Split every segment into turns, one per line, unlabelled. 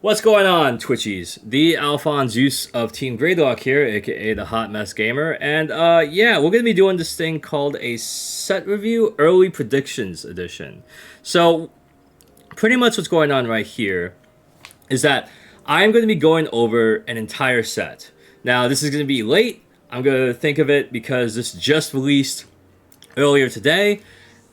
What's going on, Twitchies? The Alphonse Use of Team Greylock here, aka the Hot Mess Gamer, and yeah, we're gonna be doing this thing called a set review early predictions edition. So, pretty much what's going on right here is that I'm gonna be going over an entire set. Now, this is gonna be late. I'm gonna think of it because this just released earlier today,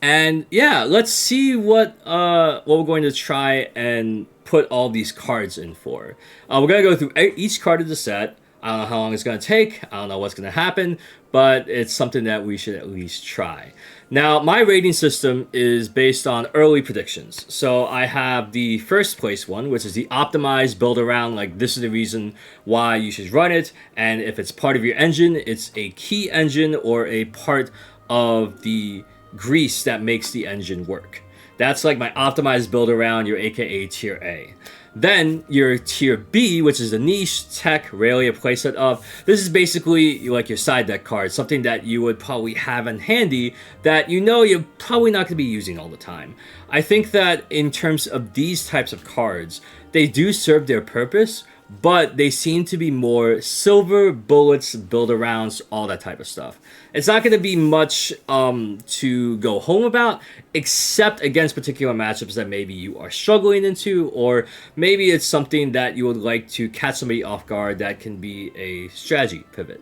and yeah, let's see what we're going to try and put all these cards in for. We're going to go through each card of the set. I don't know how long it's going to take. I don't know what's going to happen, but it's something that we should at least try. Now, my rating system is based on early predictions. So I have the first place one, which is the optimized build around, like this is the reason why you should run it. And if it's part of your engine, it's a key engine or a part of the grease that makes the engine work. That's like my optimized build around your AKA tier A. Then your tier B, which is the niche tech Rayleigh playset of. This is basically like your side deck card, something that you would probably have in handy that you know you're probably not going to be using all the time. I think that in terms of these types of cards, they do serve their purpose, but they seem to be more silver, bullets, build-arounds, all that type of stuff. It's not going to be much to go home about, except against particular matchups that maybe you are struggling into, or maybe it's something that you would like to catch somebody off guard that can be a strategy pivot.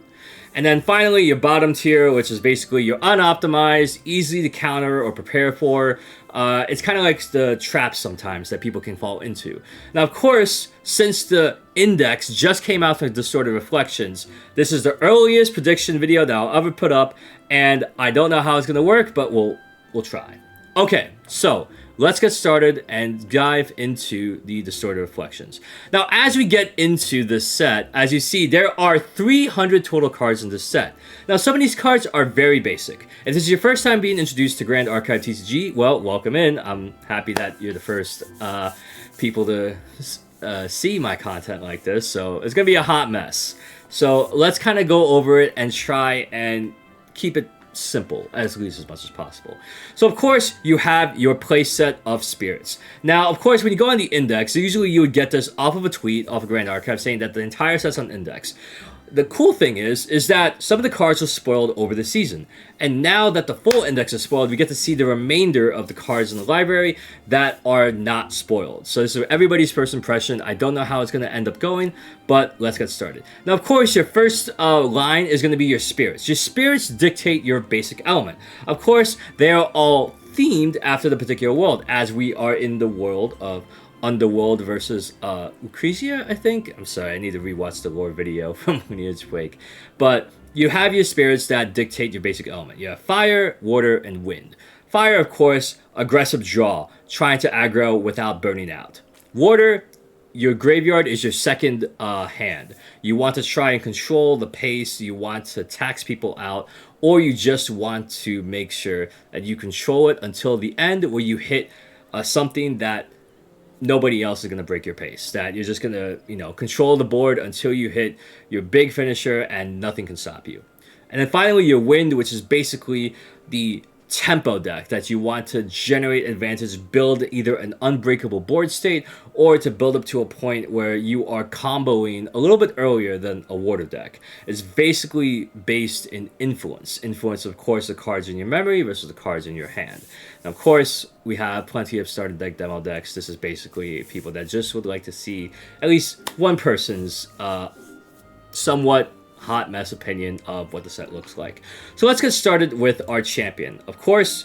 And then finally, your bottom tier, which is basically your unoptimized, easy to counter or prepare for. It's kind of like the traps sometimes that people can fall into. Now, of course, since the index just came out for Distorted Reflections, this is the earliest prediction video that I'll ever put up, and I don't know how it's going to work, but we'll try. Okay, so let's get started and dive into the Distorted Reflections. Now, as we get into this set, as you see, there are 300 total cards in this set. Now, some of these cards are very basic. If this is your first time being introduced to Grand Archive TCG, well, welcome in. I'm happy that you're the first people to see my content like this, so it's going to be a hot mess. So let's kind of go over it and try and keep it simple as least as much as possible. So of course you have your playset of spirits. Now of course when you go on the index, usually you would get this off of a tweet off of Grand Archive saying that the entire set's on index. The cool thing is that some of the cards were spoiled over the season, and now that the full index is spoiled, we get to see the remainder of the cards in the library that are not spoiled. So this is everybody's first impression. I don't know how it's going to end up going, but let's get started. Now, of course, your first line is going to be your spirits. Your spirits dictate your basic element. Of course, they are all themed after the particular world, as we are in the world of Underworld versus Lucrezia, I think. I'm sorry, I need to rewatch the lore video from Lineage Wake. But you have your spirits that dictate your basic element. You have fire, water, and wind. Fire, of course, aggressive draw, trying to aggro without burning out. Water, your graveyard is your second hand. You want to try and control the pace, you want to tax people out, or you just want to make sure that you control it until the end where you hit something that nobody else is going to break your pace, that you're just going to, control the board until you hit your big finisher and nothing can stop you. And then finally, your wind, which is basically the tempo deck that you want to generate advantage, build either an unbreakable board state or to build up to a point where you are comboing a little bit earlier than a water deck. It's basically based in influence. Influence, of course, the cards in your memory versus the cards in your hand. Now, of course, we have plenty of starter deck demo decks. This is basically people that just would like to see at least one person's somewhat hot mess opinion of what the set looks like. So let's get started with our champion. Of course,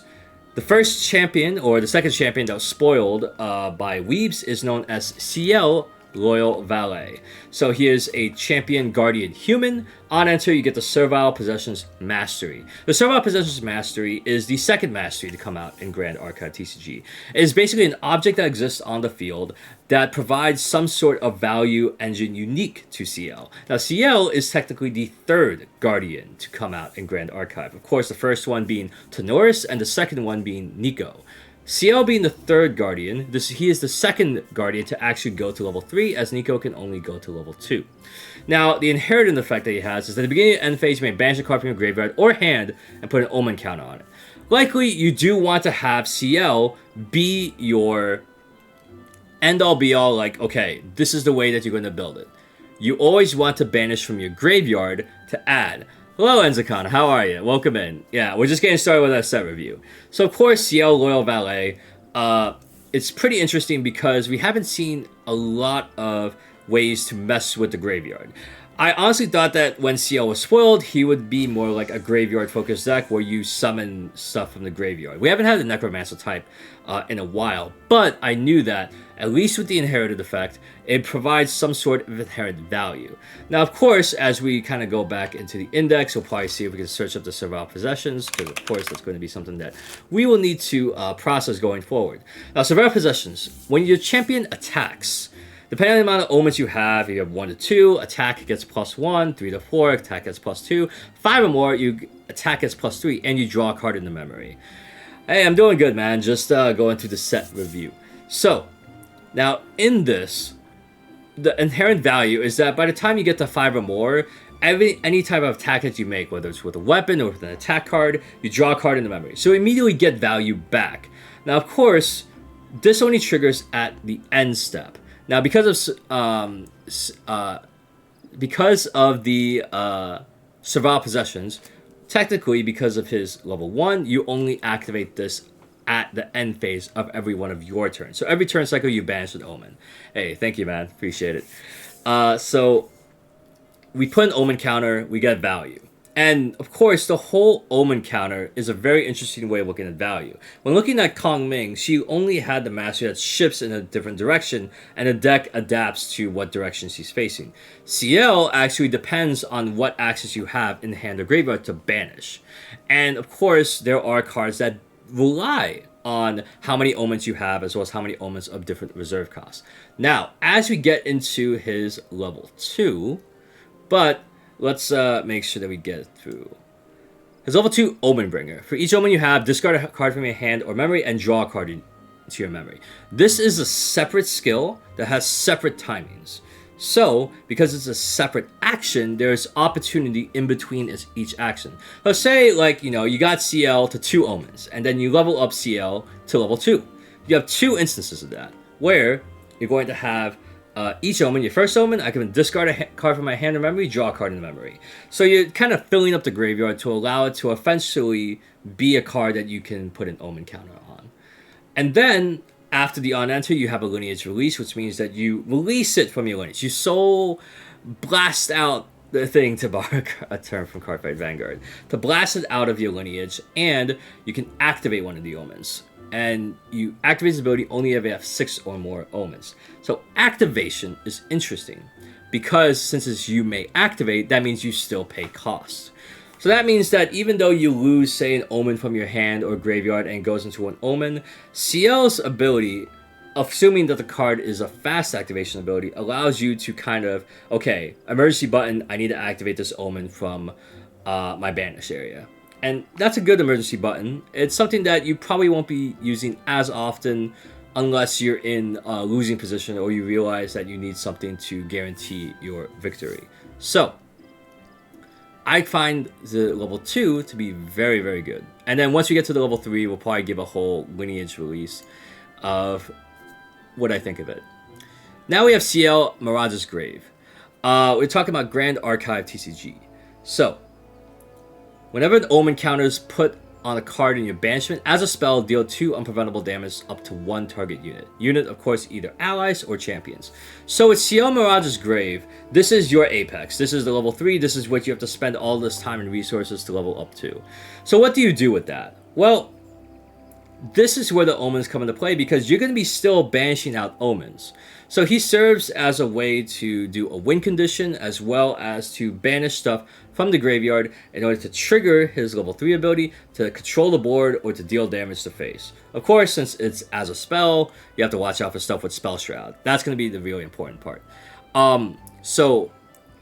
the first champion, or the second champion that was spoiled by Weebs, is known as CL Loyal Valet. So he is a champion guardian human. On enter, you get the Servile Possessions Mastery. The Servile Possessions Mastery is the second mastery to come out in Grand Archive TCG. It is basically an object that exists on the field that provides some sort of value engine unique to CL. Now, CL is technically the third guardian to come out in Grand Archive. Of course, the first one being Tenoris, and the second one being Nico. CL being the third guardian, he is the second guardian to actually go to level 3, as Nico can only go to level 2. Now, the inherent effect that he has is at the beginning and end phase, you may banish a card from your graveyard or hand and put an omen counter on it. Likely, you do want to have CL be your end all be all like, okay, this is the way that you're going to build it. You always want to banish from your graveyard to add. Hello, Enzakon. How are you? Welcome in. Yeah, we're just getting started with our set review. So, of course, Ciel Loyal Valet. It's pretty interesting because we haven't seen a lot of ways to mess with the graveyard. I honestly thought that when Ciel was spoiled, he would be more like a graveyard-focused deck where you summon stuff from the graveyard. We haven't had the Necromancer type in a while, but I knew that, at least with the Inherited effect, it provides some sort of inherent value. Now, of course, as we kind of go back into the index, we'll probably see if we can search up the Servile Possessions, because of course that's going to be something that we will need to process going forward. Now, Servile Possessions, when your champion attacks, depending on the amount of omens you have 1 to 2, attack gets +1, 3 to 4, attack gets +2, 5 or more, you attack gets +3, and you draw a card in the memory. Hey, I'm doing good, man. Just going through the set review. So, now in this, the inherent value is that by the time you get to 5 or more, any type of attack that you make, whether it's with a weapon or with an attack card, you draw a card in the memory. So you immediately get value back. Now, of course, this only triggers at the end step. Now, because of the Servile Possessions, technically, because of his level 1, you only activate this at the end phase of every one of your turns. So every turn cycle, you banish an Omen. Hey, thank you, man. Appreciate it. So we put an Omen counter, we get value. And, of course, the whole Omen counter is a very interesting way of looking at value. When looking at Kong Ming, she only had the mastery that shifts in a different direction, and the deck adapts to what direction she's facing. Ciel actually depends on what access you have in the hand or graveyard to banish. And, of course, there are cards that rely on how many omens you have, as well as how many omens of different reserve costs. Now, as we get into his level 2, but let's make sure that we get it through. His level 2 Omen Bringer. For each Omen you have, discard a card from your hand or memory and draw a card into your memory. This is a separate skill that has separate timings. So, because it's a separate action, there's opportunity in between each action. Let's say, like, you got CL to 2 Omens, and then you level up CL to level 2. You have 2 instances of that, where you're going to have each Omen, your first Omen, I can discard a card from my hand or memory, draw a card in the memory. So you're kind of filling up the graveyard to allow it to eventually be a card that you can put an Omen counter on. And then, after the on-enter, you have a lineage release, which means that you release it from your lineage. You soul blast out the thing, to borrow a term from Cardfight Vanguard, to blast it out of your lineage, and you can activate one of the Omens. And you activate this ability only if you have 6 or more Omens. So activation is interesting, because since it's you may activate, that means you still pay cost. So that means that even though you lose, say, an Omen from your hand or graveyard and it goes into an Omen, Ciel's ability, assuming that the card is a fast activation ability, allows you to kind of, okay, emergency button, I need to activate this Omen from my banish area. And that's a good emergency button. It's something that you probably won't be using as often unless you're in a losing position or you realize that you need something to guarantee your victory. So, I find the level 2 to be very, very good. And then once we get to the level 3, we'll probably give a whole lineage release of what I think of it. Now we have CL Mirage's Grave. We're talking about Grand Archive TCG. So, whenever an Omen counter is put on a card in your banishment, as a spell, deal 2 unpreventable damage up to 1 target unit. Unit, of course, either allies or champions. So with Ciel Mirage's Grave, this is your apex. This is the level 3. This is what you have to spend all this time and resources to level up to. So what do you do with that? Well, this is where the Omens come into play, because you're going to be still banishing out Omens. So he serves as a way to do a win condition, as well as to banish stuff from the graveyard in order to trigger his level 3 ability to control the board or to deal damage to face. Of course, since it's as a spell, you have to watch out for stuff with Spell Shroud. That's going to be the really important part. So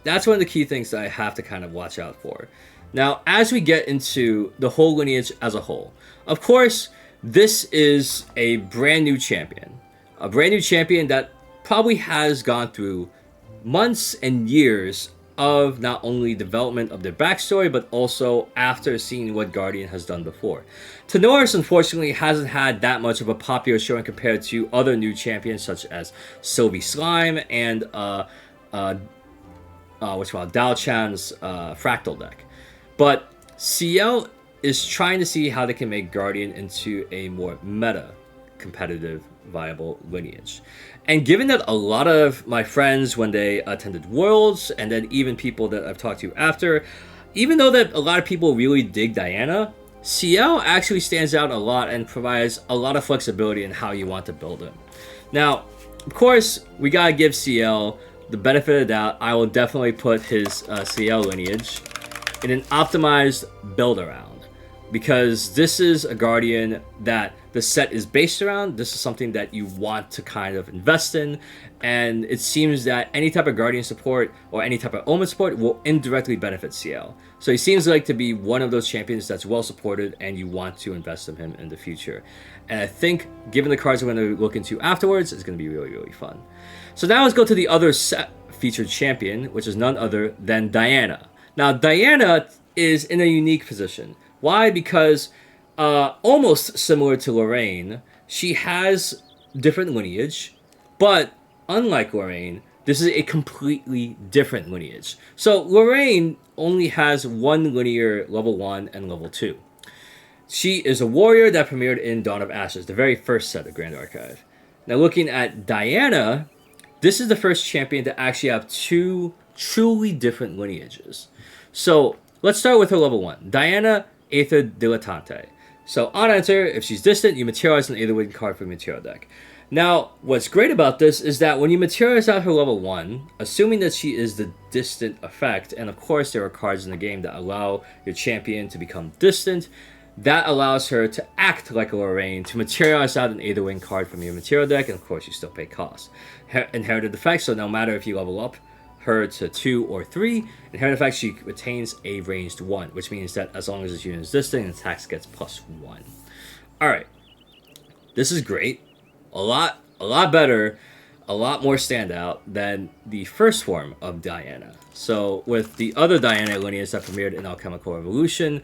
that's one of the key things that I have to kind of watch out for. Now, as we get into the whole lineage as a whole, of course, this is a brand new champion. A brand new champion that probably has gone through months and years of not only development of their backstory, but also after seeing what Guardian has done before. Tourneys, unfortunately, hasn't had that much of a popular showing compared to other new champions such as Sylvie Slime and Dao Chan's Fractal deck. But CL is trying to see how they can make Guardian into a more meta competitive viable lineage. And given that a lot of my friends, when they attended Worlds, and then even people that I've talked to after, even though that a lot of people really dig Diana, CL actually stands out a lot and provides a lot of flexibility in how you want to build him. Now, of course, we gotta give CL the benefit of the doubt. I will definitely put his CL lineage in an optimized build around, because this is a Guardian that the set is based around. This is something that you want to kind of invest in, and it seems that any type of Guardian support or any type of Omen support will indirectly benefit CL. So he seems like to be one of those champions that's well supported and you want to invest in him in the future. And I think, given the cards we're going to look into afterwards, it's going to be really, really fun. So now let's go to the other set featured champion, which is none other than Diana. Now, Diana is in a unique position. Why? Because almost similar to Lorraine, she has different lineage, but unlike Lorraine, this is a completely different lineage. So Lorraine only has one linear level 1 and level 2. She is a warrior that premiered in Dawn of Ashes, the very first set of Grand Archive. Now looking at Diana, this is the first champion to actually have two truly different lineages. So let's start with her level 1. Diana, Aether Dilettante. So on enter, if she's distant, you materialize an Aether Wind card from your material deck. Now, what's great about this is that when you materialize out her level 1, assuming that she is the distant effect, and of course there are cards in the game that allow your champion to become distant, that allows her to act like a Lorraine, to materialize out an Aether Wind card from your material deck, and of course you still pay cost. Inherited effect, so no matter if you level up her to 2 or 3, inherent effect, she retains a ranged 1, which means that as long as this unit is distant, attacks gets +1. Alright, this is great. A lot better, a lot more standout than the first form of Diana. So with the other Diana lineage that premiered in Alchemical Revolution,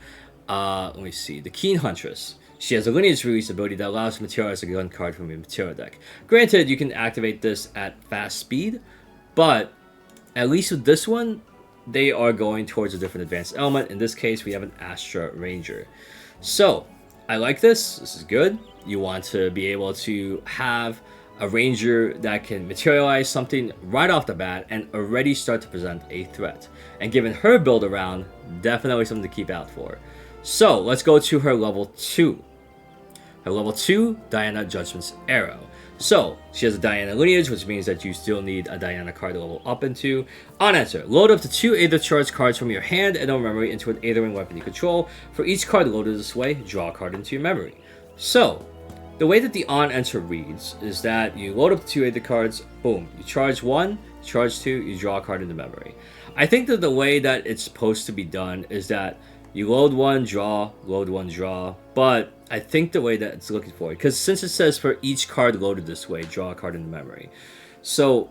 let me see, the Keen Huntress. She has a lineage release ability that allows to materialize a gun card from your material deck. Granted, you can activate this at fast speed, but at least with this one, they are going towards a different advanced element. In this case, we have an Astra Ranger. So, I like this. This is good. You want to be able to have a Ranger that can materialize something right off the bat and already start to present a threat. And given her build around, definitely something to keep out for. So, let's go to her level 2. Her level 2, Diana Judgment's Arrow. So, she has a Diana lineage, which means that you still need a Diana card to level up into. On enter, load up to 2 Aether Charge cards from your hand and or memory into an Aethering weapon you control. For each card loaded this way, draw a card into your memory. So, the way that the on enter reads is that you load up to 2 Aether cards, boom, you charge 1, charge 2, you draw a card into memory. I think that the way that it's supposed to be done is that you load 1, draw, load 1, draw, but I think the way that it's looking for it, because since it says for each card loaded this way, draw a card into memory. So,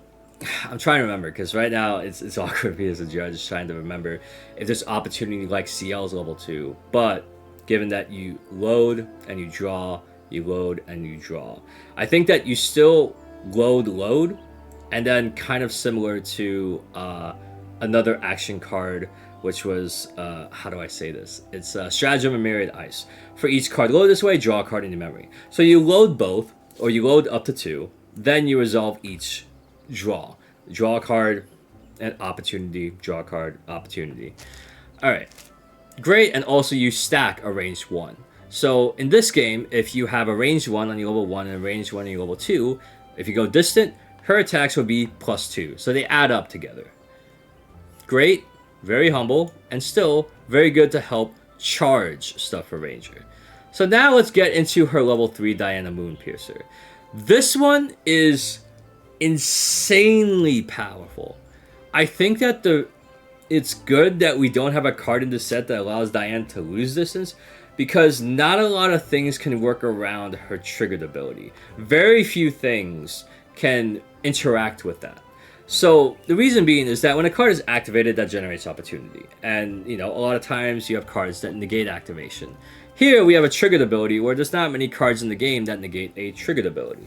I'm trying to remember, because right now it's awkward for me as a judge trying to remember if there's opportunity like CL's level 2, but given that you load and you draw, you load and you draw. I think that you still load, and then kind of similar to another action card, which was, how do I say this? It's Stratagem of Myriad Ice. For each card loaded this way, draw a card into memory. So you load both, or you load up to 2, then you resolve each draw. Draw a card, and opportunity, draw a card, opportunity. Alright, great, and also you stack a ranged 1. So in this game, if you have a ranged 1 on your level 1 and a ranged 1 on your level 2, if you go distant, her attacks will be +2. So they add up together. Great. Very humble, and still very good to help charge stuff for Ranger. So now let's get into her level 3 Diana Moonpiercer. This one is insanely powerful. I think that it's good that we don't have a card in the set that allows Diana to lose distance, because not a lot of things can work around her triggered ability. Very few things can interact with that. So the reason being is that when a card is activated, that generates opportunity. And, a lot of times you have cards that negate activation. Here we have a triggered ability where there's not many cards in the game that negate a triggered ability.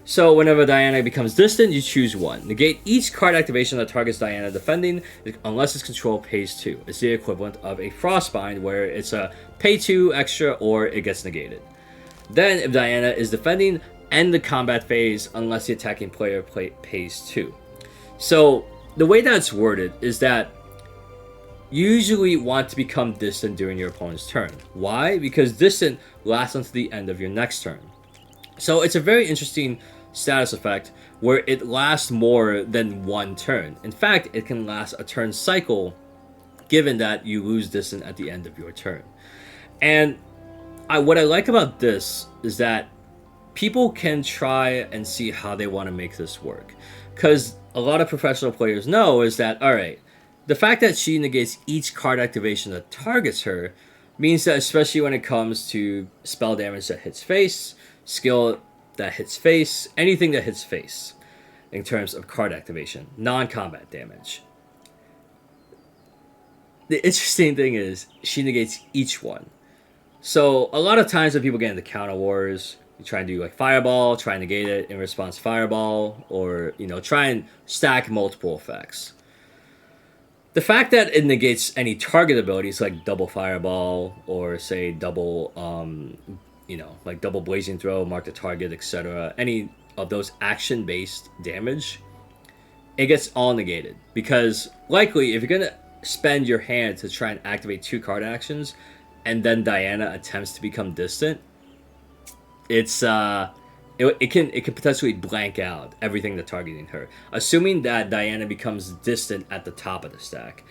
So whenever Diana becomes distant, you choose one. Negate each card activation that targets Diana defending unless its control pays 2. It's the equivalent of a Frostbind where it's a pay 2 extra or it gets negated. Then if Diana is defending, end the combat phase unless the attacking player pays 2. So the way that's worded is that you usually want to become distant during your opponent's turn. Why? Because distant lasts until the end of your next turn. So it's a very interesting status effect where it lasts more than one turn. In fact, it can last a turn cycle given that you lose distant at the end of your turn. And what I like about this is that people can try and see how they want to make this work. Because a lot of professional players know is that, alright, the fact that she negates each card activation that targets her means that especially when it comes to spell damage that hits face, skill that hits face, anything that hits face in terms of card activation, non-combat damage. The interesting thing is she negates each one. So a lot of times when people get into counter wars, you try and do like fireball, try and negate it in response to fireball, or try and stack multiple effects. The fact that it negates any target abilities like double fireball or say double like double blazing throw, mark the target, etc., any of those action-based damage, it gets all negated. Because likely, if you're going to spend your hand to try and activate 2 card actions, and then Diana attempts to become distant, it's it can potentially blank out everything that's targeting her. Assuming that Diana becomes distant at the top of the stack.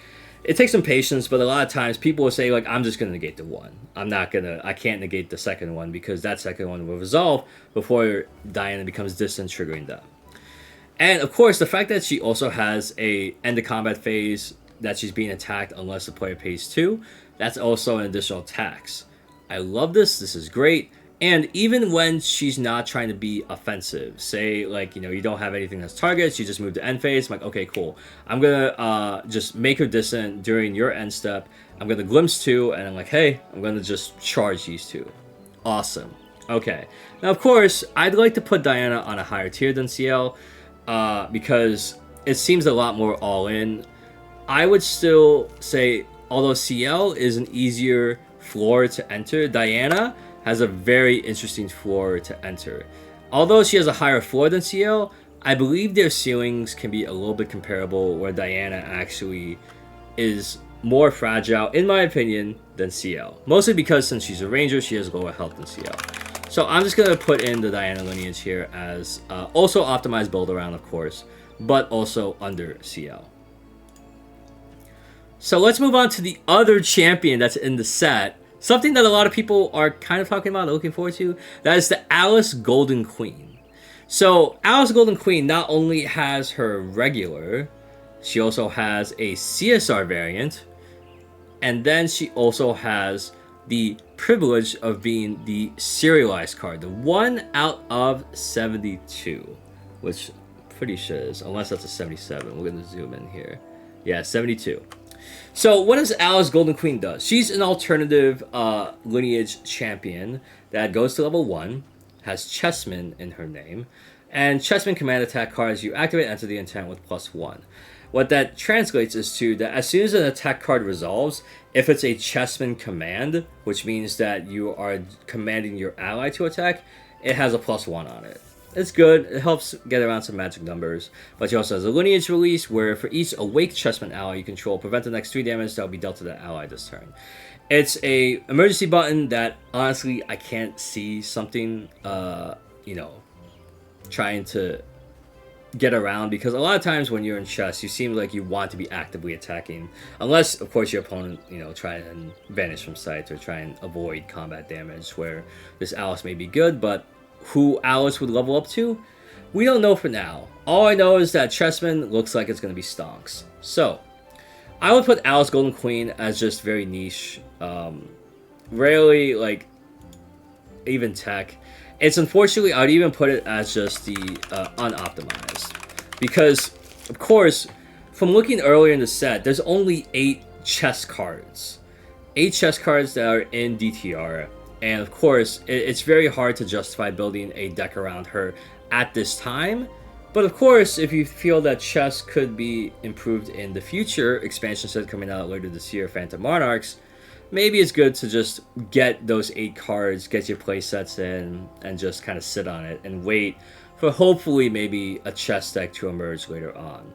It takes some patience, but a lot of times people will say, like, I'm just going to negate the one. I can't negate the second one because that second one will resolve before Diana becomes distant, triggering that. And, of course, the fact that she also has a end of combat phase that she's being attacked unless the player pays 2, that's also an additional tax. I love this. This is great. And even when she's not trying to be offensive, say, like, you don't have anything that's targets, you just move to end phase, I'm like, okay, cool. I'm going to just make her distant during your end step. I'm going to glimpse 2, and I'm like, hey, I'm going to just charge these 2. Awesome. Okay. Now, of course, I'd like to put Diana on a higher tier than CL because it seems a lot more all-in. I would still say, although CL is an easier floor to enter, Diana has a very interesting floor to enter. Although she has a higher floor than CL, I believe their ceilings can be a little bit comparable, where Diana actually is more fragile, in my opinion, than CL. Mostly because since she's a ranger, she has lower health than CL. So I'm just going to put in the Diana lineage here as also optimized build around, of course, but also under CL. So let's move on to the other champion that's in the set. Something that a lot of people are kind of talking about, looking forward to. That is the Alice Golden Queen. So Alice Golden Queen not only has her regular, she also has a CSR variant. And then she also has the privilege of being the serialized card. The 1 out of 72. Which I'm pretty sure is, unless that's a 77. We're going to zoom in here. Yeah, 72. So what does Alice Golden Queen do? She's an alternative lineage champion that goes to level 1, has Chessman in her name, and Chessman command attack cards you activate enter the intent with +1. What that translates is to that as soon as an attack card resolves, if it's a Chessman command, which means that you are commanding your ally to attack, it has a +1 on it. It's good. It helps get around some magic numbers. But she also has a lineage release where for each awake Chessman ally you control, prevent the next 3 damage that will be dealt to that ally this turn. It's a emergency button that honestly I can't see something trying to get around, because a lot of times when you're in chess you seem like you want to be actively attacking, unless of course your opponent try and vanish from sight or try and avoid combat damage, where this Alice may be good, but who Alice would level up to, we don't know for now. All I know is that Chessman looks like it's going to be stonks. So, I would put Alice Golden Queen as just very niche. Rarely, like, even tech. It's unfortunately, I would even put it as just the unoptimized. Because of course, from looking earlier in the set, there's only 8 chess cards. 8 chess cards that are in DTR. And of course, it's very hard to justify building a deck around her at this time. But of course, if you feel that chess could be improved in the future, expansion set coming out later this year, Phantom Monarchs, maybe it's good to just get those 8 cards, get your play sets in, and just kind of sit on it and wait for hopefully maybe a chess deck to emerge later on.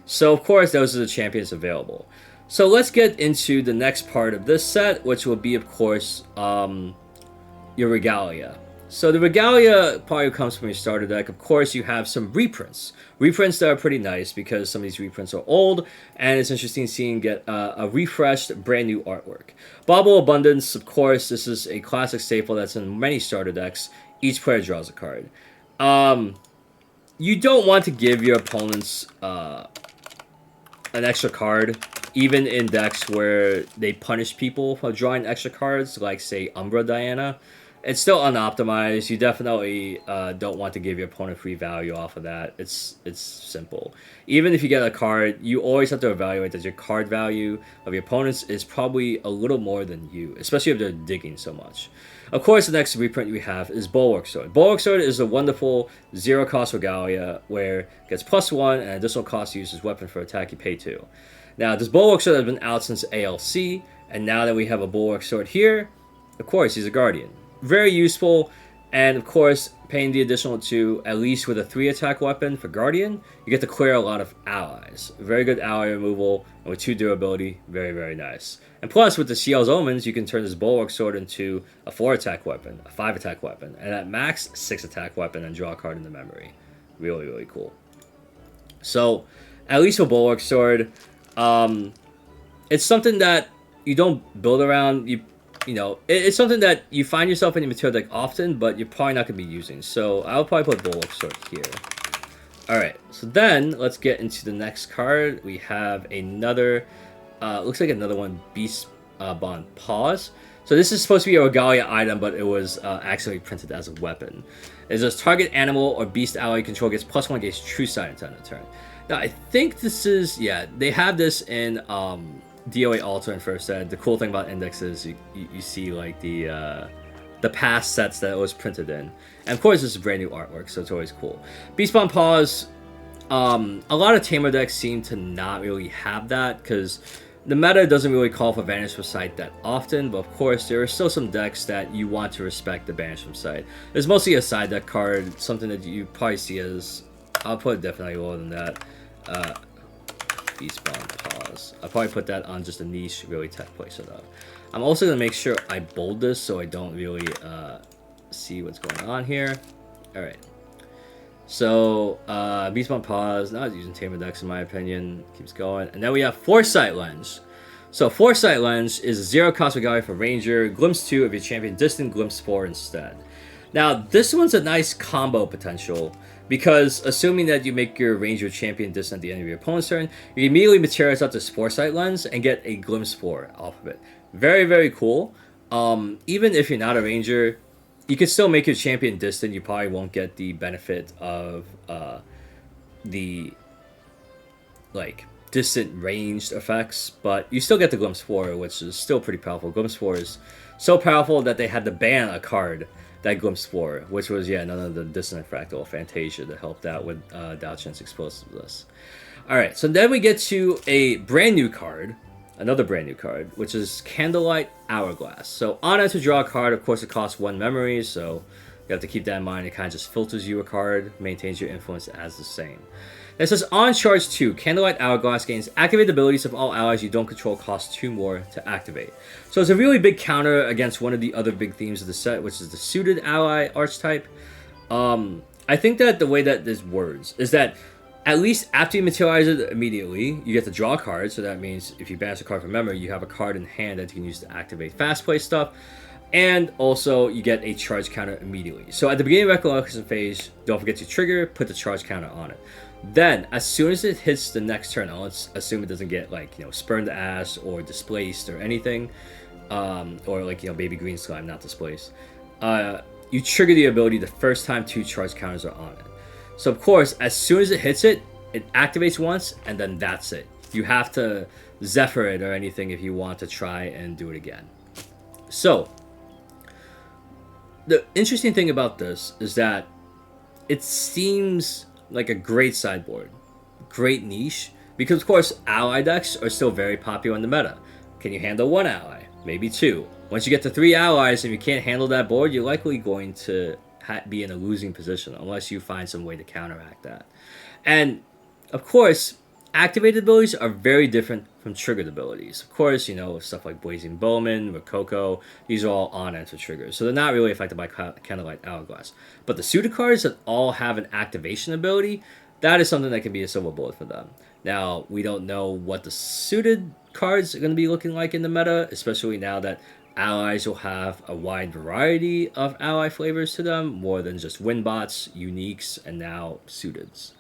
So of course, those are the champions available. So let's get into the next part of this set, which will be, of course, your Regalia. So the Regalia probably comes from your starter deck. Of course, you have some reprints. Reprints that are pretty nice because some of these reprints are old, and it's interesting seeing get a refreshed, brand new artwork. Bauble Abundance, of course, this is a classic staple that's in many starter decks. Each player draws a card. You don't want to give your opponents an extra card, even in decks where they punish people for drawing extra cards, like, say, Umbra Diana. It's still unoptimized. You definitely don't want to give your opponent free value off of that. It's simple. Even if you get a card, you always have to evaluate that your card value of your opponents is probably a little more than you, especially if they're digging so much. Of course, the next reprint we have is Bulwark Sword. Bulwark Sword is a wonderful 0-cost Regalia where it gets +1 and additional cost to use as weapon for attack you pay 2. Now, this Bulwark Sword has been out since ALC, and now that we have a Bulwark Sword here, of course, he's a Guardian. Very useful, and of course, paying the additional 2, at least with a 3-attack weapon for Guardian, you get to clear a lot of allies. Very good ally removal, and with 2 durability, very, very nice. And plus, with the Ciel's Omens, you can turn this Bulwark Sword into a 4-attack weapon, a 5-attack weapon, and at max, 6-attack weapon, and draw a card in the memory. Really, really cool. So, at least with Bulwark Sword, it's something that you don't build around. You know, it's something that you find yourself in your material deck often, but you're probably not going to be using. So I'll probably put Bulwark Sword here. Alright, so then let's get into the next card. We have another, looks like another one, Beast Bond Pause. So this is supposed to be a Regalia item, but it was actually printed as a weapon. It says target animal or beast ally you control gets +1 against true side until end of turn. Now I think this is, yeah, they have this in DOA Alter and First Ed. The cool thing about Index is you see like the past sets that it was printed in. And of course this is brand new artwork, so it's always cool. Beastbond Pause, a lot of Tamer decks seem to not really have that because the meta doesn't really call for Vanish from Sight that often, but of course there are still some decks that you want to respect the Vanish from Sight. It's mostly a side deck card, something that you probably see as, I'll put definitely lower than that. Beastbond Pause. I'll probably put that on just a niche, really tech play setup. I'm also going to make sure I bold this so I don't really see what's going on here. Alright. So, Beastbond Pause, not using Tamer decks in my opinion. Keeps going. And then we have Foresight Lens. So, Foresight Lens is a 0-cost Regalia for Ranger. Glimpse 2 if your champion distant, Glimpse 4 instead. Now, this one's a nice combo potential, because assuming that you make your Ranger champion distant at the end of your opponent's turn, you immediately materialize out this Foresight Lens and get a Glimpse 4 off of it. Very, very cool. Even if you're not a Ranger, you can still make your champion distant. You probably won't get the benefit of the like distant ranged effects, but you still get the Glimpse 4, which is still pretty powerful. Glimpse 4 is so powerful that they had to ban a card that Glimpse 4, which was, yeah, none of the Dissonant Fractal Fantasia that helped out with Dao Chen's Explosiveness. Alright, so then we get to a brand new card, another brand new card, which is Candlelight Hourglass. So on it to draw a card, of course it costs 1 memory, so you have to keep that in mind. It kind of just filters you a card, maintains your influence as the same. It says on charge 2, Candlelight Hourglass gains activate abilities of all allies you don't control cost 2 more to activate. So it's a really big counter against one of the other big themes of the set, which is the suited ally archetype. I think that the way that this words is that at least after you materialize it immediately, you get to draw a card. So that means if you banish a card from memory, you have a card in hand that you can use to activate fast play stuff. And also, you get a charge counter immediately. So at the beginning of Recollection phase, don't forget to trigger, put the charge counter on it. Then, as soon as it hits the next turn, let's assume it doesn't get, like, spurned to ash or displaced or anything, or like, baby green slime, not displaced. You trigger the ability the first time 2 charge counters are on it. So of course, as soon as it hits it, It activates once, and then that's it. You have to Zephyr it or anything if you want to try and do it again. So, the interesting thing about this is that it seems like a great sideboard, great niche, because of course ally decks are still very popular in the meta. Can you handle one ally? Maybe two. Once you get to 3 allies and you can't handle that board, you're likely going to be in a losing position unless you find some way to counteract that. And of course, activated abilities are very different from triggered abilities. Of course, you know, stuff like Blazing Bowman, Rococo, these are all on-enter triggers, so they're not really affected by Candlelight Hourglass. But the suited cards that all have an activation ability, that is something that can be a silver bullet for them. Now, we don't know what the suited cards are going to be looking like in the meta, especially now that allies will have a wide variety of ally flavors to them, more than just Winbots, Uniques, and now Suiteds.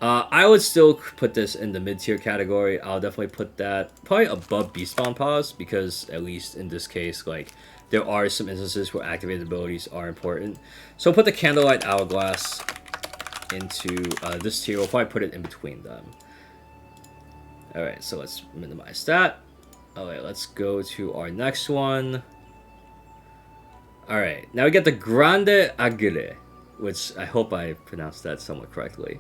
I would still put this in the mid-tier category. I'll definitely put that probably above Beastbound Pause, because at least in this case, like, there are some instances where activated abilities are important. So I'll put the Candlelight Hourglass into this tier. We'll probably put it in between them. Alright, so let's minimize that. Alright, let's go to our next one. Alright, now we get the Grande Aguile, which I hope I pronounced that somewhat correctly.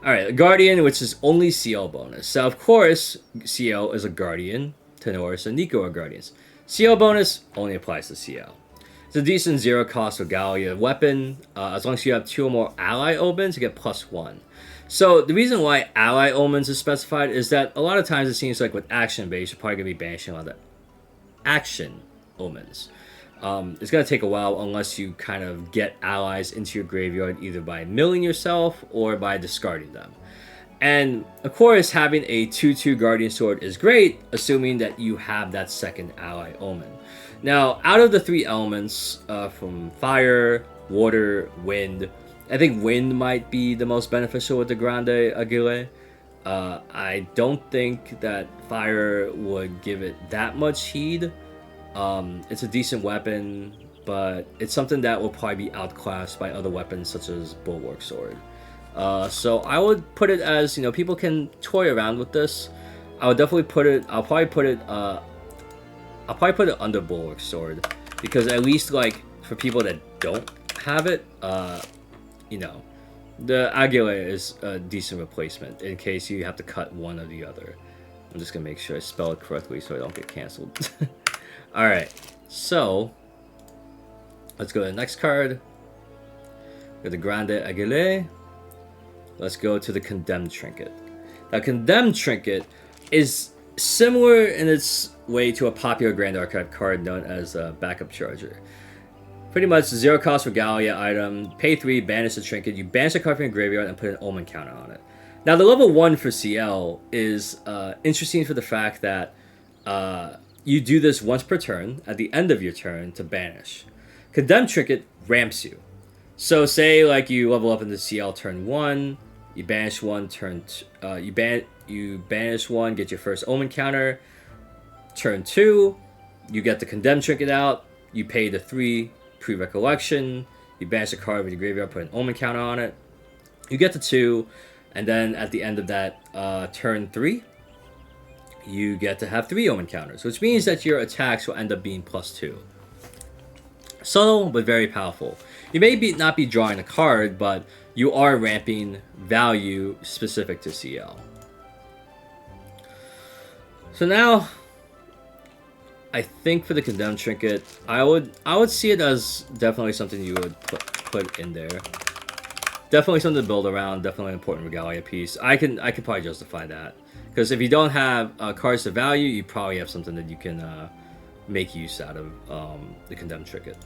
Alright, Guardian, which is only CL bonus. So, of course, CL is a Guardian. Tenoris and Nico are Guardians. CL bonus only applies to CL. It's a decent 0-cost Regalia weapon. As long as you have 2 or more ally omens, you get +1. So, the reason why ally omens is specified is that a lot of times it seems like with action base, you're probably going to be banishing a lot of action omens. It's going to take a while unless you kind of get allies into your graveyard either by milling yourself or by discarding them. And of course, having a 2/2 Guardian Sword is great, assuming that you have that second ally omen. Now, out of the 3 elements, from fire, water, wind, I think wind might be the most beneficial with the Grande Aguile. I don't think that fire would give it that much heed. It's a decent weapon, but it's something that will probably be outclassed by other weapons such as Bulwark Sword. So I would put it as, you know, people can toy around with this. I would definitely put it. I'll probably put it under Bulwark Sword, because at least, like, for people that don't have it, you know, the Aguila is a decent replacement in case you have to cut one or the other. I'm just gonna make sure I spell it correctly so I don't get canceled. Alright, so let's go to the next card. Go to the Grande Aguile. Let's go to the Condemned Trinket. Now, Condemned Trinket is similar in its way to a popular Grand Archive card known as a Backup Charger. Pretty much 0-cost Regalia item, pay 3, banish the trinket, you banish the card from your graveyard and put an omen counter on it. Now, the level 1 for CL is interesting for the fact that you do this once per turn, at the end of your turn, to banish. Condemned Trinket ramps you. So say, like, you level up into CL turn 1, you banish one, you banish one, get your first omen counter. Turn 2, you get the Condemned Trinket out, you pay the 3 pre-recollection, you banish a card with your graveyard, put an omen counter on it. You get the 2, and then at the end of that turn 3, you get to have 3 omen counters, which means that your attacks will end up being +2. Subtle, but very powerful. You may not be drawing a card, but you are ramping value specific to CL. So now, I think for the Condemned Trinket, I would see it as definitely something you would put in there. Definitely something to build around. Definitely an important Regalia piece. I can probably justify that, because if you don't have cards to value, you probably have something that you can make use out of the Condemned Trinket.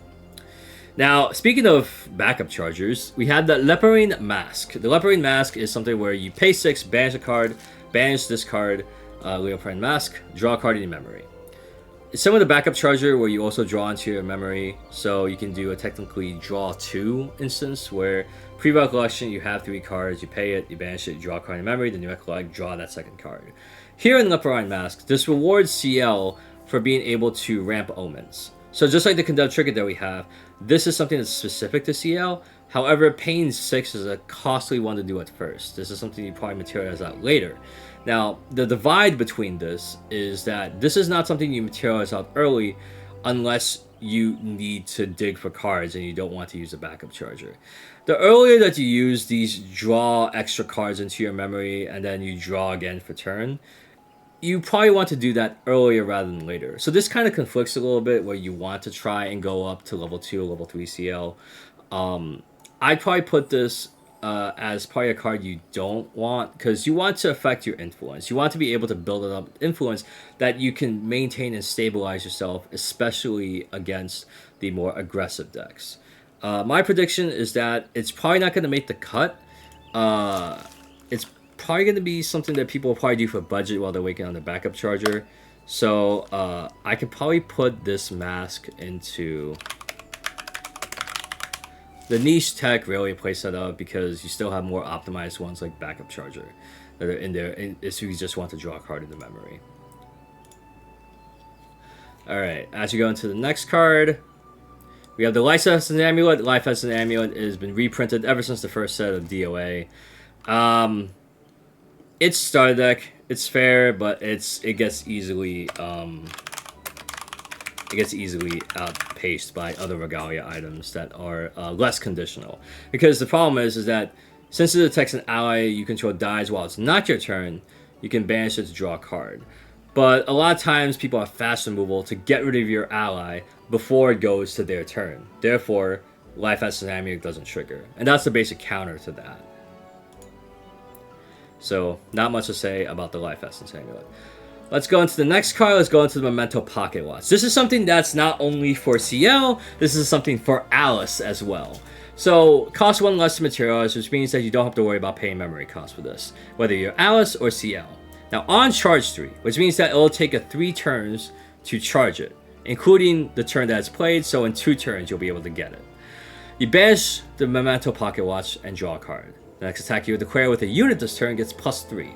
Now, speaking of backup chargers, we have the Leporine Mask. The Leporine Mask is something where you pay 6, banish a card, banish this card, Leporine Mask, draw a card in your memory. It's similar to backup charger where you also draw into your memory, so you can do a technically draw 2 instance where pre-recollection you have 3 cards, you pay it, you banish it, you draw a card in memory, then you recollect, draw that second card. Here in Leporine Mask, this rewards CL for being able to ramp omens. So just like the Condemned Trinket that we have, this is something that's specific to CL, However, paying 6 is a costly one to do at first. This is something you probably materialize out later. Now, the divide between this is that this is not something you materialize out early unless you need to dig for cards and you don't want to use a backup charger. The earlier that you use these draw extra cards into your memory and then you draw again for turn, you probably want to do that earlier rather than later. So this kind of conflicts a little bit where you want to try and go up to level 2 or level 3 CL. I'd probably put this as probably a card you don't want because you want to affect your influence. You want to be able to build it up influence that you can maintain and stabilize yourself, especially against the more aggressive decks. My prediction is that it's probably not going to make the cut. It's probably going to be something that people will probably do for budget while they're waiting on the backup charger. So I could probably put this mask into the niche tech really play set up because you still have more optimized ones like backup charger that are in there if you just want to draw a card in the memory. Alright, as you go into the next card, we have the Life Essence Amulet. Life Essence Amulet has been reprinted ever since the first set of DOA. It's starter deck. It's fair, but it gets easily outpaced by other Regalia items that are less conditional. Because the problem is that since it detects an ally you control dies while it's not your turn, you can banish it to draw a card. But a lot of times people have fast removal to get rid of your ally before it goes to their turn. Therefore, Life Essence Amulet doesn't trigger. And that's the basic counter to that. So, not much to say about the Life Essence Amulet. Let's go into the next card. Let's go into the Memento Pocket Watch. This is something that's not only for CL, this is something for Alice as well. So, cost 1 less to materialize, which means that you don't have to worry about paying memory costs for this, whether you're Alice or CL. Now, on charge 3, which means that it'll take 3 turns to charge it, including the turn that it's played, so in 2 turns you'll be able to get it. You banish the Memento Pocket Watch and draw a card. The next attack you declare with a unit this turn gets +3.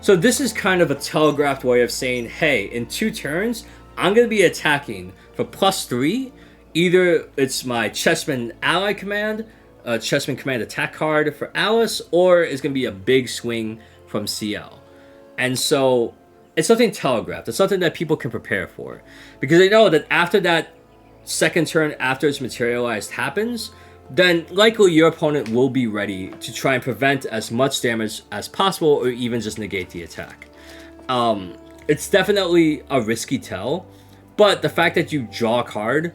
So this is kind of a telegraphed way of saying, hey, in 2 turns, I'm going to be attacking for +3. Either it's my Chessman Ally Command, Chessman Command attack card for Alice, or it's going to be a big swing from CL. And so it's something telegraphed. It's something that people can prepare for. Because they know that after that second turn after it's materialized happens, then likely your opponent will be ready to try and prevent as much damage as possible or even just negate the attack. It's definitely a risky tell, but the fact that you draw a card,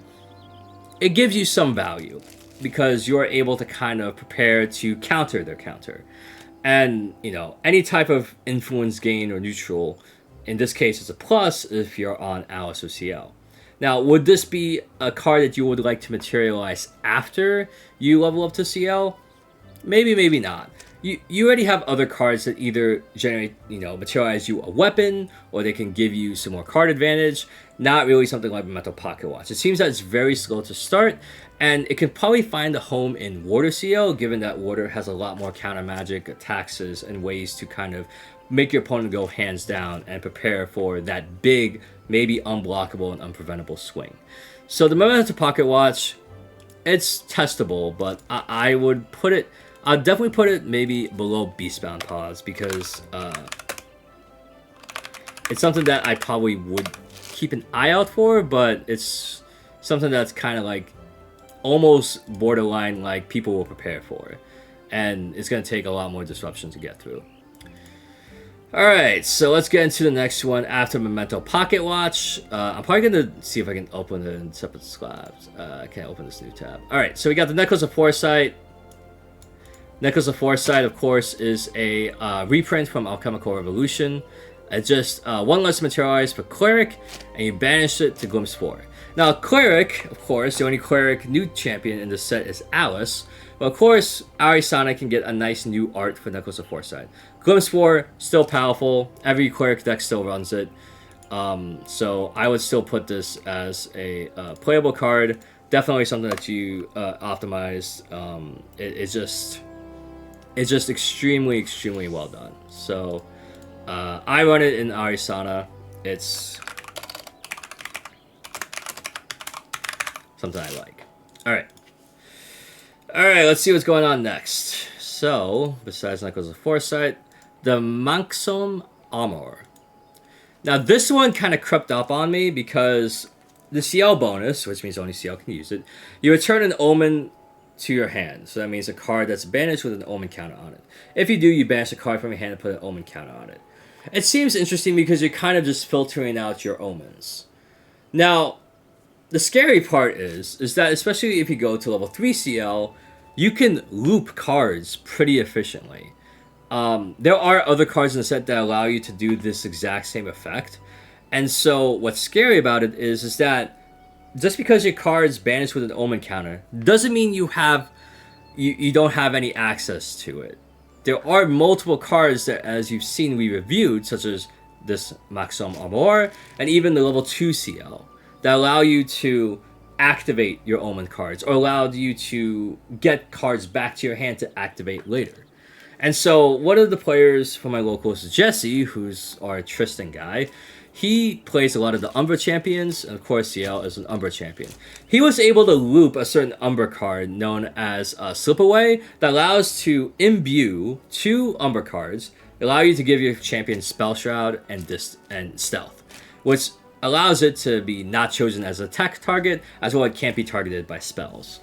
it gives you some value because you're able to kind of prepare to counter their counter. And, you know, any type of influence gain or neutral, in this case it's a plus if you're on Alice or CL. Now, would this be a card that you would like to materialize after you level up to CL? Maybe, maybe not. You already have other cards that either generate, materialize you a weapon, or they can give you some more card advantage. Not really something like Memento Pocket Watch. It seems that it's very slow to start, and it can probably find a home in Water CL, given that Water has a lot more counter magic, attacks, and ways to kind of make your opponent go hands down and prepare for that big, maybe unblockable and unpreventable swing. So the Memento Pocket Watch, it's testable, but I would put it, I'd definitely put it maybe below Beastbound Pause because it's something that I probably would keep an eye out for, but it's something that's kind of like almost borderline like people will prepare for. And it's going to take a lot more disruption to get through. Alright, so let's get into the next one after Memento Pocket Watch. I'm probably going to see if I can open it in separate slabs. I can't open this new tab. Alright, so we got the Necklace of Foresight. Necklace of Foresight, of course, is a reprint from Alchemical Revolution. It's just 1 less materialized for Cleric, and you banish it to Glimpse 4. Now, Cleric, of course, the only Cleric new champion in the set is Alice. But of course, Arisana can get a nice new art for Necklace of Foresight. Glimpse 4, still powerful. Every Cleric deck still runs it. So I would still put this as a playable card. Definitely something that you optimize. It's just extremely, extremely well done. So I run it in Arisana. It's something I like. All right. Alright, let's see what's going on next. So, besides Knuckles of Foresight, the Manxom Armor. Now, this one kind of crept up on me because the CL bonus, which means only CL can use it, you return an Omen to your hand. So that means a card that's banished with an Omen counter on it. If you do, you banish a card from your hand and put an Omen counter on it. It seems interesting because you're kind of just filtering out your Omens. Now, the scary part is that especially if you go to level 3 CL, you can loop cards pretty efficiently. There are other cards in the set that allow you to do this exact same effect. And so what's scary about it is that just because your card's banished with an Omen counter doesn't mean you don't have any access to it. There are multiple cards that, as you've seen, we reviewed, such as this Manxom Armor and even the level 2 CL, that allow you to activate your Omen cards or allowed you to get cards back to your hand to activate later. And so one of the players from my locals is Jesse, who's our Tristan guy. He plays a lot of the Umbra champions, and of course CL is an Umbra champion. He was able to loop a certain Umbra card known as Slipaway that allows to imbue 2 Umbra cards, allow you to give your champion Spell Shroud and Stealth, which allows it to be not chosen as an attack target, as well as it can't be targeted by spells.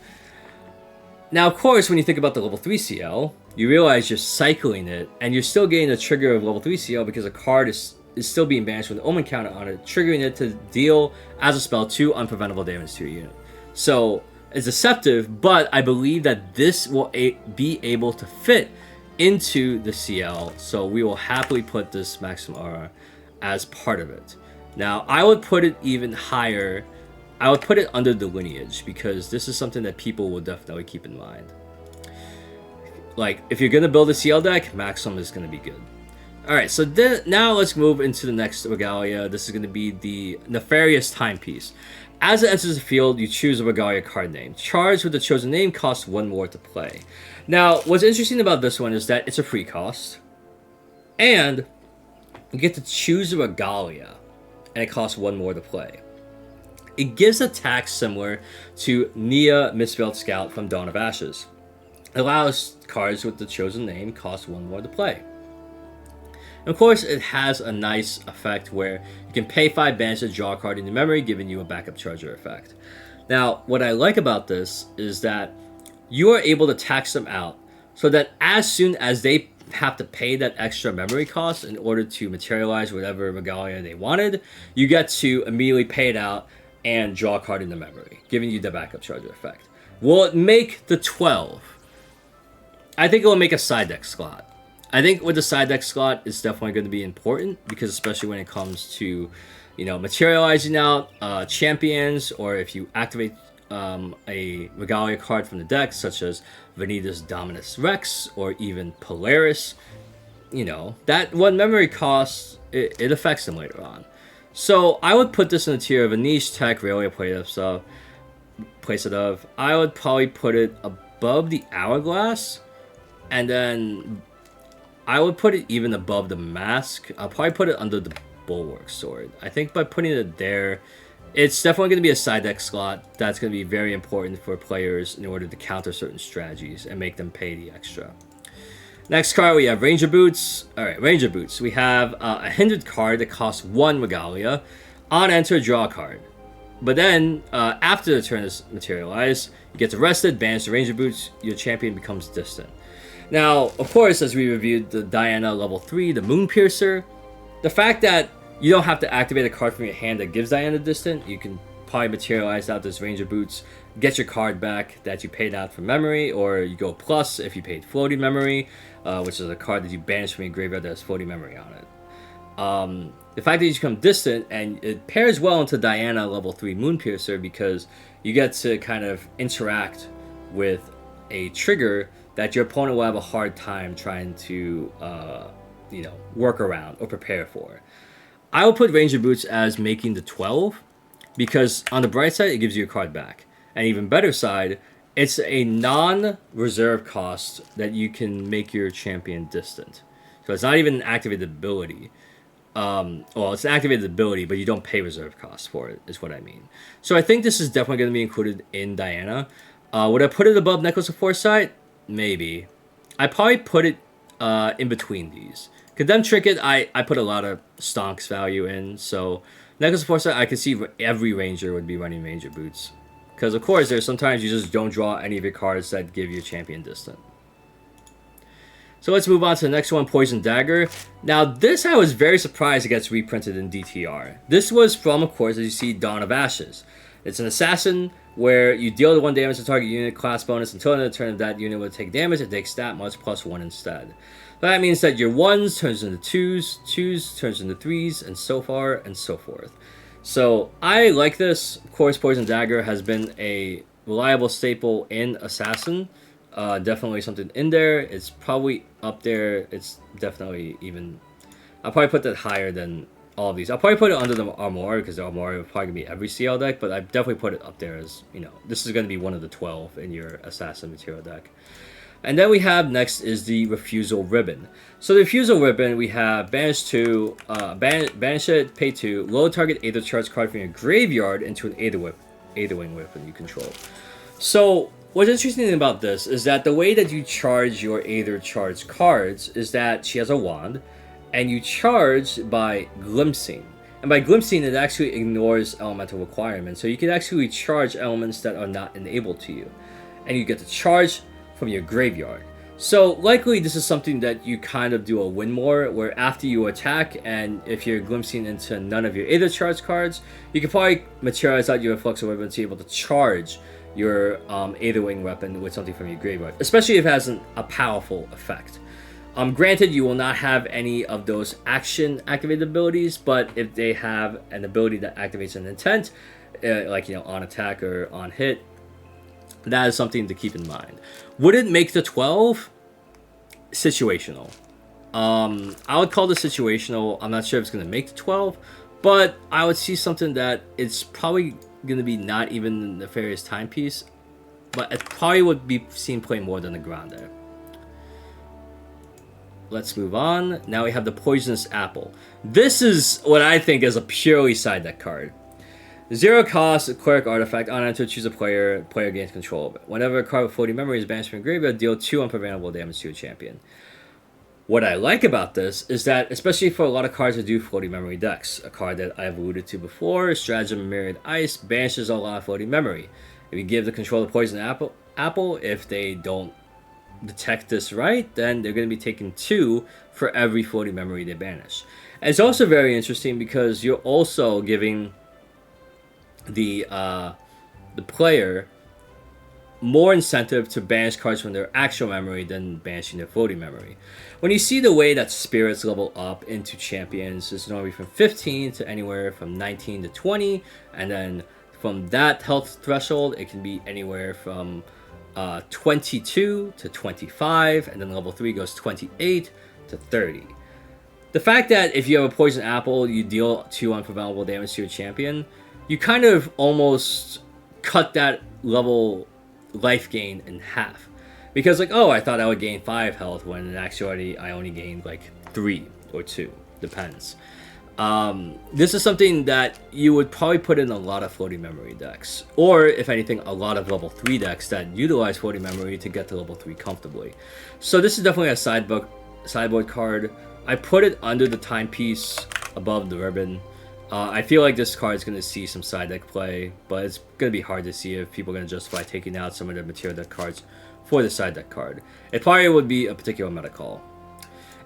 Now, of course, when you think about the level 3 CL, you realize you're cycling it, and you're still getting the trigger of level 3 CL because a card is still being banished with an Omen counter on it, triggering it to deal, as a spell, 2 unpreventable damage to your unit. So, it's deceptive, but I believe that this will be able to fit into the CL, so we will happily put this Manxom Armor as part of it. Now, I would put it even higher. I would put it under the lineage because this is something that people will definitely keep in mind. Like, if you're going to build a CL deck, Manxom is going to be good. Alright, so now let's move into the next Regalia. This is going to be the Nefarious Timepiece. As it enters the field, you choose a Regalia card name. Charged with the chosen name costs 1 more to play. Now, what's interesting about this one is that it's a free cost. And you get to choose a Regalia. And it costs 1 more to play. It gives attacks similar to Nia Misspelled Scout from Dawn of Ashes. It allows cards with the chosen name cost 1 more to play. And of course, it has a nice effect where you can pay 5 banish to draw a card in your memory, giving you a backup charger effect. Now, what I like about this is that you are able to tax them out so that as soon as they have to pay that extra memory cost in order to materialize whatever Regalia they wanted, you get to immediately pay it out and draw a card in the memory, giving you the backup charger effect. Will it make the 12? I think it will make a side deck slot. I think with the side deck slot, it's definitely going to be important because especially when it comes to, materializing out champions, or if you activate a Regalia card from the deck, such as Vanitas Dominus Rex or even Polaris, that 1 memory cost, it affects them later on. So I would put this in the tier of a niche tech rarely place it of. I would probably put it above the Hourglass, and then I would put it even above the Mask. I'll probably put it under the Bulwark Sword. I think by putting it there, it's definitely going to be a side deck slot that's going to be very important for players in order to counter certain strategies and make them pay the extra. Next card, we have Ranger Boots. Alright, Ranger Boots. We have a hindered card that costs 1 Regalia. On enter, draw a card. But then, after the turn is materialized, you get arrested, banish the Ranger Boots, your champion becomes distant. Now, of course, as we reviewed the Diana level 3, the Moon Piercer, the fact that you don't have to activate a card from your hand that gives Diana distant, you can probably materialize out this Ranger Boots, get your card back that you paid out from memory, or you go plus if you paid floating memory, which is a card that you banish from your graveyard that has floating memory on it. The fact that you become distant, and it pairs well into Diana level 3 Moon Piercer because you get to kind of interact with a trigger that your opponent will have a hard time trying to work around or prepare for. I will put Ranger Boots as making the 12 because on the bright side, it gives you a card back. And even better side, it's a non-reserve cost that you can make your champion distant. So it's not even an activated ability. It's an activated ability, but you don't pay reserve costs for it, is what I mean. So I think this is definitely going to be included in Diana. Would I put it above Necklace of Foresight? Maybe. I probably put it in between these. Condemned Trinket, I put a lot of stonks value in, so Necklace of Foresight, I could see every Ranger would be running Ranger Boots. Because, of course, there's sometimes you just don't draw any of your cards that give you Champion Distant. So let's move on to the next one, Poison Dagger. Now, this I was very surprised it gets reprinted in DTR. This was from, of course, as you see, Dawn of Ashes. It's an assassin where you deal the 1 damage to target unit, class bonus. Until the end of the turn of that unit will take damage, it takes stat much plus 1 instead. So that means that your 1s turns into 2s, 2s turns into 3s, and so far and so forth. So I like this. Of course, Poison Dagger has been a reliable staple in Assassin. Definitely something in there. It's probably up there. It's definitely even... I'll probably put that higher than all of these. I'll probably put it under the Armor because the Armor would probably be every CL deck, but I definitely put it up there as, you know, this is going to be one of the 12 in your Assassin material deck. And then we have next is the Refusal Ribbon. So the Refusal Ribbon, we have banish 2, banish it, pay 2, load target Aether charge card from your graveyard into an Aetherwing weapon you control. So what's interesting about this is that the way that you charge your Aether charge cards is that she has a wand, and you charge by glimpsing. And by glimpsing, it actually ignores elemental requirements. So you can actually charge elements that are not enabled to you. And you get to charge from your graveyard. So likely this is something that you kind of do a win more, where after you attack, and if you're glimpsing into none of your Aether charge cards, you can probably materialize out your Reflexive Weapon to be able to charge your Aetherwing weapon with something from your graveyard, especially if it has a powerful effect. Granted, you will not have any of those action activated abilities, but if they have an ability that activates an intent, like, you know, on attack or on hit, that is something to keep in mind. Would it make the 12? Situational. I would call this situational. I'm not sure if it's going to make the 12, but I would see something that it's probably going to be not even the Nefarious Timepiece, but it probably would be seen play more than the Grande. Let's move on. Now we have the Poisonous Apple. This is what I think is a purely side deck card. 0 cost, Cleric Artifact. On enter, choose a player. Player gains control of it. Whenever a card with floating memory is banished from your graveyard, deal 2 unpreventable damage to your champion. What I like about this is that, especially for a lot of cards that do floating memory decks, a card that I've alluded to before, Stratagem of Myriad Ice, banishes a lot of floating memory. If you give the control of Poison Apple, if they don't detect this right, then they're going to be taking 2 for every floating memory they banish. And it's also very interesting because you're also giving the player more incentive to banish cards from their actual memory than banishing their floating memory. When you see the way that spirits level up into champions, it's normally from 15 to anywhere from 19 to 20, and then from that health threshold, it can be anywhere from 22 to 25, and then level 3 goes 28 to 30. The fact that if you have a Poison Apple, you deal 2 unpreventable damage to your champion, you kind of almost cut that level life gain in half. Because, like, oh, I thought I would gain 5 health, when in actuality I only gained like 3 or 2. Depends. This is something that you would probably put in a lot of floating memory decks. Or, if anything, a lot of level 3 decks that utilize floating memory to get to level 3 comfortably. So this is definitely a sideboard card. I put it under the timepiece above the ribbon. I feel like this card is going to see some side deck play, but it's going to be hard to see if people are going to justify taking out some of their material deck cards for the side deck card. It probably would be a particular meta call.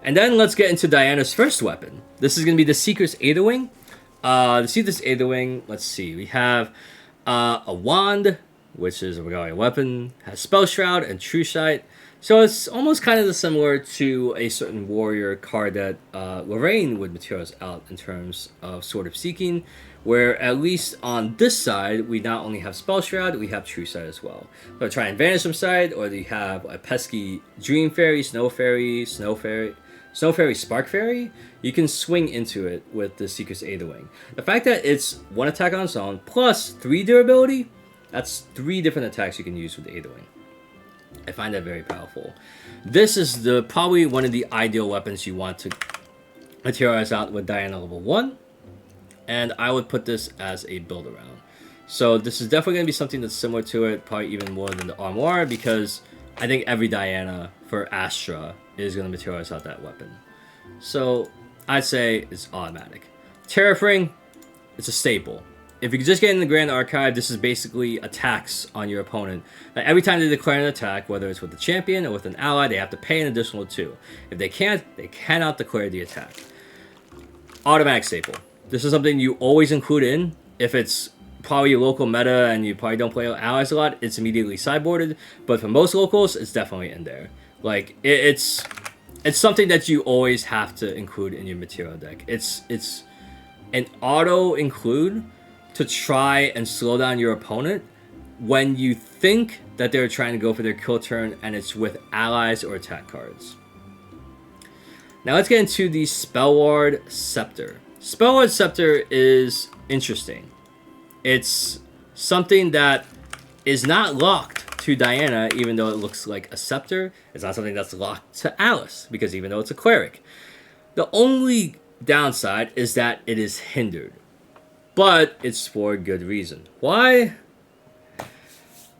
And then let's get into Diana's first weapon. This is going to be the Seeker's Aetherwing. The Seeker's Aetherwing, let's see. We have a wand, which is a Regalian weapon, has Spell Shroud and True Sight. So it's almost kind of similar to a certain warrior card that Lorraine would materialize out in terms of Sword of Seeking, where at least on this side, we not only have Spell Shroud, we have True Sight as well. So try and vanish some side, or you have a pesky Dream Fairy, Snow Fairy, Spark Fairy, you can swing into it with the Seeker's Aetherwing. The fact that it's 1 attack on its own, plus 3 durability, that's 3 different attacks you can use with the Aetherwing. I find that very powerful. This is probably one of the ideal weapons you want to materialize out with Diana level 1. And I would put this as a build around. So this is definitely going to be something that's similar to it, probably even more than the Armoire, because I think every Diana for Astra is going to materialize out that weapon. So I'd say it's automatic. Tariff Ring, it's a staple. If you can just get in the Grand Archive, this is basically a tax on your opponent. Like every time they declare an attack, whether it's with the champion or with an ally, they have to pay an additional 2. If they can't, they cannot declare the attack. Automatic staple. This is something you always include in. If it's probably your local meta and you probably don't play allies a lot, it's immediately sideboarded. But for most locals, it's definitely in there. Like it's something that you always have to include in your material deck. It's an auto include to try and slow down your opponent when you think that they're trying to go for their kill turn and it's with allies or attack cards. Now let's get into the Spellward Scepter. Spellward Scepter is interesting. It's something that is not locked to Diana, even though it looks like a scepter. It's not something that's locked to Alice, because even though it's a cleric. The only downside is that it is hindered. But it's for good reason. Why?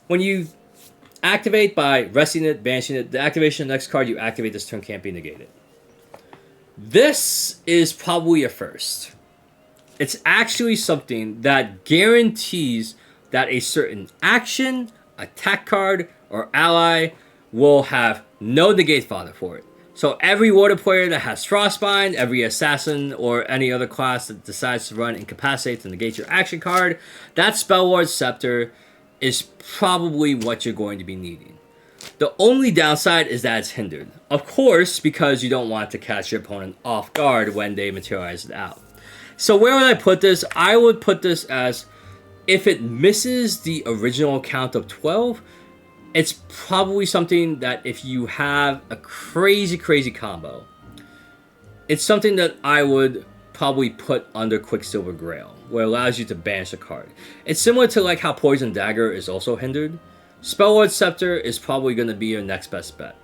When you activate by resting it, banishing it, the activation of the next card you activate this turn can't be negated. This is probably a first. It's actually something that guarantees that a certain action, attack card, or ally will have no negate fodder for it. So every water player that has Frostbind, every assassin or any other class that decides to run Incapacitate to negate your action card, that Spellward Scepter is probably what you're going to be needing. The only downside is that it's hindered. Of course, because you don't want to catch your opponent off guard when they materialize it out. So where would I put this? I would put this as, if it misses the original count of 12, it's probably something that if you have a crazy combo, it's something that I would probably put under Quicksilver Grail, where it allows you to banish a card. It's similar to like how Poison Dagger is also hindered. Spellward Scepter is probably going to be your next best bet.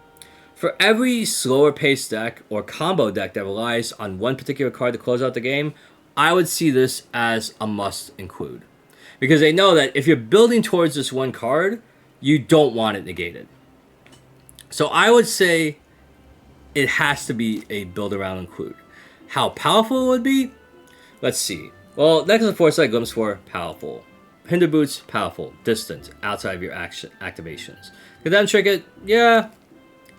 For every slower paced deck or combo deck that relies on one particular card to close out the game, I would see this as a must include. Because they know that if you're building towards this one card, you don't want it negated. So I would say it has to be a build around include. How powerful it would be? Let's see. Well, Necklace of Foresight, Glimpse 4, powerful. Hinder Boots, powerful. Distant, outside of your activations. Condemn Trinket, yeah,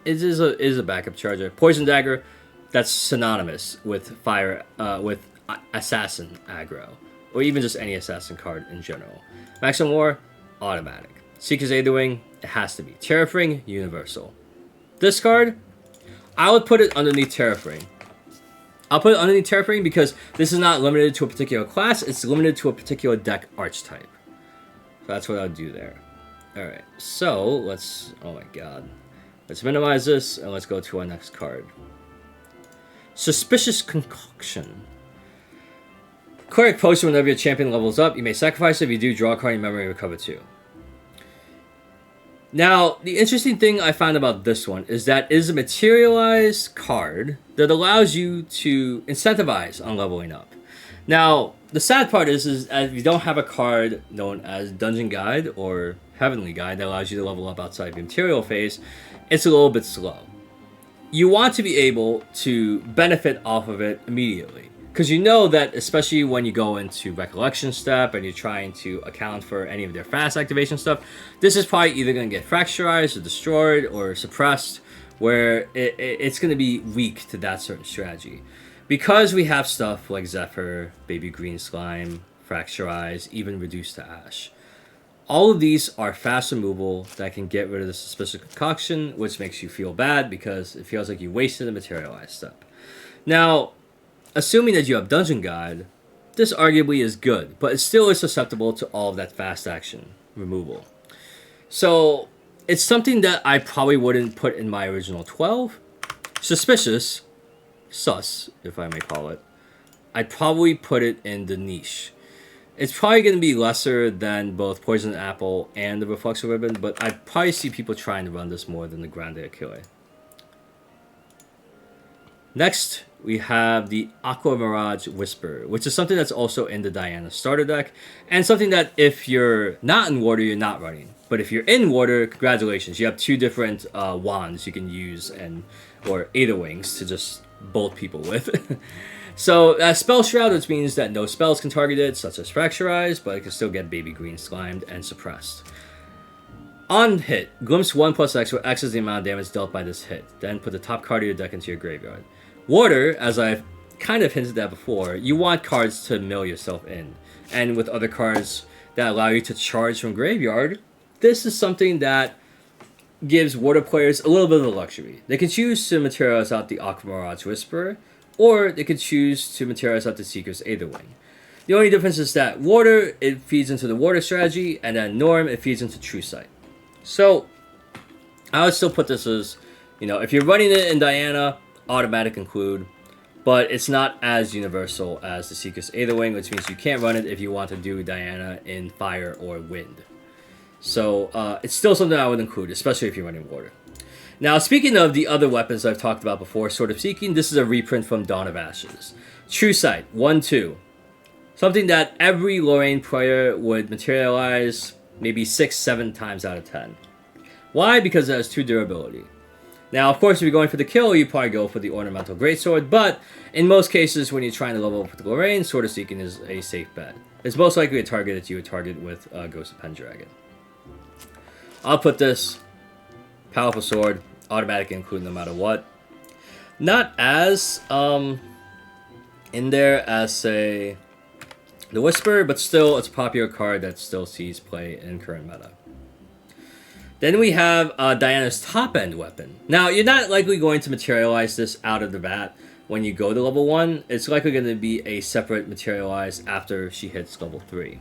it is a backup charger. Poison Dagger, that's synonymous with fire, with assassin aggro, or even just any assassin card in general. Maximum War, automatic. Seeker's Aid Wing, it has to be. Tariff Ring, universal. This card, I would put it underneath Tariff Ring. I'll put it underneath Tariff Ring because this is not limited to a particular class, it's limited to a particular deck archetype. So that's what I'll do there. Alright, so let's, oh my god. Let's minimize this and let's go to our next card. Suspicious Concoction. Cleric Potion, whenever your champion levels up, you may sacrifice it. If you do, draw a card in your memory and recover 2. Now, the interesting thing I found about this one is that it is a materialized card that allows you to incentivize on leveling up. Now, the sad part is if you don't have a card known as Dungeon Guide or Heavenly Guide that allows you to level up outside of your material phase, it's a little bit slow. You want to be able to benefit off of it immediately. Because you know that, especially when you go into Recollection Step and you're trying to account for any of their fast activation stuff, this is probably either going to get fracturized or destroyed or suppressed, where it's going to be weak to that certain strategy. Because we have stuff like Zephyr, Baby Green Slime, Fracturize, even Reduce to Ash. All of these are fast removal that can get rid of the Suspicious Concoction, which makes you feel bad because it feels like you wasted a materialized step. Now, assuming that you have Dungeon Guide, this arguably is good, but it still is susceptible to all of that fast action removal. So, it's something that I probably wouldn't put in my original 12. Suspicious, sus, if I may call it, I'd probably put it in the niche. It's probably going to be lesser than both Poison Apple and the Reflexive Ribbon, but I'd probably see people trying to run this more than the Grande Achille. Next we have the Aqua Mirage Whisper, which is something that's also in the Diana starter deck, and something that if you're not in water, you're not running. But if you're in water, congratulations, you have two different wands you can use, or Aether Wings to just bolt people with. So, Spell Shroud, which means that no spells can target it, such as Fracturize, but it can still get Baby Green Slimed and Suppressed. On hit, glimpse 1 plus X, where X is the amount of damage dealt by this hit. Then put the top card of your deck into your graveyard. Water, as I've kind of hinted at before, you want cards to mill yourself in. And with other cards that allow you to charge from graveyard, this is something that gives water players a little bit of the luxury. They can choose to materialize out the Aqua Mirage Whisperer, or they could choose to materialize out the Seeker's Aether Wing. The only difference is that water, it feeds into the water strategy, and then Norm, it feeds into True Sight. So, I would still put this as, if you're running it in Diana, automatic include, but it's not as universal as the Seeker's Aether Wing, which means you can't run it if you want to do Diana in fire or wind. So, it's still something I would include, especially if you're running water. Now, speaking of the other weapons I've talked about before, Sword of Seeking, this is a reprint from Dawn of Ashes. True Sight, 1-2. Something that every Lorraine player would materialize maybe 6-7 times out of 10. Why? Because it has 2 durability. Now, of course, if you're going for the kill, you probably go for the Ornamental Greatsword, but in most cases, when you're trying to level up with Lorraine, Sword of Seeking is a safe bet. It's most likely a target that you would target with Ghost of Pendragon. I'll put this powerful sword, automatic include no matter what. Not as in there as, say, the Whisper, but still, it's a popular card that still sees play in current meta. Then we have Diana's top-end weapon. Now, you're not likely going to materialize this out of the bat when you go to level 1. It's likely going to be a separate materialize after she hits level 3.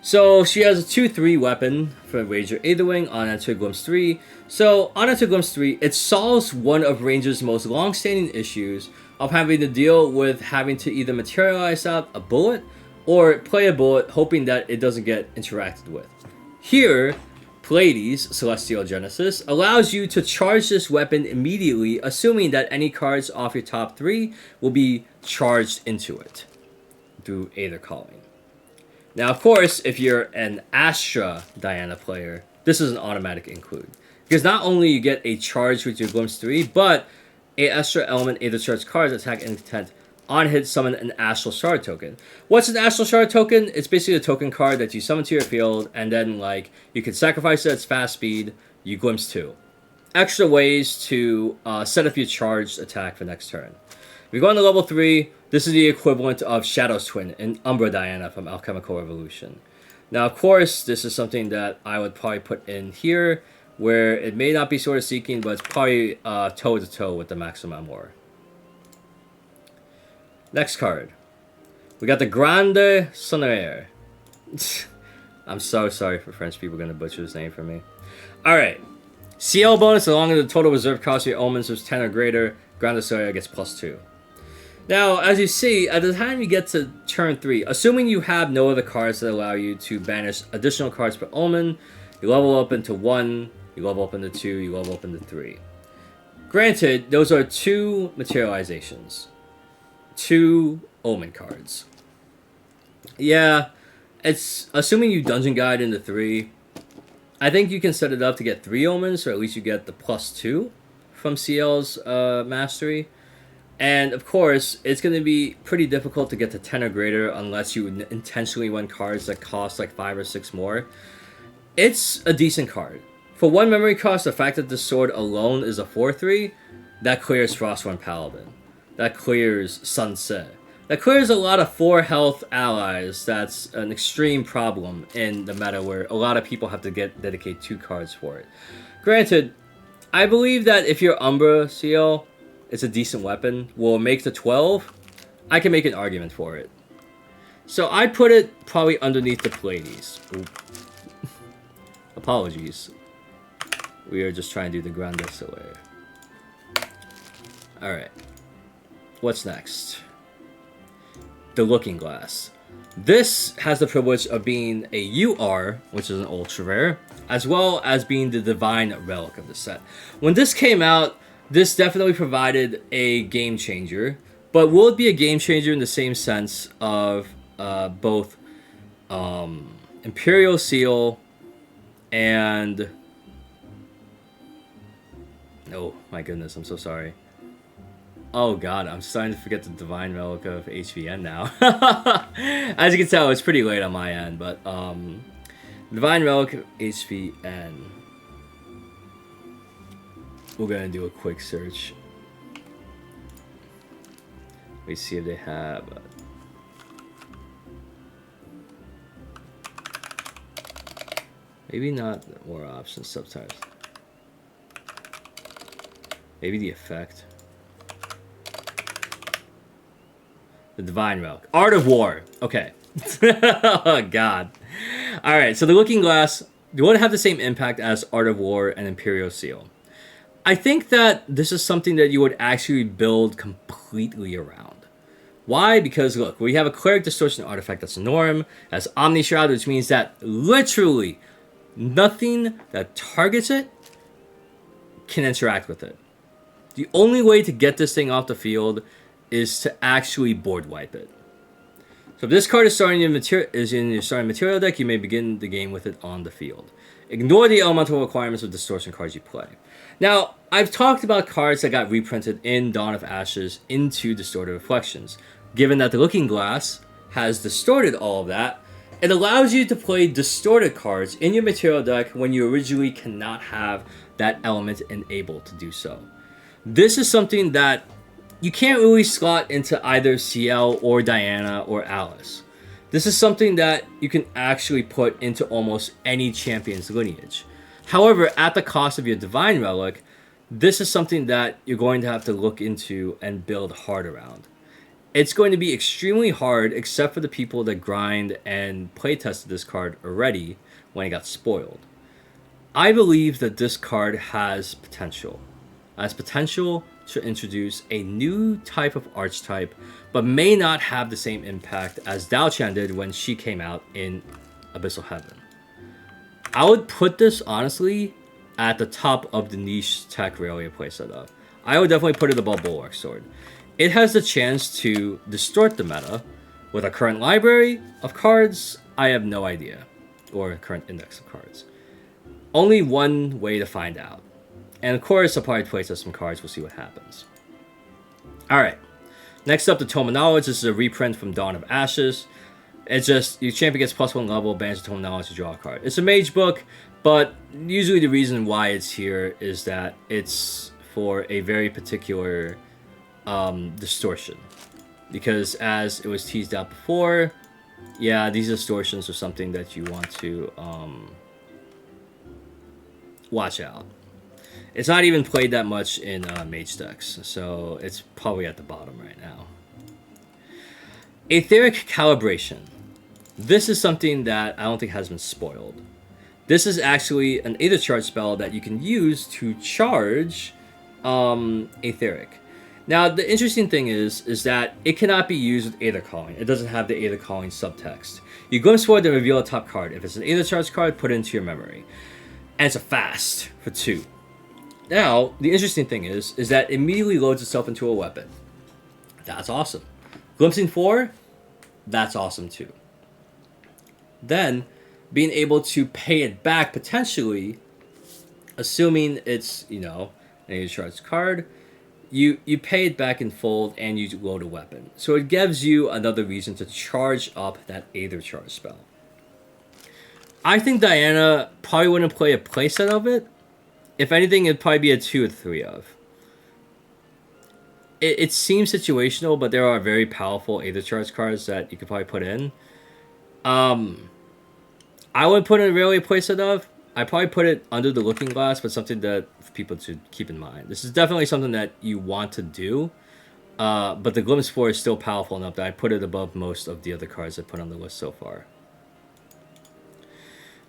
So, she has a 2-3 weapon for Ranger Aetherwing on Enter Glimpse 3. So, on Enter Glimpse 3, it solves one of Ranger's most long-standing issues of having to deal with having to either materialize out a bullet or play a bullet hoping that it doesn't get interacted with. Here, Pleiades, Celestial Genesis, allows you to charge this weapon immediately, assuming that any cards off your top 3 will be charged into it through Aether Calling. Now, of course, if you're an Astra Diana player, this is an automatic include. Because not only you get a charge with your Glimpse 3, but a Astra Element Aether Charge cards attack and intent on hit summon an Astral Shard token. What's an Astral Shard token? It's basically a token card that you summon to your field, and then you can sacrifice it at fast speed, you Glimpse 2. Extra ways to set up your charged attack for next turn. If you're going to level 3, this is the equivalent of Shadow's Twin in Umbra Diana from Alchemical Revolution. Now, of course, this is something that I would probably put in here, where it may not be Sword of Seeking, but it's probably toe-to-toe with the Maximum War. Next card. We got the Grande Sonnerie. I'm so sorry for French people going to butcher this name for me. Alright. CL bonus along with the total reserve cost of your omens was 10 or greater. Grande Sonnerie gets +2. Now, as you see, at the time you get to turn 3, assuming you have no other cards that allow you to banish additional cards per omen, you level up into 1, you level up into 2, you level up into 3. Granted, those are 2 materializations. 2 omen cards. Yeah, it's assuming you dungeon guide into 3. I think you can set it up to get 3 omens, or at least you get the +2 from CL's mastery. And of course, it's going to be pretty difficult to get to 10 or greater unless you intentionally run cards that cost like 5 or 6 more. It's a decent card. For 1 memory cost, the fact that the sword alone is a 4/3, that clears Frostborn Paladin. That clears Sunset. That clears a lot of 4 health allies. That's an extreme problem in the meta where a lot of people have to dedicate 2 cards for it. Granted, I believe that if you're Umbra CL, it's a decent weapon. Will make the 12. I can make an argument for it. So I'd put it probably underneath the Pleiades. Apologies. We are just trying to do the Grande Sonnerie. Alright. What's next? The Looking Glass. This has the privilege of being a UR, which is an ultra rare, as well as being the divine relic of the set. When this came out, this definitely provided a game changer But will it be a game changer in the same sense of both Imperial Seal and... Oh my goodness, I'm so sorry. Oh god, I'm starting to forget the Divine Relic of HVN now. As you can tell, it's pretty late on my end, but Divine Relic of HVN. We're gonna do a quick search. Let me see if they have... maybe not more options, subtypes. Maybe the effect. The Divine Relic. Art of War. Okay. Oh, God. Alright, so the Looking Glass, do want to have the same impact as Art of War and Imperial Seal. I think that this is something that you would actually build completely around. Why? Because, look, we have a Cleric Distortion artifact that's a norm, has Omni Shroud, which means that literally nothing that targets it can interact with it. The only way to get this thing off the field is to actually board wipe it. So if this card is in your starting material deck, you may begin the game with it on the field. Ignore the elemental requirements of distortion cards you play. Now, I've talked about cards that got reprinted in Dawn of Ashes into Distorted Reflections. Given that the Looking Glass has distorted all of that, it allows you to play distorted cards in your material deck when you originally cannot have that element enabled to do so. This is something that you can't really slot into either CL or Diana or Alice. This is something that you can actually put into almost any champion's lineage. However, at the cost of your Divine Relic, this is something that you're going to have to look into and build hard around. It's going to be extremely hard, except for the people that grind and playtested this card already when it got spoiled. I believe that this card has potential. It has potential to introduce a new type of archetype, but may not have the same impact as Dao-Chan did when she came out in Abyssal Heaven. I would put this, honestly, at the top of the niche tech Raylia play setup. I would definitely put it above Bulwark Sword. It has the chance to distort the meta. With a current library of cards, I have no idea. Or a current index of cards. Only one way to find out. And of course, I'll probably play some cards. We'll see what happens. Alright. Next up, the Tome of Knowledge. This is a reprint from Dawn of Ashes. It's just, your champion gets +1 level, bans the Tome of Knowledge to draw a card. It's a mage book, but usually the reason why it's here is that it's for a very particular distortion. Because as it was teased out before, yeah, these distortions are something that you want to watch out. It's not even played that much in mage decks, so it's probably at the bottom right now. Etheric Calibration. This is something that I don't think has been spoiled. This is actually an Aether Charge spell that you can use to charge Etheric. Now, the interesting thing is that it cannot be used with Aether Calling. It doesn't have the Aether Calling subtext. You Glimpse Void to reveal a top card. If it's an Aether Charge card, put it into your memory. And it's a fast for 2. Now, the interesting thing is that it immediately loads itself into a weapon. That's awesome. Glimpsing 4, that's awesome too. Then, being able to pay it back potentially, assuming it's, you know, an Aether Charge card, you pay it back in full and you load a weapon. So it gives you another reason to charge up that Aether Charge spell. I think Diana probably wouldn't play a playset of it. If anything, it'd probably be a 2 or 3 of. It seems situational, but there are very powerful Aether Charge cards that you could probably put in. I would put in really a playset of. I probably put it under the Looking Glass, but something that for people to keep in mind. This is definitely something that you want to do, but the Glimpse 4 is still powerful enough that I put it above most of the other cards I put on the list so far.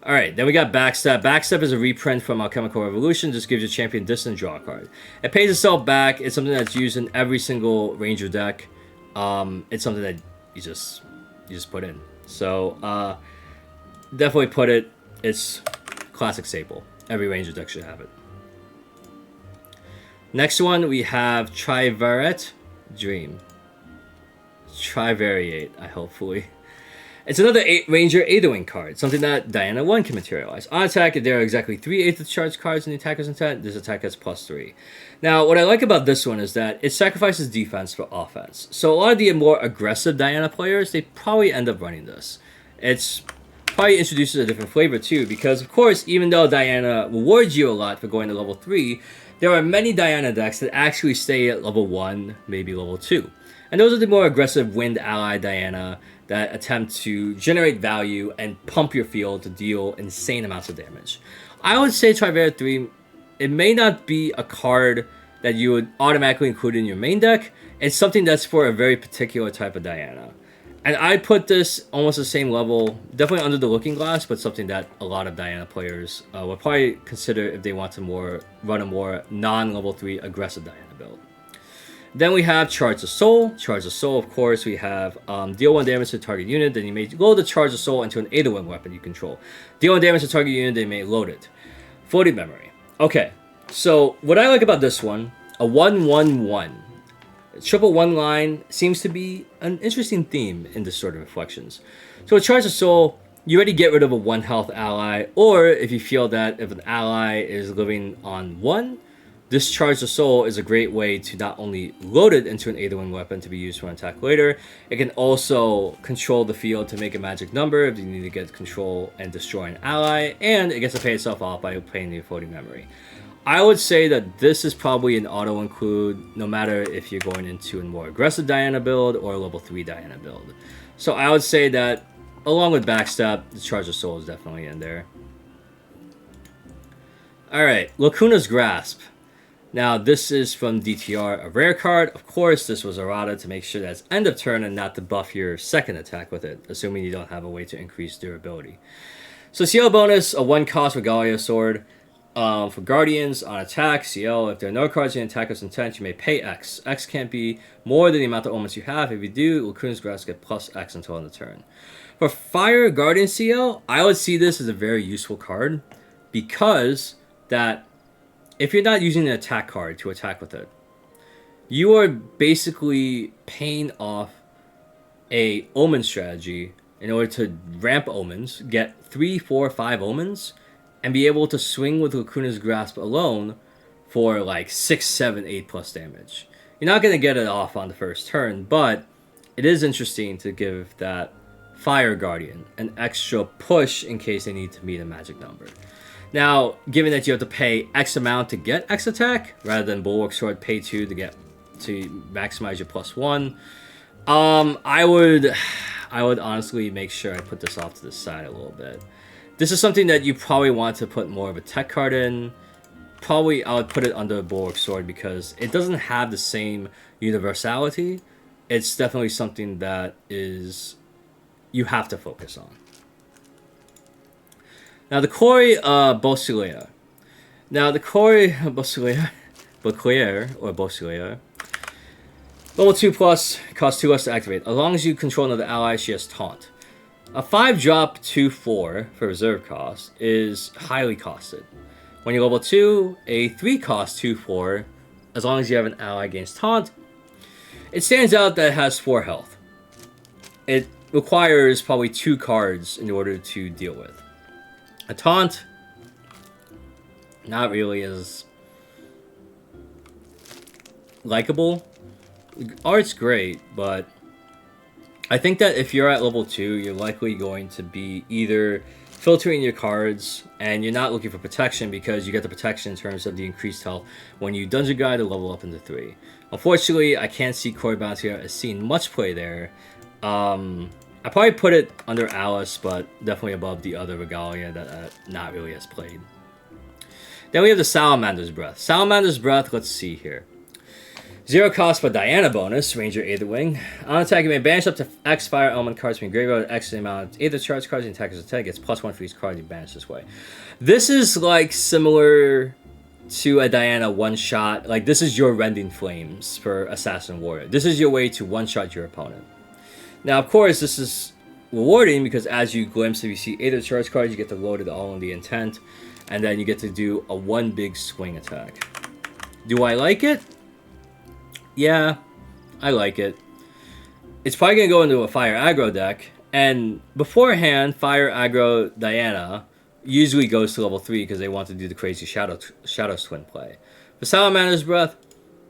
Alright, then we got Backstep. Backstep is a reprint from Alchemical Revolution. Just gives your champion distant draw a card. It pays itself back. It's something that's used in every single Ranger deck. It's something that you just put in. So, definitely put it. It's classic staple. Every Ranger deck should have it. Next one, we have Triveret Dream. Trivariate, hopefully. It's another Ranger Aetherwing card, something that Diana 1 can materialize. On attack, if there are exactly 3/8 charge cards in the attacker's intent, this attack gets +3. Now, what I like about this one is that it sacrifices defense for offense. So a lot of the more aggressive Diana players, they probably end up running this. It's probably introduces a different flavor too, because of course, even though Diana rewards you a lot for going to level 3, there are many Diana decks that actually stay at level 1, maybe level 2. And those are the more aggressive Wind Ally Diana that attempt to generate value and pump your field to deal insane amounts of damage. I would say Trivariate 3, it may not be a card that you would automatically include in your main deck. It's something that's for a very particular type of Diana. And I put this almost the same level, definitely under the Looking Glass, but something that a lot of Diana players will probably consider if they want to run a more non-level 3 aggressive Diana build. Then we have Charge the Soul. Charge the Soul, of course, we have deal 1 damage to the target unit, then you may load the Charge the Soul into an Aetherwing weapon you control. Deal 1 damage to the target unit, then you may load it. Floating Memory. Okay, so what I like about this one, a 1/1/1. Triple 1 line seems to be an interesting theme in this sort of reflections. So with Charge the Soul, you already get rid of a 1 health ally, or if you feel that if an ally is living on 1, this Charge the Soul is a great way to not only load it into an Aetherwing weapon to be used for an attack later, it can also control the field to make a magic number if you need to get control and destroy an ally, and it gets to pay itself off by playing the Floating Memory. I would say that this is probably an auto include no matter if you're going into a more aggressive Diana build or a level 3 Diana build. So I would say that along with Backstab, the Charge of Soul is definitely in there. Alright, Lacuna's Grasp. Now this is from DTR, a rare card. Of course, this was errata to make sure that it's end of turn and not to buff your second attack with it, assuming you don't have a way to increase durability. So CL bonus, a 1 cost Regalia Sword. For Guardians, on attack, CL, if there are no cards in attacker's intent, you may pay X. X can't be more than the amount of omens you have. If you do, Lacuna's Grasp get plus X until end of turn. For Fire Guardian CL, I would see this as a very useful card, because that if you're not using an attack card to attack with it, you are basically paying off a omen strategy in order to ramp omens, get 3, 4, 5 omens, and be able to swing with Lacuna's Grasp alone for like 6, 7, 8 plus damage. You're not going to get it off on the first turn, but it is interesting to give that Fire Guardian an extra push in case they need to meet a magic number. Now, given that you have to pay X amount to get X attack, rather than Bulwark Sword pay 2 to maximize your +1, I would honestly make sure I put this off to the side a little bit. This is something that you probably want to put more of a tech card in. Probably I would put it under a Bulwark Sword because it doesn't have the same universality. It's definitely something that you have to focus on. Now the Kori Bossilea. Now the Kori Bossilea, or Bossilea, level 2+, costs 2 less to activate. As long as you control another ally, she has Taunt. A 5-drop 2/4 for reserve cost is highly costed. When you're level 2, a 3-cost 2/4, as long as you have an ally against Taunt, it stands out that it has 4 health. It requires probably 2 cards in order to deal with. A Taunt, not really as likable. Art's great, but I think that if you're at level 2, you're likely going to be either filtering your cards and you're not looking for protection because you get the protection in terms of the increased health when you Dungeon Guide to level up into 3. Unfortunately, I can't see Kori Bossilea as seeing much play there. I probably put it under Alice, but definitely above the other Regalia that not really has played. Then we have the Salamander's Breath. Salamander's Breath, let's see here. 0 cost but Diana bonus, Ranger Aetherwing. On attack, you may banish up to X Fire Element cards from your graveyard. X amount of Aether charge cards in attacker's attack gets +1 for each card you banish this way. This is like similar to a Diana one-shot. Like this is your Rending Flames for Assassin Warrior. This is your way to one-shot your opponent. Now, of course, this is rewarding because as you glimpse, if you see Aether charge cards, you get to load it all in the intent, and then you get to do a 1 big swing attack. Do I like it? Yeah, I like it. it's probably going to go into a fire aggro deck. And beforehand, fire aggro Diana usually goes to level 3 because they want to do the crazy Shadows Twin play. For Salamander's Breath,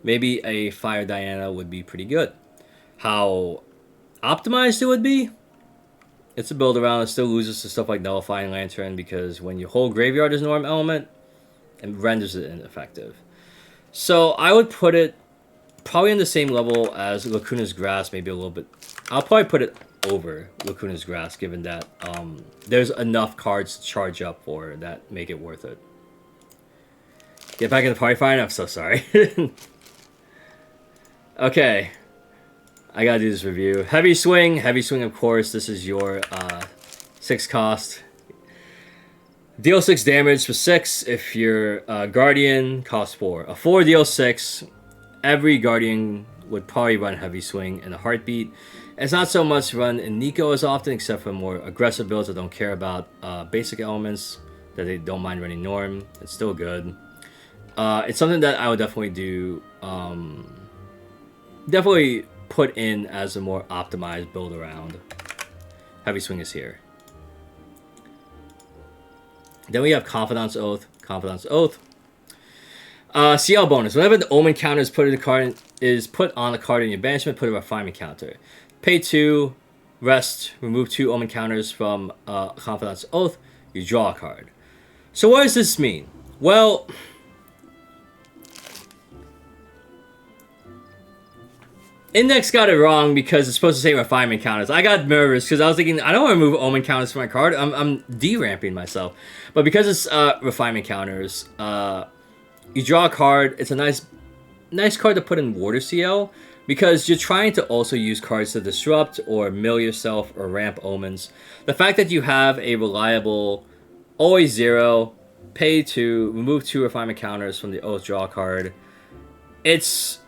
maybe a fire Diana would be pretty good. How optimized it would be? It's a build around. It still loses to stuff like Nullifying Lantern because when your whole graveyard is Norm element, it renders it ineffective. So I would put it probably on the same level as Lacuna's Grasp, maybe a little bit. I'll probably put it over Lacuna's Grasp, given that there's enough cards to charge up for that make it worth it. Get back in the party fine? I'm so sorry. Okay. I gotta do this review. Heavy Swing. Heavy Swing, of course. This is your 6 cost. Deal 6 damage for 6 if your Guardian costs 4. A 4 deal 6. Every Guardian would probably run Heavy Swing in a heartbeat. It's not so much run in Nico as often, except for more aggressive builds that don't care about basic elements, that they don't mind running Norm. It's still good. It's something that I would definitely do. Definitely put in as a more optimized build around. Heavy Swing is here. Then we have Confidant's Oath. Confidant's Oath. CL bonus. Whenever the Omen counter is put on a card in your banishment, put a refinement counter. Pay 2, rest, remove 2 Omen counters from Confidant's Oath, you draw a card. So what does this mean? Well, Index got it wrong because it's supposed to say refinement counters. I got nervous because I was thinking, I don't want to remove Omen counters from my card. I'm de-ramping myself. But because it's refinement counters, you draw a card. It's a nice card to put in Water CL because you're trying to also use cards to disrupt or mill yourself or ramp Omens. The fact that you have a reliable, always 0, pay 2, remove 2 refinement counters from the Oath draw card, it's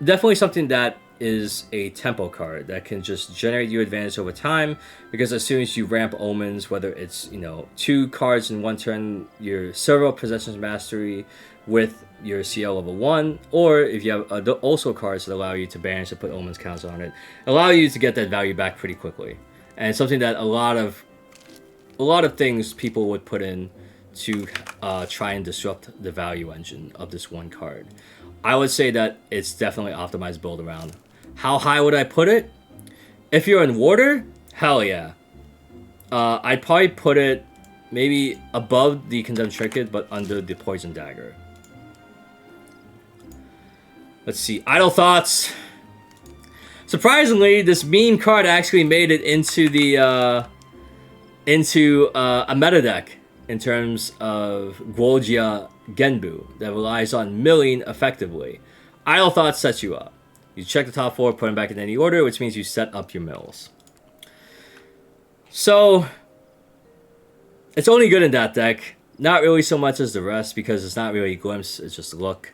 definitely something that is a tempo card that can just generate you advantage over time, because as soon as you ramp Omens, whether it's 2 cards in one turn, your several possessions mastery with your CL level 1, or if you have also cards that allow you to banish and put Omens counts on it, allow you to get that value back pretty quickly. And something that a lot of things people would put in to try and disrupt the value engine of this one card. I would say that it's definitely optimized build around. How high would I put it? If you're in water, hell yeah. I'd probably put it maybe above the Condemned Trinket, but under the Poison Dagger. Let's see. Idle Thoughts. Surprisingly, this meme card actually made it into the a meta deck in terms of Guoljia Genbu that relies on milling effectively. Idle Thoughts sets you up. You check the top 4, put them back in any order, which means you set up your mills. So, it's only good in that deck. Not really so much as the rest, because it's not really Glimpse, it's just Look.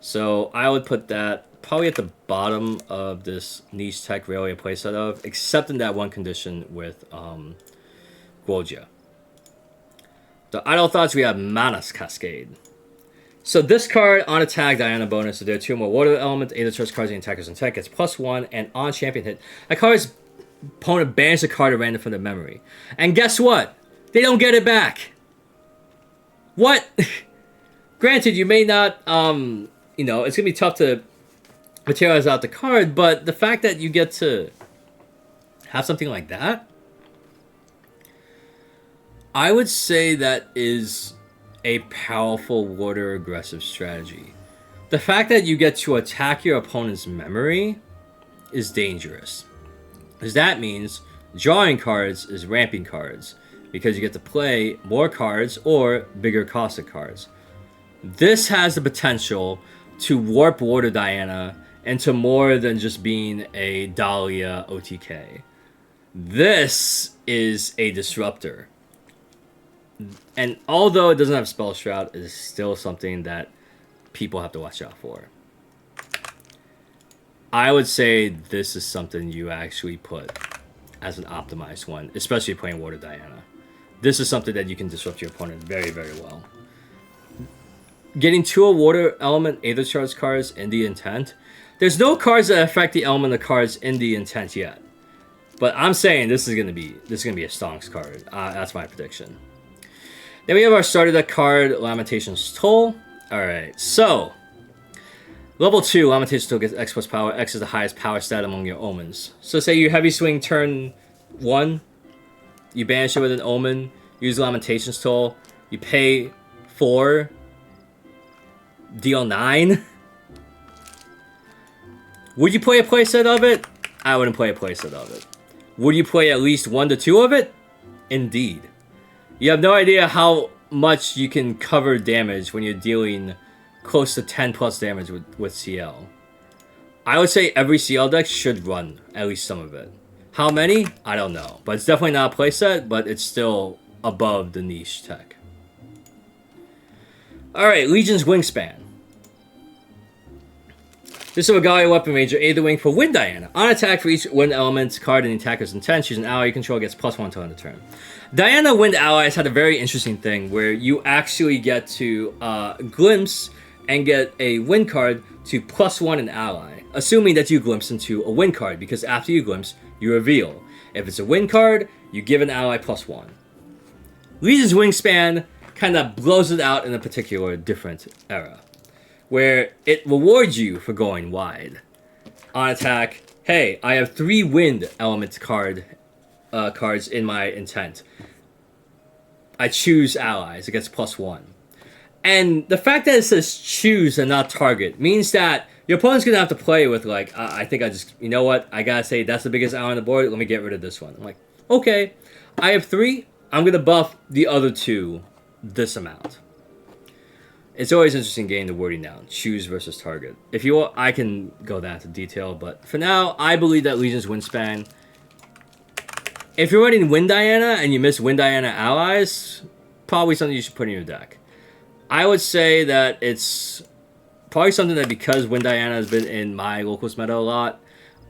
So, I would put that probably at the bottom of this niche tech railway playset of, except in that one condition with Guoljia. The Idle Thoughts, we have Mana's Cascade. So this card, on attack, Diana bonus, so there are 2 more water elements, 8 of the choice cards in attacker's intent gets +1, and on champion hit, that card's opponent bans a card at random from their memory. And guess what? They don't get it back. What? Granted, you may not, it's going to be tough to materialize out the card, but the fact that you get to have something like that, I would say that is a powerful water aggressive strategy. The fact that you get to attack your opponent's memory is dangerous, because that means drawing cards is ramping cards, because you get to play more cards or bigger costed cards. This has the potential to warp Water Diana into more than just being a Dahlia OTK. This is a disruptor. And although it doesn't have Spell Shroud, it is still something that people have to watch out for. I would say this is something you actually put as an optimized one, especially playing Water Diana. This is something that you can disrupt your opponent very, very well. Getting 2 water element Aether Charge cards in the intent There's no cards that affect the element of cards in the intent yet. But I'm saying this is gonna be a Stonks card. That's my prediction. Then we have our starter deck card, Lamentations Toll. Alright, so level 2, Lamentations Toll gets X plus power. X is the highest power stat among your omens. So say you heavy swing turn 1, you banish it with an omen, use Lamentations Toll, you pay 4, deal 9. Would you play a playset of it? I wouldn't play a playset of it. Would you play at least 1 to 2 of it? Indeed. You have no idea how much you can cover damage when you're dealing close to 10 plus damage with CL. I would say every CL deck should run at least some of it. How many? I don't know. But it's definitely not a playset, but it's still above the niche tech. Alright, Legion's Wingspan. This is a Regalia Weapon Ranger, A the Wing for Wind Diana. On attack for each wind element card in the attacker's intent, choose an ally you control, gets +1 until end of turn. Diana Wind Allies had a very interesting thing where you actually get to glimpse and get a wind card to +1 an ally, assuming that you glimpse into a wind card, because after you glimpse, you reveal. If it's a wind card, you give an ally +1. Legion's Wingspan kind of blows it out in a particular different era, where it rewards you for going wide. On attack, hey, I have 3 wind element cards in my intent. I choose allies, it gets +1. And the fact that it says choose and not target means that your opponent's gonna have to play with like, I think I just, you know what, I gotta say that's the biggest ally on the board, let me get rid of this one. I'm like, okay, I have 3, I'm gonna buff the other 2 this amount. It's always interesting getting the wording down. Choose versus target. If you want, I can go that into detail, but for now, I believe that Legion's Wingspan. If you're running Wind Diana and you miss Wind Diana allies, probably something you should put in your deck. I would say that it's probably something that, because Wind Diana has been in my locals meta a lot,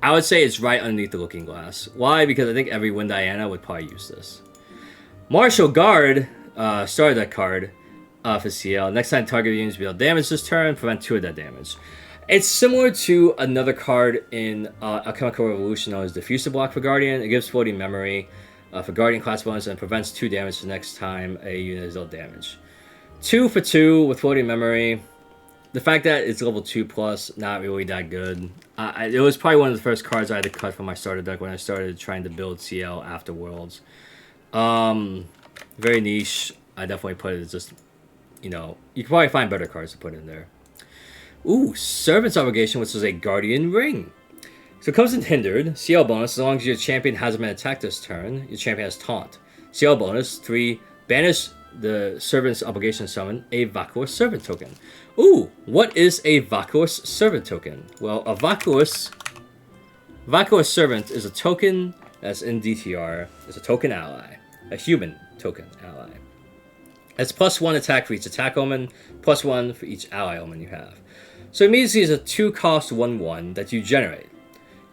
I would say it's right underneath the Looking Glass. Why? Because I think every Wind Diana would probably use this. Martial Guard, starter deck card. For CL. Next time target units deal damage this turn, prevent 2 of that damage. It's similar to another card in Alchemical Revolution known as Diffuser Block for Guardian. It gives floating memory for Guardian class bonus and prevents 2 damage the next time a unit is dealt damage. 2 for 2 with floating memory. The fact that it's level 2 plus, not really that good. It was probably one of the first cards I had to cut from my starter deck when I started trying to build CL after Worlds. Very niche. I definitely put it as just, you know, you can probably find better cards to put in there. Ooh, Servant's Obligation, which is a Guardian Ring. So it comes in hindered. CL bonus, as long as your champion hasn't been attacked this turn, your champion has taunt. CL bonus, 3, banish the Servant's Obligation summon a Vacuous Servant token. Ooh, what is a Vacuous Servant token? Well, a Vacuous Servant is a token that's in DTR. It's a token ally. A human token ally. It's +1 attack for each attack omen, +1 for each ally omen you have. So immediately is a 2-cost 1/1 that you generate.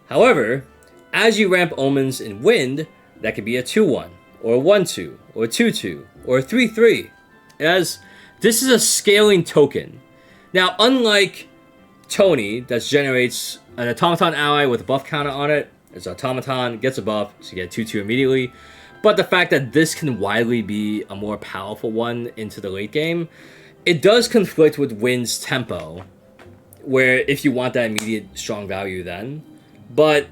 However, as you ramp omens in wind, that could be a 2/1, or a 1/2, or a 2/2, or a 3/3. As this is a scaling token. Now, unlike Tony, that generates an automaton ally with a buff counter on it, it's automaton, gets a buff, so you get 2/2 immediately. But the fact that this can widely be a more powerful one into the late game, it does conflict with Wind's tempo, where if you want that immediate strong value then. But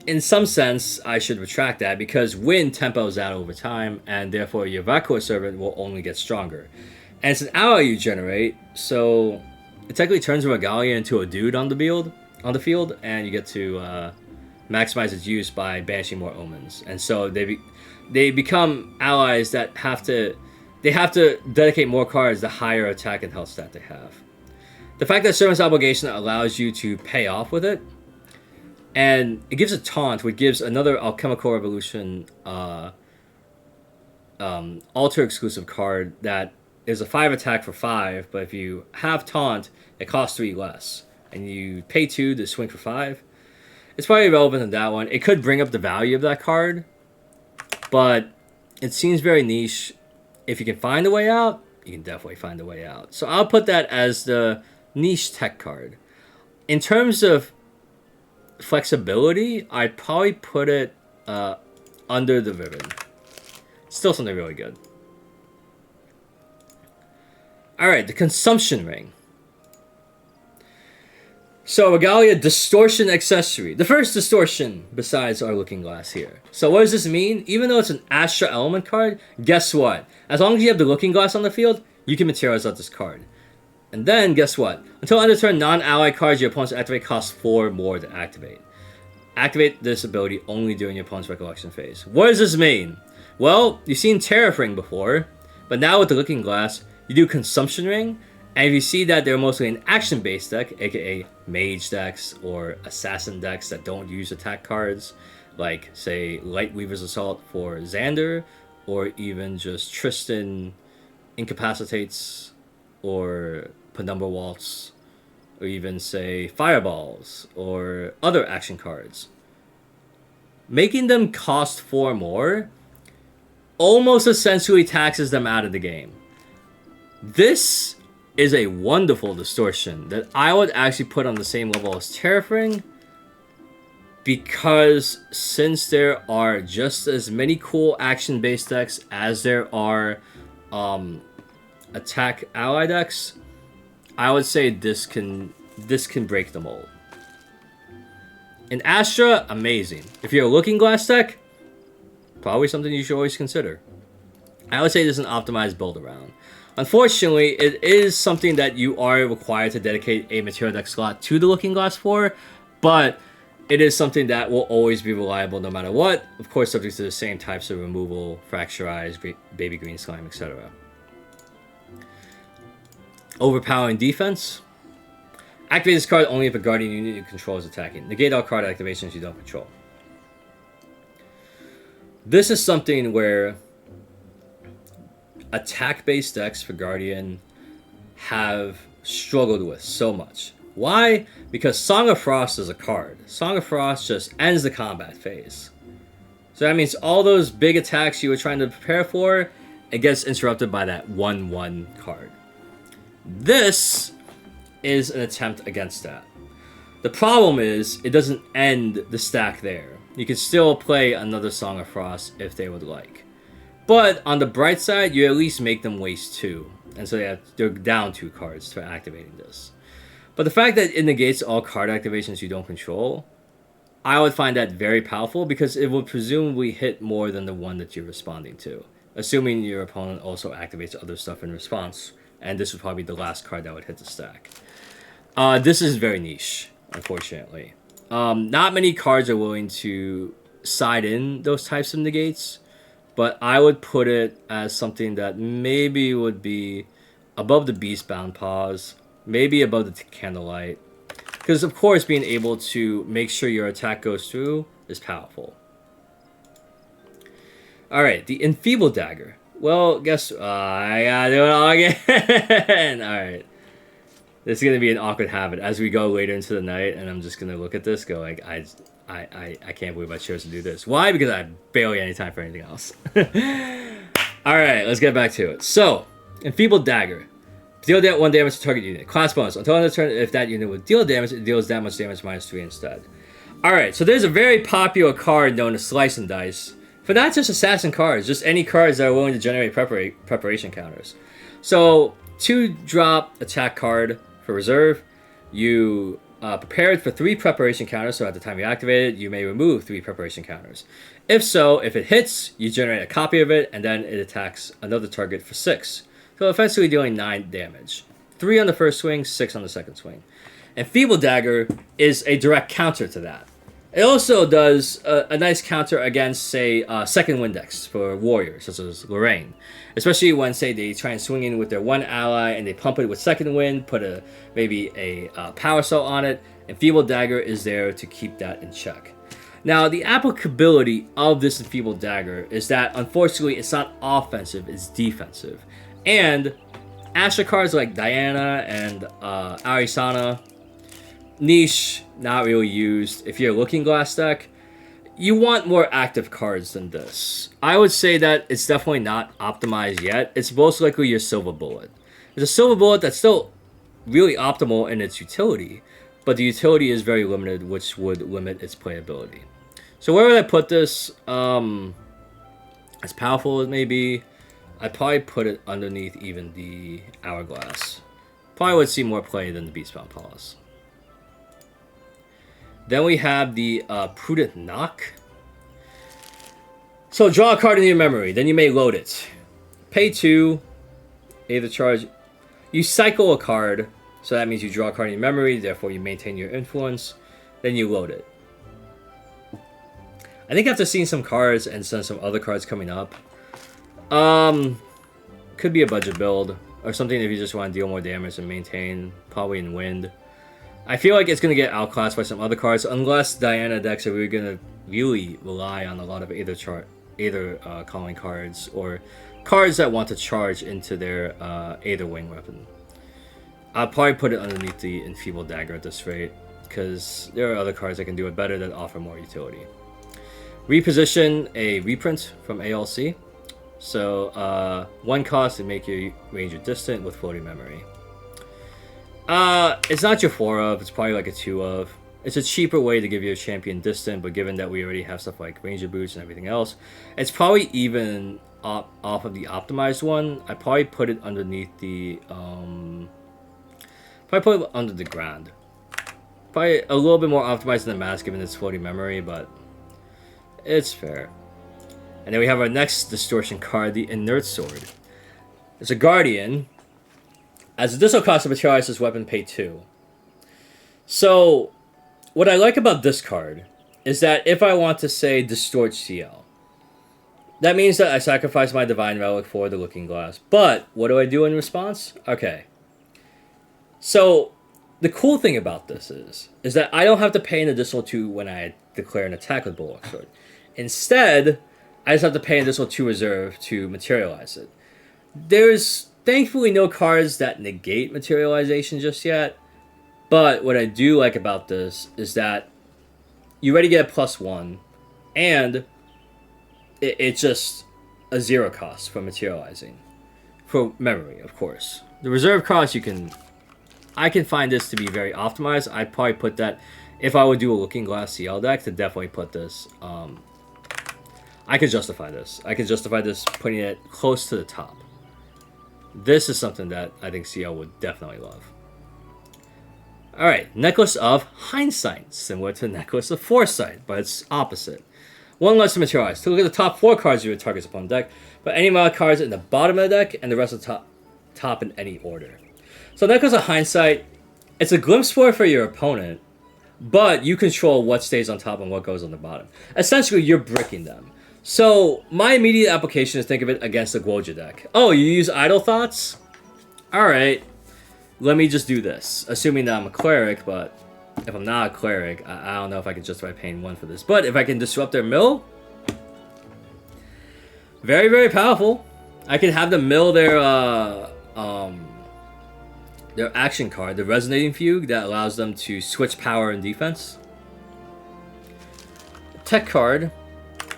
in some sense, I should retract that, because Wind tempos out over time, and therefore your Vacuous Servant will only get stronger. And it's an ally you generate, so it technically turns a Regalia into a dude on the field, and you get to maximize its use by banishing more omens. And so they become allies that have to dedicate more cards the higher attack and health stat they have. The fact that Servant's Obligation allows you to pay off with it, and it gives a taunt, which gives another Alchemical Revolution alter exclusive card that is a 5 attack for 5, but if you have taunt, it costs 3 less, and you pay 2 to swing for 5. It's probably relevant in that one. It could bring up the value of that card, but it seems very niche. If you can find a way out, you can definitely find a way out. So I'll put that as the niche tech card. In terms of flexibility, I'd probably put it under the ribbon. Still something really good. Alright, the consumption ring. So, Regalia Distortion Accessory. The first distortion besides our looking glass here. So what does this mean? Even though it's an Astra Element card, guess what? As long as you have the looking glass on the field, you can materialize out this card. And then, guess what? Until end of turn, non-ally cards your opponent's activate cost 4 more to activate. Activate this ability only during your opponent's recollection phase. What does this mean? Well, you've seen Tariff Ring before, but now with the looking glass, you do Consumption Ring, and if you see that they're mostly an action-based deck, aka mage decks or assassin decks that don't use attack cards, like, say, Lightweaver's Assault for Xander, or even just Tristan Incapacitates, or Penumbra Waltz, or even, say, Fireballs, or other action cards. Making them cost 4 more almost essentially taxes them out of the game. This is a wonderful distortion that I would actually put on the same level as Tariff Ring, because since there are just as many cool action-based decks as there are attack ally decks, I would say this can break the mold. In Astra, amazing. If you're a Looking Glass deck, probably something you should always consider. I would say this is an optimized build around. Unfortunately, it is something that you are required to dedicate a material deck slot to the Looking Glass for, but it is something that will always be reliable no matter what. Of course, subject to the same types of removal, Fracturized, Baby Green Slime, etc. Overpowering defense. Activate this card only if a guardian unit you control is attacking. Negate all card activations you don't control. This is something where attack-based decks for Guardian have struggled with so much. Why? Because Song of Frost is a card. Song of Frost just ends the combat phase. So that means all those big attacks you were trying to prepare for, it gets interrupted by that 1/1 card. This is an attempt against that. The problem is, it doesn't end the stack there. You can still play another Song of Frost if they would like. But on the bright side, you at least make them waste 2. And so they're down 2 cards for activating this. But the fact that it negates all card activations you don't control, I would find that very powerful, because it would presumably hit more than the one that you're responding to. Assuming your opponent also activates other stuff in response. And this would probably be the last card that would hit the stack. This is very niche, unfortunately. Not many cards are willing to side in those types of negates. But I would put it as something that maybe would be above the Beastbound Pause, maybe above the Candlelight. Because, of course, being able to make sure your attack goes through is powerful. Alright, the Enfeeble Dagger. Well, guess... I gotta do it all again! Alright. This is going to be an awkward habit as we go later into the night, and I'm just going to look at this, go like, I can't believe I chose to do this. Why? Because I have barely any time for anything else. Alright, let's get back to it. So, Enfeebled Dagger. Deal 1 damage to target unit. Class bonus. Until end of turn, if that unit would deal damage, it deals that much damage minus 3 instead. Alright, so there's a very popular card known as Slice and Dice. For not just assassin cards, just any cards that are willing to generate preparation counters. So, 2-drop attack card for reserve. You prepared for 3 preparation counters, so at the time you activate it, you may remove 3 preparation counters. If so, if it hits, you generate a copy of it, and then it attacks another target for 6. So effectively dealing 9 damage. 3 on the first swing, 6 on the second swing. And Feeble Dagger is a direct counter to that. It also does a nice counter against, say, second wind decks for warriors, such as Lorraine. Especially when, say, they try and swing in with their one ally and they pump it with second wind, put maybe a power cell on it, and Feeble Dagger is there to keep that in check. Now, the applicability of this Enfeebled Dagger is that, unfortunately, it's not offensive, it's defensive. And Astra cards like Diana and Arisana, niche, not really used. If you're a Looking Glass deck, you want more active cards than this. I would say that it's definitely not optimized yet. It's most likely your Silver Bullet. It's a Silver Bullet that's still really optimal in its utility, but the utility is very limited, which would limit its playability. So where would I put this? As powerful as it may be, I'd probably put it underneath even the Hourglass. Probably would see more play than the Beastbound Palace. Then we have the Prudent Knock. So draw a card in your memory, then you may load it. Pay 2, either charge. You cycle a card, so that means you draw a card in your memory, therefore you maintain your influence, then you load it. I think after seeing some cards and some other cards coming up, could be a budget build, or something if you just want to deal more damage and maintain, probably in Wind. I feel like it's going to get outclassed by some other cards, unless Diana decks are really going to really rely on a lot of Aether calling cards, or cards that want to charge into their Aether Wing weapon. I'll probably put it underneath the Enfeebled Dagger at this rate, because there are other cards that can do it better that offer more utility. Reposition a reprint from ALC. So, 1 cost to make your ranger distant with floating memory. It's not your 4 of, it's probably like a 2 of. It's a cheaper way to give your champion distant, but given that we already have stuff like ranger boots and everything else, it's probably even off of the optimized one. I probably put it underneath the, probably put it under the Grand. Probably a little bit more optimized than the Mask given its floating memory, but it's fair. And then we have our next distortion card, the Inert Sword. It's a Guardian. As additional cost to materialize this weapon, pay 2. So, what I like about this card is that if I want to say Distort CL, that means that I sacrifice my Divine Relic for the Looking Glass. But, what do I do in response? Okay. So, the cool thing about this is that I don't have to pay an additional 2 when I declare an attack with Bulwark Sword. Instead, I just have to pay an additional 2 reserve to materialize it. There's thankfully no cards that negate materialization just yet, but what I do like about this is that you already get a +1, and it's just a 0 cost for materializing. For memory, of course. The reserve cost, I can find this to be very optimized. I'd probably put that, if I would do a Looking Glass CL deck, to definitely put this, I could justify this. I could justify this putting it close to the top. This is something that I think CL would definitely love. Alright, Necklace of Hindsight. Similar to Necklace of Foresight, but it's opposite. 1 less to materialize. To look at the top 4 cards of your target's opponent deck, but any amount of cards in the bottom of the deck, and the rest of the top in any order. So Necklace of Hindsight, it's a glimpse for your opponent, but you control what stays on top and what goes on the bottom. Essentially, you're bricking them. So, my immediate application is think of it against the Guoja deck. Oh, you use Idle Thoughts? Alright, let me just do this. Assuming that I'm a cleric, but if I'm not a cleric, I don't know if I can justify paying 1 for this. But if I can disrupt their mill, very, very powerful. I can have them mill their action card, the Resonating Fugue, that allows them to switch power and defense. Tech card.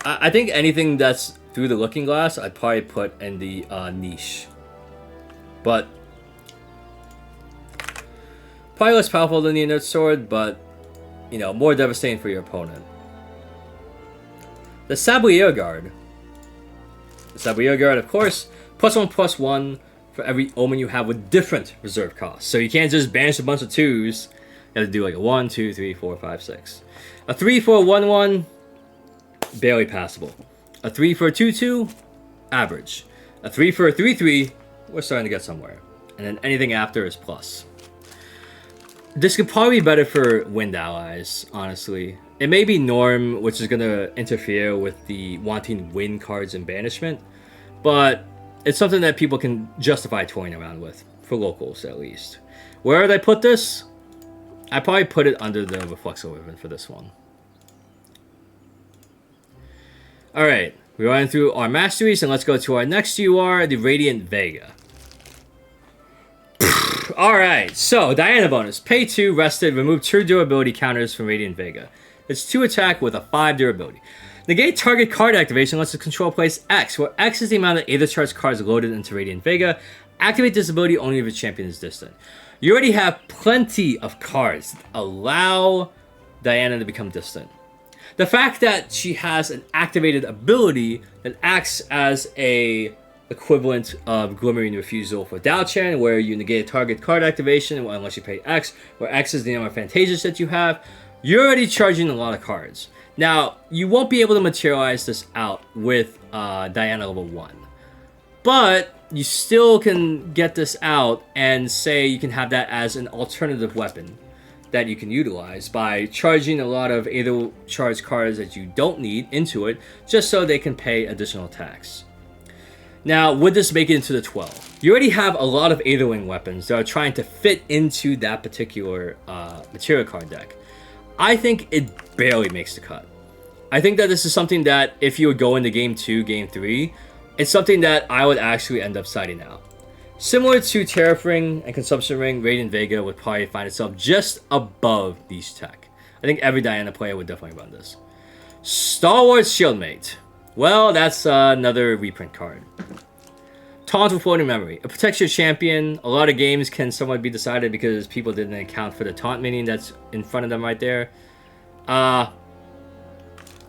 I think anything that's through the Looking Glass, I'd probably put in the niche. But probably less powerful than the Inert Sword, but, you know, more devastating for your opponent. The Sablier Guard. The Sablier Guard, of course, +1/+1 for every omen you have with different reserve costs. So you can't just banish a bunch of 2s. You have to do like a 1, 2, 3, 4, 5, 6. A 3 for a 1/1. Barely passable. A 3 for a 2/2, average. A 3 for a 3/3, we're starting to get somewhere. And then anything after is plus. This could probably be better for Wind allies, honestly. It may be Norm, which is going to interfere with the wanting Wind cards and banishment, but it's something that people can justify toying around with, for locals at least. Where would I put this? I probably put it under the Reflexo Ribbon for this one. Alright, we ran through our masteries, and let's go to our next UR, the Radiant Vega. Alright, so Diana bonus. Pay 2, rested, remove 2 durability counters from Radiant Vega. It's 2 attack with a 5 durability. Negate target card activation lets the control place X, where X is the amount of Aether Charge cards loaded into Radiant Vega. Activate this ability only if its champion is distant. You already have plenty of cards that allow Diana to become distant. The fact that she has an activated ability that acts as a equivalent of Glimmering Refusal for Dao-Chan, where you negate a target card activation unless you pay X, where X is the number of Phantasias that you have, you're already charging a lot of cards. Now, you won't be able to materialize this out with Diana level 1. But you still can get this out and say you can have that as an alternative weapon that you can utilize by charging a lot of Aether charge cards that you don't need into it, just so they can pay additional tax. Now, would this make it into the 12? You already have a lot of Aetherwing weapons that are trying to fit into that particular material card deck. I think it barely makes the cut. I think that this is something that if you would go into Game 2, Game 3, it's something that I would actually end up siding out. Similar to Tariff Ring and Consumption Ring, Radiant Vega would probably find itself just above these tech. I think every Diana player would definitely run this. Star Wars Shieldmate. Well, that's another reprint card. Taunt with Floating Memory. It protects your champion. A lot of games can somewhat be decided because people didn't account for the taunt minion that's in front of them right there.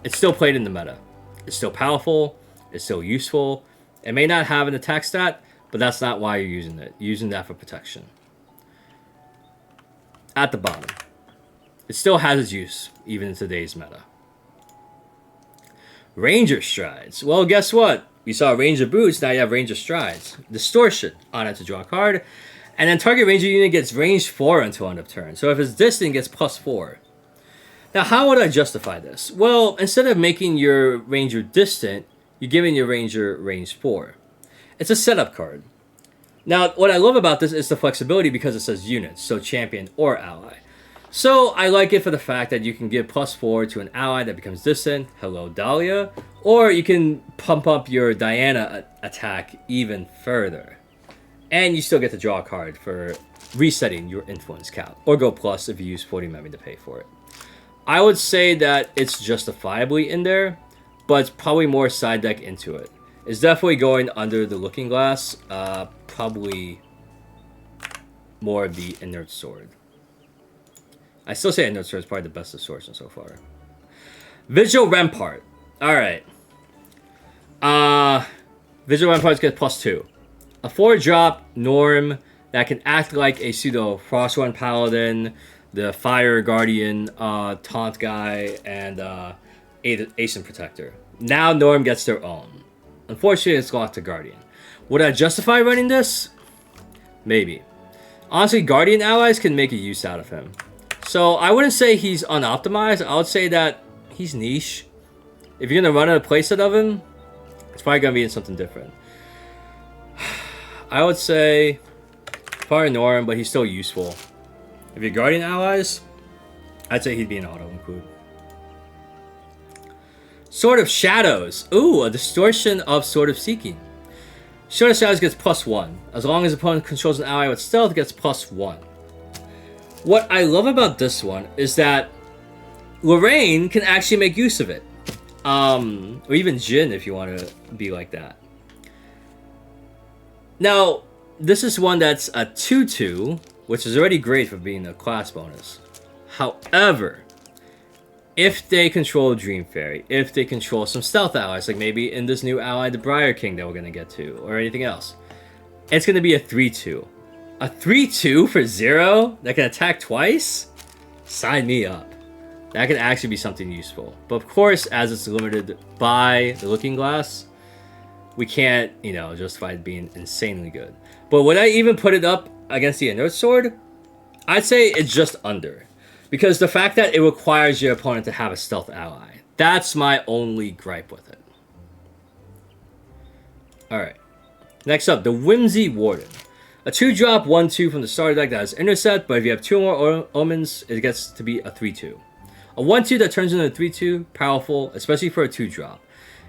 It's still played in the meta. It's still powerful. It's still useful. It may not have an attack stat, but that's not why you're using it. You're using that for protection. At the bottom. It still has its use, even in today's meta. Ranger Strides. Well, guess what? We saw Ranger Boots, now you have Ranger Strides. Distortion on it to draw a card. And then target Ranger unit gets range 4 until end of turn. So if it's distant, it gets +4. Now, how would I justify this? Well, instead of making your Ranger distant, you're giving your Ranger range 4. It's a setup card. Now, what I love about this is the flexibility because it says units, so champion or ally. So I like it for the fact that you can give +4 to an ally that becomes distant, hello Dahlia, or you can pump up your Diana attack even further. And you still get to draw a card for resetting your influence count, or go plus if you use Floating Memory to pay for it. I would say that it's justifiably in there, but it's probably more side deck into it. It's definitely going under the Looking Glass, probably more of the Inert Sword. I still say Inert Sword is probably the best of Swordsman so far. Vigil Rampart. Alright. Vigil Rampart gets +2. A 4-drop Norm that can act like a pseudo Frostwind Paladin, the Fire Guardian Taunt guy, and Ancient Protector. Now Norm gets their own. Unfortunately, it's locked to Guardian. Would I justify running this? Maybe. Honestly, Guardian allies can make a use out of him. So I wouldn't say he's unoptimized. I would say that he's niche. If you're going to run a playset of him, it's probably going to be in something different. I would say probably Norm, but he's still useful. If you're Guardian allies, I'd say he'd be an auto include. Sword of Shadows. Ooh, a distortion of Sword of Seeking. Sword of Shadows gets +1. As long as the opponent controls an ally with stealth, it gets +1. What I love about this one is that Lorraine can actually make use of it. Or even Jin if you want to be like that. Now, this is one that's a 2/2, which is already great for being a class bonus. However, if they control Dream Fairy, if they control some stealth allies, like maybe in this new ally, the Briar King that we're going to get to, or anything else, it's going to be a 3/2. A 3/2 for 0 that can attack twice? Sign me up. That can actually be something useful. But of course, as it's limited by the Looking Glass, we can't, justify it being insanely good. But would I even put it up against the Inert Sword? I'd say it's just under. Because the fact that it requires your opponent to have a stealth ally. That's my only gripe with it. Alright. Next up, the Whimsy Warden. A 2-drop 1/2 from the starter deck that has Intercept, but if you have 2 or more Omens, it gets to be a 3/2. A 1/2 that turns into a 3/2, powerful, especially for a 2-drop.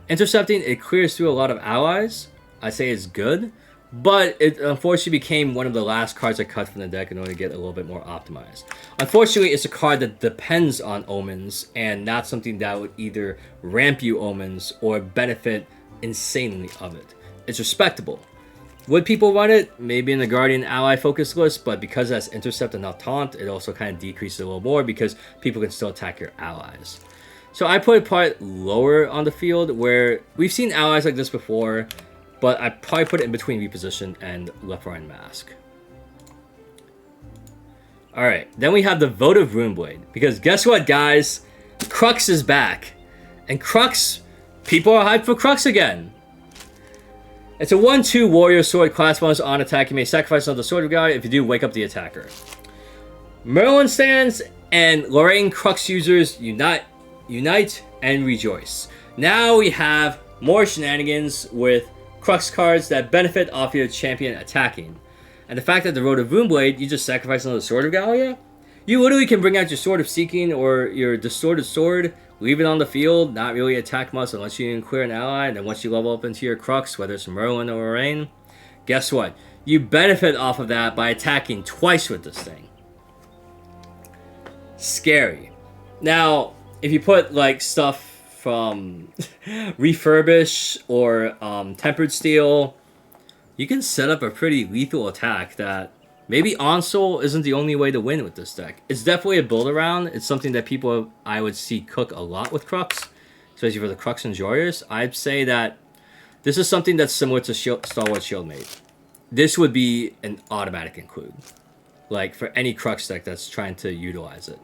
Intercepting, it clears through a lot of allies. I say it's good, but it unfortunately became one of the last cards I cut from the deck in order to get a little bit more optimized. Unfortunately, it's a card that depends on Omens, and not something that would either ramp you Omens or benefit insanely of it. It's respectable, Would people run it? Maybe in the Guardian ally focus list, but because that's Intercept and not Taunt, it also kind of decreases a little more because people can still attack your allies. So I put it probably lower on the field, where we've seen allies like this before, but I probably put it in between Reposition and Leperine Mask. Alright, then we have the Votive Runeblade, because guess what, guys? Crux is back. And Crux, people are hyped for Crux again. It's a 1/2 warrior sword class bonus on attack. You may sacrifice another sword of God. If you do, wake up the attacker. Merlin stands and Lorraine Crux users unite and rejoice. Now we have more shenanigans with Crux cards that benefit off your champion attacking. And the fact that the Road of Runeblade, you just sacrifice another Sword of Gallia. You literally can bring out your Sword of Seeking or your Distorted Sword, leave it on the field, not really attack much unless you can clear an ally, and then once you level up into your Crux, whether it's Merlin or Lorraine, guess what? You benefit off of that by attacking twice with this thing. Scary. Now, if you put like stuff from Refurbish or Tempered Steel, you can set up a pretty lethal attack that maybe Onsol isn't the only way to win with this deck. It's definitely a build around. It's something that people I would see cook a lot with Crux, especially for the Crux enjoyers. I'd say that this is something that's similar to Star Wars Shieldmate. This would be an automatic include, like for any Crux deck that's trying to utilize it.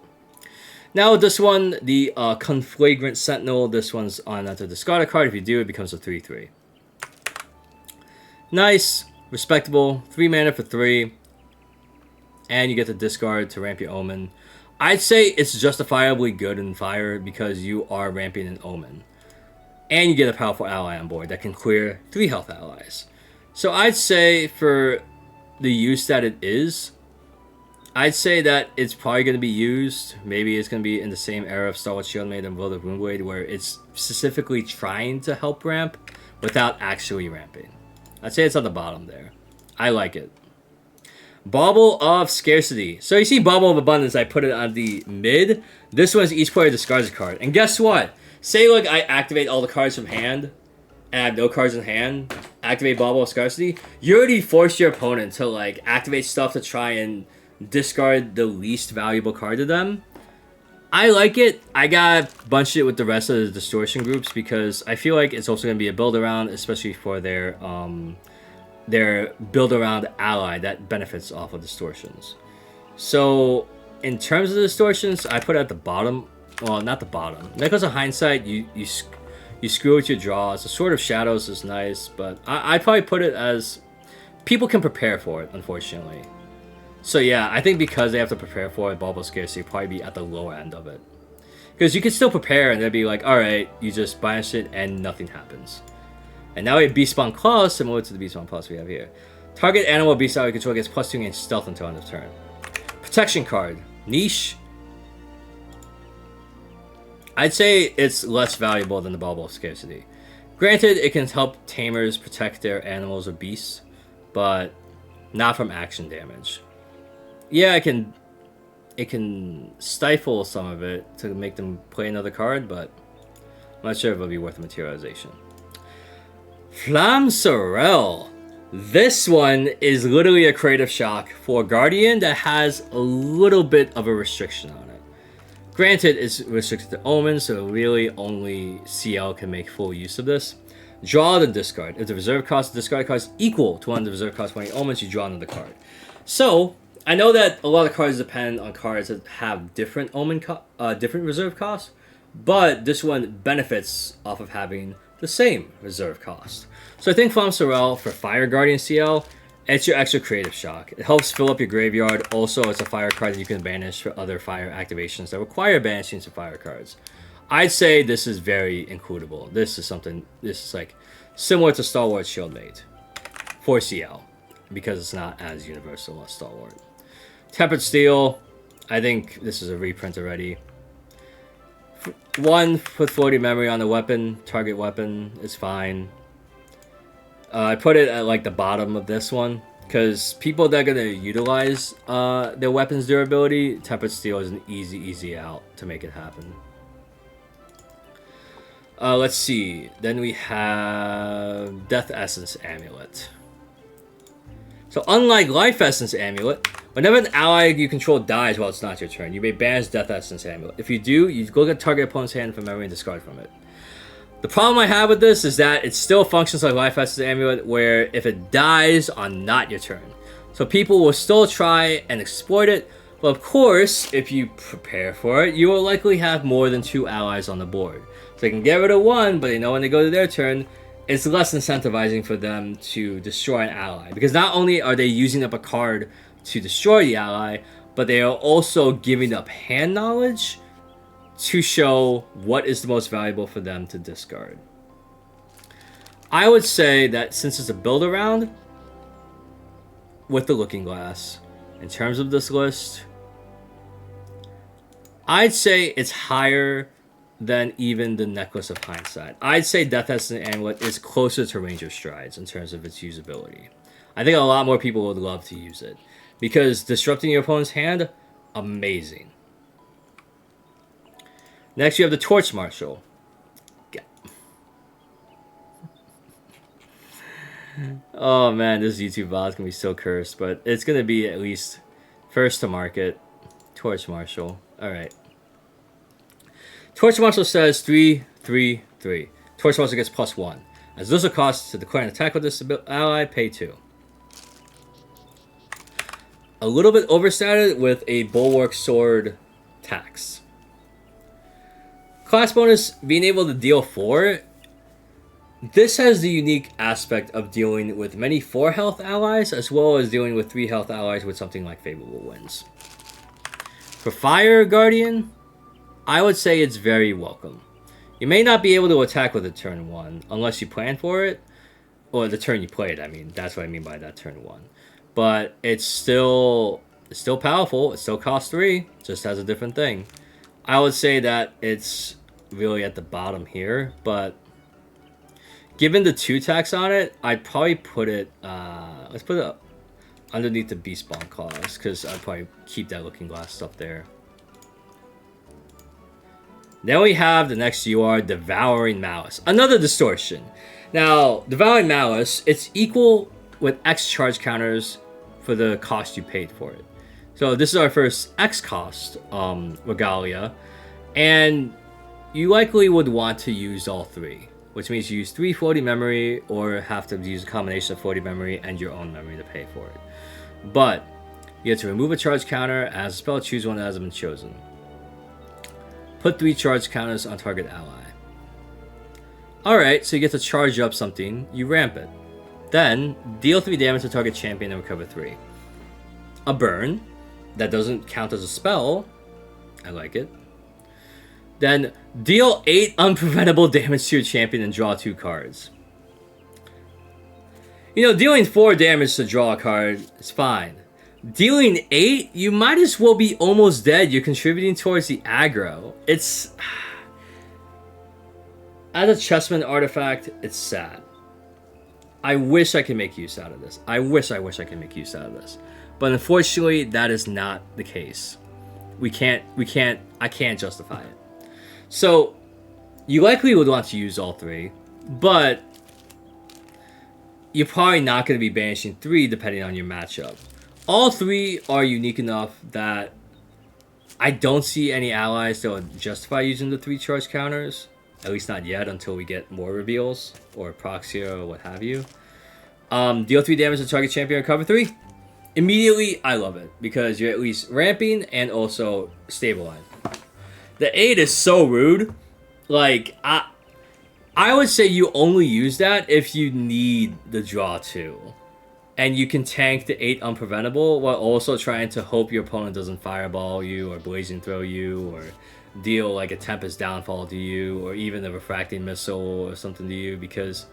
Now with this one, the Conflagrant Sentinel, this one's on to discard a card. If you do, it becomes a 3/3. Nice, respectable, 3 mana for 3. And you get to discard to ramp your Omen. I'd say it's justifiably good in Fire because you are ramping an Omen. And you get a powerful ally on board that can clear 3 health allies. So I'd say for the use that it is, I'd say that it's probably going to be used. Maybe it's going to be in the same era of Star Wars Shieldmate and Votive Runeblade, where it's specifically trying to help ramp without actually ramping. I'd say it's on the bottom there. I like it. Bauble of Scarcity. So you see Bauble of Abundance, I put it on the mid. This one's each player discards a card. And guess what? Say like I activate all the cards from hand, and I have no cards in hand, activate Bauble of Scarcity. You already forced your opponent to like activate stuff to try and discard the least valuable card to them. I like it. I gotta bunch it with the rest of the distortion groups because I feel like it's also gonna be a build around, especially for their build around ally that benefits off of distortions. So in terms of the distortions, I put it at the bottom. Well, not the bottom. Because of hindsight, you screw with your draws. The Sword of Shadows is nice, but I probably put it as people can prepare for it, unfortunately. So yeah, I think because they have to prepare for it, Bauble of Scarcity will probably be at the lower end of it. Because you can still prepare and they'll be like, alright, you just banish it and nothing happens. And now we have Beast Spawn Claws, similar to the Beast Spawn Claws we have here. Target animal or beast ally you control gets +2 against stealth until end of turn. Protection card. Niche. I'd say it's less valuable than the Bauble of Scarcity. Granted, it can help tamers protect their animals or beasts, but not from action damage. Yeah, it can stifle some of it to make them play another card, but I'm not sure if it'll be worth the materialization. Flamme Sorel. This one is literally a creative shock for Guardian that has a little bit of a restriction on it. Granted, it's restricted to Omen, so really only CL can make full use of this. Draw the discard. If the reserve cost of the discard card is equal to one of the reserve cost of 20 Omens, you draw another card. So, I know that a lot of cards depend on cards that have different different reserve costs, but this one benefits off of having the same reserve cost. So I think Flamme Sorel for Fire Guardian CL, it's your extra creative shock. It helps fill up your graveyard. Also, it's a fire card that you can banish for other fire activations that require banishing some fire cards. I'd say this is very includable. This is like similar to Star Wars Shieldmate for CL because it's not as universal as Star Wars. Tempered Steel, I think this is a reprint already. One, put floating memory on the weapon, target weapon, is fine. I put it at like the bottom of this one because people that are going to utilize their weapon's durability, Tempered Steel is an easy out to make it happen. Let's see. Then we have Death Essence Amulet. So unlike Life Essence Amulet, whenever an ally you control dies while it's not your turn, you may banish Death Essence Amulet. If you do, you go get target opponent's hand from memory and discard from it. The problem I have with this is that it still functions like Life Essence Amulet, where if it dies on not your turn. So people will still try and exploit it, but of course, if you prepare for it, you will likely have more than 2 allies on the board. So they can get rid of one, but they know when they go to their turn, it's less incentivizing for them to destroy an ally. Because not only are they using up a card to destroy the ally, but they are also giving up hand knowledge to show what is the most valuable for them to discard. I would say that since it's a build around with the Looking Glass, in terms of this list, I'd say it's higher than even the Necklace of Hindsight. I'd say Death Essence Amulet is closer to Ranger Strides in terms of its usability. I think a lot more people would love to use it, because disrupting your opponent's hand, amazing. Next, you have the Torch Marshal. Oh man, this YouTube VOD is going to be so cursed, but it's going to be at least first to market. Torch Marshal. Alright. Torch Marshal says 3/3/3. Torch Marshal gets +1. As those are costs to declare an attack with this ally, pay 2. A little bit overstated with a Bulwark Sword tax. Class bonus, being able to deal 4. This has the unique aspect of dealing with many 4 health allies, as well as dealing with 3 health allies with something like Favorable Winds. For Fire Guardian, I would say it's very welcome. You may not be able to attack with a turn 1 unless you plan for it, or the turn you played. I mean, that's what I mean by that turn 1. But it's still powerful. It still costs 3, just has a different thing. I would say that it's really at the bottom here, but given the 2 tax on it, I'd probably put it. Let's put it underneath the Beast Bond clause, because I'd probably keep that Looking Glass stuff there. Then we have the next UR, Devouring Malice. Another distortion. Now, Devouring Malice, it's equal with X charge counters for the cost you paid for it. So this is our first X cost Regalia. And you likely would want to use all 3. Which means you use 3 floating memory, or have to use a combination of floating memory and your own memory to pay for it. But you have to remove a charge counter. As a spell, choose one that hasn't been chosen. Put 3 charge counters on target ally. Alright, so you get to charge up something, you ramp it. Then, deal 3 damage to target champion and recover 3. A burn, that doesn't count as a spell. I like it. Then, deal 8 unpreventable damage to your champion and draw 2 cards. You know, dealing 4 damage to draw a card is fine. Dealing 8, you might as well be almost dead. You're contributing towards the aggro. It's... As a Chessman artifact, it's sad. I wish I could make use out of this. I wish I could make use out of this. But unfortunately, that is not the case. I can't justify it. So, you likely would want to use all 3, but you're probably not going to be banishing 3 depending on your matchup. All 3 are unique enough that I don't see any allies that would justify using the 3 charge counters. At least not yet, until we get more reveals, or Proxia, or what have you. Deal 3 damage to target champion, recover 3. Immediately, I love it, because you're at least ramping and also stabilizing. The 8 is so rude. Like, I would say you only use that if you need the draw 2. And you can tank the 8 unpreventable while also trying to hope your opponent doesn't fireball you or blazing throw you or deal like a Tempest Downfall to you or even a refracting missile or something to you, because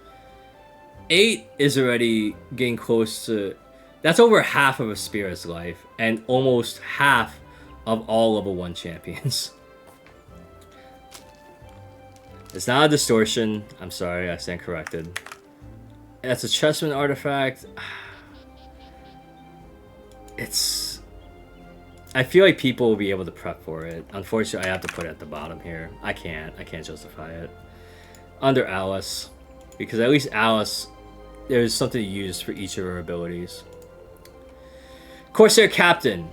8 is already getting close to... That's over half of a Spirit's life and almost half of all level 1 champions. It's not a distortion. I'm sorry, I stand corrected. That's a Chessman artifact. I feel like people will be able to prep for it. Unfortunately, I have to put it at the bottom here. I can't justify it. Under Alice. Because at least Alice, there's something to use for each of her abilities. Corsair Captain.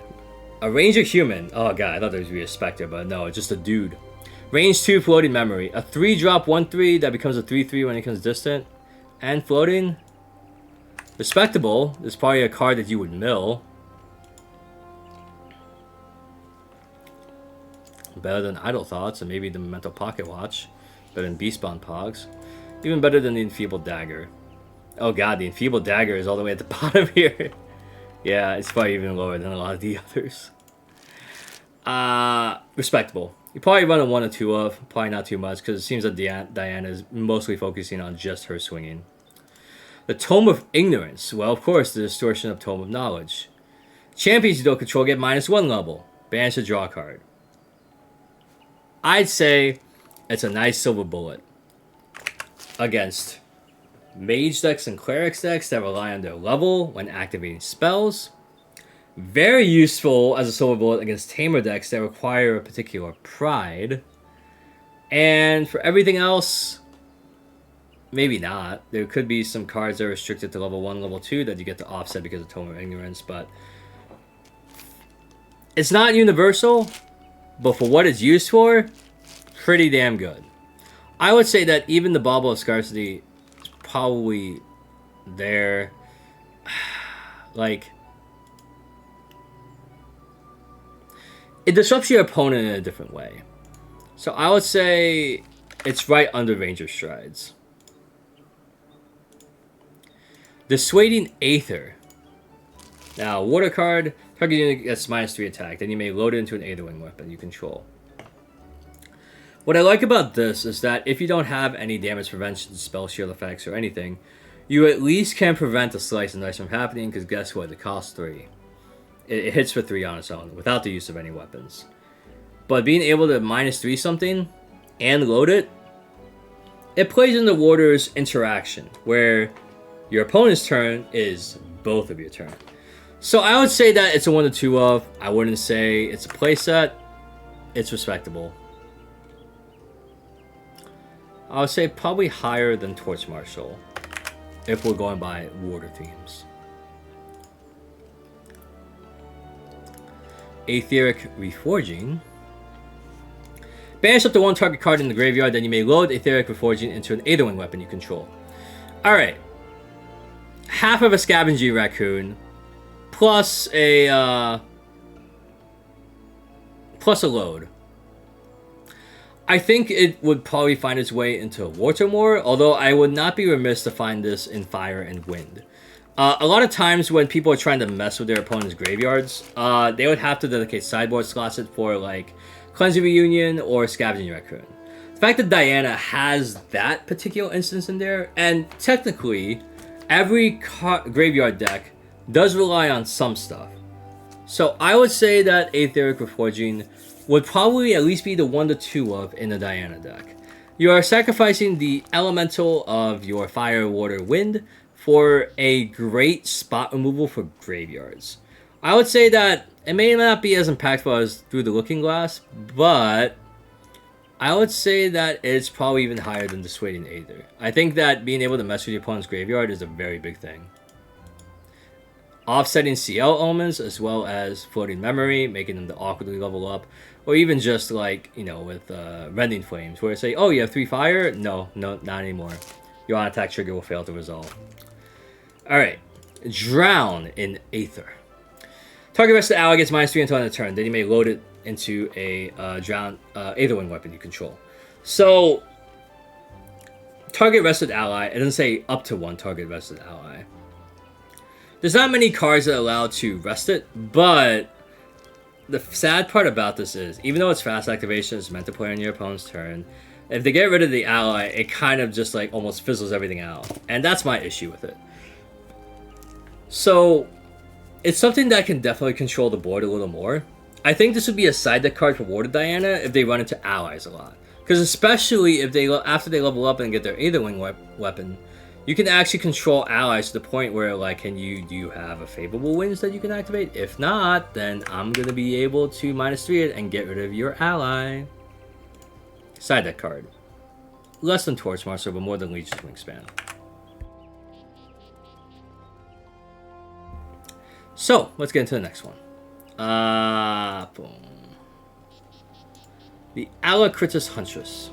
A ranger human. Oh god, I thought there was be a specter, but no, it's just a dude. Range 2 floating memory. A 3-drop 1/3 that becomes a 3/3 when it comes distant. And floating. Respectable. This is probably a card that you would mill. Better than Idle Thoughts and maybe the Mental Pocket Watch. Better than Beastbound Pogs. Even better than the Enfeebled Dagger. Oh god, the Enfeebled Dagger is all the way at the bottom here. Yeah, it's probably even lower than a lot of the others. Respectable. You probably run a 1 or 2 of. Probably not too much because it seems that Diana is mostly focusing on just her swinging. The Tome of Ignorance. Well, of course, the distortion of Tome of Knowledge. Champions you don't control get -1 level. Banish a draw card. I'd say it's a nice silver bullet against mage decks and clerics decks that rely on their level when activating spells. Very useful as a silver bullet against tamer decks that require a particular pride. And for everything else, maybe not. There could be some cards that are restricted to level 1, level 2 that you get to offset because of Tome of Ignorance, but it's not universal. But for what it's used for, pretty damn good. I would say that even the Bauble of Scarcity is probably there. Like, it disrupts your opponent in a different way. So I would say it's right under Ranger Strides. Dissuading Aether. Now, water card. Target unit gets -3 attack, then you may load it into an Aetherwing weapon you control. What I like about this is that if you don't have any damage prevention, spell shield effects, or anything, you at least can prevent a slice and dice from happening, because guess what? It costs 3. It hits for 3 on its own, without the use of any weapons. But being able to -3 something, and load it, it plays into Water's interaction, where your opponent's turn is both of your turn. So I would say that it's a 1 to 2 of. I wouldn't say it's a playset. It's respectable. I would say probably higher than Torch Marshal, if we're going by water themes. Aetheric Reforging. Banish up to 1 target card in the graveyard, then you may load Aetheric Reforging into an Aetherwing weapon you control. Alright. Half of a Scavenging Raccoon. Plus a load. I think it would probably find its way into Watermoor, although I would not be remiss to find this in Fire and Wind. A lot of times when people are trying to mess with their opponent's graveyards, they would have to dedicate sideboard slots for like Cleansing Reunion or Scavenging Raccoon. The fact that Diana has that particular instance in there, and technically every graveyard deck does rely on some stuff. So I would say that Aetheric Reforging would probably at least be the 1 to 2 of in the Diana deck. You are sacrificing the elemental of your Fire, Water, Wind for a great spot removal for graveyards. I would say that it may not be as impactful as Through the Looking Glass, but I would say that it's probably even higher than Dissuading Aether. I think that being able to mess with your opponent's graveyard is a very big thing. Offsetting CL elements as well as Floating Memory, making them to awkwardly level up, or even just like, you know, with Rending Flames, where it's like, oh, you have 3 fire? No, not anymore. Your on-attack trigger will fail to resolve. Alright, Drown in Aether. Target rested ally gets -3 until end of turn, then you may load it into a Drown Aetherwing weapon you control. So, target rested ally, it doesn't say up to 1 target rested ally. There's not many cards that allow to rest it, but the sad part about this is, even though it's fast activation, it's meant to play on your opponent's turn, if they get rid of the ally, it kind of just like almost fizzles everything out. And that's my issue with it. So, it's something that can definitely control the board a little more. I think this would be a side deck card for Water Diana if they run into allies a lot. Because especially if they after they level up and get their Aetherwing weapon, you can actually control allies to the point where, like, do you have a favorable winds that you can activate? If not, then I'm going to be able to -3 it and get rid of your ally. Side deck card. Less than Torch Monster, but more than Leech's Wingspan. So let's get into the next one. Boom. The Alacritus Huntress.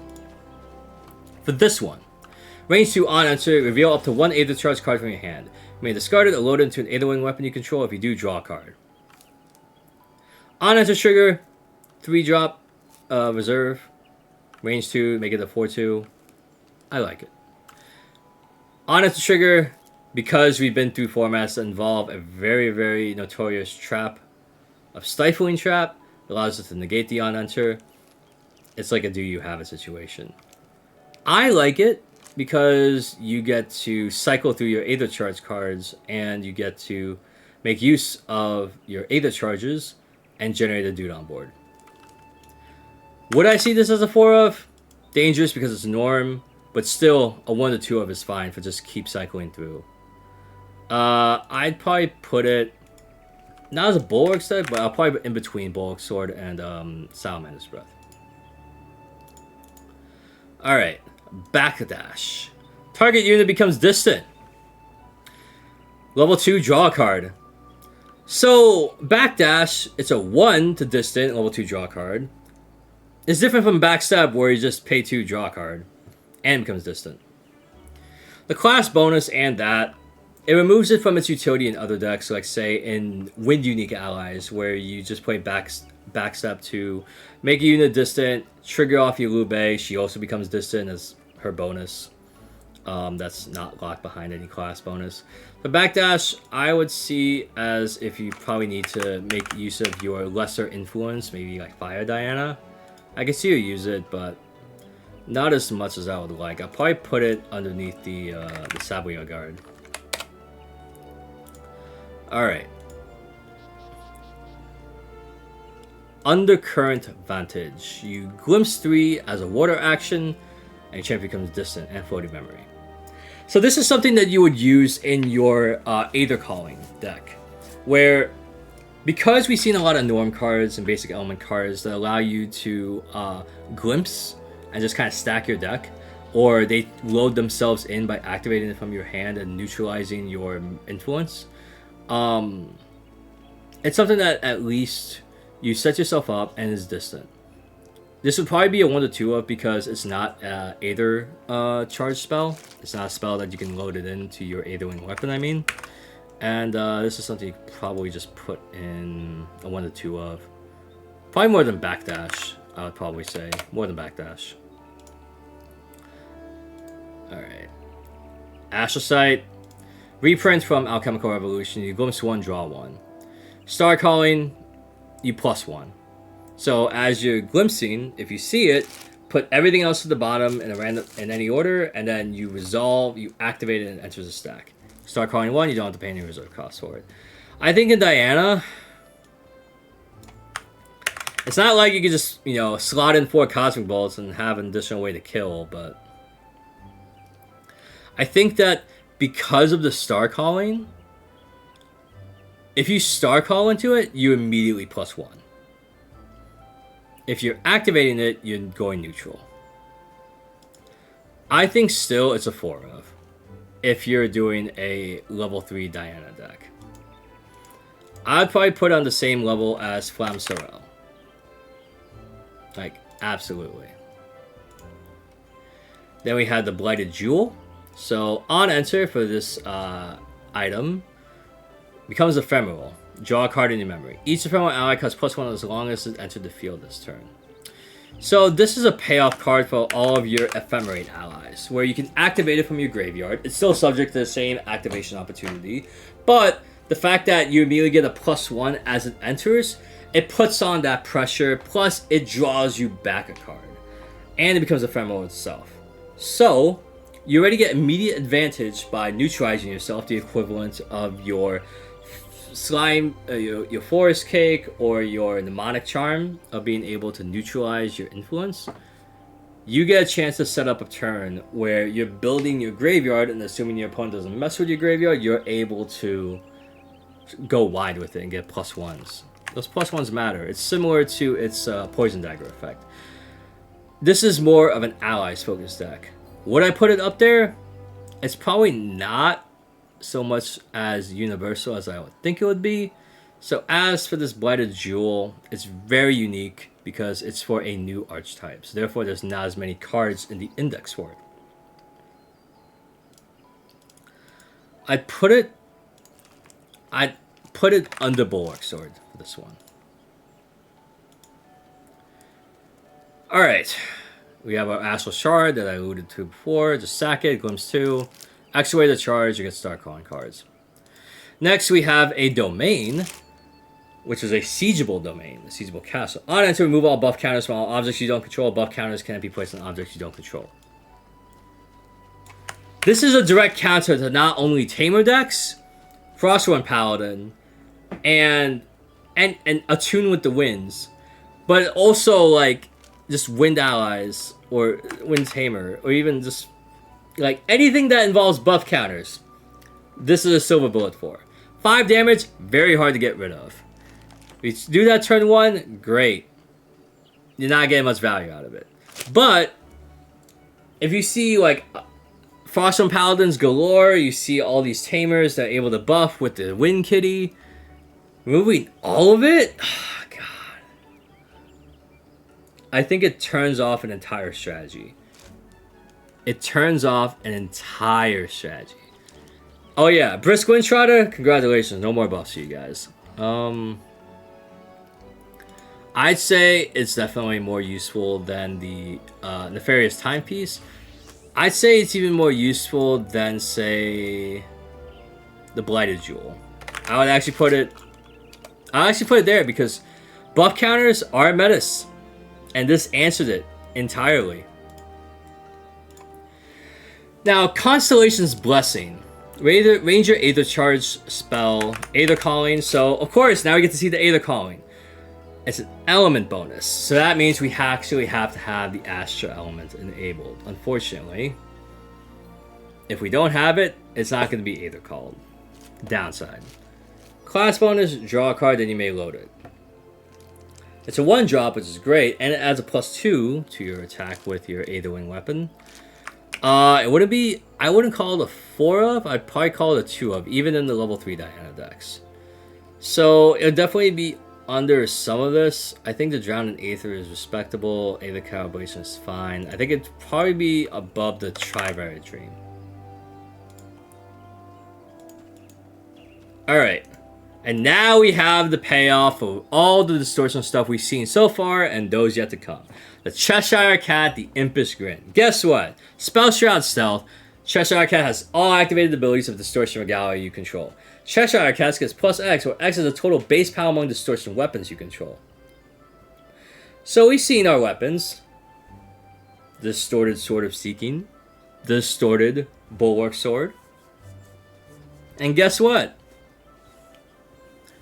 For this one, range 2 on enter, reveal up to one Aether Charge card from your hand. You may discard it or load it into an Aether Wing weapon you control. If you do, draw a card. On enter trigger, 3-drop reserve. Range 2, make it a 4/2. I like it. On enter trigger, because we've been through formats that involve a very, very notorious trap of Stifling Trap, it allows us to negate the on enter. It's like a do you have it situation. I like it because you get to cycle through your Aether Charge cards and you get to make use of your Aether Charges and generate a dude on board. Would I see this as a 4 of? Dangerous because it's norm, but still a 1 to 2 of is fine for just keep cycling through. I'd probably put it not as a Bulwark set, but I'll probably put in between Bulwark Sword and Salamander's Breath. Alright, Backdash. Target unit becomes distant. Level 2, draw a card. So, Backdash, it's a 1 to distant, level 2 draw card. It's different from Backstab where you just pay 2, draw a card, and becomes distant. The class bonus and that, it removes it from its utility in other decks, like say in Wind Unique Allies, where you just play Backstab to make a unit distant, trigger off your Lube, she also becomes distant as her bonus. That's not locked behind any class bonus. The Backdash, I would see as if you probably need to make use of your lesser influence, maybe like Fire Diana. I can see you use it, but not as much as I would like. I'll probably put it underneath the Sabuya Guard. Alright. Undercurrent Vantage. You glimpse 3 as a water action, and your champion becomes distant and floating memory. So this is something that you would use in your Aether Calling deck, where because we've seen a lot of norm cards and basic element cards that allow you to glimpse and just kind of stack your deck, or they load themselves in by activating it from your hand and neutralizing your influence. It's something that at least you set yourself up and is distant. This would probably be a 1 to 2 of because it's not an Aether charge spell. It's not a spell that you can load it into your Aether Wing weapon, I mean. And this is something you could probably just put in a 1 to 2 of. Probably more than Backdash, I would probably say. More than Backdash. Alright. Astrocyte. Reprint from Alchemical Revolution. You glimpse 1, draw 1. Star Calling, you +1. So as you're glimpsing, if you see it, put everything else to the bottom in any order, and then you resolve, you activate it, and it enters the stack. Start calling 1, you don't have to pay any reserve cost for it. I think in Diana, it's not like you can just, slot in 4 Cosmic Bolts and have an additional way to kill, but I think that because of the Star Calling, if you Star Call into it, you immediately +1. If you're activating it, you're going neutral. I think still it's a 4 of if you're doing a level 3 Diana deck. I'd probably put it on the same level as Flamme Sorel. Like, absolutely. Then we had the Blighted Jewel. So, on enter for this item, becomes ephemeral. Draw a card in your memory. Each ephemeral ally costs +1 as long as it entered the field this turn. So this is a payoff card for all of your ephemerate allies, where you can activate it from your graveyard. It's still subject to the same activation opportunity, but the fact that you immediately get a +1 as it enters, it puts on that pressure, plus it draws you back a card. And it becomes ephemeral itself. So, you already get immediate advantage by neutralizing yourself, the equivalent of your slime, your forest cake, or your mnemonic charm of being able to neutralize your influence. You get a chance to set up a turn where you're building your graveyard, and assuming your opponent doesn't mess with your graveyard, you're able to go wide with it and get +1s. Those +1s matter. It's similar to its Poison Dagger effect. This is more of an allies focused deck. Would I put it up there? It's probably not so much as universal as I would think it would be. So as for this Blighted Jewel, it's very unique because it's for a new archetype. So therefore, there's not as many cards in the index for it. I'd put it under Bulwark Sword for this one. Alright. We have our Astral Shard that I alluded to before. Just sack it, Glimpse 2. Actuate the charge, you get start calling cards. Next, we have a domain, which is a siegeable domain, a siegeable castle. On enter, remove all buff counters from all objects you don't control. Buff counters can't be placed on objects you don't control. This is a direct counter to not only Tamer decks, Frostborn Paladin, and Attune with the Winds, but also like just Wind Allies or Wind Tamer, or even just like anything that involves buff counters. This is a silver bullet for. 5 damage, very hard to get rid of. If you do that turn 1, great. You're not getting much value out of it. But if you see like Frostborn Paladins galore, you see all these Tamers that are able to buff with the Wind Kitty. Removing all of it? Oh, God. I think it turns off an entire strategy. It turns off an entire strategy. Oh yeah, Brisk Windstrider, congratulations. No more buffs for you guys. I'd say it's definitely more useful than the Nefarious Timepiece. I'd say it's even more useful than, say, the Blighted Jewel. I would actually put it there because buff counters are menace, and this answered it entirely. Now, Constellation's Blessing. Ranger Aether Charge spell, Aether Calling. So, of course, now we get to see the Aether Calling. It's an element bonus. So that means we actually have to have the Astra element enabled. Unfortunately, if we don't have it, it's not going to be Aether Called. Downside. Class bonus, draw a card, then you may load it. It's a 1-drop, which is great, and it adds a +2 to your attack with your Aetherwing weapon. It wouldn't be, I wouldn't call it a 4 of, I'd probably call it a 2 of, even in the level 3 Diana decks. So it would definitely be under some of this. I think the Drowned in Aether is respectable, Aether Calibration is fine. I think it'd probably be above the Tri-Varied Dream. Alright, and now we have the payoff of all the distortion stuff we've seen so far and those yet to come. The Cheshire Cat, the Impish Grin. Guess what? Spell Shroud Stealth. Cheshire Cat has all activated abilities of Distortion Regalia you control. Cheshire Cat gets +X, where X is the total base power among distortion weapons you control. So we've seen our weapons. Distorted Sword of Seeking. Distorted Bulwark Sword. And guess what?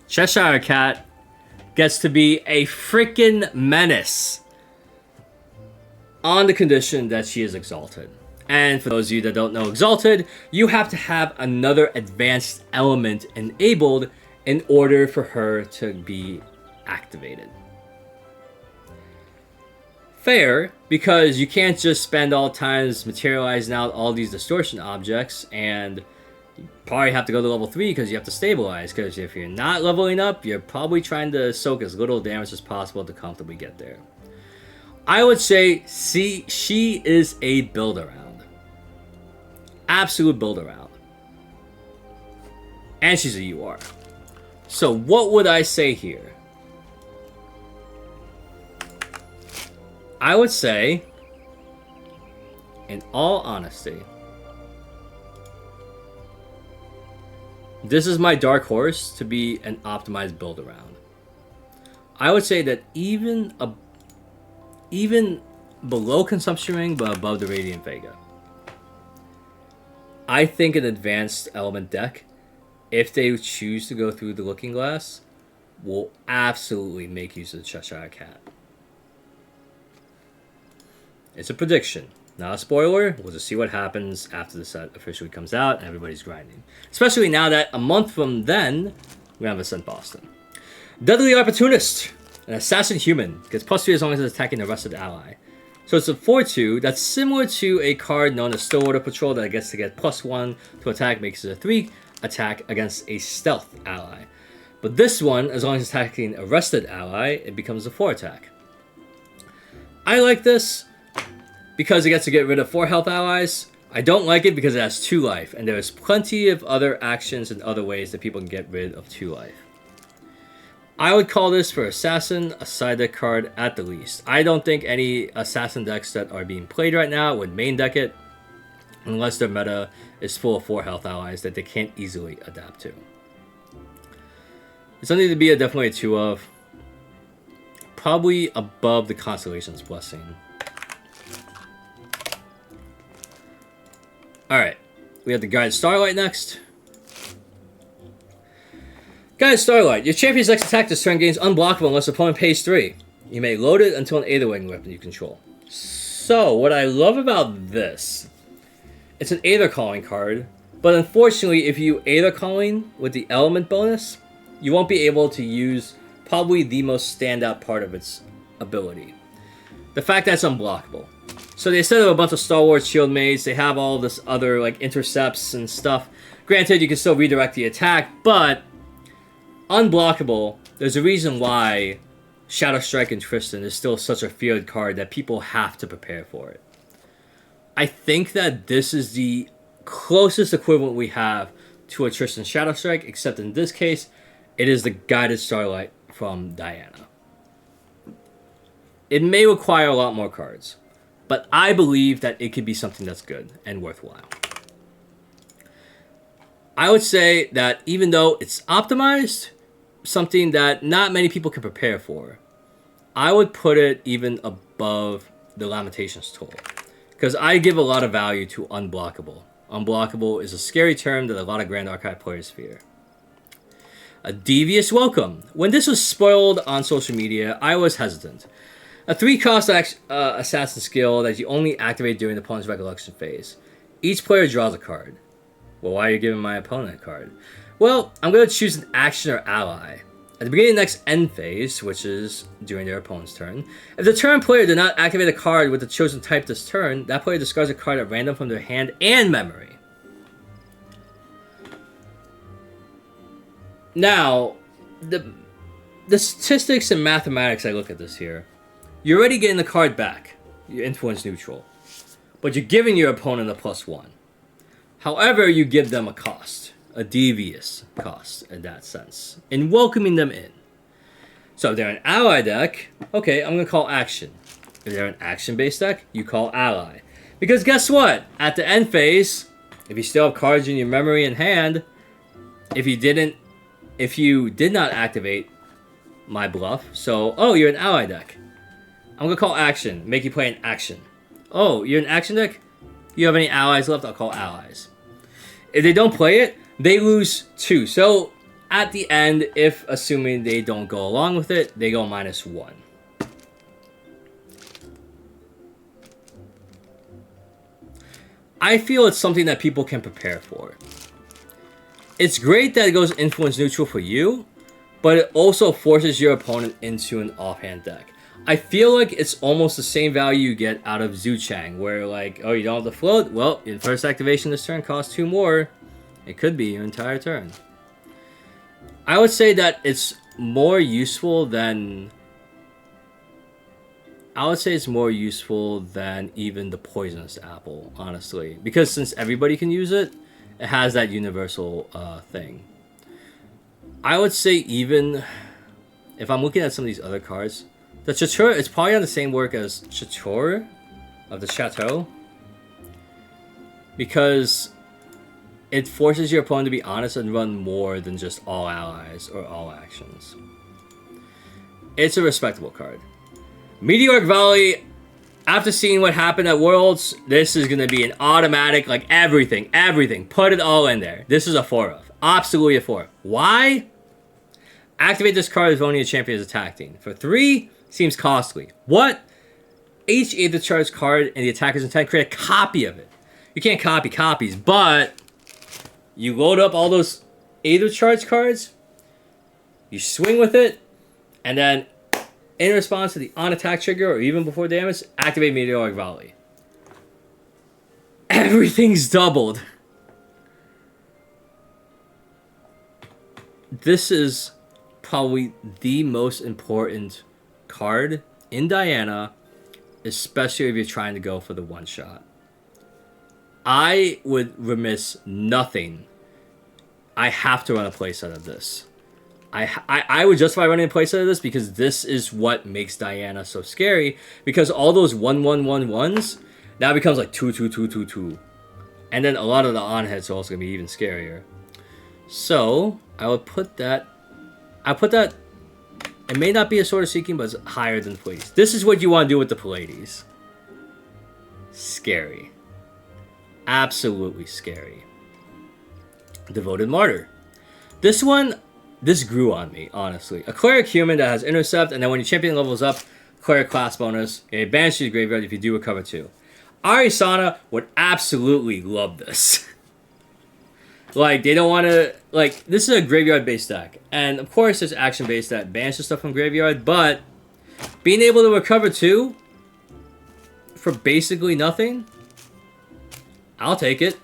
Cheshire Cat gets to be a freaking menace. On the condition that she is Exalted. And for those of you that don't know Exalted, you have to have another advanced element enabled in order for her to be activated. Fair, because you can't just spend all times materializing out all these distortion objects, and you probably have to go to level 3 because you have to stabilize, because if you're not leveling up, you're probably trying to soak as little damage as possible to comfortably get there. I would say she is a build-around. Absolute build-around. And she's a UR. So what would I say here? I would say, in all honesty, this is my dark horse to be an optimized build-around. I would say that even below Consumption Ring, but above the Radiant Vega. I think an advanced element deck, if they choose to go through the Looking Glass, will absolutely make use of the Cheshire Cat. It's a prediction, not a spoiler. We'll just see what happens after the set officially comes out and everybody's grinding. Especially now that a month from then, we have a St. Boston. Deadly Opportunist. An assassin human gets +3 as long as it's attacking the rest of the ally. So it's a 4/2 that's similar to a card known as Stillwater Patrol that gets to get +1 to attack, makes it a 3 attack against a stealth ally. But this one, as long as it's attacking a rested ally, it becomes a 4 attack. I like this because it gets to get rid of 4 health allies. I don't like it because it has 2 life, and there's plenty of other actions and other ways that people can get rid of 2 life. I would call this for Assassin a side deck card at the least. I don't think any Assassin decks that are being played right now would main deck it, unless their meta is full of 4 health allies that they can't easily adapt to. It's something to be definitely a 2 of. Probably above the Constellation's Blessing. Alright, we have the Guided Starlight next. Guided Starlight. Your champion's next attack this turn gains unblockable unless the opponent pays 3. You may load it until an Aether-wing weapon you control. So, what I love about this, it's an Aether Calling card, but unfortunately, if you Aether Calling with the element bonus, you won't be able to use probably the most standout part of its ability. The fact that it's unblockable. So they set up a bunch of Star Wars shield mates, they have all this other like intercepts and stuff. Granted, you can still redirect the attack, but unblockable, there's a reason why Shadow Strike and Tristan is still such a feared card that people have to prepare for it. I think that this is the closest equivalent we have to a Tristan Shadow Strike, except in this case, it is the Guided Starlight from Diana. It may require a lot more cards, but I believe that it could be something that's good and worthwhile. I would say that even though it's optimized, something that not many people can prepare for, I would put it even above the Lamentations tool. Because I give a lot of value to Unblockable. Unblockable is a scary term that a lot of Grand Archive players fear. A Devious Welcome. When this was spoiled on social media, I was hesitant. A 3-cost assassin skill that you only activate during the opponent's recollection phase. Each player draws a card. Well, why are you giving my opponent a card? Well, I'm going to choose an action or ally. At the beginning of the next end phase, which is during their opponent's turn, if the turn player did not activate a card with the chosen type this turn, that player discards a card at random from their hand and memory. Now, the statistics and mathematics I look at this here, you're already getting the card back, your influence neutral, but you're giving your opponent a +1. However, you give them a cost, a devious cost in that sense, in welcoming them in. So if they're an ally deck, okay, I'm going to call action. If they're an action-based deck, you call ally. Because guess what? At the end phase, if you still have cards in your memory and hand, if you did not activate my bluff, so, oh, you're an ally deck. I'm going to call action, make you play an action. Oh, you're an action deck? You have any allies left? I'll call allies. If they don't play it, they lose 2. So, at the end, if assuming they don't go along with it, they go -1. I feel it's something that people can prepare for. It's great that it goes influence neutral for you, but it also forces your opponent into an offhand deck. I feel like it's almost the same value you get out of Zuchang, where like, oh, you don't have the float? Well, your first activation this turn costs 2 more. It could be your entire turn. I would say that it's more useful than... I would say it's more useful than even the Poisonous Apple, honestly. Because since everybody can use it, it has that universal thing. I would say even... if I'm looking at some of these other cards, the Chateau, it's probably on the same work as Chateau of the Chateau. Because it forces your opponent to be honest and run more than just all allies or all actions. It's a respectable card. Meteoric Volley, after seeing what happened at Worlds, this is going to be an automatic, like everything. Put it all in there. This is a 4 of. Absolutely a 4. Why? Activate this card if only a champion is attacking. For 3, seems costly. What? Each Aether Charge card and the attacker's intent, create a copy of it. You can't copy copies, but you load up all those Aether Charge cards, you swing with it, and then in response to the on-attack trigger or even before damage, activate Meteoric Volley. Everything's doubled. this is probably the most important card in Diana, especially if you're trying to go for the one shot. I would remiss nothing. I have to run a playset of this. I would justify running a playset of this because this is what makes Diana so scary. Because all those 1/1/1/1s now becomes like 2/2/2/2/2, and then a lot of the on hits are also gonna be even scarier. So I would put that. I put that. It may not be a Sword of Seeking, but it's higher than Pleiades. This is what you want to do with the Pleiades. Scary. Absolutely scary. Devoted Martyr. This one, this grew on me, honestly. A cleric human that has intercept, and then when your champion levels up, cleric class bonus, you banish to the graveyard if you do recover 2. Arisana would absolutely love this. Like, they don't want to... Like, this is a graveyard-based deck. And, of course, there's action-based that banishes stuff from graveyard, but being able to recover 2 for basically nothing, I'll take it.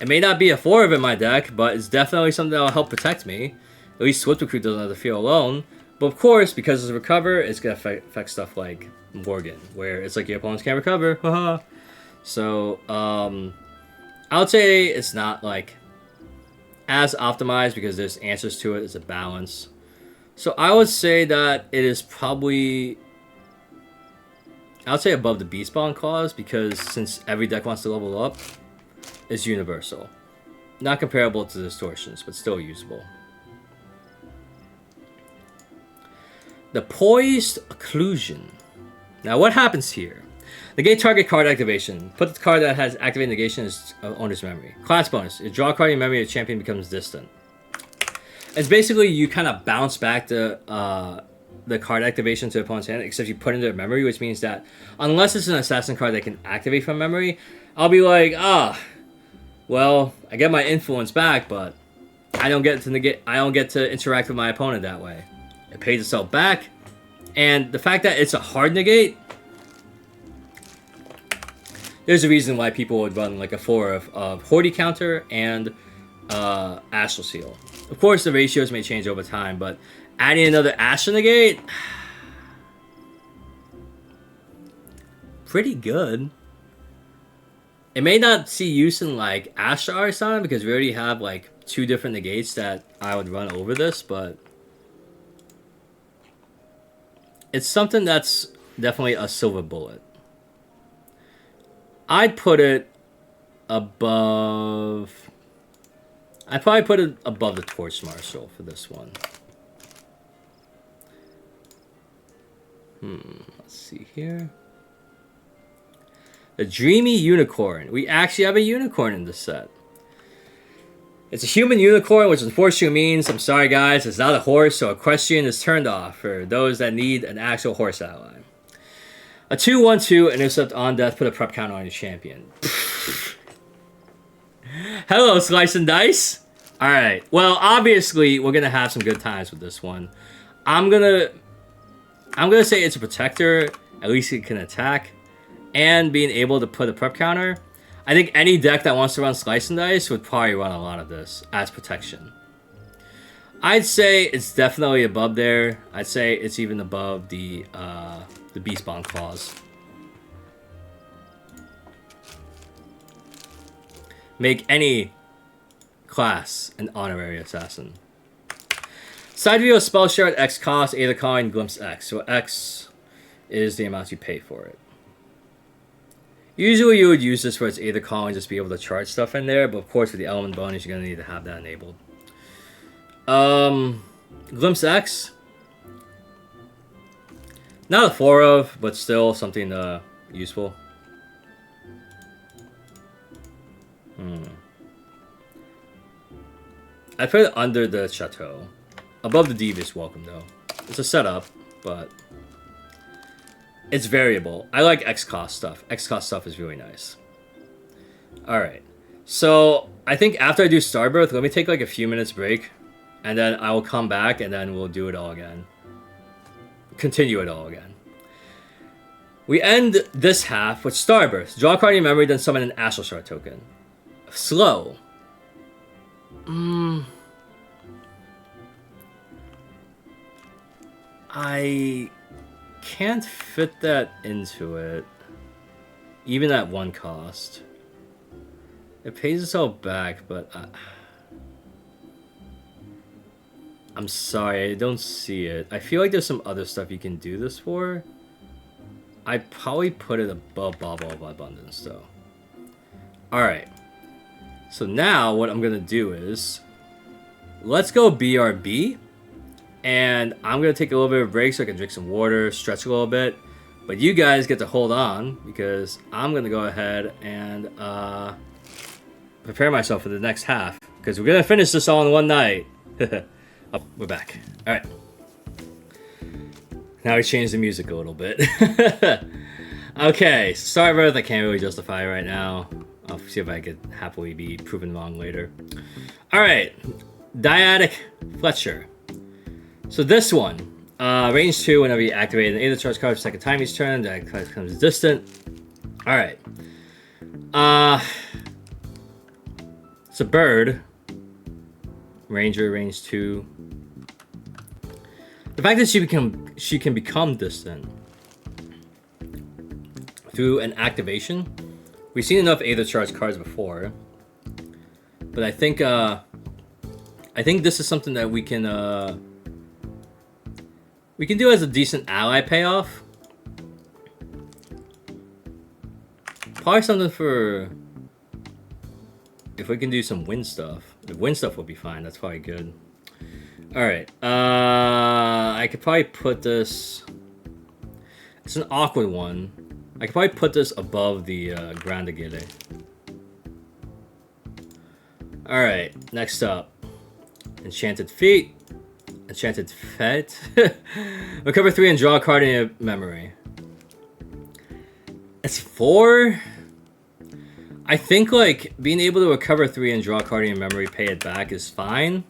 It may not be a 4 in my deck, but it's definitely something that will help protect me. At least Swift Recruit doesn't have to feel alone. But, of course, because it's a recover, it's going to affect stuff like Morgan, where it's like your opponents can't recover. Haha. So, I would say it's not, like... as optimized because there's answers to it. It's a balance. So I would say that it is probably... I would say above the Beast Spawn clause because since every deck wants to level up, it's universal. Not comparable to Distortions, but still usable. The Poised Occlusion. Now what happens here? Negate target card activation. Put the card that has activated negation as owner's memory. Class bonus. You draw a card in your memory, the champion becomes distant. It's basically you kind of bounce back the card activation to the opponent's hand, except you put it into their memory, which means that unless it's an assassin card that can activate from memory, I'll be like, well, I get my influence back, but I don't get to negate. I don't get to interact with my opponent that way. It pays itself back, and the fact that it's a hard negate. There's a reason why people would run like a 4 of Horde Counter and Astral Seal. Of course, the ratios may change over time, but adding another Astral Negate, pretty good. It may not see use in like Astral Arisana because we already have like 2 different negates that I would run over this, but it's something that's definitely a silver bullet. I'd put it above... I'd probably put it above the Torch Marshal for this one. Let's see here. The Dreamy Unicorn. We actually have a unicorn in this set. It's a human unicorn, which unfortunately means, I'm sorry guys, it's not a horse, so equestrian is turned off for those that need an actual horse ally. A 2/1/2 intercept on death, put a prep counter on your champion. Hello, Slice and Dice. Alright, well, obviously, we're gonna have some good times with this one. I'm gonna say it's a protector, at least it can attack, and being able to put a prep counter. I think any deck that wants to run Slice and Dice would probably run a lot of this as protection. I'd say it's definitely above there. I'd say it's even above the Beast Bond clause. Make any class an honorary assassin. Side view of spell shard X cost, Aether Coin, Glimpse X. So X is the amount you pay for it. Usually you would use this for its Aether Coin, just be able to charge stuff in there, but of course with the element bonus you're gonna need to have that enabled. Glimpse X. Not a 4 of, but still something useful. I put it under the Chateau. Above the Devious Welcome, though. It's a setup, but it's variable. I like X-Cost stuff. X-Cost stuff is really nice. Alright. So, I think after I do Starbirth, let me take like a few minutes break. And then I will come back, and then we'll do it all again. Continue it all again. We end this half with Starbirth. Draw a card in your memory, then summon an Astral Shard token. Slow. I can't fit that into it, even at 1 cost. It pays itself back, but I'm sorry, I don't see it. I feel like there's some other stuff you can do this for. I'd probably put it above Bauble of Abundance, though. Alright. So now what I'm going to do is, let's go BRB. And I'm going to take a little bit of a break so I can drink some water, stretch a little bit. But you guys get to hold on, because I'm going to go ahead and prepare myself for the next half. Because we're going to finish this all in one night. Oh, we're back. Alright. Now we changed the music a little bit. Okay, sorry about it, I can't really justify it right now. I'll see if I could happily be proven wrong later. Alright, Dyadic Fletcher. So this one, range 2, whenever you activate an either charge card for second time each turn, that card becomes distant. Alright. It's a bird. Ranger, range 2. The fact that she can become distant through an activation. We've seen enough Aether Charge cards before, but I think this is something that we can do as a decent ally payoff. Probably something for if we can do some wind stuff. The wind stuff will be fine. That's probably good. Alright, I could probably put this... It's an awkward one. I could probably put this above the Grande Gile. Alright, next up. Enchanted Feet. Enchanted Fete. Recover 3 and draw a card in your memory. It's 4? I think, like, being able to recover 3 and draw a card in your memory, pay it back is fine.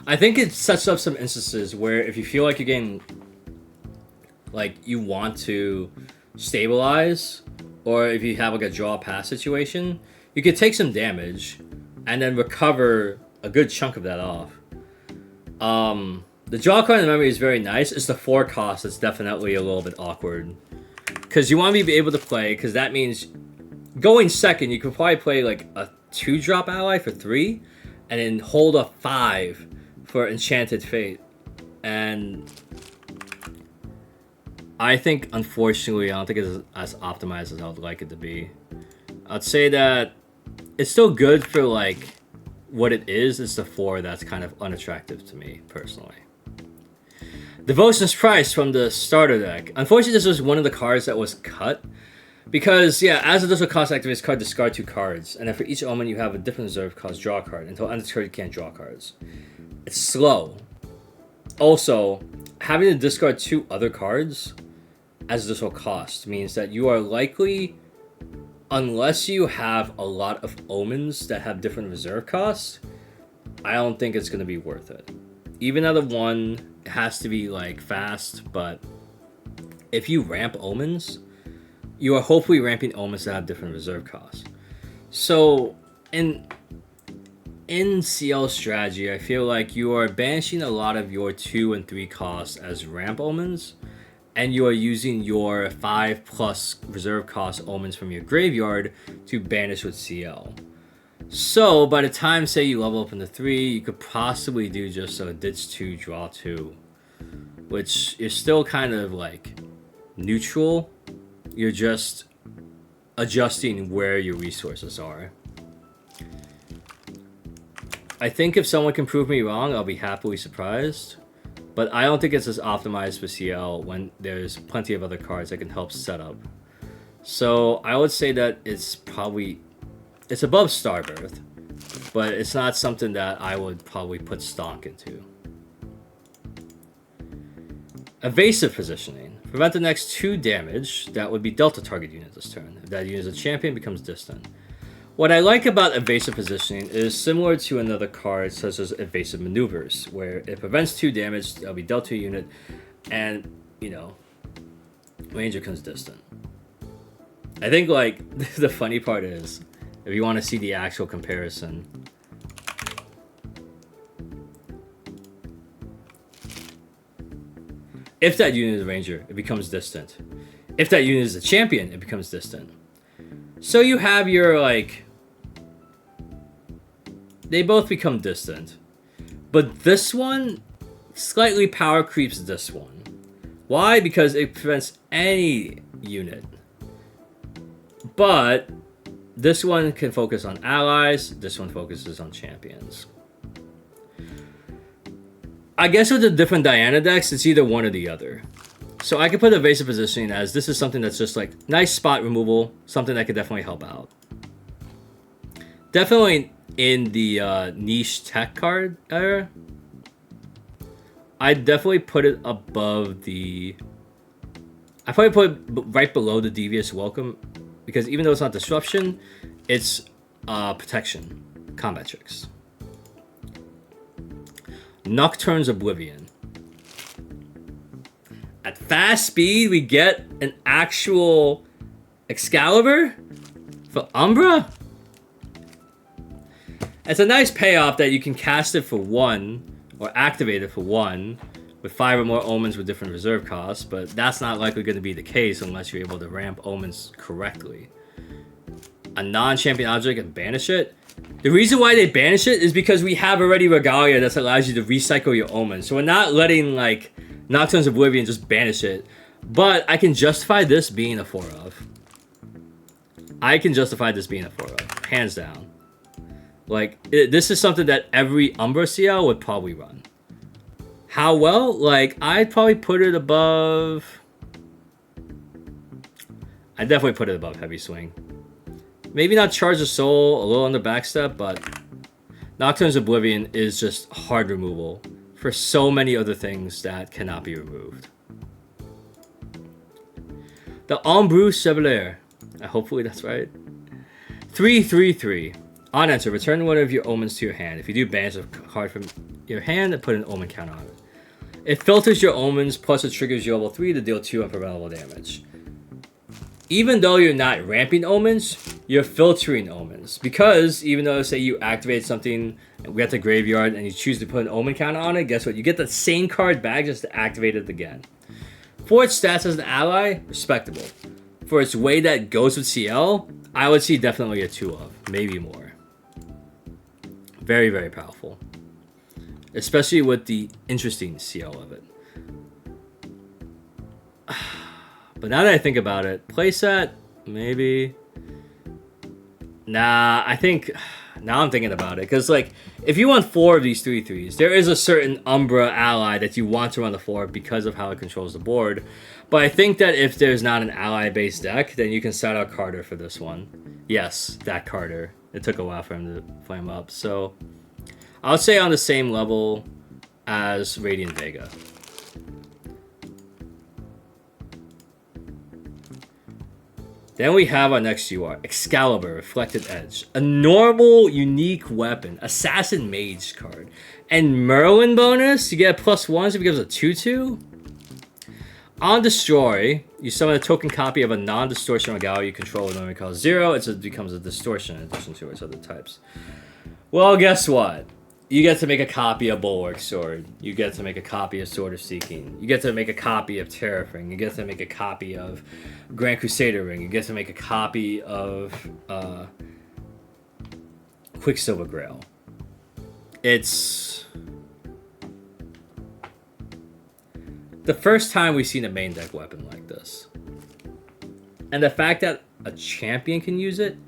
I think it sets up some instances where if you feel like you're getting, like, you want to stabilize, or if you have, like, a draw pass situation, you could take some damage and then recover a good chunk of that off. The draw card in the memory is very nice. It's the 4 cost that's definitely a little bit awkward. Because you want to be able to play, because that means going second, you could probably play, like, a 2-drop ally for 3, and then hold a 5 for Enchanted Fate. And I think, unfortunately, I don't think it's as optimized as I would like it to be. I'd say that it's still good for, like, what it is. It's the 4 that's kind of unattractive to me, personally. Devotion's Price from the starter deck. Unfortunately, this was one of the cards that was cut. Because, yeah, as it does with cost activates card, discard 2 cards. And then for each omen, you have a different reserve cost draw card. Until end of turn, you can't draw cards. It's slow. Also, having to discard 2 other cards as this will cost means that you are likely, unless you have a lot of omens that have different reserve costs, I don't think it's going to be worth it. Even at a 1, it has to be, like, fast, but if you ramp omens, you are hopefully ramping omens that have different reserve costs. So, in CL strategy, I feel like you are banishing a lot of your 2 and 3 costs as ramp omens, and you are using your 5+ reserve cost omens from your graveyard to banish with CL. So, by the time, say, you level up into 3, you could possibly do just a ditch 2, draw 2, which is still kind of, like, neutral. You're just adjusting where your resources are. I think if someone can prove me wrong, I'll be happily surprised. But I don't think it's as optimized for CL when there's plenty of other cards that can help set up. So I would say that it's probably... It's above Starbirth, but it's not something that I would probably put stock into. Evasive Positioning. Prevent the next 2 damage. That would be Delta target unit this turn. If that unit is a champion, it becomes distant. What I like about Evasive Positioning is similar to another card such as Evasive Maneuvers, where it prevents 2 damage, that'll be dealt to a unit, and, you know, Ranger comes distant. I think, like, the funny part is, if you want to see the actual comparison, If that unit is a ranger, it becomes distant. If that unit is a champion, it becomes distant. So you have your, like... They both become distant. But this one slightly power creeps this one. Why? Because it prevents any unit. But this one can focus on allies. This one focuses on champions. I guess with the different Diana decks, it's either one or the other. So I could put evasive positioning as this is something that's just like nice spot removal, something that could definitely help out. Definitely in the niche tech card era, I'd definitely put it above the... I probably put it right below the Devious Welcome, because even though it's not disruption, it's protection, combat tricks. Nocturne's Oblivion. At fast speed, we get an actual Excalibur for Umbra. It's a nice payoff that you can cast it for 1 or activate it for 1 with 5 or more omens with different reserve costs, but that's not likely going to be the case unless you're able to ramp omens correctly. A non-champion object and banish it. The reason why they banish it is because we have already Regalia that allows you to recycle your omens. So we're not letting like Nocturne's Oblivion just banish it. But I can justify this being a 4 of. I can justify this being a 4 of. Hands down. Like, this is something that every Umbra CL would probably run. How well? Like, I'd probably put it above... I'd definitely put it above Heavy Swing. Maybe not Charge of Soul, a little on the backstep, but Nocturne's Oblivion is just hard removal for so many other things that cannot be removed. The Ombrou Chevalier. Hopefully that's right. 3/3/3. On enter, return one of your omens to your hand. If you do, banish a card from your hand and put an omen count on it. It filters your omens, plus it triggers your level 3 to deal 2 unpreventable damage. Even though you're not ramping omens, you're filtering omens. Because even though, say, you activate something, we got the graveyard, and you choose to put an omen counter on it, guess what? You get the same card back just to activate it again. For its stats as an ally, respectable. For its way that it goes with CL, I would see definitely a 2 of, maybe more. Very, very powerful. Especially with the interesting CL of it. But now that I think about it, playset, maybe. Nah, I think... Now I'm thinking about it. Because, like, if you want 4 of these 3/3s, there is a certain Umbra ally that you want to run the 4 because of how it controls the board. But I think that if there's not an ally-based deck, then you can set out Carter for this one. Yes, that Carter. It took a while for him to flame up. So, I would say on the same level as Radiant Vega. Then we have our next UR, Excalibur, Reflected Edge. A normal, unique weapon. Assassin Mage card. And Merlin bonus, you get a +1, so it becomes a 2/2. On Destroy, you summon a token copy of a non-distortion Regalia you control with only cost 0. It becomes a distortion in addition to its other types. Well, guess what? You get to make a copy of Bulwark Sword. You get to make a copy of Sword of Seeking. You get to make a copy of Terrafing. You get to make a copy of Grand Crusader Ring. You get to make a copy of Quicksilver Grail. It's the first time we've seen a main deck weapon like this. And the fact that a champion can use it,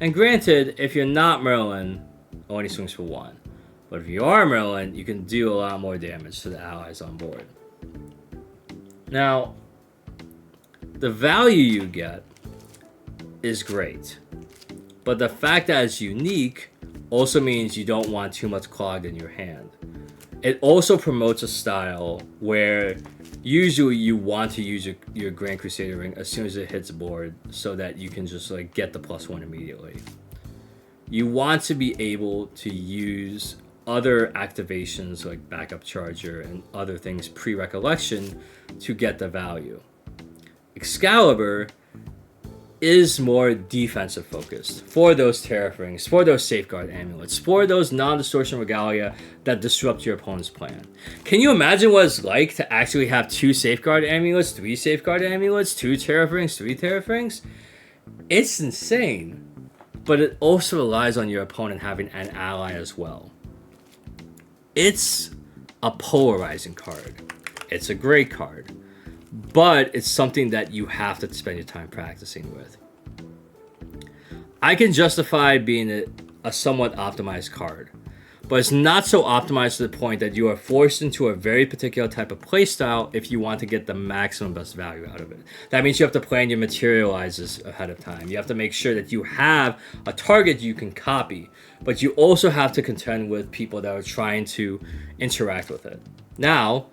and granted, if you're not Merlin, only swings for 1. But if you are Merlin, you can do a lot more damage to the allies on board. Now, the value you get is great. But the fact that it's unique also means you don't want too much clogged in your hand. It also promotes a style where usually you want to use your Grand Crusader Ring as soon as it hits board so that you can just like get the +1 immediately. You want to be able to use other activations like Backup Charger and other things pre-recollection to get the value. Excalibur is more defensive focused for those Tariff Rings, for those Safeguard Amulets, for those non-distortion regalia that disrupt your opponent's plan. Can you imagine what it's like to actually have 2 Safeguard Amulets, 3 Safeguard Amulets, 2 Tariff Rings, 3 Tariff Rings? It's insane. But it also relies on your opponent having an ally as well. It's a polarizing card. It's a great card. But it's something that you have to spend your time practicing with. I can justify being a somewhat optimized card, but it's not so optimized to the point that you are forced into a very particular type of playstyle if you want to get the maximum best value out of it. That means you have to plan your materializes ahead of time. You have to make sure that you have a target you can copy, but you also have to contend with people that are trying to interact with it. Now,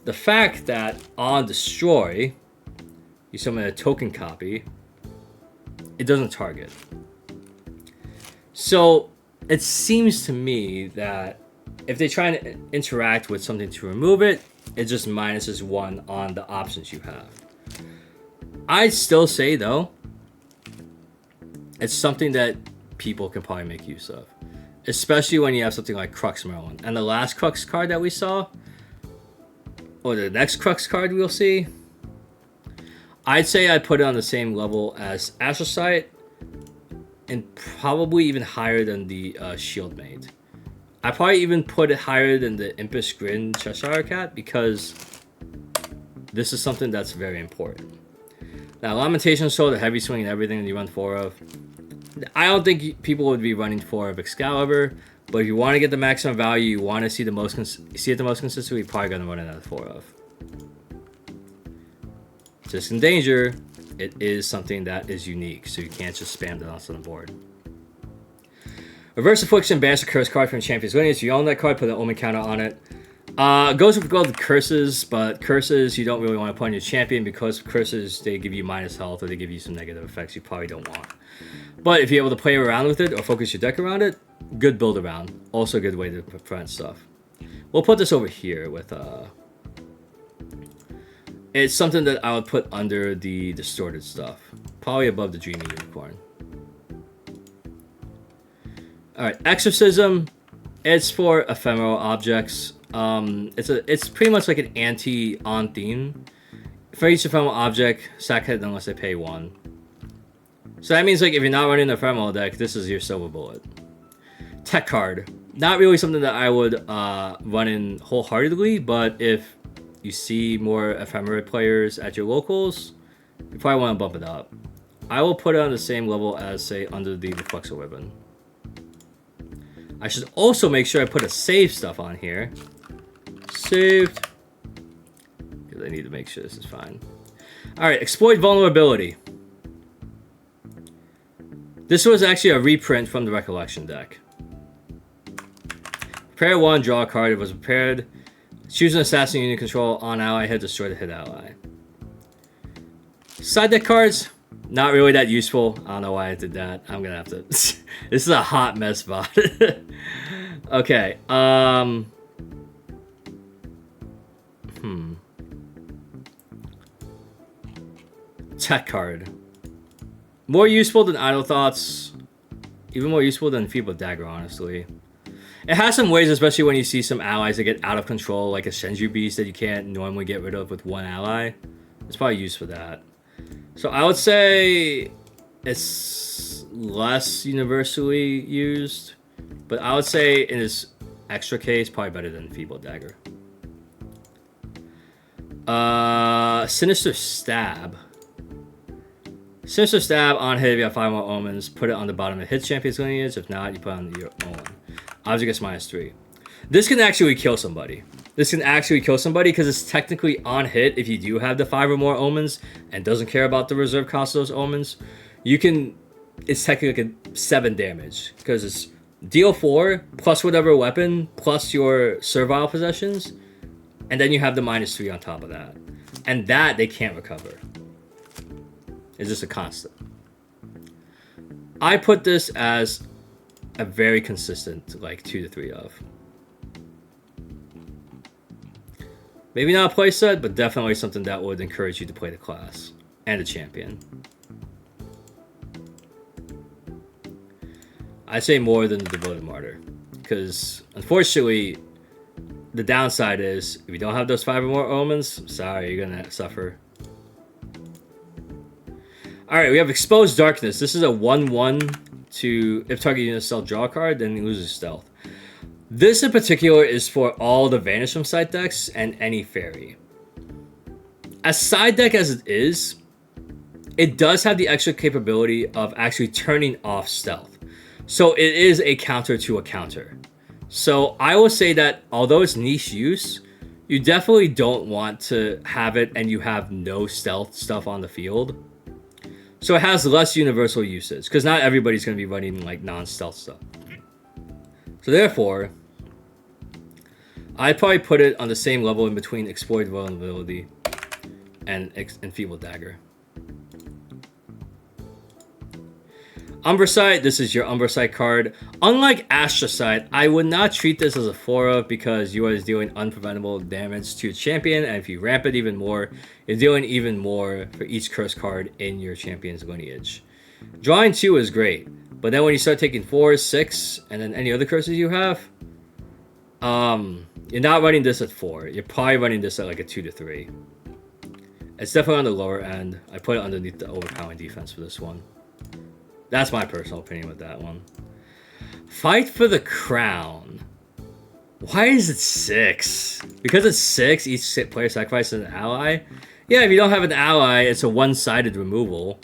the fact that on Destroy, you summon a token copy, it doesn't target. So it seems to me that if they try to interact with something to remove it, it just minuses 1 on the options you have. I'd still say, though, it's something that people can probably make use of. Especially when you have something like Crux Merlin. And the last Crux card that we saw, or the next Crux card we'll see, I'd say I'd put it on the same level as Astrocyte, and probably even higher than the Shieldmate. I probably even put it higher than the Impish Grin Cheshire Cat because this is something that's very important. Now, Lamentation Soul, the heavy swing and everything that you run 4 of, I don't think people would be running 4 of Excalibur, but if you want to get the maximum value, you want to see the most see it the most consistently, you're probably going to run it at 4 of. Just in danger, it is something that is unique, so you can't just spam it onto the board. Reverse Affliction, banish a curse card from Champion's Lineage. You own that card, put an Omen counter on it. Goes with gold curses, but curses you don't really want to put on your champion because curses, they give you minus health or they give you some negative effects you probably don't want. But if you're able to play around with it or focus your deck around it, good build around. Also a good way to prevent stuff. We'll put this over here with... It's something that I would put under the distorted stuff. Probably above the Dreaming Unicorn. Alright, Exorcism. It's for ephemeral objects. It's pretty much like an anti-on theme. For each ephemeral object, sack it unless they pay 1. So that means like if you're not running the ephemeral deck, this is your silver bullet. Tech card. Not really something that I would run in wholeheartedly, but if you see more ephemera players at your locals, you probably want to bump it up. I will put it on the same level as, say, under the Reflexor Ribbon. I should also make sure I put a save stuff on here. Saved. Because I need to make sure this is fine. Alright, Exploit Vulnerability. This was actually a reprint from the Recollection deck. Prepare 1, draw a card. It was prepared. Choose an Assassin Unit Control on ally hit, destroy the hit ally. Side deck cards, not really that useful. I don't know why I did that. I'm gonna have to... This is a hot mess bot. Okay, Tech card. More useful than Idle Thoughts. Even more useful than Feeble Dagger, honestly. It has some ways, especially when you see some allies that get out of control, like a Senju Beast that you can't normally get rid of with one ally. It's probably used for that. So I would say it's less universally used, but I would say in this extra case, probably better than Feeble Dagger. Sinister Stab. Sinister Stab on hit if you have 5 more omens. Put it on the bottom of hit Champion's Lineage. If not, you put it on your own. Object gets -3. This can actually kill somebody. This can actually kill somebody because it's technically on hit if you do have the 5 or more omens and doesn't care about the reserve cost of those omens. You can... It's technically like a 7 damage because it's deal 4 plus whatever weapon plus your servile possessions, and then you have the -3 on top of that. And that they can't recover. It's just a constant. I put this as a very consistent, like 2 to 3 of. Maybe not a playset, but definitely something that would encourage you to play the class and the champion. I say more than the Devoted Martyr. Because, unfortunately, the downside is, if you don't have those 5 or more omens, sorry, you're gonna suffer. Alright, we have Exposed Darkness. This is a 1/1 to, if target unit stealth draw a card, then he loses stealth. This in particular is for all the Vanish from Sight decks and any fairy. As side deck as it is, it does have the extra capability of actually turning off stealth. So it is a counter to a counter. So I will say that although it's niche use, you definitely don't want to have it and you have no stealth stuff on the field. So it has less universal usage, because not everybody's going to be running like non-stealth stuff. So therefore, I'd probably put it on the same level in between Exploit Vulnerability and Enfeebled Dagger. Umbracite, this is your Umbracite card. Unlike Astrocite, I would not treat this as a 4-of because you are dealing unpreventable damage to your champion, and if you ramp it even more, you're dealing even more for each curse card in your champion's lineage. Drawing 2 is great, but then when you start taking 4, 6, and then any other curses you have, you're not running this at 4. You're probably running this at like a 2 to 3. It's definitely on the lower end. I put it underneath the overpowering defense for this one. That's my personal opinion with that one. Fight for the Crown. Why is it 6? Because it's 6, each player sacrifices an ally? Yeah, if you don't have an ally, it's a one-sided removal.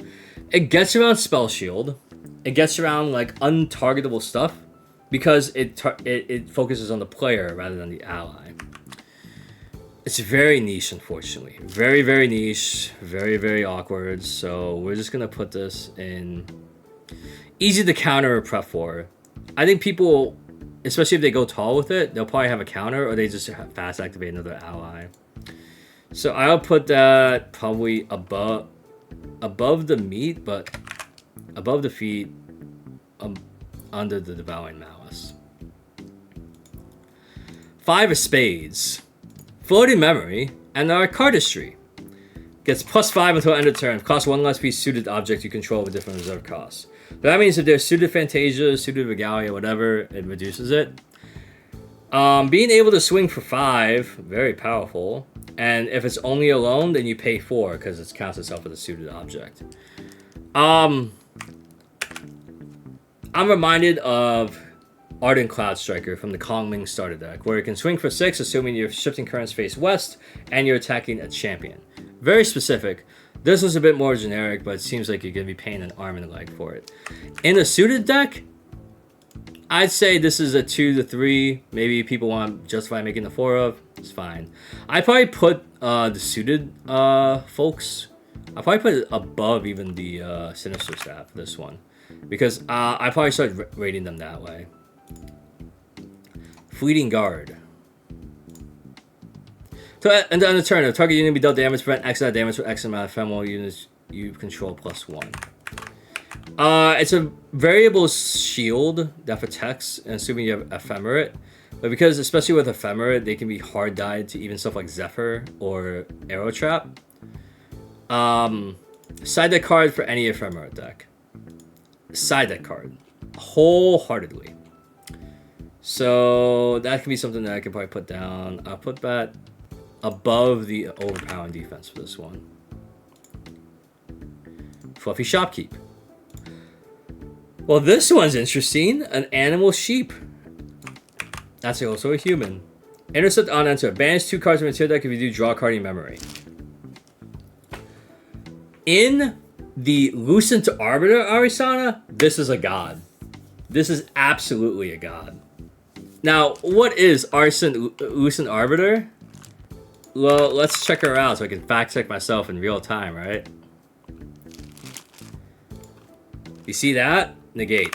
It gets around Spell Shield. It gets around like untargetable stuff because it focuses on the player rather than the ally. It's very niche, unfortunately. Very, very niche. Very, very awkward. So we're just going to put this in easy to counter or prep for. I think people, especially if they go tall with it, they'll probably have a counter or they just fast activate another ally. So I'll put that probably above the meat, but above the feet, under the Devouring Malice. 5 of Spades. Floating Memory and our Cardistry. Gets +5 until end of turn. Costs 1 less piece suited object you control with different reserve costs. That means if there's suited Fantasia, suited Regalia, whatever, it reduces it. Being able to swing for 5, very powerful. And if it's only alone, then you pay 4 because it counts itself as a suited object. I'm reminded of Ardent Cloud Striker from the Kongming starter deck, where you can swing for 6, assuming your shifting currents face west and you're attacking a champion. Very specific. This was a bit more generic, but it seems like you're going to be paying an arm and a leg for it. In a suited deck, I'd say this is a 2 to 3. Maybe people want to justify making the 4 of. It's fine. I'd probably put the suited folks. I'd probably put it above even the Sinister Staff for this one. Because I probably started rating them that way. Fleeting Guard. So at the end of turn, the target unit be dealt damage, prevent X amount of damage for X amount of ephemeral units you control +1. It's a variable shield that protects, assuming you have Ephemerate. But because, especially with Ephemerate, they can be hard died to even stuff like Zephyr or Arrow Trap. Side deck card for any Ephemerate deck. Side deck card. Wholeheartedly. So that can be something that I could probably put down. I'll put that above the overpowering defense for this one. Fluffy Shopkeep. Well, this one's interesting. An animal sheep. That's also a human. Intercept on enter. Banish 2 cards from your deck if you do draw a card in memory. In the Lucent Arbiter Arisana, this is a god. This is absolutely a god. Now, what is Lucent Arbiter? Well, let's check her out so I can fact check myself in real time, right? You see that? Negate.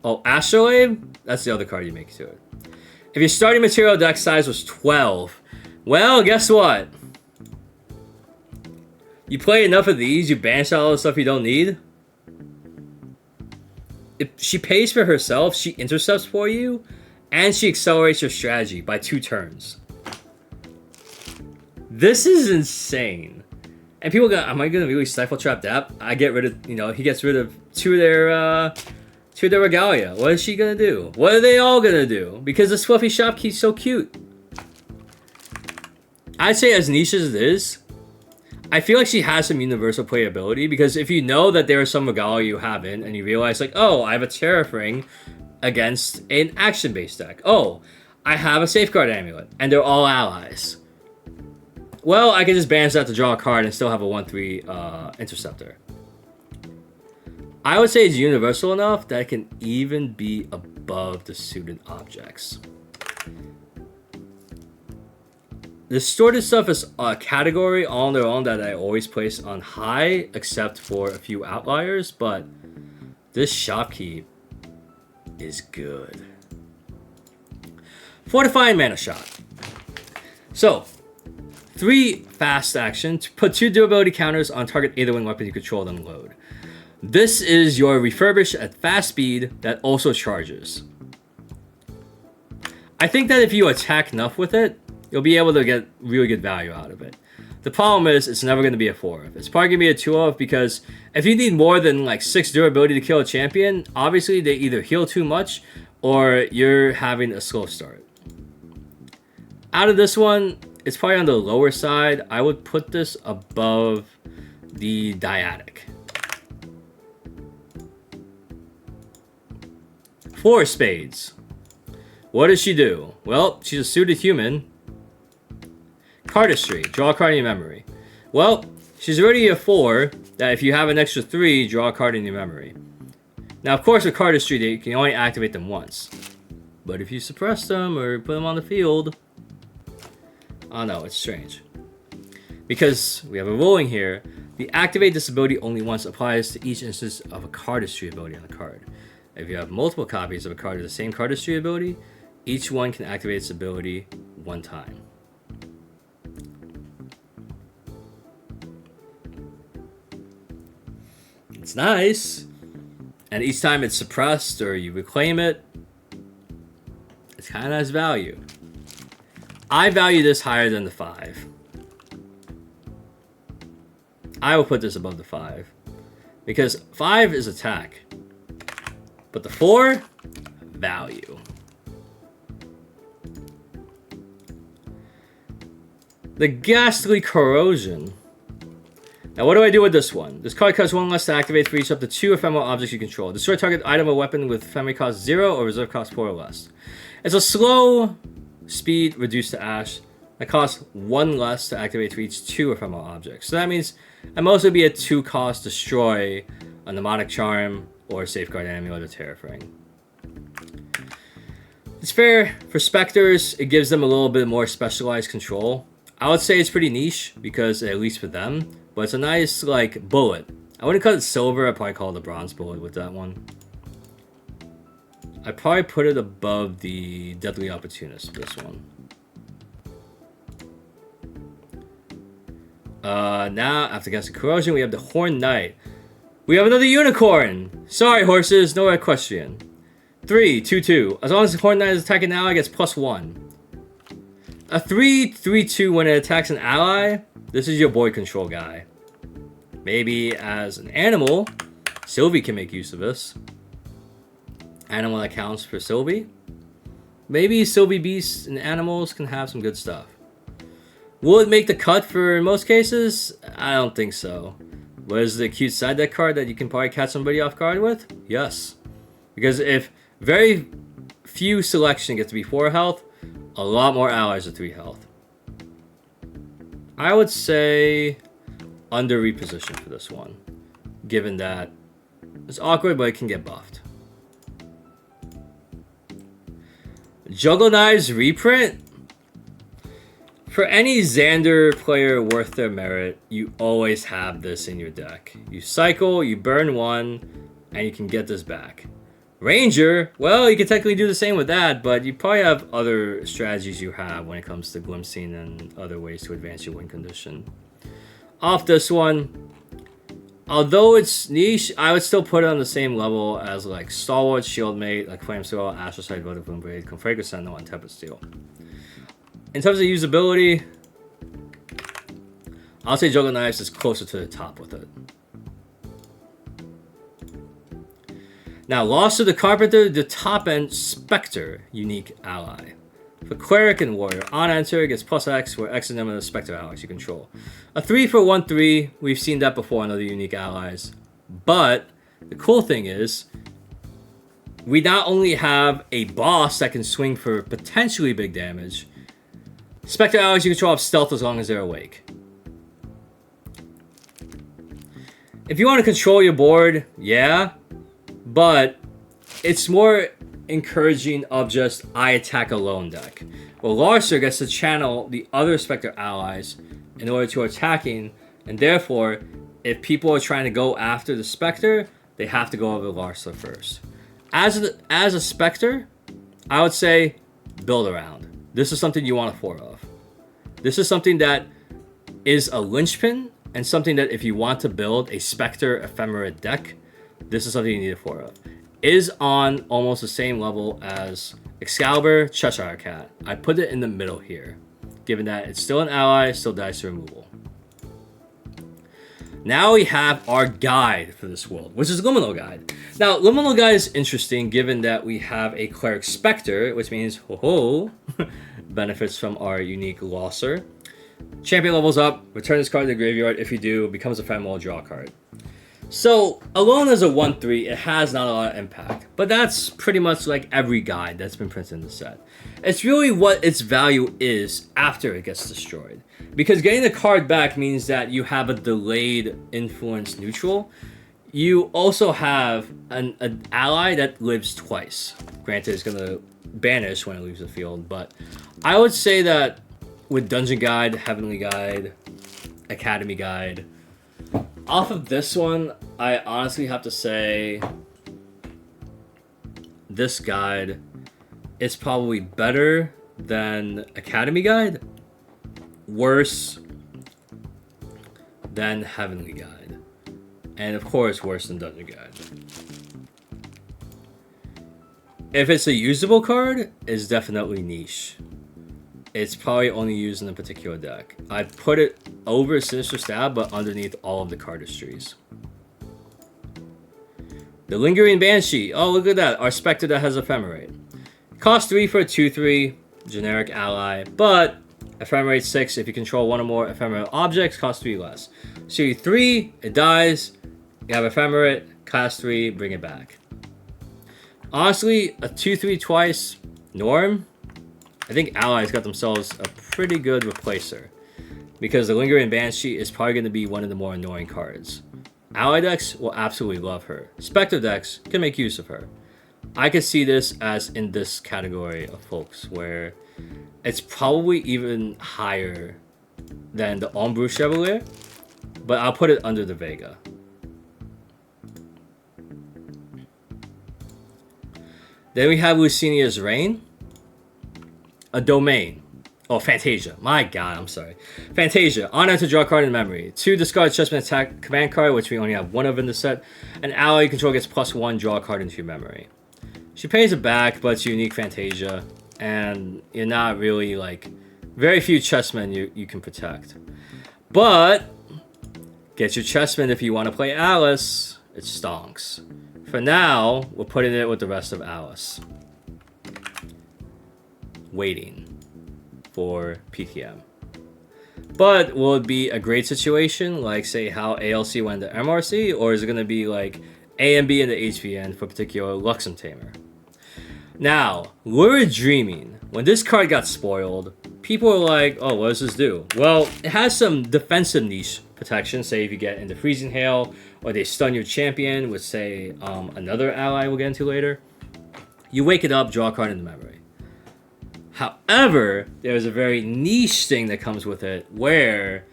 Oh, Astrolabe? That's the other card you make to it. If your starting material deck size was 12, well, guess what? You play enough of these, you banish all the stuff you don't need. If she pays for herself, she intercepts for you, and she accelerates your strategy by 2 turns. This is insane. And people go, am I going to really Stifle Trap that? I get rid of, he gets rid of 2 of their to the regalia. What is she gonna do? What are they all gonna do? Because this fluffy shopkeep's so cute. I'd say as niche as it is, I feel like she has some universal playability, because if you know that there are some regalia you haven't, and you realize like, oh, I have a Tariff Ring against an action-based deck. Oh, I have a Safeguard Amulet, and they're all allies. Well, I can just banish that to draw a card and still have a 1/3 Interceptor. I would say it's universal enough that it can even be above the suited objects. The distorted stuff is a category all on their own that I always place on high, except for a few outliers, but this shopkeep is good. Fortifying Mana Shot. So, 3 fast action to put 2 durability counters on target Aetherwing weapon you control then load. This is your refurbish at fast speed that also charges. I think that if you attack enough with it, you'll be able to get really good value out of it. The problem is it's never going to be a 4-of. It's probably going to be a 2-of, because if you need more than like 6 durability to kill a champion, obviously they either heal too much or you're having a slow start. Out of this one, it's probably on the lower side. I would put this above the Dyadic. 4 spades. What does she do? Well, she's a suited human. Cardistry. Draw a card in your memory. Well, she's already a 4 that if you have an extra 3, draw a card in your memory. Now, of course, with Cardistry, you can only activate them once. But if you suppress them or put them on the field... Oh no, it's strange. Because we have a ruling here. The activate this ability only once applies to each instance of a Cardistry ability on the card. If you have multiple copies of a card with the same Cardistry ability, each one can activate its ability 1 time. It's nice. And each time it's suppressed or you reclaim it, it's kind of nice value. I value this higher than the 5. I will put this above the 5. Because 5 is attack. But the 4, value. The Ghastly Corrosion. Now, what do I do with this one? This card costs 1 less to activate for each up to 2 ephemeral objects you control. Destroy target item or weapon with ephemeral cost 0 or reserve cost 4 or less. It's a slow speed reduced to ash that costs 1 less to activate for each 2 ephemeral objects. So that means it mostly be a 2 cost destroy a Mnemonic Charm or Safeguard Amulet or Tariff Ring. It's fair for Spectres. It gives them a little bit more specialized control. I would say it's pretty niche because, at least for them, but it's a nice like bullet. I wouldn't call it silver. I'd probably call it a bronze bullet with that one. I'd probably put it above the Deadly Opportunist, this one. Now, after Ghastly Corrosion, we have the Horned Knight. We have another unicorn! Sorry, horses, no equestrian. 3/2/2. As long as the Horned Knight is attacking an ally, it gets +1. A 3/3/2 when it attacks an ally. This is your board control guy. Maybe as an animal, Sylvie can make use of this. Animal that counts for Sylvie. Maybe Sylvie beasts and animals can have some good stuff. Will it make the cut for most cases? I don't think so. But is it a cute side deck card that you can probably catch somebody off guard with? Yes. Because if very few selection get to be 4 health, a lot more allies are 3 health. I would say under reposition for this one, given that it's awkward, but it can get buffed. Juggle Knives reprint. For any Xander player worth their merit, you always have this in your deck. You cycle, you burn 1, and you can get this back. Ranger, well, you can technically do the same with that, but you probably have other strategies you have when it comes to glimpsing and other ways to advance your win condition. Off this one, although it's niche, I would still put it on the same level as like Stalwart, Shieldmate, like Flamethrower, Astrocide, Vodafone Blade, Confragrant Sentinel, and Tepid Steel. In terms of usability, I'll say Juggle Knives is closer to the top with it. Now, Lost of the Carpenter, the top end Spectre, unique ally. For Cleric and Warrior, on enter gets plus X, where X is the number of the Spectre allies you control. A 3 for 1/3, we've seen that before on other unique allies. But the cool thing is, we not only have a boss that can swing for potentially big damage, Spectre allies you control have stealth as long as they're awake. If you want to control your board, yeah, but it's more encouraging of just I attack alone deck. Well, Larcer gets to channel the other Spectre allies in order to attacking, and therefore, if people are trying to go after the Spectre, they have to go over Larcer first. As a Spectre, I would say build around. This is something you want a 4 of. This is something that is a linchpin, and something that if you want to build a Spectre Ephemera deck, this is something you need a 4 of. Is on almost the same level as Excalibur, Cheshire Cat. I put it in the middle here, given that it's still an ally, still dies to removal. Now we have our guide for this world, which is Liminal Guide. Now, Liminal Guide is interesting given that we have a Cleric Spectre, which means, benefits from our unique Losser. Champion levels up, return this card to the graveyard. If you do, it becomes a ephemeral, draw a card. So, alone as a 1/3, it has not a lot of impact. But that's pretty much like every guide that's been printed in the set. It's really what its value is after it gets destroyed. Because getting the card back means that you have a delayed influence neutral. You also have an ally that lives twice. Granted, it's going to banish when it leaves the field. But I would say that with Dungeon Guide, Heavenly Guide, Academy Guide, off of this one, I honestly have to say this guide is probably better than Academy Guide, worse than Heavenly Guide, and of course worse than Dungeon Guide. If it's a usable card, it's definitely niche. It's probably only used in a particular deck. I put it over Sinister Stab, but underneath all of the cardistries. The Lingering Banshee. Oh, look at that. Our Spectre that has Ephemerate. Cost 3 for a 2/3. Generic ally. But Ephemerate 6 if you control one or more ephemeral objects. Cost 3 less. So you 3, it dies. You have Ephemerate. Cost 3, bring it back. Honestly, a 2/3 twice. Norm. I think allies got themselves a pretty good replacer, because the Lingering Banshee is probably going to be one of the more annoying cards. Ally decks will absolutely love her. Spectre decks can make use of her. I could see this as in this category of folks, where it's probably even higher than the Ombre Chevalier, but I'll put it under the Vega. Then we have Lucinia's Reign. A domain. Oh, Fantasia. My god, I'm sorry. Fantasia. Honor to draw a card in memory. 2, discard Chessman attack command card, which we only have one of in the set. An ally you control gets +1, draw a card into your memory. She pays it back, but it's unique Fantasia. And you're not really, like, very few chessmen you can protect. But, get your chessmen if you want to play Alice. It stonks. For now, we're putting it with the rest of Alice. Waiting for PTM. But will it be a great situation, like say how ALC went to MRC, or is it going to be like A and B in the HVN for particular Luxem Tamer? Now, Lurid Dreaming. When this card got spoiled, people were like, oh, what does this do? Well, it has some defensive niche protection, say if you get into Freezing Hail, or they stun your champion with, say, another ally we'll get into later. You wake it up, draw a card in the memory. However, there's a very niche thing that comes with it where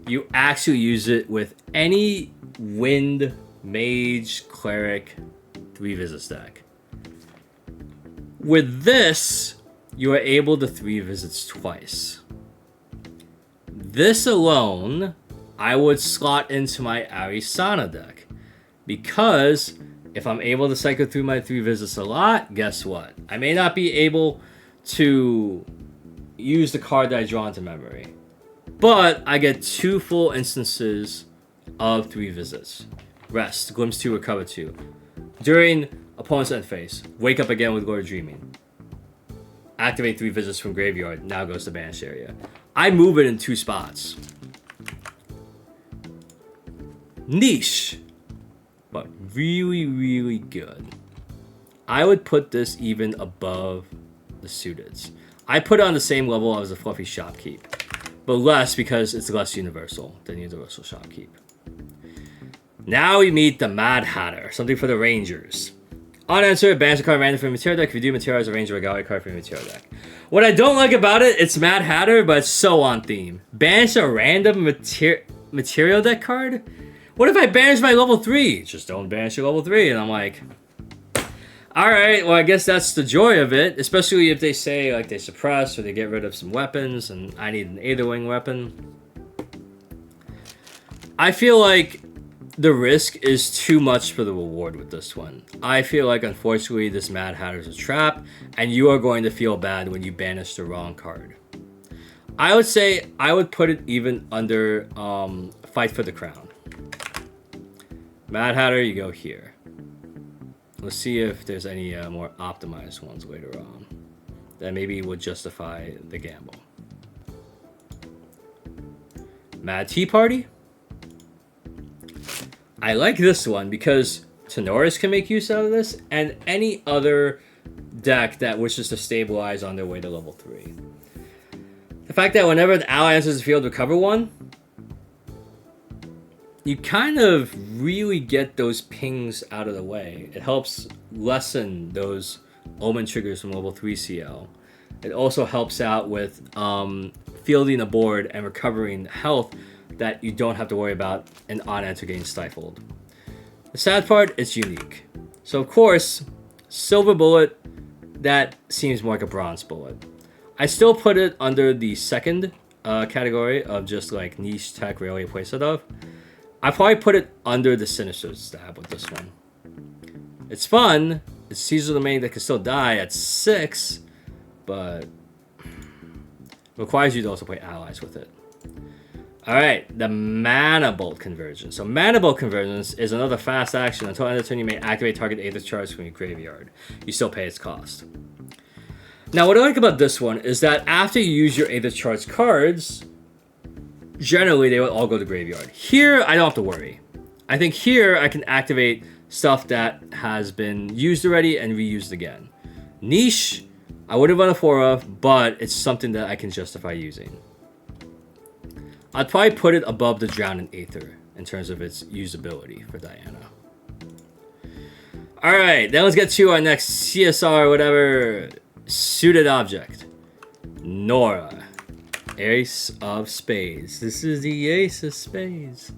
you actually use it with any Wind, Mage, Cleric, 3 visits deck. With this, you are able to 3 visits twice. This alone, I would slot into my Arisana deck. Because if I'm able to cycle through my 3 visits a lot, guess what? I may not be able to use the card that I draw into memory, but I get 2 full instances of 3 visits. Rest, Glimpse 2, Recover 2. During Opponent's end phase. Wake up again with Lord Dreaming. Activate 3 visits from graveyard. Now goes to banished area. I move it in 2 spots. Niche. But really, really good. I would put this even above the suiteds. I put it on the same level as the Fluffy Shopkeep. But less because it's less universal than Universal Shopkeep. Now we meet the Mad Hatter. Something for the Rangers. On answer, banish a card random from your material deck. If you do, materialize a Ranger or Gallery card from your material deck. What I don't like about it, it's Mad Hatter, but it's so on theme. Banish a random material deck card? What if I banish my level 3? Just don't banish your level 3. And I'm like, alright, well I guess that's the joy of it. Especially if they say like they suppress or they get rid of some weapons and I need an Aether Wing weapon. I feel like the risk is too much for the reward with this one. I feel like, unfortunately, this Mad Hatter is a trap, and you are going to feel bad when you banish the wrong card. I would say I would put it even under Fight for the Crown. Mad Hatter, you go here. Let's see if there's any more optimized ones later on that maybe would justify the gamble. Mad Tea Party. I like this one because Tenoris can make use out of this, and any other deck that wishes to stabilize on their way to level 3. The fact that whenever an ally enters the field, recover 1, you kind of really get those pings out of the way. It helps lessen those Omen triggers from level 3 CL. It also helps out with fielding a board and recovering health that you don't have to worry about an on-enter getting stifled. The sad part, it's unique. So of course, Silver Bullet, that seems more like a Bronze Bullet. I still put it under the second category of just like niche tech rarely playset of. I probably put it under the Sinister stab with this one. It's fun. It's Caesar the Main that can still die at 6, but requires you to also play allies with it. Alright, the Mana Bolt Convergence. So Mana Bolt Convergence is another fast action. Until end of turn, you may activate target Aether Charge from your graveyard. You still pay its cost. Now, what I like about this one is that after you use your Aether Charge cards, generally they will all go to graveyard. Here, I don't have to worry. I think here I can activate stuff that has been used already and reused again. Niche, I would have run a 4 of, but it's something that I can justify using. I'd probably put it above the Drowning Aether in terms of its usability for Diana. Alright, then let's get to our next CSR, whatever, suited object. Nora. Ace of Spades. This is the Ace of Spades.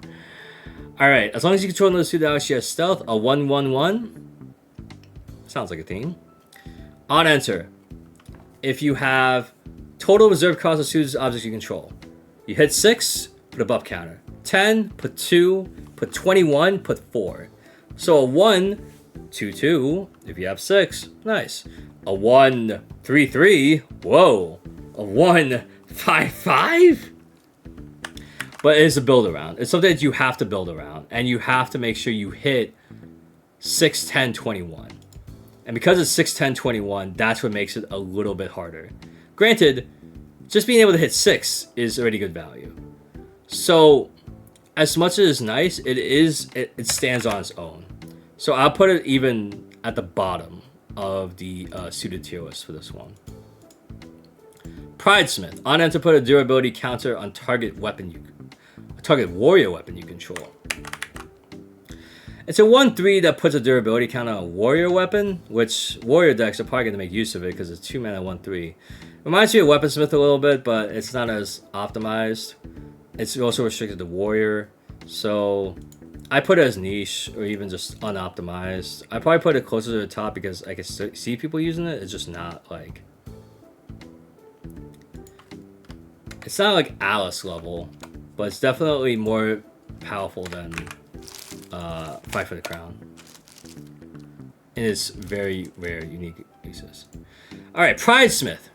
Alright, as long as you control another suited object, she has Stealth, a 1/1/1. Sounds like a theme. On enter. If you have total reserve cost of suited objects you control. You hit 6, put a buff counter. 10, put 2, put 21, put 4. So a 1, 2/2, if you have 6, nice. A 1, 3/3, whoa. A 1, 5/5? But it's a build around. It's something that you have to build around. And you have to make sure you hit 6, 10, 21. And because it's 6, 10, 21, that's what makes it a little bit harder. Granted, just being able to hit 6 is already good value. So, as much as it's nice, it stands on its own. So I'll put it even at the bottom of the suited tier list for this one. Pridesmith. On enter, put a durability counter on target warrior weapon you control. It's a 1/3 that puts a durability counter on a warrior weapon, which warrior decks are probably going to make use of it because it's 2 mana 1/3. Reminds me of Weaponsmith a little bit, but it's not as optimized. It's also restricted to warrior, so I put it as niche or even just unoptimized. I probably put it closer to the top because I can see people using it. It's just not like... It's not like Alice level, but it's definitely more powerful than Fight for the Crown. In its very rare, unique uses. Alright, Pridesmith.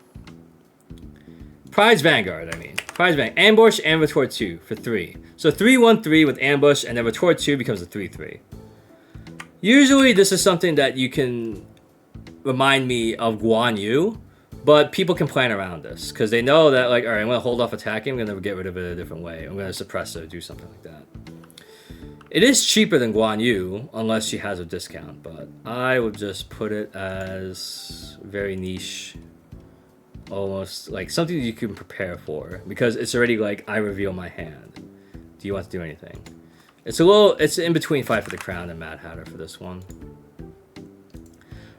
Pride's Vanguard, I mean. Pride's Vanguard. Ambush and Retort 2 for 3. So 3/1/3 with Ambush, and then Retort 2 becomes a 3/3. Usually this is something that you can remind me of Guan Yu, but people can plan around this because they know that, like, all right, I'm going to hold off attacking, I'm going to get rid of it a different way, I'm going to suppress it or do something like that. It is cheaper than Guan Yu, unless she has a discount, but I would just put it as very niche, almost like something you can prepare for, because it's already like, I reveal my hand. Do you want to do anything? It's in between Fight for the Crown and Mad Hatter for this one.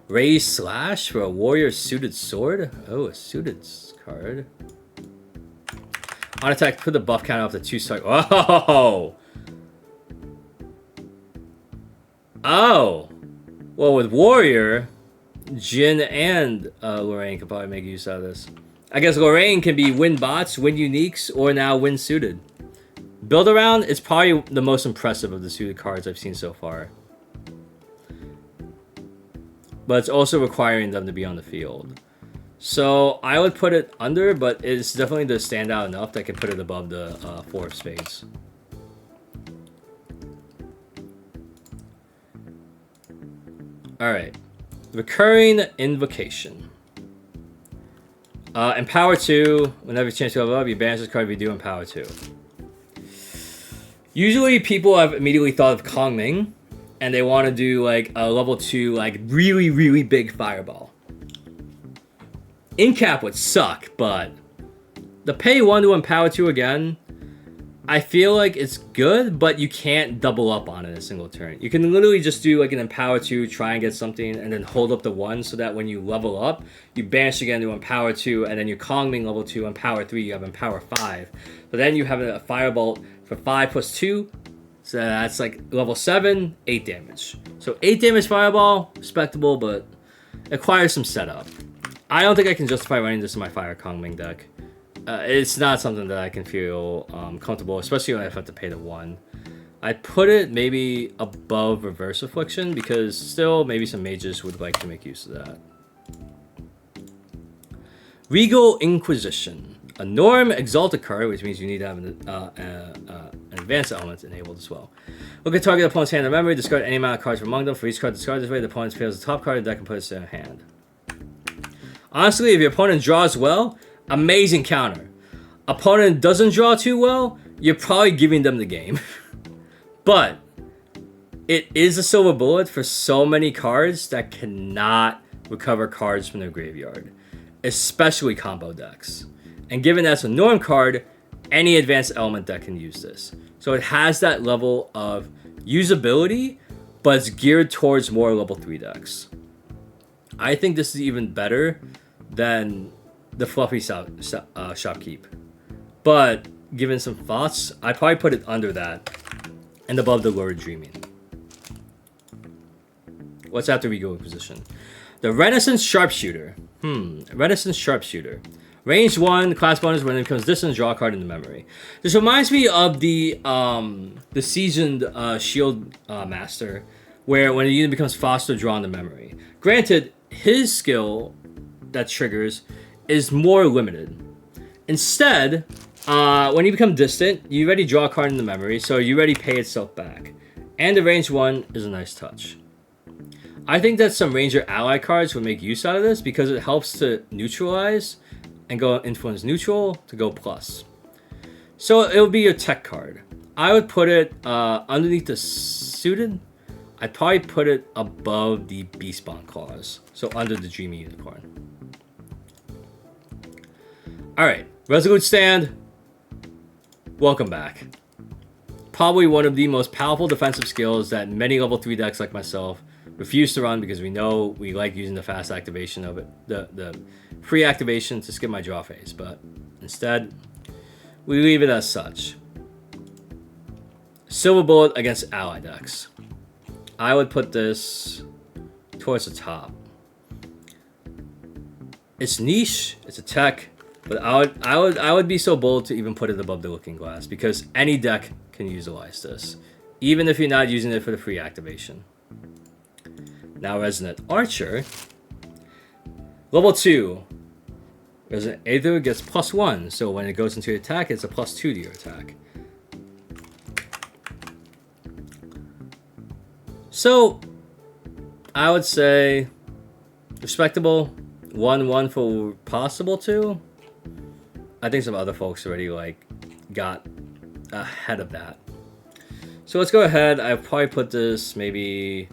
Raise Slash for a Warrior Suited Sword? Oh, a suited card. On attack, put the buff counter up to 2 star. Oh! Oh! Well, with Warrior, Jin and Lorraine could probably make use out of this. I guess Lorraine can be win bots, win uniques, or now win suited. Build around is probably the most impressive of the suited cards I've seen so far. But it's also requiring them to be on the field. So I would put it under, but it's definitely to stand out enough that I can put it above the 4 of spades. Alright. Recurring Invocation. Empower 2. Whenever you chance to level up, you banish this card if you do Empower 2. Usually people have immediately thought of Kong Ming, and they want to do like a level 2, like really, really big fireball. Incap would suck, but the pay 1 to Empower 2 again, I feel like it's good, but you can't double up on it in a single turn. You can literally just do like an Empower 2, try and get something, and then hold up the 1 so that when you level up, you banish again to Empower 2, and then you Kong Ming level 2, Empower 3, you have Empower 5. But then you have a Firebolt for 5 plus 2, so that's like level 7, 8 damage. So 8 damage Fireball, respectable, but it requires some setup. I don't think I can justify running this in my Fire Kong Ming deck. It's not something that I can feel comfortable, especially when I have to pay the 1. I put it maybe above Reverse Affliction because still maybe some mages would like to make use of that. Regal Inquisition. A Norm Exalted card, which means you need to have an advanced element enabled as well. Look at target opponent's hand in memory, discard any amount of cards from among them. For each card discarded this way, the opponent fails the top card of the deck and puts it in their hand. Honestly, if your opponent draws well, amazing counter. Opponent doesn't draw too well, you're probably giving them the game. But it is a silver bullet for so many cards that cannot recover cards from their graveyard, especially combo decks. And given that's a Norm card, any advanced element deck can use this. So it has that level of usability, but it's geared towards more level 3 decks. I think this is even better than the Fluffy Shopkeep. But given some thoughts, I'd probably put it under that and above the Lurid Dreaming. What's after Regal Inquisition? The Renaissance Sharpshooter. Renaissance Sharpshooter. Range 1, class bonus when it becomes distant, draw a card in the memory. This reminds me of the Seasoned Shield Master, where when a unit becomes Foster, draw in the memory. Granted, his skill that triggers is more limited. Instead, when you become distant, you already draw a card in the memory, so you already pay itself back. And the range 1 is a nice touch. I think that some Ranger ally cards would make use out of this because it helps to neutralize and go influence neutral to go plus. So it would be your tech card. I would put it underneath the suited. I'd probably put it above the Beast Bond clause. So under the Dreamy Unicorn. Alright, Resolute Stand. Welcome back. Probably one of the most powerful defensive skills that many level 3 decks like myself refuse to run because we know we like using the fast activation of it, the free activation to skip my draw phase, but instead we leave it as such. Silver Bullet against ally decks. I would put this towards the top. It's niche, it's a tech, but I would be so bold to even put it above the Looking Glass because any deck can utilize this, even if you're not using it for the free activation. Now Resonant Archer. Level 2. Resonant Aether gets +1, so when it goes into attack, it's a +2 to your attack. So, I would say respectable. 1-1 for possible 2. I think some other folks already like got ahead of that. So let's go ahead. I'll probably put this maybe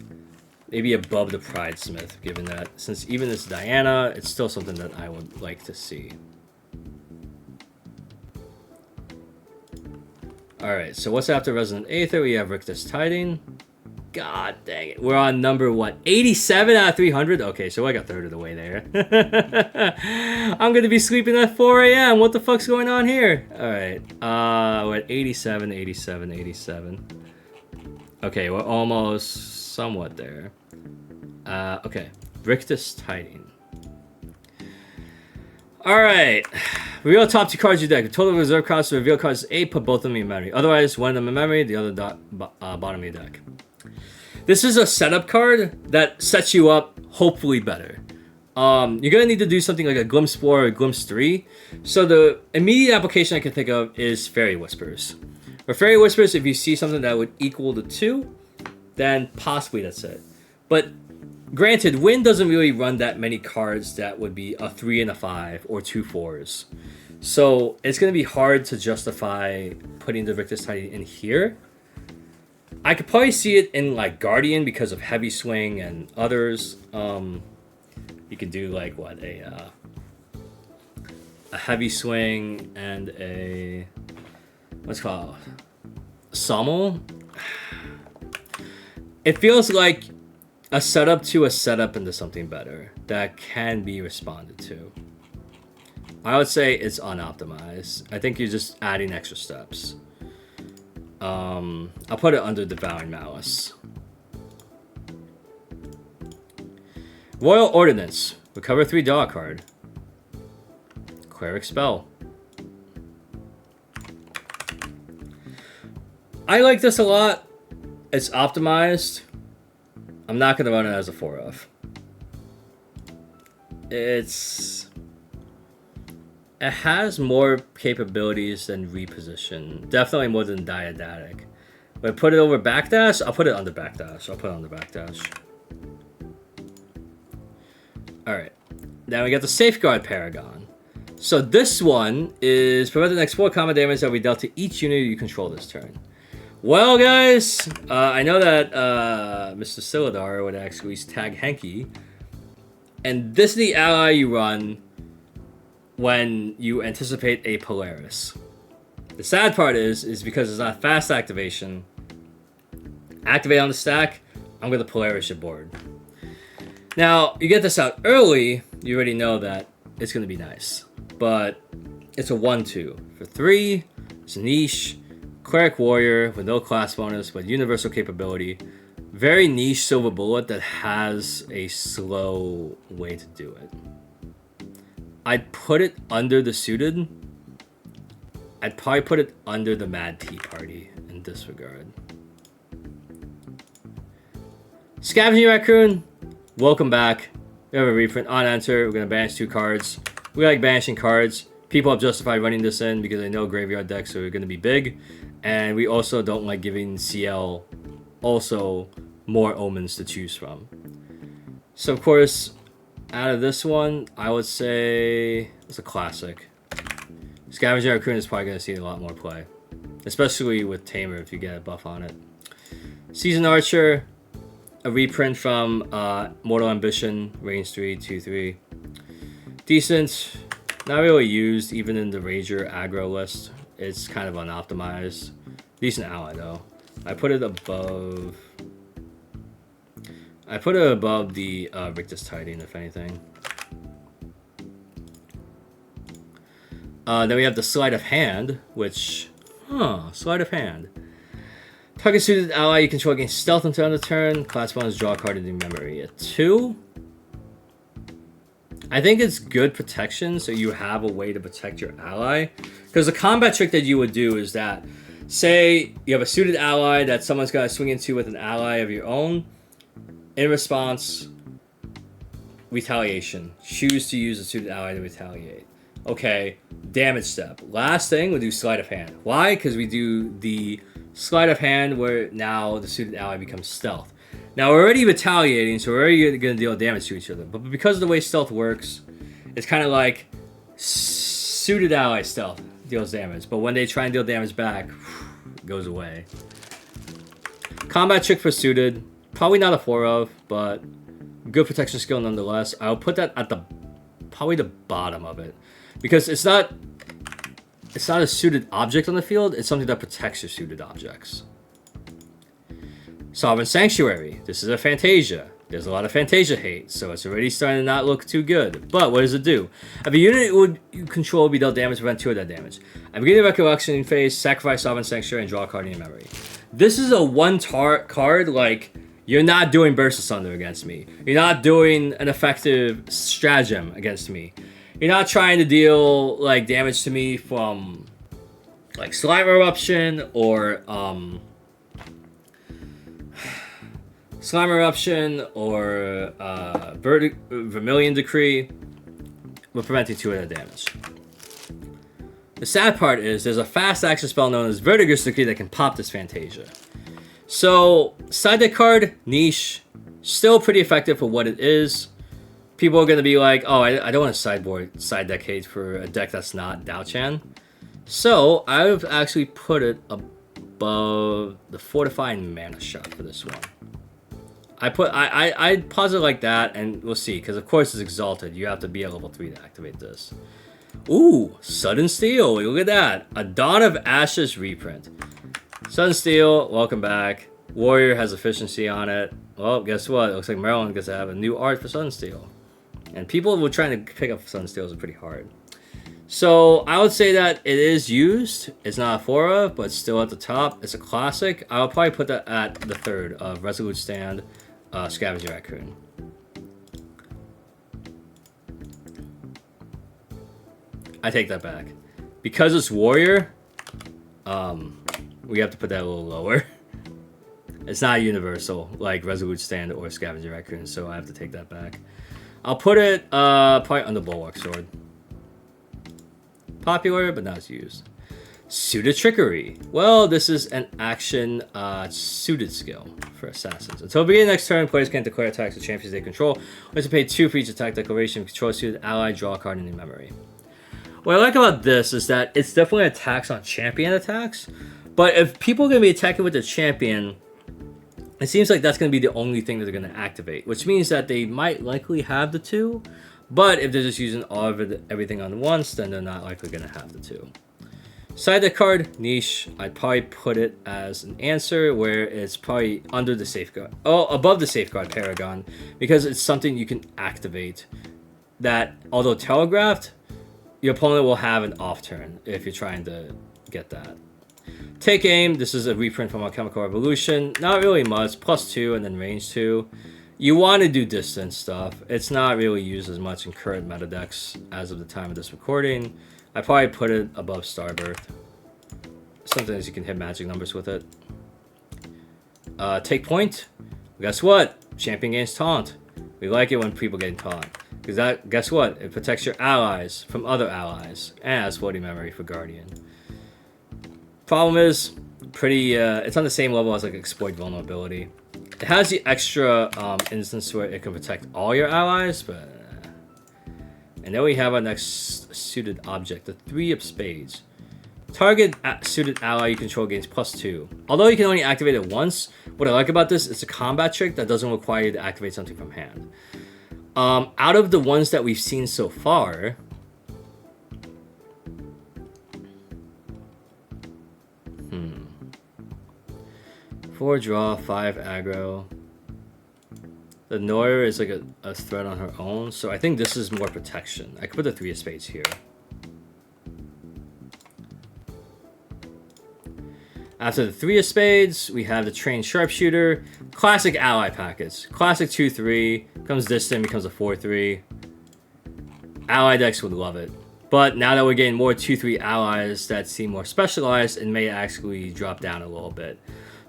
above the Pridesmith, given that since even this Diana, it's still something that I would like to see. Alright, so what's after Resonant Aether? We have Rictus Tiding. God dang it. We're on number, what, 87 out of 300? Okay, so I got a third of the way there. I'm going to be sleeping at 4 a.m. What the fuck's going on here? Alright, we're at 87, 87, 87. Okay, we're almost somewhat there. Okay, Rictus Tiding. Alright, reveal top 2 cards of your deck. Total reserve cards to reveal cards is 8, put both of them in memory. Otherwise, one of them in memory, the other bottom of your deck. This is a setup card that sets you up, hopefully, better. You're going to need to do something like a Glimpse 4 or Glimpse 3. So the immediate application I can think of is Fairy Whispers. For Fairy Whispers, if you see something that would equal the 2, then possibly that's it. But granted, Wind doesn't really run that many cards that would be a 3 and a 5 or 2 4s. So it's going to be hard to justify putting the Rictus Tiding in here. I could probably see it in like Guardian because of Heavy Swing and others. You could do like what, a Heavy Swing and a what's it called, Sommel. It feels like a setup to a setup into something better that can be responded to. I would say it's unoptimized. I think you're just adding extra steps. I'll put it under Devouring Malice. Royal Ordinance. Recover 3, draw a card. Cleric Spell. I like this a lot. It's optimized. I'm not going to run it as a 4-of. It has more capabilities than Reposition. Definitely more than Diadatic. But put it over Backdash? I'll put it under Backdash. Alright. Now we got the Safeguard Paragon. So this one is prevent the next 4 combat damage that will be dealt to each unit you control this turn. Well, guys, I know that Mr. Silidar would actually tag Henki. And this is the ally you run when you anticipate a Polaris. The sad part is because it's not fast activation, activate on the stack, I'm going to Polaris your board. Now, you get this out early, you already know that it's going to be nice. But it's a 1-2. For 3, it's a niche, Cleric Warrior with no class bonus, but universal capability. Very niche Silver Bullet that has a slow way to do it. I'd put it under the Suited. I'd probably put it under the Mad Tea Party in this regard. Scavenging Raccoon, welcome back. We have a reprint on enter. We're going to banish 2 cards. We like banishing cards. People have justified running this in because they know graveyard decks are going to be big. And we also don't like giving CL also more omens to choose from. So, of course, out of this one, I would say it's a classic. Scavenging Raccoon is probably going to see a lot more play. Especially with Tamer if you get a buff on it. Seasoned Archer, a reprint from Mortal Ambition, range 3, 2/3. Decent, not really used even in the Rager aggro list. It's kind of unoptimized. Decent ally though. I put it above the Rictus Tiding, if anything. Then we have the Sleight of Hand, which... Sleight of Hand. Target suited ally you control against stealth until end of turn. Class bonus, draw a card into memory. A 2. I think it's good protection, so you have a way to protect your ally. Because the combat trick that you would do is that, say you have a suited ally that someone's got to swing into with an ally of your own. In response, retaliation. Choose to use a suited ally to retaliate. Okay, damage step. Last thing, we'll do Sleight of Hand. Why? Because we do the Sleight of Hand where now the suited ally becomes stealth. Now we're already retaliating, so we're already going to deal damage to each other. But because of the way stealth works, it's kind of like suited ally stealth deals damage. But when they try and deal damage back, it goes away. Combat trick for suited. Probably not a 4 of, but good protection skill nonetheless. I'll put that at the probably the bottom of it. Because it's not a suited object on the field, it's something that protects your suited objects. Sovereign Sanctuary. This is a Fantasia. There's a lot of Fantasia hate, so it's already starting to not look too good. But what does it do? If a unit you control be dealt damage, prevent 2 of that damage. At the beginning of the recollection phase, sacrifice Sovereign Sanctuary and draw a card in your memory. This is a card, like, you're not doing Burst Asunder against me. You're not doing an effective stratagem against me. You're not trying to deal, like, damage to me from, like, Slime Eruption or, Vermilion Decree. We're preventing 2 of that damage. The sad part is there's a fast action spell known as Vertigus Decree that can pop this Fantasia. So, side deck card, niche, still pretty effective for what it is. People are going to be like, oh, I don't want to side deck hate for a deck that's not Dao-Chan. So, I've actually put it above the Fortifying Mana Shot for this one. I pause it like that, and we'll see, because of course it's Exalted. You have to be at level 3 to activate this. Ooh, Sudden Steel, look at that. A Dawn of Ashes reprint. Sudden Steel, welcome back. Warrior has efficiency on it. Well, guess what? It looks like Maryland gets to have a new art for Sudden Steel. And people were trying to pick up Sudden Steels are pretty hard. So I would say that it is used. It's not a 4 of, but it's still at the top. It's a classic. I'll probably put that at the 3rd of Resolute Stand, Scavenger Raccoon. I take that back. Because it's Warrior, we have to put that a little lower. It's not universal like Resolute Stand or Scavenger Raccoon, so I have to take that back. I'll put it probably under Bulwark Sword. Popular, but not as used. Suited Trickery. Well, this is an action suited skill for assassins. Until the beginning of the next turn, players can't declare attacks with champions they control. They have to pay 2 for each attack declaration. Control a suited ally, draw a card in your memory. What I like about this is that it's definitely attacks on champion attacks, but if people are going to be attacking with the champion, it seems like that's going to be the only thing that they're going to activate, which means that they might likely have the 2, but if they're just using all of everything on once, then they're not likely going to have the 2. Side deck card, niche, I'd probably put it as an answer where it's probably under the safeguard, above the safeguard Paragon, because it's something you can activate that, although telegraphed, your opponent will have an off turn if you're trying to get that. Take Aim, this is a reprint from Alchemical Revolution. Not really much, +2 and then range 2. You want to do distance stuff. It's not really used as much in current meta decks as of the time of this recording. I probably put it above Starbirth. Sometimes you can hit magic numbers with it. Take Point. Guess what? Champion gains Taunt. We like it when people get taunt. Because that, guess what? It protects your allies from other allies. And has floating memory for Guardian. Problem is, it's on the same level as like Exploit Vulnerability. It has the extra instance where it can protect all your allies, but... And then we have our next suited object, the 3 of Spades. Target suited ally you control gains +2. Although you can only activate it once, what I like about this, it's a combat trick that doesn't require you to activate something from hand. Out of the ones that we've seen so far, 4 draw, 5 aggro. The Noir is like a threat on her own, so I think this is more protection. I could put the 3 of Spades here. After the 3 of Spades, we have the Trained Sharpshooter. Classic ally package. Classic 2-3. Becomes distant, becomes a 4-3. Ally decks would love it. But now that we're getting more 2-3 allies that seem more specialized, it may actually drop down a little bit.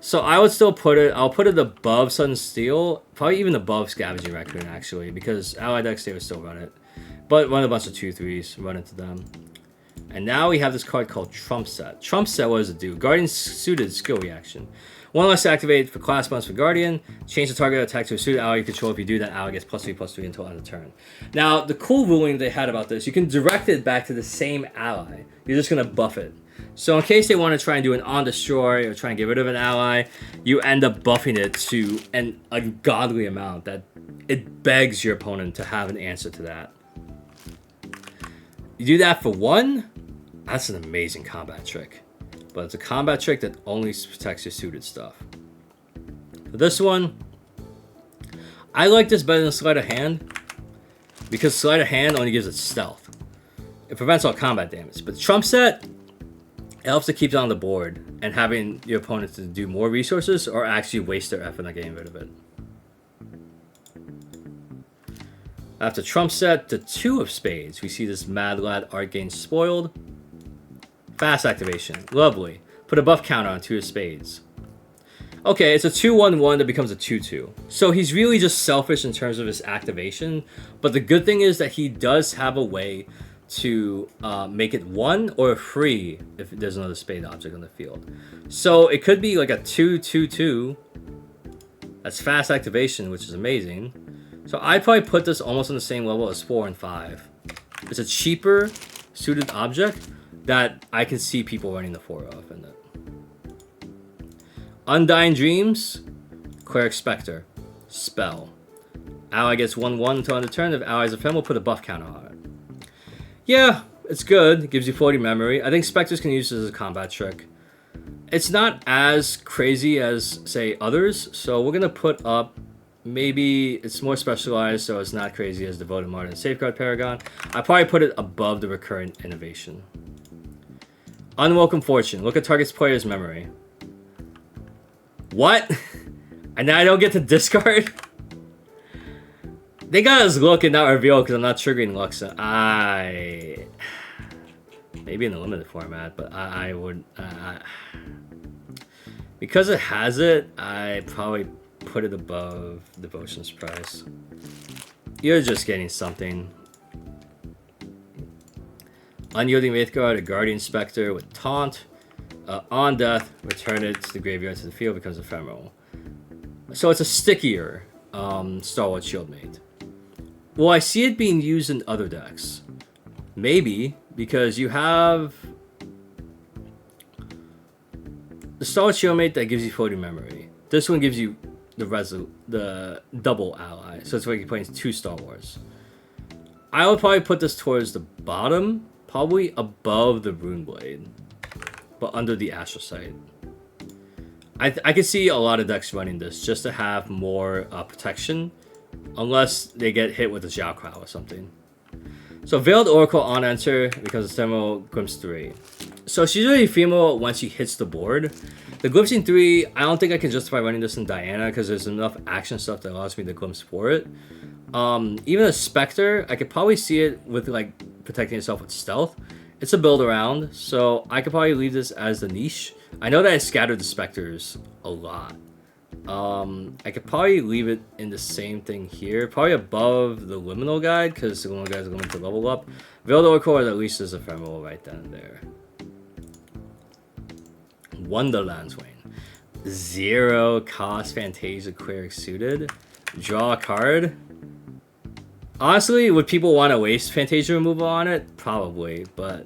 So I would still put it, I'll put it above Sudden Steel. Probably even above Scavenging Raccoon, actually. Because ally decks, they would still run it. But run a bunch of 2-3s, run into them. And now we have this card called Trump Set. Trump Set, what does it do? Guardian suited skill reaction. One less to activate for class bonus for Guardian. Change the target attack to a suited ally you control. If you do, that ally gets +3/+3 until end of turn. Now, the cool ruling they had about this, you can direct it back to the same ally. You're just going to buff it. So in case they want to try and do an on-destroy or try and get rid of an ally, you end up buffing it to an ungodly amount that it begs your opponent to have an answer to that. You do that for 1, that's an amazing combat trick. But it's a combat trick that only protects your suited stuff. For this one, I like this better than Sleight of Hand, because Sleight of Hand only gives it stealth. It prevents all combat damage. But Trump Set, it helps to keep it on the board and having your opponent to do more resources or actually waste their effort on getting rid of it. After Trump Set, the 2 of spades, we see this Mad Lad art gain spoiled. Fast activation. Lovely. Put a buff counter on 2 of spades. Okay, it's a 2/1/1 that becomes a 2/2. So he's really just selfish in terms of his activation. But the good thing is that he does have a way to make it 1 or free if there's another spade object on the field. So it could be like a 2/2/2. That's fast activation, which is amazing. So I'd probably put this almost on the same level as 4 and 5. It's a cheaper suited object that I can see people running the 4 of in it. Undying Dreams, Cleric Spectre, Spell. Ally gets 1/1 until end of turn. If allies ephemeral, put a buff counter on it. Yeah, it's good. It gives you floating memory. I think Spectres can use this as a combat trick. It's not as crazy as, say, others, so we're going to put up, maybe it's more specialized, so it's not crazy as Devoted Martyr and Safeguard Paragon. I probably put it above the Recurrent Innovation. Unwelcome Fortune. Look at target's player's memory. What? And now I don't get to discard? They got us look and not reveal because I'm not triggering Luxa. Maybe in the limited format, but I would... because it has it, I probably put it above Devotion's price. You're just getting something. Unyielding Wraithguard, a Guardian Spectre with Taunt. On death, return it to the graveyard to the field, becomes ephemeral. So it's a stickier Star Wars Shieldmate. Well, I see it being used in other decks. Maybe, because you have the Star Wars Shieldmate that gives you floating memory. This one gives you the double ally, so it's like you're playing 2 Star Wars. I would probably put this towards the bottom, probably above the Runeblade, but under the Astrocyte. I can see a lot of decks running this just to have more protection, unless they get hit with a Xiao Crow or something. So Veiled Oracle on enter because it's Ephemeral Glimpse 3. So she's really ephemeral once she hits the board. The Glimpsing 3, I don't think I can justify running this in Diana because there's enough action stuff that allows me to glimpse for it. Even a Spectre, I could probably see it with like protecting itself with stealth. It's a build around, so I could probably leave this as the niche. I know that I scattered the Spectres a lot. I could probably leave it in the same thing here, probably above the Liminal Guide, because the Liminal Guide is going to level up. Veiled Oracle at least is ephemeral right then and there. Wonderland's Wayne. 0 cost Fantasia Cleric suited. Draw a card. Honestly, would people want to waste Fantasia removal on it? Probably, but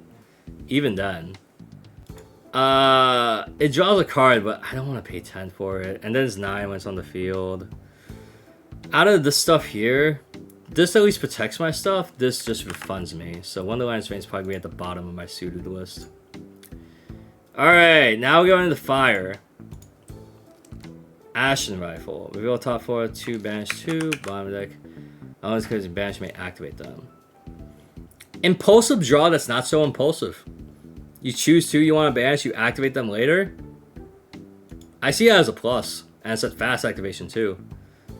even then. It draws a card, but I don't want to pay 10 for it. And then it's 9 when it's on the field. Out of this stuff here, this at least protects my stuff. This just refunds me. So Wonderland's Wayne is probably at the bottom of my suited list. Alright, now we're going into fire. Ashen Rifle. Reveal top 4, 2, banish 2, bottom deck. Unless because banish may activate them. Impulsive draw that's not so impulsive. You choose 2 you want to banish, you activate them later. I see that as a plus. And it's a fast activation too.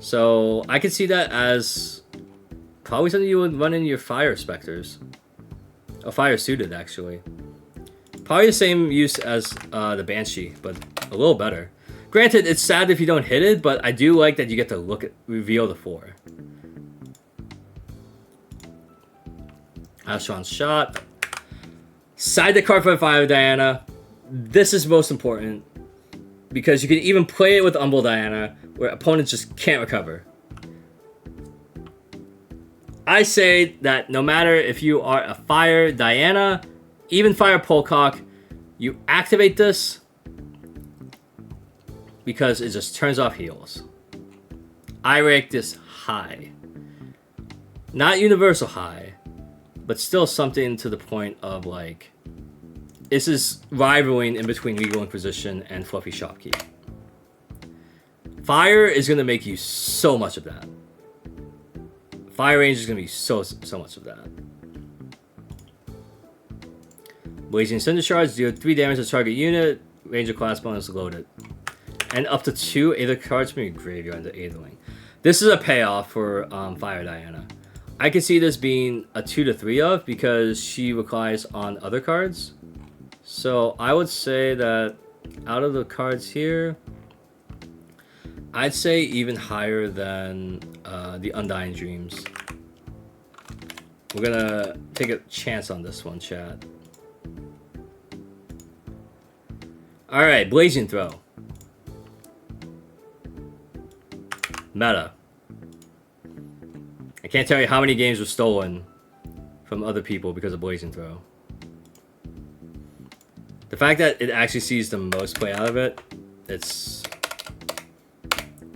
So I could see that as probably something you would run in your fire specters. Or fire suited actually. Probably the same use as the Banshee, but a little better. Granted, it's sad if you don't hit it, but I do like that you get to look at reveal the 4. Astron's Shot. Side the card for 5, Diana. This is most important. because you can even play it with Umbral Diana, where opponents just can't recover. I say that no matter if you are a Fire Diana, even Fire Polcock, you activate this because it just turns off heals. I rank this high. Not universal high, but still something to the point of like, this is rivaling in between Regal Inquisition and Fluffy Shopkeep. Fire is going to make you so much of that. Fire range is going to be so much of that. Blazing Cinder Shards deal 3 damage to target unit. Ranger class bonus loaded. And up to 2 Aether cards from your graveyard into Aetherling. This is a payoff for Fire Diana. I can see this being a 2 to 3 of because she relies on other cards. So I would say that out of the cards here, I'd say even higher than the Undying Dreams. We're gonna take a chance on this one, chat. Alright, Blazing Throw. Meta. I can't tell you how many games were stolen from other people because of Blazing Throw. The fact that it actually sees the most play out of it, it's...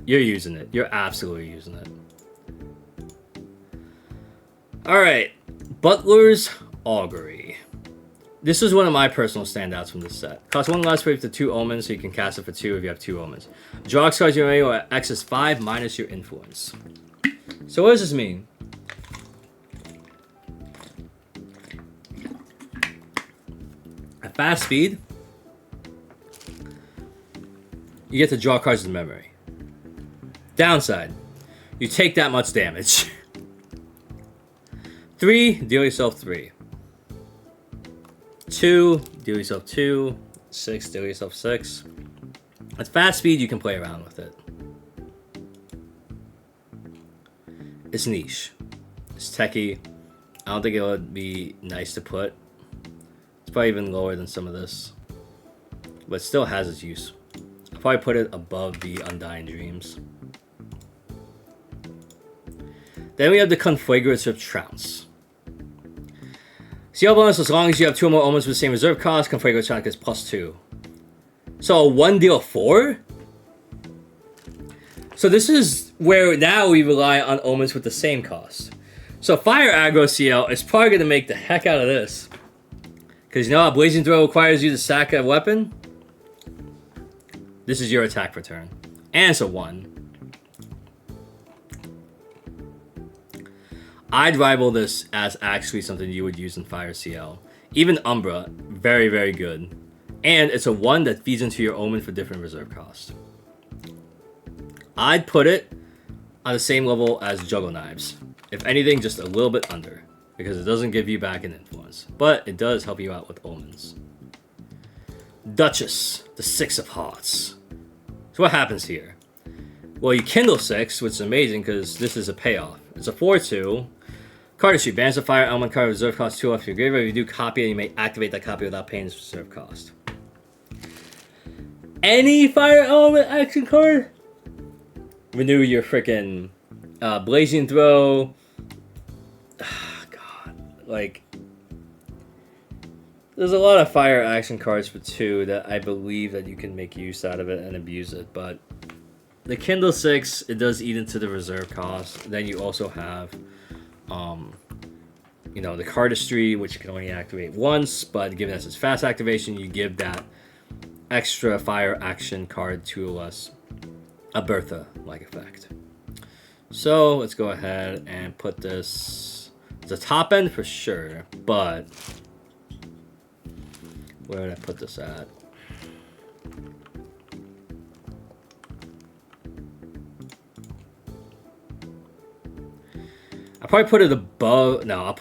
You're using it. You're absolutely using it. Alright. Butler's Augury. This is one of my personal standouts from this set. Costs 1 less for 2 omens, so you can cast it for 2 if you have 2 omens. Draw cards you may or access 5 minus your influence. So what does this mean? At fast speed, you get to draw cards in memory. Downside, you take that much damage. 3, deal yourself 3. 2, deal yourself 2. 6, deal yourself 6. At fast speed, you can play around with it. It's niche. It's techie. I don't think it would be nice to put. It's probably even lower than some of this. But it still has its use. I'll probably put it above the Undying Dreams. Then we have the Conflagrator Trounce. CL bonus, as long as you have 2 or more omens with the same reserve cost, Conflagrator Trounce gets +2. So 1 deal 4? So this is where now we rely on omens with the same cost. So Fire Aggro CL is probably going to make the heck out of this. Because you know how Blazing Throw requires you to sack a weapon? This is your attack per turn. And it's a 1. I'd rival this as actually something you would use in Fire CL. Even Umbra, very, very good. And it's a 1 that feeds into your omen for different reserve cost. I'd put it on the same level as Juggle Knives. If anything, just a little bit under. Because it doesn't give you back an influence. But it does help you out with omens. Duchess, the 6 of Hearts. So what happens here? Well, you kindle 6, which is amazing because this is a payoff. It's a 4-2. Cardistry, bans a fire element card, reserve cost 2 off your graveyard. If you do copy it, you may activate that copy without paying its reserve cost. Any fire element action card? Renew your freaking Blazing Throw. God, like, there's a lot of fire action cards for 2 that I believe that you can make use out of it and abuse it, but the Kindle 6, it does eat into the reserve cost. Then you also have, you know, the Cardistry, which you can only activate once, but given that it's fast activation, you give that extra fire action card to us a Bertha-like effect. So let's go ahead and put this the top end for sure, but where would I put this at? I'll probably put it above. No, I'll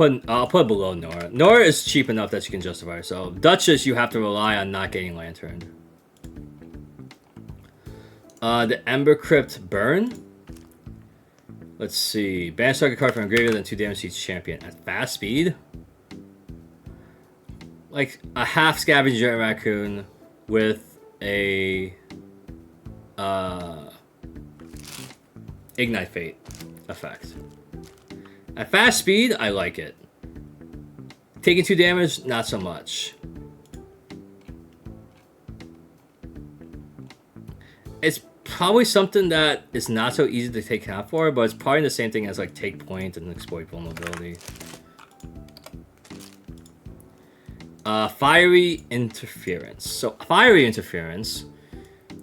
put it below Nora. Nora is cheap enough that you can justify. So Duchess, you have to rely on not getting lanterned. The Ember Crypt Burn. Let's see. Banish target card from a graveyard and 2 damage to each champion at fast speed. Like a half Scavenger Raccoon with a Ignite Fate effect. At fast speed, I like it. Taking 2 damage, not so much. It's probably something that is not so easy to take count for, but it's probably the same thing as like Take Point and Exploit Vulnerability. Fiery Interference. So, Fiery Interference.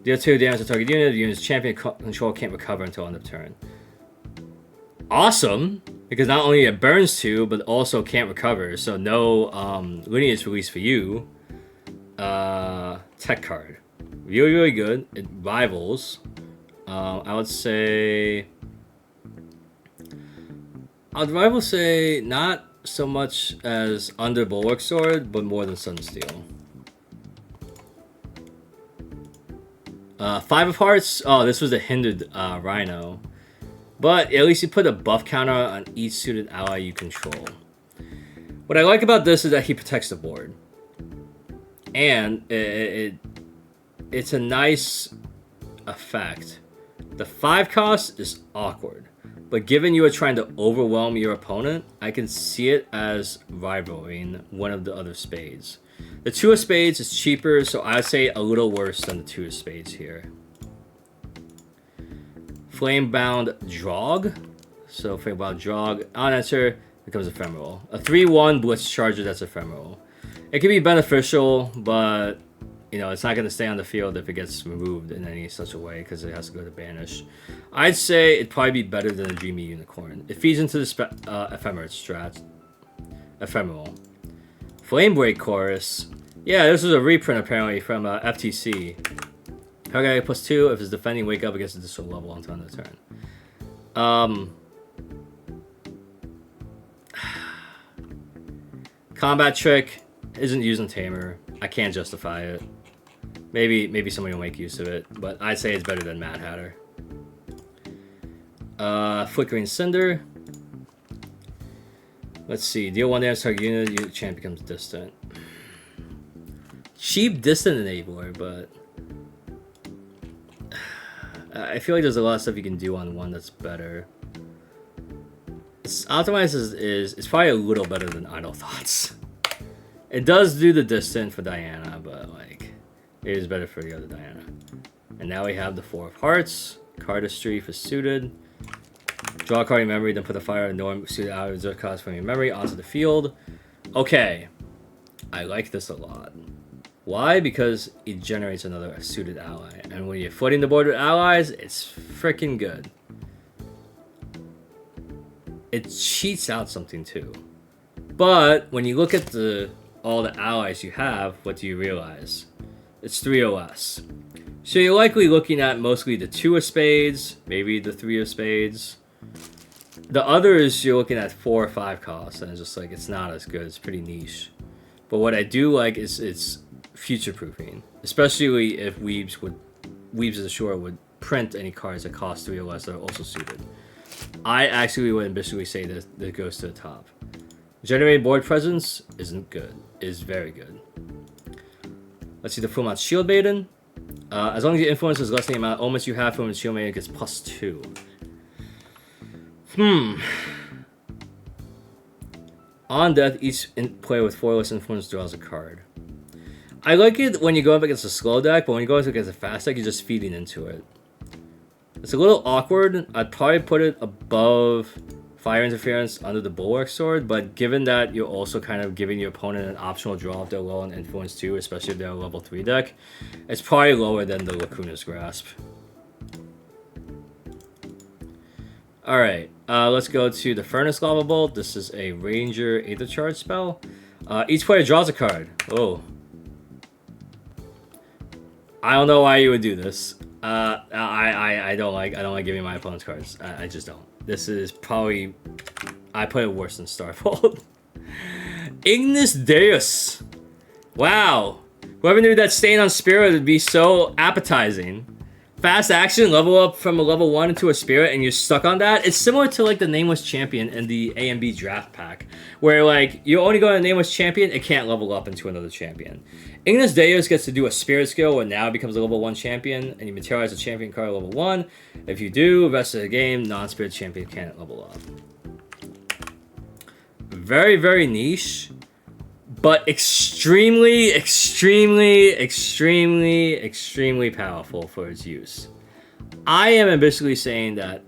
Deal 2 damage to target unit. The unit's champion control can't recover until end of turn. Awesome! Because not only it burns 2, but also can't recover. So, no lineage release for you. Tech card. Really, really good. It rivals. I would say... I'd rival say not so much as Under Bulwark Sword, but more than Sunsteel. 5 of Hearts. Oh, this was a hindered Rhino. But at least you put a buff counter on each suited ally you control. What I like about this is that he protects the board. And it's a nice effect. The 5 cost is awkward. But given you are trying to overwhelm your opponent, I can see it as rivaling one of the other spades. The 2 of spades is cheaper, so I would say a little worse than the 2 of spades here. Flamebound Drog. So Flamebound Drog, on answer, becomes ephemeral. A 3/1 Blitz Charger that's ephemeral. It can be beneficial, but you know, it's not going to stay on the field if it gets removed in any such a way because it has to go to banish. I'd say it'd probably be better than a Dreamy Unicorn. It feeds into the Ephemerate strat. Ephemeral. Flamebreak Chorus. Yeah, this was a reprint apparently from FTC. Okay, +2 if it's defending Wake Up against a distal level until end of the turn. Combat Trick isn't used in Tamer. I can't justify it. Maybe somebody will make use of it, but I'd say it's better than Mad Hatter. Flickering Cinder. Let's see. Deal 1 damage to target unit. Your champ becomes distant. Cheap distant enabler, but I feel like there's a lot of stuff you can do on one that's better. Optimize is probably a little better than Idle Thoughts. It does do the distant for Diana, but like it is better for the other Diana. And now we have the 4 of Hearts. Cardistry for suited. Draw a card in memory, then put the fire of norm suited out of reserve cards from your memory onto the field. Okay. I like this a lot. Why? Because it generates another suited ally. And when you're footing the board with allies, it's freaking good. It cheats out something too. But when you look at all the allies you have, what do you realize? It's 3 or less. So you're likely looking at mostly the 2 of spades, maybe the 3 of spades. The others, you're looking at 4 or 5 costs, and it's just like, it's not as good. It's pretty niche. But what I do like is it's future-proofing, especially if Weebs as a short would print any cards that cost 3 or less that are also suited. I actually would ambitiously say that goes to the top. Generating board presence isn't good. Is very good. Let's see the full amount Shield Maiden. As long as your influence is less than the amount of omens you have, from Shield Maiden gets +2. On death, each player with 4 less influence draws a card. I like it when you go up against a slow deck, but when you go up against a fast deck, you're just feeding into it. It's a little awkward. I'd probably put it above Fire Interference under the Bulwark Sword, but given that you're also kind of giving your opponent an optional draw if they're low on influence too, especially if they're a level 3 deck, it's probably lower than the Lacuna's Grasp. Alright, let's go to the Furnace Lava Bolt. This is a Ranger Aether Charge spell. Each player draws a card. Oh. I don't know why you would do this. I don't like giving my opponent's cards. I just don't. This is probably... I play it worse than Starfold. Ignis Deus. Wow. Whoever knew that Stain on Spirit would be so appetizing. fast action, level up from a level 1 into a spirit, and you're stuck on that. It's similar to like the Nameless Champion in the A and B draft pack, where like you only go to Nameless Champion, it can't level up into another champion. Ignis Deus gets to do a spirit skill, and now it becomes a level 1 champion, and you materialize a champion card at level 1. If you do, the rest of the game, non-spirit champion can't level up. Very, very niche, but extremely, extremely, extremely, extremely powerful for its use. I am basically saying that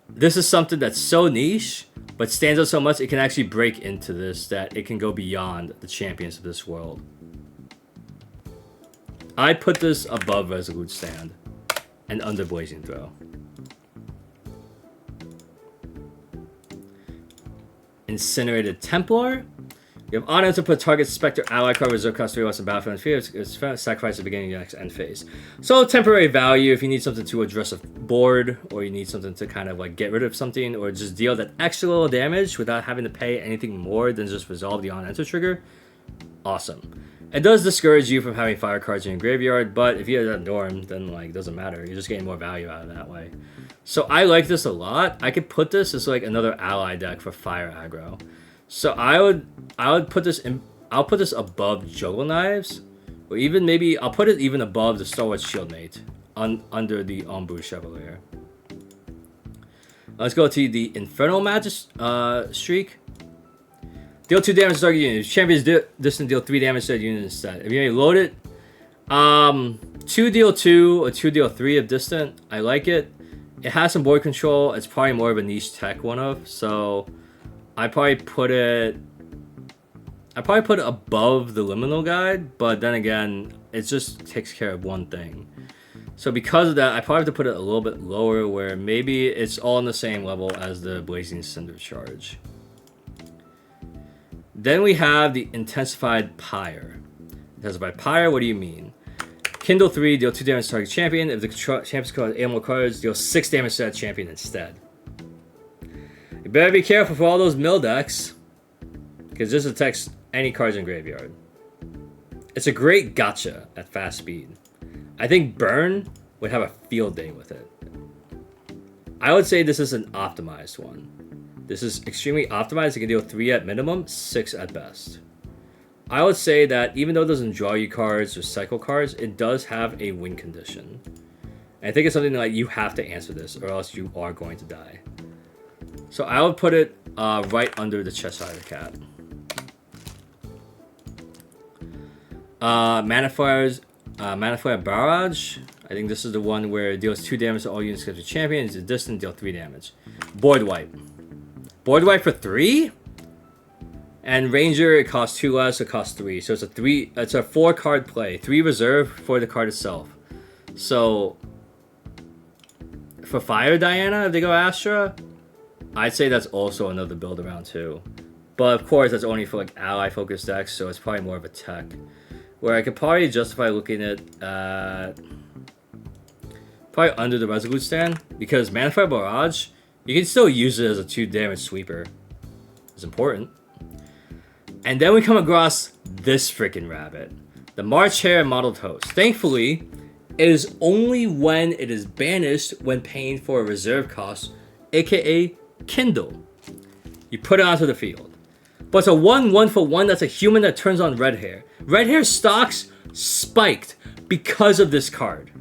this is something that's so niche, but stands out so much, it can actually break into this, that it can go beyond the champions of this world. I'd put this above Resolute Stand and under Blazing Throw. Incinerated Templar. You have honor to put target Spectre ally card reserve cost 3 less than battlefield and it's sacrifice at the beginning of your next end phase. So temporary value if you need something to address a board, or you need something to kind of like get rid of something, or just deal that extra little damage without having to pay anything more than just resolve the on-enter trigger. Awesome. It does discourage you from having fire cards in your graveyard, but if you have that Norm, then like it doesn't matter. You're just getting more value out of that way. So I like this a lot. I could put this as like another ally deck for fire aggro. So I would put this in. I'll put this above Juggle Knives, or even maybe I'll put it even above the Star Wars Shieldmate under the Ombu Chevalier. Let's go to the Infernal Streak. Deal 2 damage to target unit. If champions distant, deal 3 damage to that unit instead. If you load it, 2 deal 2 or 2 deal 3 of distant. I like it. It has some board control. It's probably more of a niche tech one of. So I probably put it above the Liminal Guide, but then again, it just takes care of one thing. So because of that, I probably have to put it a little bit lower, where maybe it's all on the same level as the Blazing Cinder Charge. Then we have the Intensified Pyre. Intensified Pyre, what do you mean? Kindle 3, deal 2 damage to target champion. If the champion's card has 8 more cards, deal 6 damage to that champion instead. You better be careful for all those mill decks, because this attacks any cards in graveyard. It's a great gotcha at fast speed. I think Burn would have a field day with it. I would say this is an optimized one. This is extremely optimized. It can deal 3 at minimum, 6 at best. I would say that even though it doesn't draw you cards or cycle cards, it does have a win condition. And I think it's something like you have to answer this, or else you are going to die. So I would put it right under the Cheshire Cat. Mana Flare Barrage. I think this is the one where it deals 2 damage to all units except the champion. It's a distant, deal 3 damage. Board Wipe. Board Wipe for 3? And Ranger, it costs 2 less, it costs 3. So it's a 4 card play. 3 reserve for the card itself. So for Fire Diana, if they go Astra, I'd say that's also another build around too. But of course, that's only for like ally focused decks, so it's probably more of a tech. Where I could probably justify looking at probably under the Resolute Stand, because Manifest Barrage, you can still use it as a 2 damage sweeper. It's important. And then we come across this freaking rabbit, the March Hare Modeled Host. Thankfully, it is only when it is banished when paying for a reserve cost, aka Kindle. You put it onto the field. But it's a 1/1 for 1 that's a human that turns on Red Hair. Red Hair stocks spiked because of this card.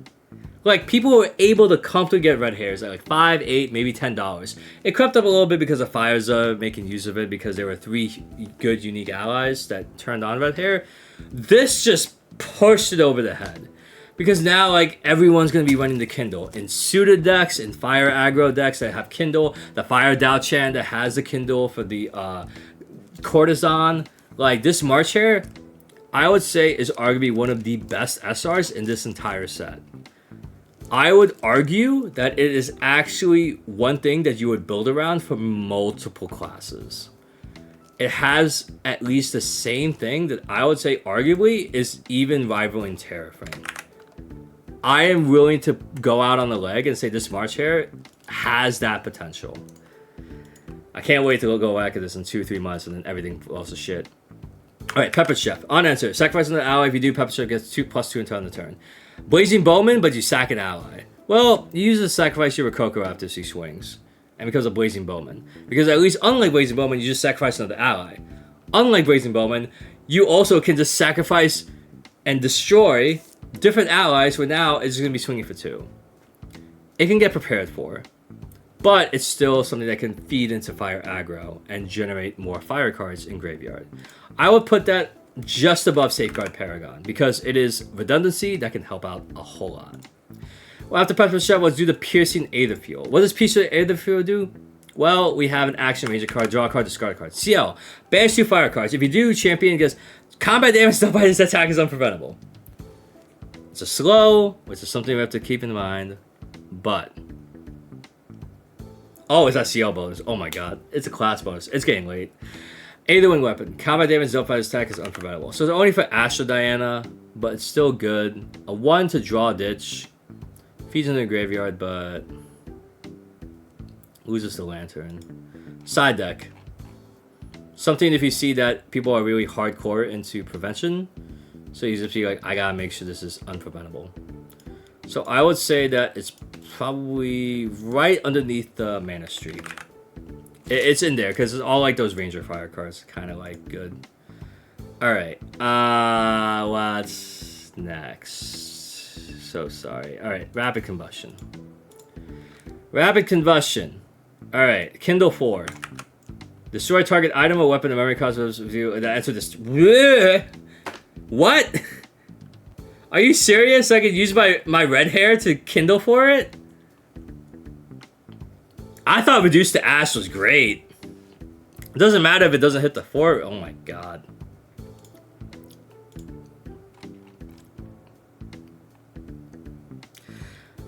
Like, people were able to comfortably get Red Hairs at like $5, $8, maybe $10. It crept up a little bit because of Fireza making use of it, because there were 3 good unique allies that turned on Red Hair. This just pushed it over the head. Because now, like, everyone's going to be running the Kindle. In suited decks, in Fire Aggro decks that have Kindle, the Fire Dao-Chan that has the Kindle for the Courtesan. Like, this March Hare, I would say, is arguably one of the best SRs in this entire set. I would argue that it is actually one thing that you would build around for multiple classes. It has at least the same thing that I would say arguably is even rivaling Terraframe. I am willing to go out on the leg and say this March Hare has that potential. I can't wait to go back at this in 2-3 months and then everything falls to shit. Alright, Pepper Chef. On answer. Sacrifice an ally. If you do, Pepper Chef gets 2+2 until end of turn. Blazing Bowman, but you sack an ally. Well, you use to sacrifice your Rococo after she swings. And because of Blazing Bowman. Because at least unlike Blazing Bowman, you just sacrifice another ally. Unlike Blazing Bowman, you also can just sacrifice and destroy different allies where now it's going to be swinging for 2. It can get prepared for. But it's still something that can feed into fire aggro and generate more fire cards in graveyard. I would put that just above Safeguard Paragon because it is redundancy that can help out a whole lot. Well, after Pepper Chef, let's do the Piercing Aetherfield. What does Piercing Aetherfield do? Well, we have an action ranger card, draw a card, discard a card. CL, banish 2 fire cards. If you do, champion gets combat damage done by this attack is unpreventable. It's a slow, which is something we have to keep in mind, but... Oh, it's that CL bonus. Oh my god. It's a class bonus. It's getting late. Aether Wing Weapon. Combat damage dealt by this attack is unpreventable. So it's only for Astro Diana, but it's still good. A 1 to draw a ditch. Feeds into the graveyard, but loses the Lantern. Side deck. Something if you see that people are really hardcore into prevention. So you just be like, I gotta make sure this is unpreventable. So I would say that it's probably right underneath the Mana Streak. It's in there because it's all like those Ranger Fire cards. Kind of like good. Alright. What's next? So sorry. Alright. Rapid Combustion. Rapid Combustion. Alright. Kindle 4. Destroy target item or weapon of memory cosmos review. The answer this. What? Are you serious? I could use my red hair to kindle for it? I thought Reduce to Ash was great. It doesn't matter if it doesn't hit the 4. Oh my god.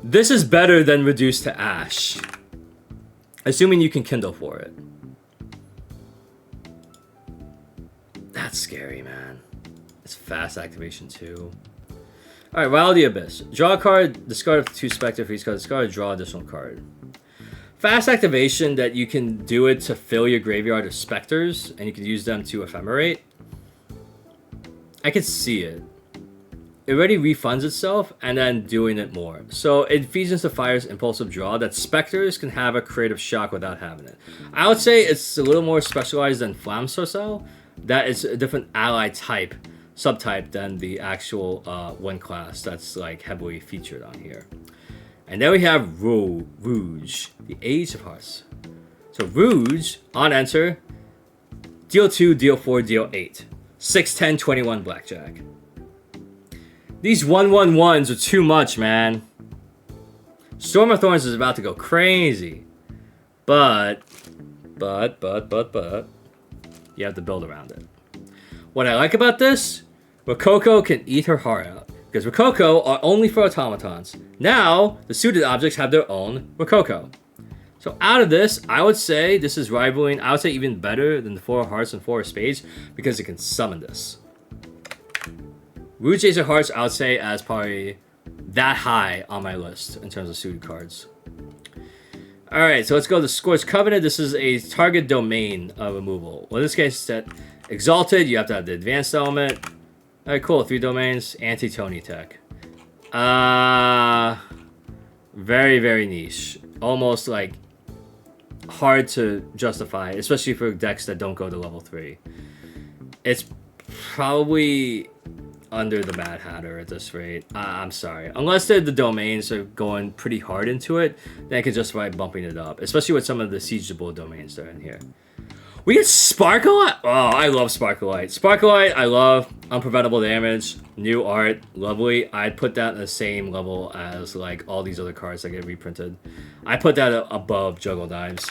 This is better than Reduce to Ash. Assuming you can kindle for it. That's scary, man. It's fast activation too. Alright, Wild the Abyss. Draw a card, discard 2 Spectre for each card, discard, draw additional card. Fast activation that you can do it to fill your graveyard of Spectres, and you can use them to ephemerate. I can see it. It already refunds itself, and then doing it more. So it feeds into Fire's Impulsive Draw that Spectres can have a creative shock without having it. I would say it's a little more specialized than Flamme Sorcel. That is a different ally type, subtype than the actual one class that's like heavily featured on here. And then we have Rouge, the Age of Hearts. So Rouge, on enter, deal 2, deal 4, deal 8. 6, 10, 21 blackjack. These 1/1/1s are too much, man. Storm of Thorns is about to go crazy. But, you have to build around it. What I like about this, Rococo can eat her heart out. Because Rococo are only for automatons. Now, the suited objects have their own Rococo. So out of this, I would say this is rivaling, I would say even better than the 4 of Hearts and 4 of Spades, because it can summon this. Rouge Ace of Hearts, I would say as probably that high on my list in terms of suited cards. Alright, so let's go to Scorched Covenant. This is a target domain removal. Well, in this case, that Exalted, you have to have the advanced element. Alright, cool. 3 domains. Anti-Tony tech. Very, very niche. Almost like hard to justify, especially for decks that don't go to level 3. It's probably under the Mad Hatter at this rate. I'm sorry. Unless the domains are going pretty hard into it, then I could justify bumping it up. Especially with some of the siegeable domains that are in here. We get Sparklight! Oh, I love Sparklight. Sparklight, I love. Unpreventable damage. New art. Lovely. I'd put that in the same level as like all these other cards that get reprinted. I put that above Juggle Dives.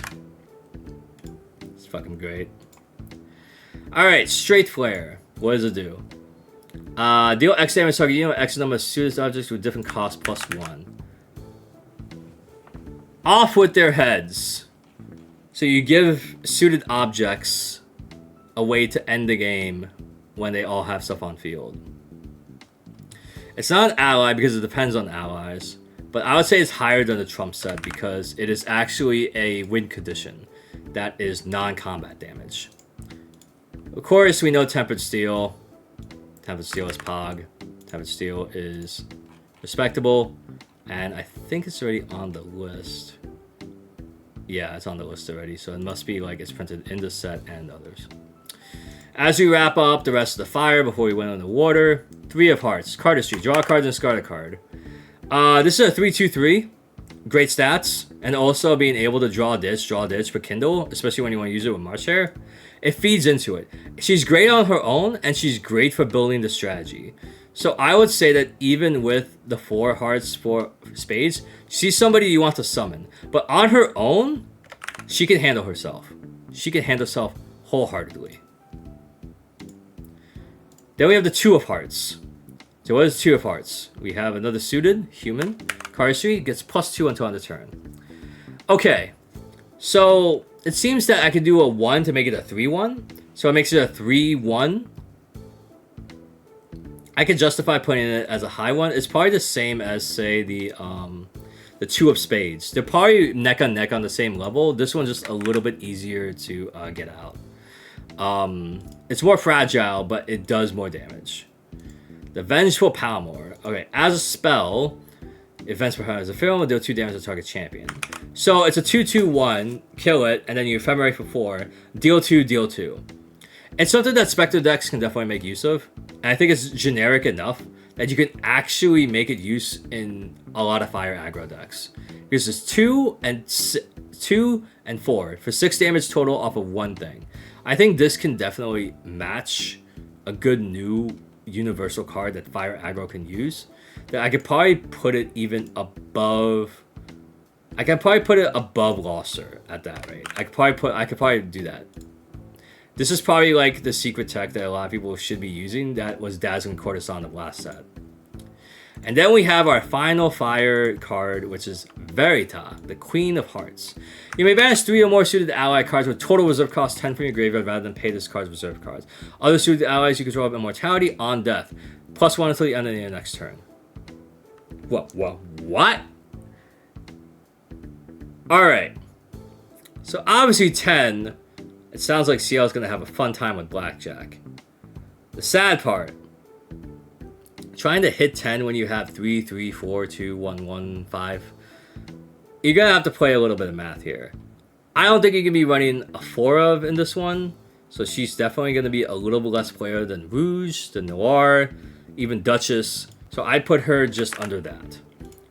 It's fucking great. Alright, Straight Flare. What does it do? Deal X damage target unit, X number of suited objects with different cost +1. Off with their heads. So you give suited objects a way to end the game when they all have stuff on field. It's not an ally because it depends on allies, but I would say it's higher than the Trump set because it is actually a win condition that is non-combat damage. Of course, we know Tempered Steel. Tempered Steel is Pog. Tempered Steel is respectable. And I think it's already on the list. Yeah, it's on the list already. So it must be like it's printed in the set and others. As we wrap up the rest of the fire before we went on the water. 3 of Hearts. Cardistry. Draw a card and discard a card. This is a 3/2/3. Great stats. And also being able to draw ditch for Kindle. Especially when you want to use it with March Hare. It feeds into it. She's great on her own. And she's great for building the strategy. So I would say that even with the 4 hearts, 4 spades, she's somebody you want to summon. But on her own, she can handle herself. She can handle herself wholeheartedly. Then we have the 2 of Hearts. So what is 2 of Hearts? We have another suited human. Cardistry gets +2 until end of turn. Okay. So it seems that I could do a 1 to make it a 3/1. So it makes it a 3/1. I can justify putting it as a high one. It's probably the same as, say, the 2 of Spades. They're probably neck on neck on the same level. This one's just a little bit easier to get out. It's more fragile, but it does more damage. The Vengeful Palmore. Okay, as a spell, if Vengeful Palmore is a film, will deal 2 damage to target champion. So it's a 2/2/1, kill it, and then you ephemerate for 4, deal 2, deal 2. It's something that Spectre decks can definitely make use of. And I think it's generic enough that you can actually make it use in a lot of fire aggro decks. Because it's 2 and 4 for 6 damage total off of one thing. I think this can definitely match a good new universal card that fire aggro can use. That I could probably put it even above. I can probably put it above Loster at that rate. I could probably do that. This is probably like the secret tech that a lot of people should be using that was Dazzling Courtesan of last set. And then we have our final fire card, which is Verita, the Queen of Hearts. You may banish 3 or more suited ally cards with total reserve cost 10 from your graveyard rather than pay this card's reserve cards. Other suited allies you control have Immortality on death. +1 until the end of your next turn. What? Alright. So obviously 10... It sounds like CL is going to have a fun time with Blackjack. The sad part. Trying to hit 10 when you have 3, 3, 4, 2, 1, 1, 5. You're going to have to play a little bit of math here. I don't think you can be running a 4 of in this one. So she's definitely going to be a little bit less player than Rouge, than Noir, even Duchess. So I'd put her just under that.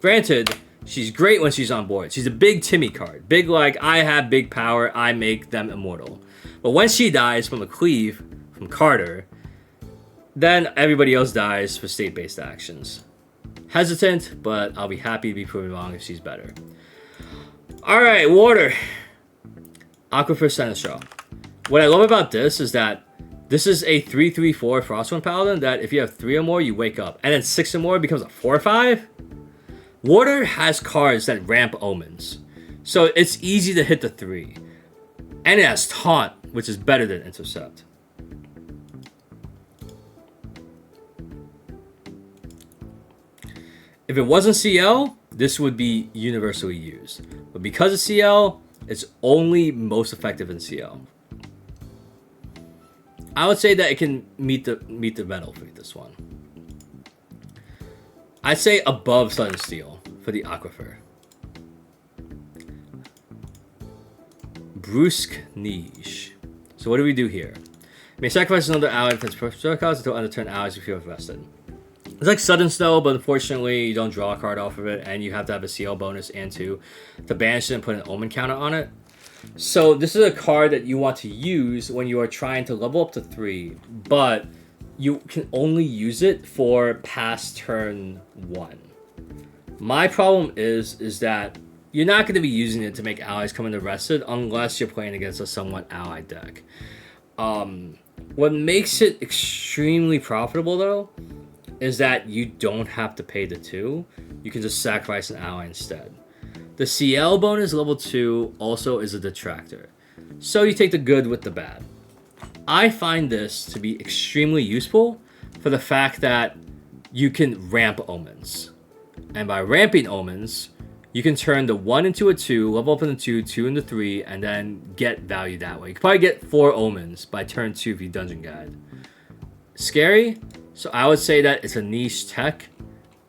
Granted, she's great when she's on board. She's a big Timmy card. Big like, I have big power, I make them immortal. But when she dies from a cleave, from Carter, then everybody else dies for state-based actions. Hesitant, but I'll be happy to be proven wrong if she's better. Alright, water. Aquifer Seneschal. What I love about this is that this is a 3/3/4 Frostwind Paladin that if you have 3 or more, you wake up. And then 6 or more becomes a 4/5. Water has cards that ramp omens. So it's easy to hit the 3. And it has Taunt, which is better than Intercept. If it wasn't CL, this would be universally used. But because of CL, it's only most effective in CL. I would say that it can meet the metal for this one. I'd say above Sudden Steel for the Aquifer. Brusque Niche. So what do we do here? You may sacrifice another ally if it's first cost until end of turn allies you feel invested. It's like Sudden Snow, but unfortunately you don't draw a card off of it, and you have to have a CL bonus and to banish it and put an Omen counter on it. So this is a card that you want to use when you are trying to level up to 3, but you can only use it for past turn 1. My problem is that you're not going to be using it to make allies come into rested unless you're playing against a somewhat allied deck. What makes it extremely profitable, though, is that you don't have to pay the 2. You can just sacrifice an ally instead. The CL bonus level 2 also is a detractor. So you take the good with the bad. I find this to be extremely useful for the fact that you can ramp omens. And by ramping omens, you can turn the 1 into a 2, level up into 2, 2 into 3, and then get value that way. You can probably get 4 omens by turn 2 if you dungeon guide. Scary? So I would say that it's a niche tech.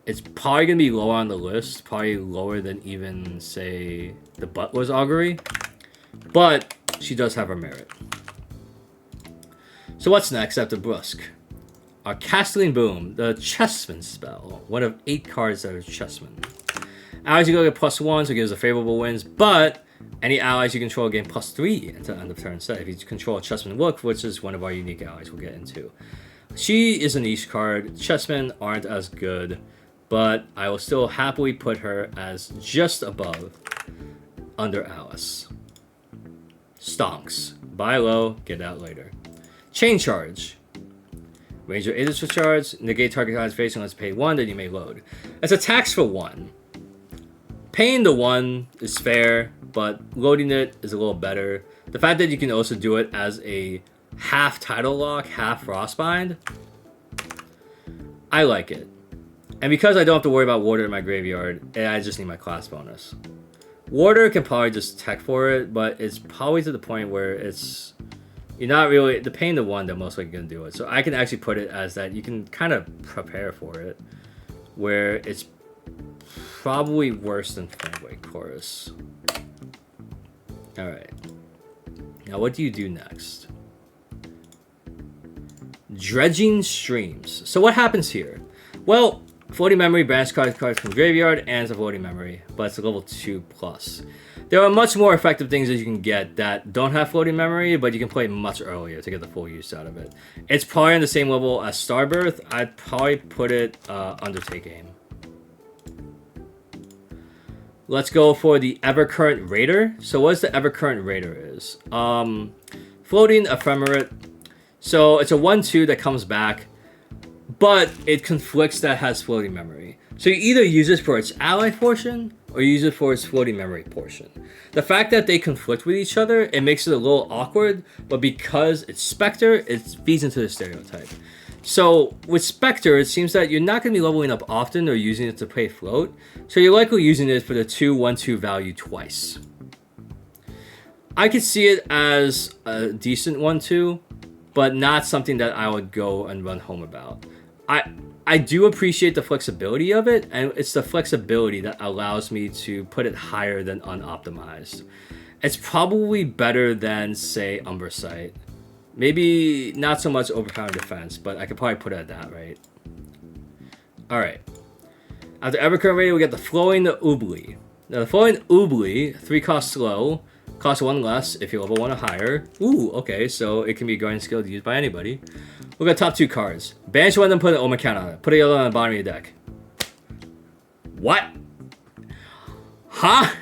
It's probably going to be lower on the list. Probably lower than even, say, the Butler's Augury. But she does have her merit. So what's next after Brusque? Our Castellan Boom, the Chessman spell. One of 8 cards that are Chessman. Allies you go get +1, so it gives a favorable wins, but any allies you control gain +3 until the end of turn set. If you control a Chessman Look, which is one of our unique allies we'll get into. She is a niche card. Chessmen aren't as good, but I will still happily put her as just above under Alice. Stonks. Buy low, get out later. Chain Charge. Ranger 8 is for charge. Negate target cards facing, let's pay 1, then you may load. It's a tax for 1. Paying the 1 is fair, but loading it is a little better. The fact that you can also do it as a half Tidal Lock, half Frostbind, I like it. And because I don't have to worry about Water in my graveyard, I just need my class bonus. Water can probably just tech for it, but it's probably to the point where it's... You're not really... The paying the 1, they're most likely going to do it. So I can actually put it as that you can kind of prepare for it, where it's probably worse than Fanway Chorus. Alright. Now what do you do next? Dredging Streams. So what happens here? Well, Floating Memory bans cards from Graveyard and it's a Floating Memory, but it's a level 2+. There are much more effective things that you can get that don't have Floating Memory, but you can play much earlier to get the full use out of it. It's probably on the same level as Starbirth. I'd probably put it Undertake Aim. Let's go for the Evercurrent Raider. So what the Evercurrent Raider is? Floating Ephemerate. So it's a 1/2 that comes back, but it conflicts that has Floating Memory. So you either use it for its ally portion, or use it for its Floating Memory portion. The fact that they conflict with each other, it makes it a little awkward, but because it's Spectre, it feeds into the stereotype. So with Spectre, it seems that you're not going to be leveling up often or using it to play float, so you're likely using it for the 2/1/2 value twice. I could see it as a decent 1/2, but not something that I would go and run home about. I do appreciate the flexibility of it, and it's the flexibility that allows me to put it higher than unoptimized. It's probably better than, say, Umbrasight. Maybe not so much overpowered defense, but I could probably put it at that, right? Alright. After Evercurrent Raider, we get the Flowing Oobly. Now, the Flowing Oobly, 3 cost slow, costs 1 less if you level 1 or higher. Ooh, okay, so it can be a guardian skill used by anybody. We've got top 2 cards. Banish one, then put an Omen count on it. Put a yellow on the bottom of your deck. What? Huh?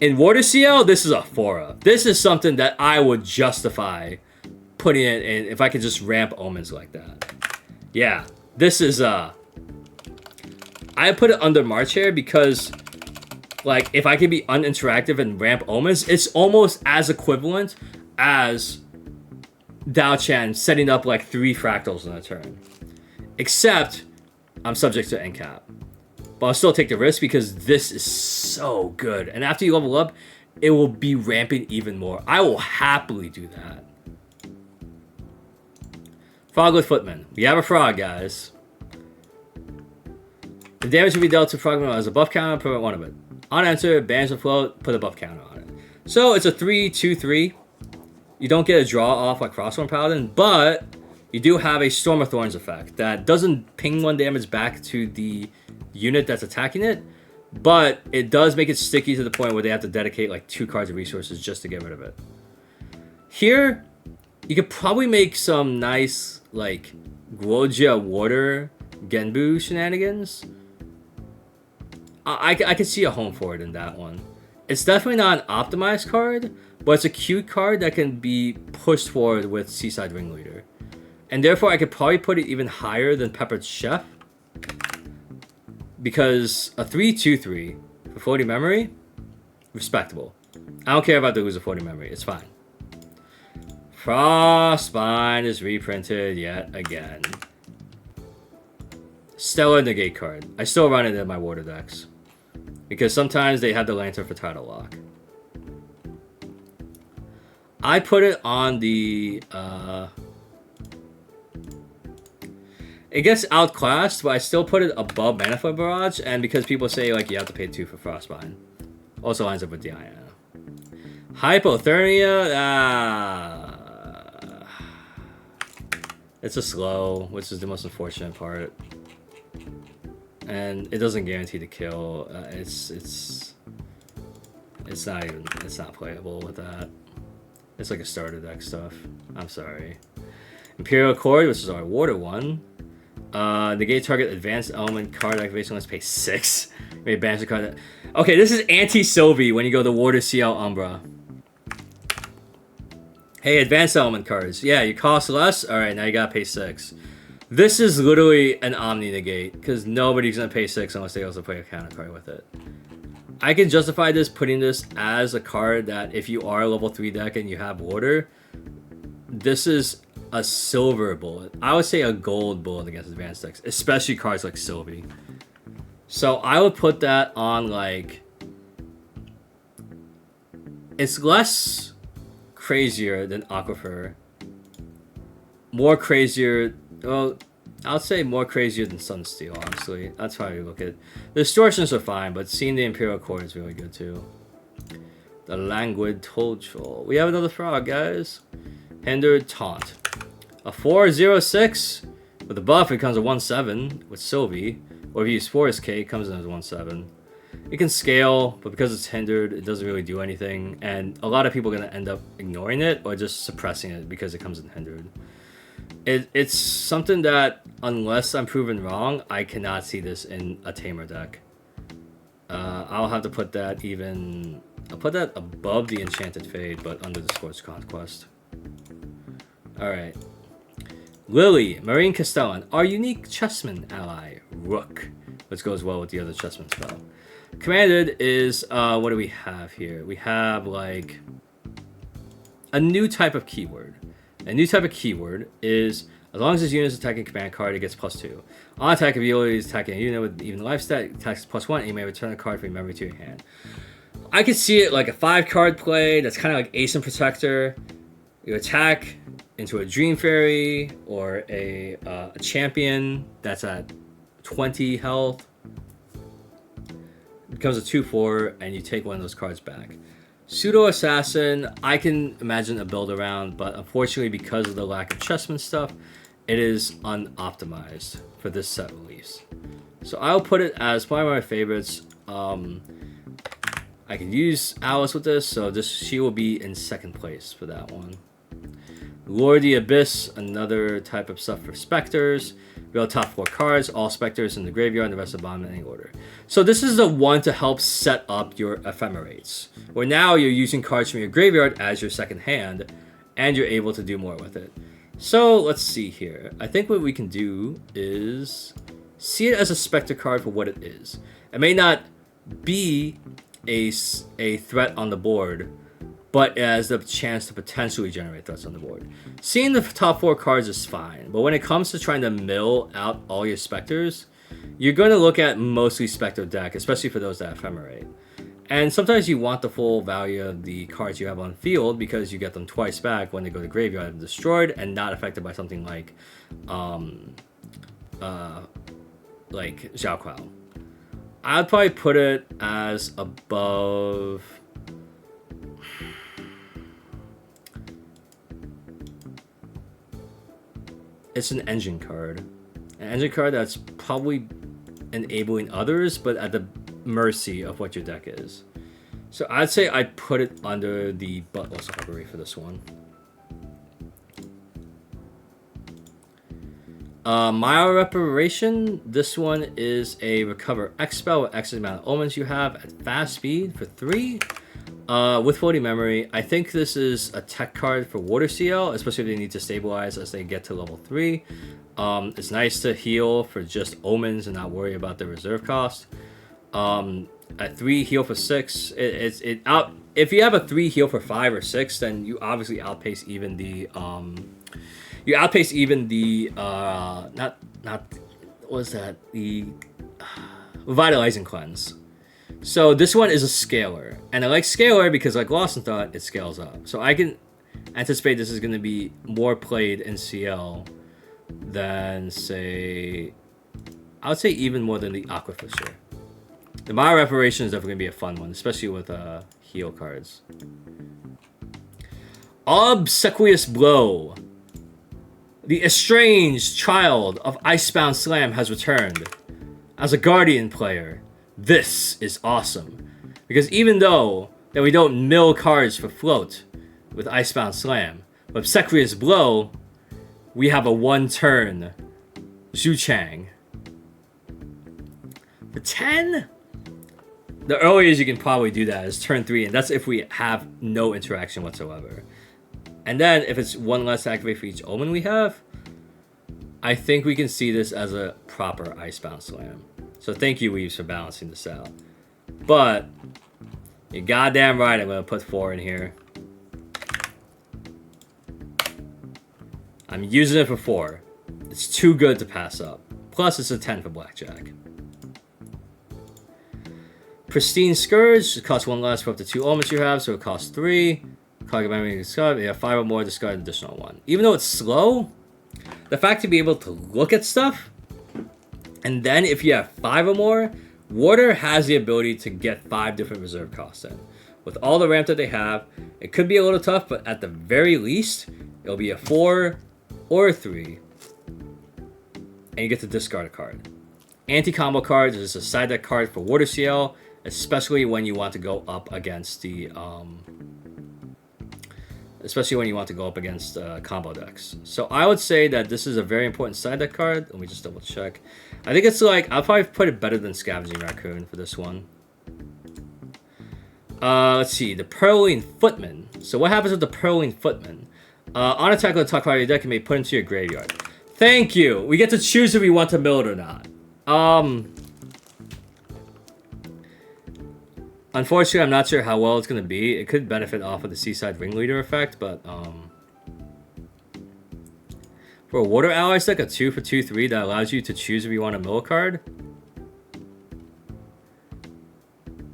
In Water CL, this is a 4-up. This is something that I would justify putting it in if I could just ramp omens like that. Yeah, this is I put it under March here because, like, if I could be uninteractive and ramp omens, it's almost as equivalent as Dao Chan setting up like 3 fractals in a turn. Except I'm subject to endcap. But I'll still take the risk because this is so good. And after you level up, it will be ramping even more. I will happily do that. Froglet Footman. We have a frog, guys. The damage will be dealt to Frogman as a buff counter, prevent 1 of it. On enter, banish the float, put a buff counter on it. So it's a 3/2/3. You don't get a draw off like Frostborn Paladin, but you do have a Storm of Thorns effect that doesn't ping 1 damage back to the unit that's attacking it, but it does make it sticky to the point where they have to dedicate like 2 cards of resources just to get rid of it. Here, you could probably make some nice like Guojia Water Genbu shenanigans. I could see a home for it in that one. It's definitely not an optimized card, but it's a cute card that can be pushed forward with Seaside Ringleader. And therefore, I could probably put it even higher than Peppered Chef. Because a 3/2/3 for Floating Memory, respectable. I don't care about the lose of Floating Memory, it's fine. Frostbind is reprinted yet again. Stellar negate card. I still run it in my water decks. Because sometimes they have the Lantern for title lock. I put it on the... it gets outclassed, but I still put it above Manifold Barrage, and because people say like you have to pay 2 for Frostbind. Also lines up with Diana. Hypothermia, it's a slow, which is the most unfortunate part. And it doesn't guarantee the kill. It's not playable with that. It's like a starter deck stuff. I'm sorry. Imperial Chord, which is our water one. Negate target advanced element card activation. Let's pay 6. Maybe banish the card. Okay, this is anti-Sylvie when you go to Water CL Umbra. Hey, advanced element cards. Yeah, you cost less. All right, now you gotta pay 6. This is literally an Omni negate because nobody's gonna pay 6 unless they also play a counter card with it. I can justify this putting this as a card that if you are a level 3 deck and you have water, this is a silver bullet. I would say a gold bullet against advanced decks, especially cards like Sylvie. So I would put that on like... It's less crazier than Aquifer. More crazier... Well, I'll say more crazier than Sunsteel, honestly. That's how you look at it. The distortions are fine, but seeing the Imperial Core is really good too. The Languid Toad Troll. We have another frog, guys. Hindered Taunt. A 4/0/6 with a buff, it becomes a 1/7 with Sylvie. Or if you use Forest K, it comes in as 1/7. It can scale, but because it's hindered, it doesn't really do anything. And a lot of people are going to end up ignoring it or just suppressing it because it comes in hindered. It's something that, unless I'm proven wrong, I cannot see this in a Tamer deck. I'll have to put that even... I'll put that above the Enchanted Fade, but under the Scorched Conquest. Alright. Lily, Marine Castellan, our unique chessman ally, Rook, which goes well with the other chessman spell. Commanded is, what do we have here? We have, like, a new type of keyword. A new type of keyword is, as long as this unit is attacking a command card, it gets +2. On attack, if you is attacking a unit with even life stat, it attacks +1, and you may return a card from your memory to your hand. I could see it like a 5-card play that's kind of like Ace and Protector. You attack into a Dream Fairy or a champion that's at 20 health. It becomes a 2/4, and you take one of those cards back. Pseudo Assassin, I can imagine a build around, but unfortunately because of the lack of chessman stuff, it is unoptimized for this set release. So I'll put it as probably one of my favorites. I can use Alice with this, so she will be in 2nd place for that one. Lord of the Abyss, another type of stuff for Spectres. We have top 4 cards, all Spectres in the graveyard, and the rest of the bottom in any order. So this is the one to help set up your Ephemerates, where now you're using cards from your graveyard as your second hand, and you're able to do more with it. So let's see here. I think what we can do is see it as a Spectre card for what it is. It may not be a threat on the board, but it has the chance to potentially generate threats on the board. Seeing the top 4 cards is fine, but when it comes to trying to mill out all your Spectres, you're going to look at mostly Spectre deck, especially for those that ephemerate. And sometimes you want the full value of the cards you have on field because you get them twice back when they go to graveyard and destroyed and not affected by something like Zhao Kuo. I'd probably put it as above... It's an engine card. An engine card that's probably enabling others, but at the mercy of what your deck is. So I'd say I'd put it under the Buttless Armory for this one. Mile Reparation. This one is a Recover X spell with X amount of omens you have at fast speed for 3. With floating memory, I think this is a tech card for Water CL, especially if they need to stabilize as they get to level 3. It's nice to heal for just omens and not worry about the reserve cost. At 3 heal for 6, if you have a 3 heal for 5 or 6, then you obviously outpace even the what was that? The Revitalizing Cleanse. So this one is a scaler, and I like scaler because, like Lost in Thought, it scales up. So I can anticipate this is going to be more played in CL than, say, I would say even more than the Aquafisher. The Maya Reparation is definitely going to be a fun one, especially with heal cards. Obsequious Blow. The estranged child of Icebound Slam has returned. As a Guardian player, this is awesome. Because even though that we don't mill cards for float with Icebound Slam, with Obsequious Blow, we have a 1-turn Zhuchang. For 10? The earliest you can probably do that is turn 3, and that's if we have no interaction whatsoever. And then if it's 1 less to activate for each Omen we have, I think we can see this as a proper Icebound Slam. So thank you, Weaves, for balancing this out. But you're goddamn right, I'm going to put 4 in here. I'm using it for 4. It's too good to pass up. Plus, it's a 10 for Blackjack. Pristine Scourge. It costs 1 less for up to 2 Omens you have, so it costs 3. Card memory discard. You have 5 or more, discard an additional 1. Even though it's slow, the fact to be able to look at stuff, and then if you have 5 or more, Water has the ability to get 5 different reserve costs in. With all the ramp that they have, it could be a little tough, but at the very least, it'll be a 4 or a 3, and you get to discard a card. Anti-combo cards is a side deck card for Water CL, especially when you want to go up against the combo decks. So I would say that this is a very important side deck card. Let me just double check. I think it's like, I'll probably put it better than Scavenging Raccoon for this one. Let's see, the Purling Footman. So what happens with the Purling Footman? On attack with the top part of your deck, you may put into your graveyard. Thank you! We get to choose if we want to mill it or not. Unfortunately, I'm not sure how well it's going to be. It could benefit off of the Seaside Ringleader effect, but for a Water Allies deck, a 2 for 2/3 that allows you to choose if you want to mill a card,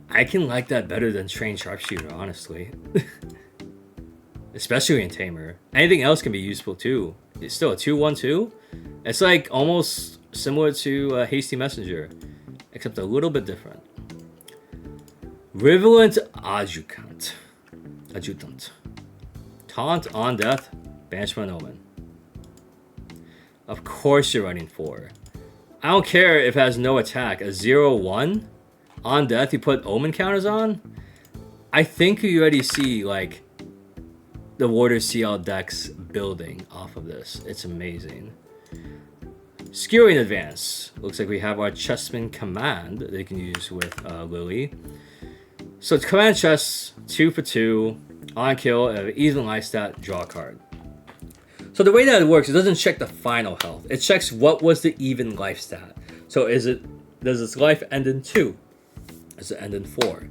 I can like that better than Trained Sharpshooter, honestly. Especially in Tamer. Anything else can be useful too. It's still a 2/1/2. It's like almost similar to Hasty Messenger, except a little bit different. Rivalent Adjutant. Taunt on death, Banishment Omen. Of course you're running 4. I don't care if it has no attack. A 0/1 on death, you put Omen counters on. I think you already see like the Water CL decks building off of this. It's amazing. Skewering Advance. Looks like we have our Chessman Command that they can use with Lily. So it's Command Chess, 2 for 2, on kill, even life stat, draw a card. So the way that it works, it doesn't check the final health. It checks what was the even life stat. So does its life end in 2? Does it end in 4?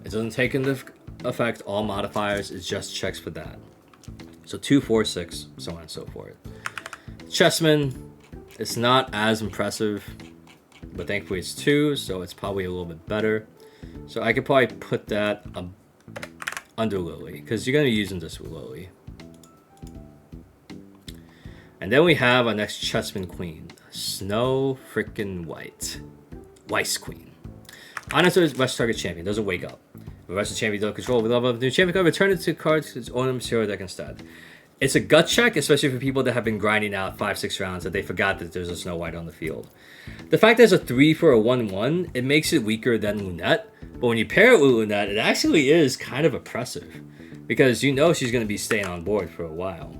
It doesn't take into effect all modifiers, it just checks for that. So 2, 4, 6, so on and so forth. Chessman, it's not as impressive, but thankfully it's 2, so it's probably a little bit better. So I could probably put that under Lily, because you're going to be using this with Lily. And then we have our next Chessman Queen, Snow Frickin' White. Weiss Queen. On its rest target champion, doesn't wake up. If the rest of the champion don't control the level of the new champion card, return it to cards to its own material deck instead. It's a gut check, especially for people that have been grinding out 5-6 rounds that they forgot that there's a Snow White on the field. The fact that there's a 3 for a 1/1, it makes it weaker than Lunette, but when you pair it with Lunette, it actually is kind of oppressive, because you know she's going to be staying on board for a while.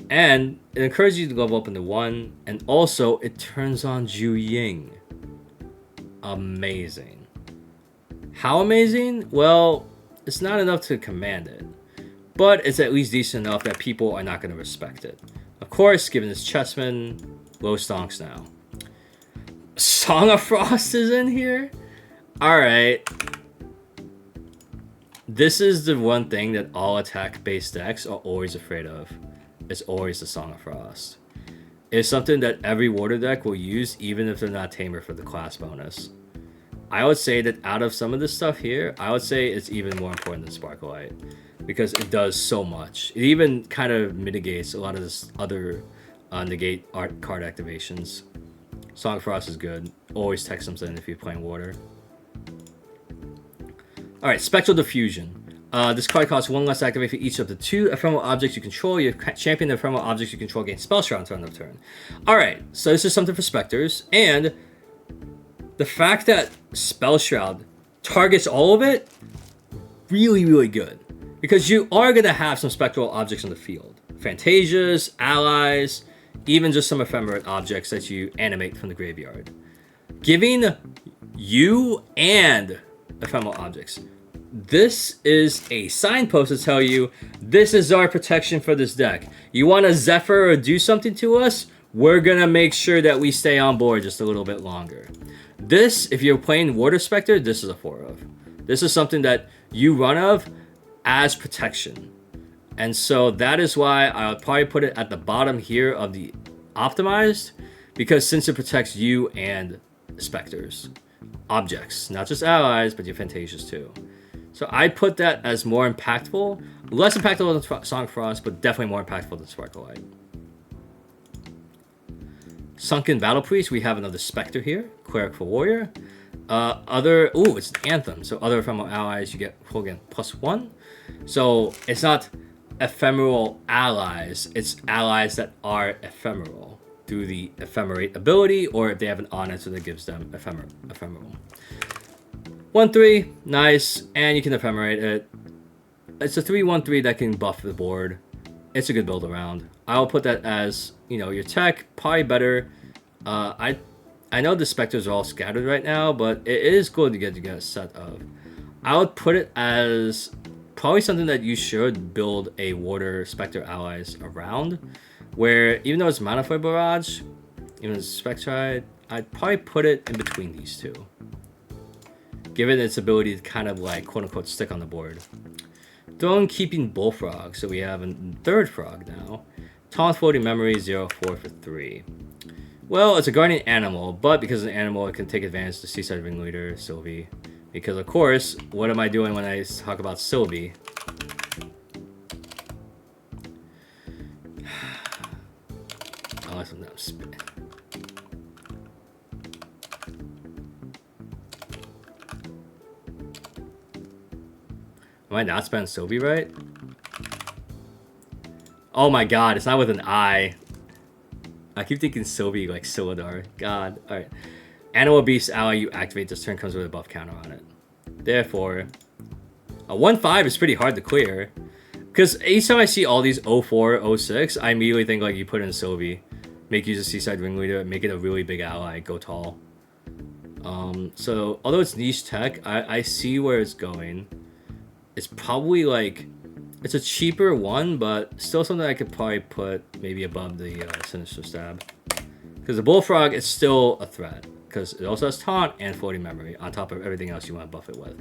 And it encourages you to level up into 1, and also it turns on Ju Ying. Amazing. How amazing? Well, it's not enough to command it, but it's at least decent enough that people are not going to respect it. Of course, given it's Chessman, low stonks now. Song of Frost is in here? Alright. This is the one thing that all attack-based decks are always afraid of. It's always the Song of Frost. is something that every water deck will use, even if they're not tamer for the class bonus. I would say that out of some of this stuff here, I would say it's even more important than Sparklight, because it does so much. It even kind of mitigates a lot of this other negate art card activations. Song of Frost is good. Always text something if you're playing water. Alright, Spectral Diffusion. This card costs 1 less activate for each of the 2 ephemeral objects you control. Your champion the ephemeral objects you control gain Spell Shroud until end of turn. Alright, so this is something for Specters, and the fact that Spell Shroud targets all of it, really, really good. Because you are going to have some spectral objects on the field. Phantasias, allies, even just some ephemeral objects that you animate from the graveyard. Giving you and ephemeral objects. This is a signpost to tell you, this is our protection for this deck. You want to Zephyr or do something to us? We're going to make sure that we stay on board just a little bit longer. This, if you're playing Water Spectre, this is a 4 of. This is something that you run of as protection. And so that is why I would probably put it at the bottom here of the optimized, because since it protects you and Spectres. Objects, not just allies, but your Phantasias too. So I put that as more impactful. Less impactful than Song of Frost, but definitely more impactful than Sparklight. Sunken Battle Priest, we have another Spectre here. Cleric for Warrior. It's an Anthem. So other ephemeral allies, you get again +1. So it's not ephemeral allies, it's allies that are ephemeral through the Ephemerate ability, or if they have an Onyx that gives them ephemeral. 1/3, nice, and you can Ephemerate it. It's a 3/1/3 that can buff the board. It's a good build around. I'll put that as, your tech, probably better. I know the Spectres are all scattered right now, but it is good to get a set of. I would put it as probably something that you should build a Water Spectre allies around, where even though it's Mana for Barrage, even as Spectride, I'd probably put it in between these two. Given its ability to kind of like quote-unquote stick on the board. Throne Keeping Bullfrog, so we have a 3rd frog now. Taunt Floating Memory, 0/4 for 3. Well, it's a guardian animal, but because it's an animal, it can take advantage of the Seaside Ringleader, Sylvie. Because of course, what am I doing when I talk about Sylvie? I like something I'm spitting. Am I not spelling Sylvie right? Oh my god, it's not with an I. I keep thinking Sylvie like Silidar. God. Alright. Animal Beast ally you activate this turn comes with a buff counter on it. Therefore, a 1/5 is pretty hard to clear. Because each time I see all these 0/4, 0/6, I immediately think like you put in Sylvie. Make use of Seaside Ringleader, make it a really big ally, go tall. So, although it's niche tech, I see where it's going. It's probably like, it's a cheaper one, but still something I could probably put maybe above the Sinister Stab. Because the Bullfrog is still a threat, because it also has Taunt and Floating Memory on top of everything else you want to buff it with.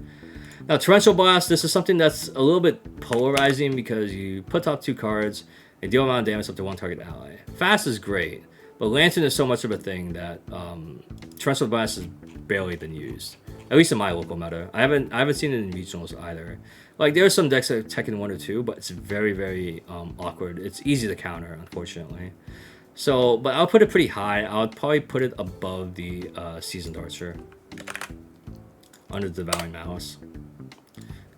Now, Torrential Blast, this is something that's a little bit polarizing because you put top 2 cards and deal amount of damage up to 1 target ally. Fast is great, but Lantern is so much of a thing that Torrential Blast has barely been used. At least in my local meta. I haven't seen it in regionals either. Like, there are some decks that are Tekken 1 or 2, but it's very, very awkward. It's easy to counter, unfortunately. So, but I'll put it pretty high. I would probably put it above the Seasoned Archer. Under the Devouring Malice.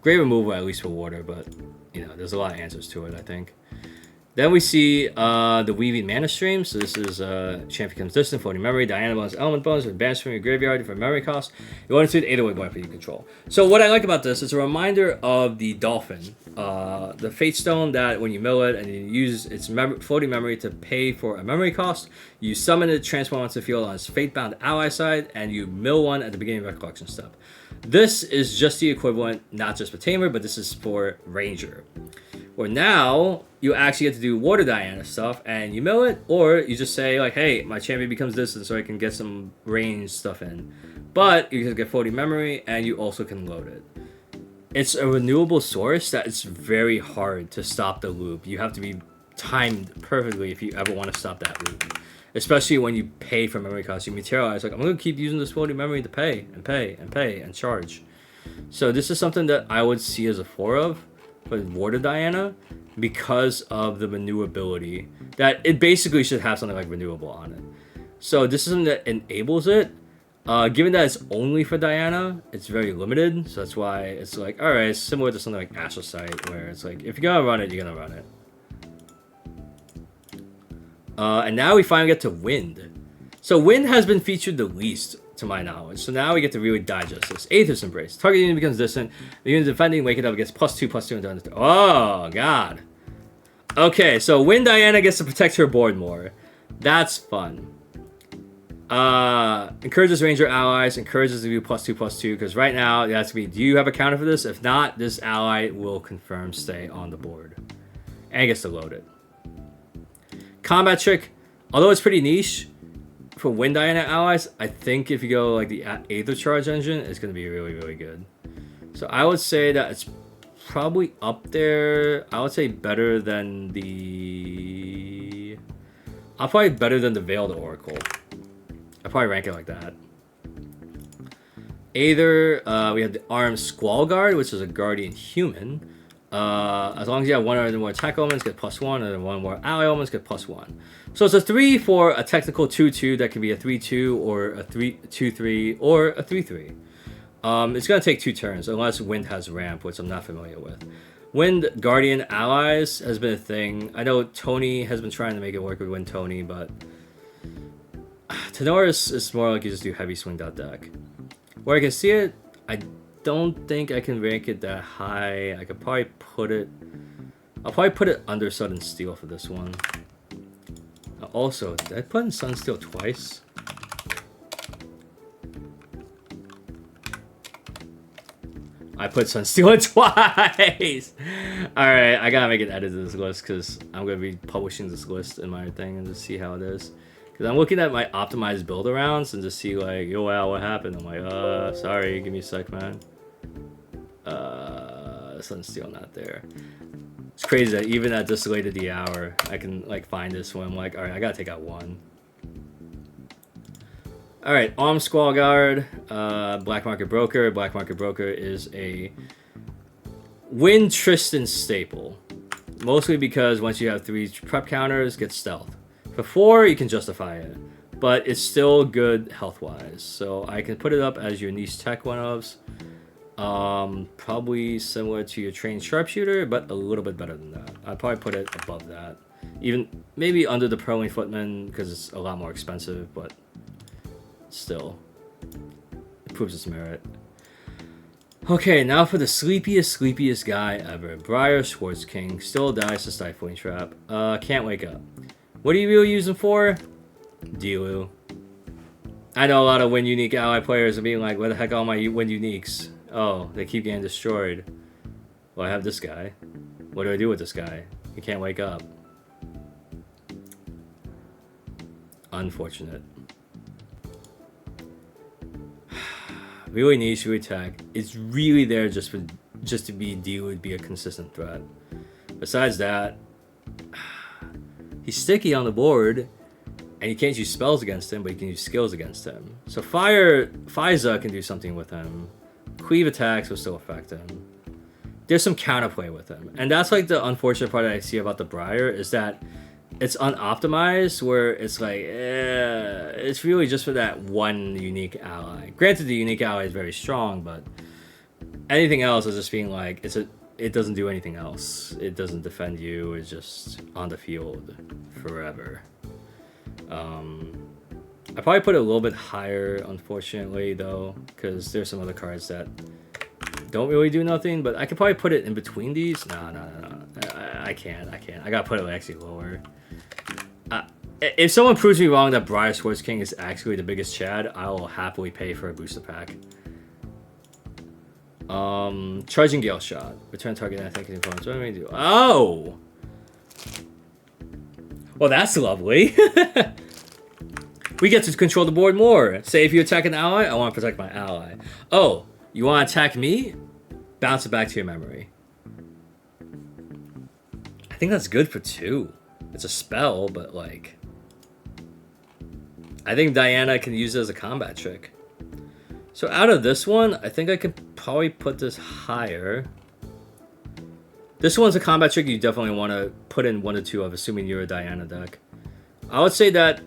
Great removal, at least for water, but, there's a lot of answers to it, I think. Then we see the Weaving Mana Stream. So this is Champion Comes Distant, Floating Memory, Diana bonus, Element bonus, with banish from your graveyard for memory cost. You want to see an 8-away blind for you control. So what I like about this is a reminder of the Dolphin, the Fate Stone that when you mill it and you use its floating memory to pay for a memory cost, you summon it, transform onto the field on its Fate-bound ally side, and you mill one at the beginning of your collection step. This is just the equivalent, not just for Tamer, but this is for Ranger. Where now, you actually get to do Water Diana stuff, and you mill it, or you just say, like, hey, my champion becomes distant so I can get some range stuff in. But you can get Floating Memory, and you also can load it. It's a renewable source that it's very hard to stop the loop. You have to be timed perfectly if you ever want to stop that loop. Especially when you pay for memory costs. You materialize, like, I'm going to keep using this floating memory to pay, and pay, and pay, and charge. So this is something that I would see as a 4 of for Water Diana because of the maneuverability. That it basically should have something like renewable on it. So this is something that enables it. Given that it's only for Diana, it's very limited. So that's why it's like, alright, it's similar to something like Astrocyte, where it's like, if you're going to run it, you're going to run it. And now we finally get to Wind. So Wind has been featured the least, to my knowledge. So now we get to really digest this. Aethys Embrace. Target unit becomes distant. The unit defending, wake it up, gets +2/+2 and oh, God. Okay, so Wind Diana gets to protect her board more. That's fun. Encourages Ranger allies. Encourages to do +2/+2. Because right now, it has to be, do you have a counter for this? If not, this ally will confirm stay on the board. And gets to load it. Combat trick, although it's pretty niche for Wind Diana allies, I think if you go like the Aether Charge engine, it's going to be really, really good. So I would say that it's probably up there. I would say better than the... I'll probably better than the Veiled Oracle. I'll probably rank it like that. Aether, we have the Armed Squall Guard, which is a Guardian Human. As long as you have one or more attack elements, get +1, and then one more ally elements, get +1. So it's a 3 for a technical 2/2 that can be a 3/2 or a 2/3 or a 3/3. It's going to take 2 turns unless Wind has ramp, which I'm not familiar with. Wind Guardian allies has been a thing. I know Tony has been trying to make it work with Wind Tony, but Tenoris is more like you just do heavy swing deck. Where I can see it, I don't think I can rank it that high. I could probably put it... I'll probably put it under Sudden Steel for this one. Also, did I put in Sudden Steel twice? I put Sudden Steel in twice! Alright, I gotta make an edit to this list because I'm gonna be publishing this list in my thing and just see how it is. Because I'm looking at my optimized build arounds and just see like, yo, wow, what happened? I'm like, sorry, give me a sec, man. Sudden Steel not there. It's crazy that even at this late of the hour, I can like find this one. I'm like, alright, I gotta take out one. Alright, Armed Squall Guard, Black Market Broker. Black Market Broker is a Wind Tristan staple. Mostly because once you have 3 prep counters, get stealth. For 4, you can justify it. But it's still good health-wise. So I can put it up as your niche tech one-ofs. Probably similar to your trained sharpshooter, but a little bit better than that. I'd probably put it above that. Even maybe under the Pearling Footman because it's a lot more expensive, but still, it proves its merit. Okay, now for the sleepiest guy ever. Briar Schwartz King. Still dies to Stifling Trap. Can't wake up. What do you really use him for? Dilu. I know a lot of Wind Unique ally players are being like, where the heck are all my Wind Uniques? Oh, they keep getting destroyed. Well, I have this guy. What do I do with this guy? He can't wake up. Unfortunate. Really niche, really tech. It's really there just to be Dilu, be a consistent threat. Besides that, he's sticky on the board, and you can't use spells against him, but you can use skills against him. So Fiza can do something with him. Cleave attacks will still affect him. There's some counterplay with him. And that's like the unfortunate part that I see about the Briar, is that it's unoptimized, where it's like, it's really just for that one unique ally. Granted, the unique ally is very strong, but anything else is just being like, it doesn't do anything else. It doesn't defend you. It's just on the field forever. I probably put it a little bit higher, unfortunately, though, because there's some other cards that don't really do nothing, but I could probably put it in between these. No. I can't. I gotta put it actually lower. If someone proves me wrong that Briar Schwartz King is actually the biggest Chad, I will happily pay for a booster pack. Charging Gale Shot. Return target and I think opponents. What do I do? Oh! Well, that's lovely. We get to control the board more. Say if you attack an ally, I want to protect my ally. Oh, you want to attack me? Bounce it back to your memory. I think that's good for 2. It's a spell, but like, I think Diana can use it as a combat trick. So out of this one, I think I can probably put this higher. This one's a combat trick you definitely want to put in 1 or 2 of, assuming you're a Diana deck. I would say that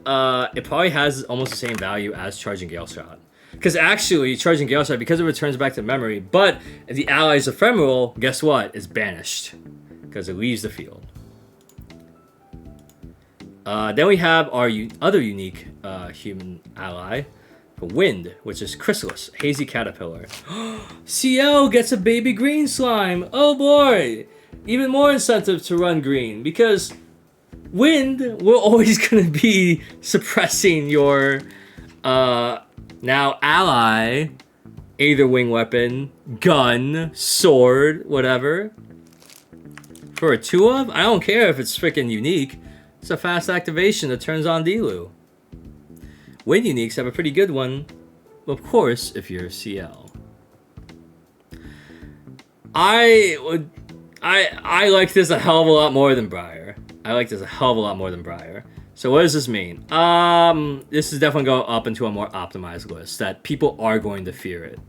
it probably has almost the same value as Charging Gale Shot. Because actually, Charging Gale Shot, because it returns back to memory, but if the ally's ephemeral, guess what? It's banished. Because it leaves the field. Then we have our other unique human ally for Wind, which is Chrysalis, Hazy Caterpillar. CL gets a baby green slime. Oh boy! Even more incentive to run green, because Wind, we're always going to be suppressing your now ally, either wing weapon, gun, sword, whatever. For a 2 of, I don't care if it's freaking unique. It's a fast activation that turns on Dilu. Wind uniques have a pretty good one, of course, if you're CL. I like this a hell of a lot more than Briar. So what does this mean? This is definitely going up into a more optimized list that people are going to fear it.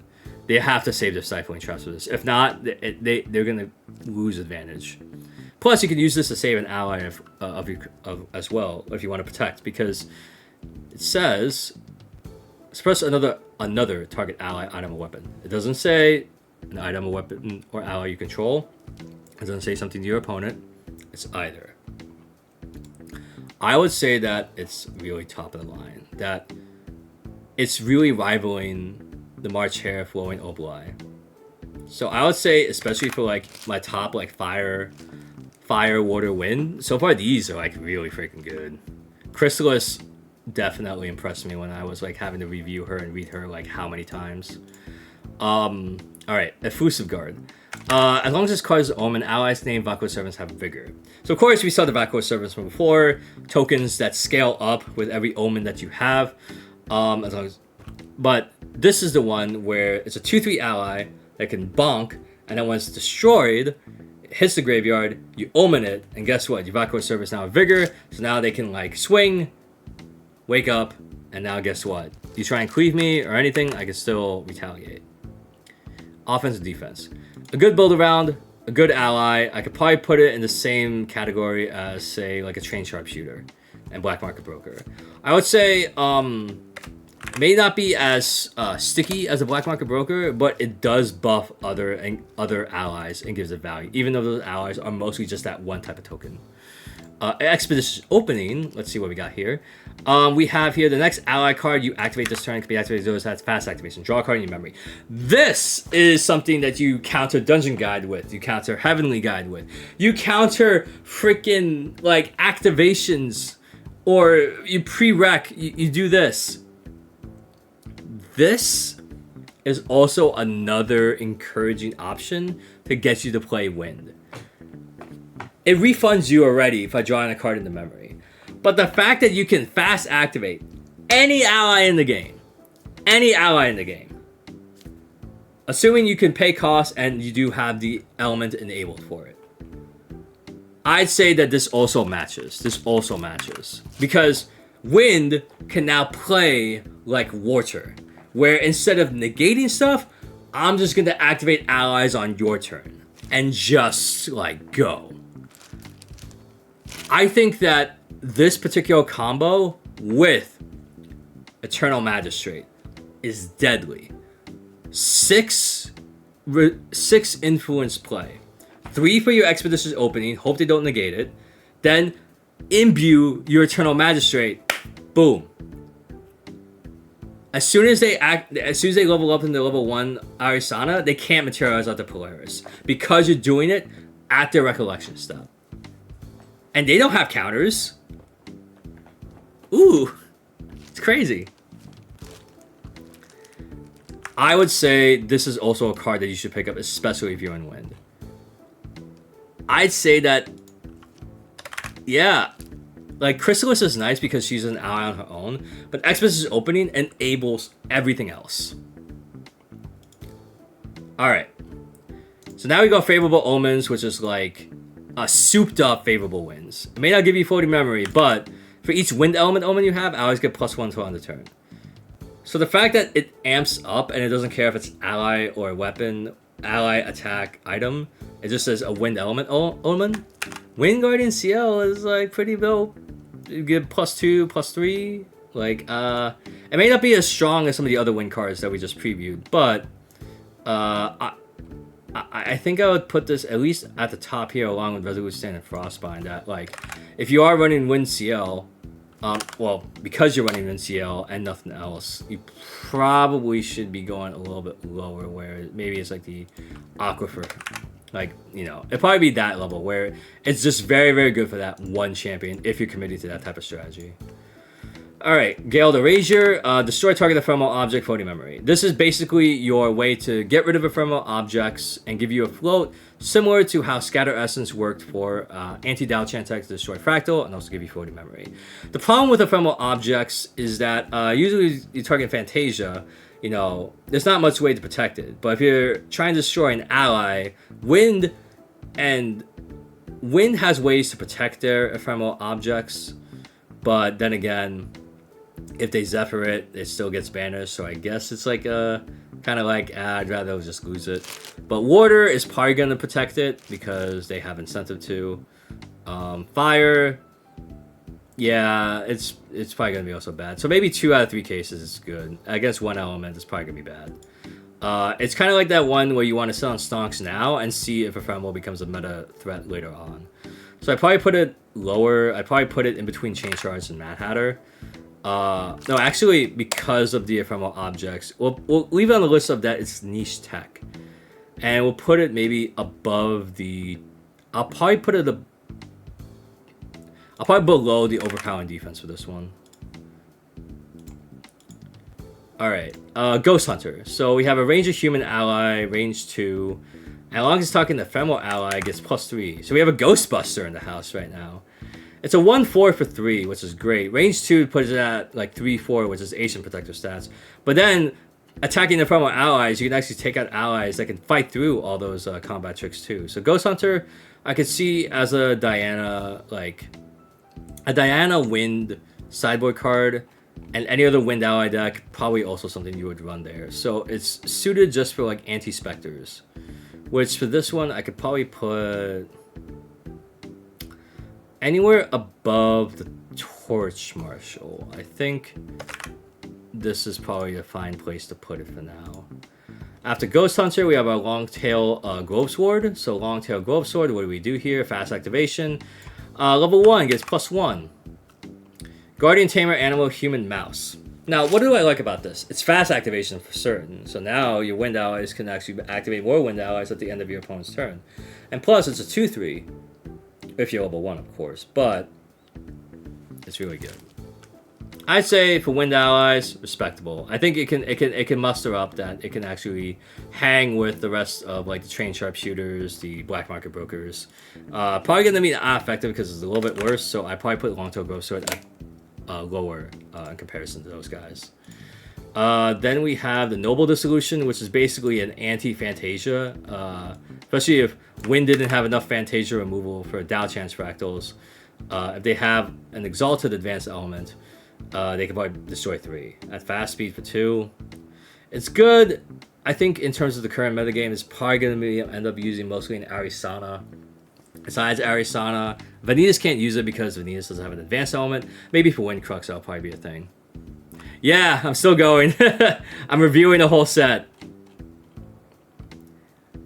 They have to save their Stifling Traps for this. If not, they're going to lose advantage. Plus, you can use this to save an ally as well if you want to protect, because it says suppress another target ally, item, or weapon. It doesn't say an item, or weapon, or ally you control. It doesn't say something to your opponent. It's either. I would say that it's really top of the line. That it's really rivaling the March Hare Flowing Obli. So I would say, especially for like my top like fire, water, wind. So far these are like really freaking good. Chrysalis definitely impressed me when I was like having to review her and read her like how many times. All right, Effusive Guard. As long as this card is Omen, allies named Vacuous Servants have vigor. So of course we saw the Vacuous Servants from before, tokens that scale up with every Omen that you have. But this is the one where it's a 2/3 ally that can bonk, and then when it's destroyed, it hits the graveyard, you Omen it, and guess what? Your Vacuous Servants now have vigor, so now they can like swing, wake up, and now guess what? You try and cleave me or anything, I can still retaliate. Offense and defense. A good build around, a good ally. I could probably put it in the same category as, say, like a Trained Sharpshooter and Black Market Broker. I would say may not be as sticky as a Black Market Broker, but it does buff other allies and gives it value, even though those allies are mostly just that one type of token. Expeditious Opening. Let's see what we got here. We have here the next ally card you activate this turn can be activated. Those has fast activation. Draw a card in your memory. This is something that you counter Dungeon Guide with. You counter Heavenly Guide with. You counter freaking like activations, or you pre-rec. You do this. This is also another encouraging option to get you to play Wind. It refunds you already if I draw in a card in the memory. But the fact that you can fast activate any ally in the game, assuming you can pay costs and you do have the element enabled for it, I'd say that this also matches. Because Wind can now play like Water, where instead of negating stuff, I'm just going to activate allies on your turn and just like go. I think that this particular combo with Eternal Magistrate is deadly. 6 influence play. 3 for your Expeditious Opening, hope they don't negate it. Then imbue your Eternal Magistrate. Boom. As soon as they level up into level 1 Arisana, they can't materialize out the Polaris, because you're doing it at their Recollection step. And they don't have counters. Ooh, it's crazy. I would say this is also a card that you should pick up, especially if you're in Wind. I'd say that, yeah, like Chrysalis is nice because she's an ally on her own, but Expeditious Opening enables everything else. All right. So now we got Favorable Omens, which is like souped up favorable winds. It may not give you floating memory, but for each wind element omen you have, allies get +1 to on the turn. So the fact that it amps up and it doesn't care if it's ally or weapon, ally, attack, item, it just says a wind element omen. Wind Guardian CL is like pretty dope. You get +2, +3. Like, it may not be as strong as some of the other wind cards that we just previewed, but I think I would put this at least at the top here along with Resolute Stand and Frostbind. That, like, if you are running Wind CL, well, because you're running Wind CL and nothing else, you probably should be going a little bit lower, where maybe it's like the Aquifer. Like, you know, it'd probably be that level where it's just very, very good for that one champion if you're committed to that type of strategy. Alright, Gale the Razor, destroy target ephemeral object floating memory. This is basically your way to get rid of ephemeral objects and give you a float, similar to how Scatter Essence worked for anti-Dao Tech to destroy Fractal and also give you floating memory. The problem with ephemeral objects is that usually you target Fantasia, you know, there's not much way to protect it. But if you're trying to destroy an ally, Wind has ways to protect their ephemeral objects, but then again, if they Zephyr it, it still gets banished. So I guess it's like kind of like, I'd rather just lose it. But Water is probably going to protect it because they have incentive to. Fire, yeah, it's probably going to be also bad. So maybe 2 out of 3 cases is good. I guess one element is probably going to be bad. It's kind of like that one where you want to sit on Stonks now and see if Ephemeral becomes a meta threat later on. So I probably put it lower. I probably put it in between Chain Shards and Mad Hatter. No, actually, because of the ephemeral objects, we'll leave it on the list of that it's niche tech, and we'll put it maybe above the. I'll probably below the overpowering defense for this one. All right, Ghost Hunter. So we have a range of human ally, range 2. As long as it's talking the ephemeral ally, it gets +3. So we have a Ghostbuster in the house right now. It's a 1/4 for 3, which is great. Range 2 puts it at like 3/4, which is Asian Protector stats. But then, attacking the ephemeral allies, you can actually take out allies that can fight through all those combat tricks too. So Ghost Hunter, I could see as a Diana, like a Diana Wind sideboard card, and any other Wind ally deck, probably also something you would run there. So it's suited just for like anti-specters. Which for this one, I could probably put anywhere above the Torch Marshal. I think this is probably a fine place to put it for now. After Ghost Hunter, we have our Longtail Grove Sword. So Longtail Grove Sword, what do we do here? Fast activation. Level 1 gets +1. Guardian Tamer Animal Human Mouse. Now, what do I like about this? It's fast activation for certain. So now your Wind allies can actually activate more Wind allies at the end of your opponent's turn. And plus, it's a 2/3. If you're level 1, of course. But it's really good. I'd say for Wind allies, respectable. I think it can muster up that it can actually hang with the rest of like the trained sharpshooters, the black market brokers. Probably gonna be not effective because it's a little bit worse. So I probably put Longtail Grove Sword at lower in comparison to those guys. Then we have the Noble Dissolution, which is basically an anti-Fantasia. Especially if Wind didn't have enough Fantasia removal for Dao Chance Fractals. If they have an Exalted Advanced Element, they can probably destroy 3. At fast speed for 2. It's good. I think in terms of the current metagame, it's probably going to end up using mostly in Arisana. Besides Arisana, Vanitas can't use it because Vanitas doesn't have an advanced element. Maybe for Wind Crux, that'll probably be a thing. Yeah, I'm still going. I'm reviewing the whole set.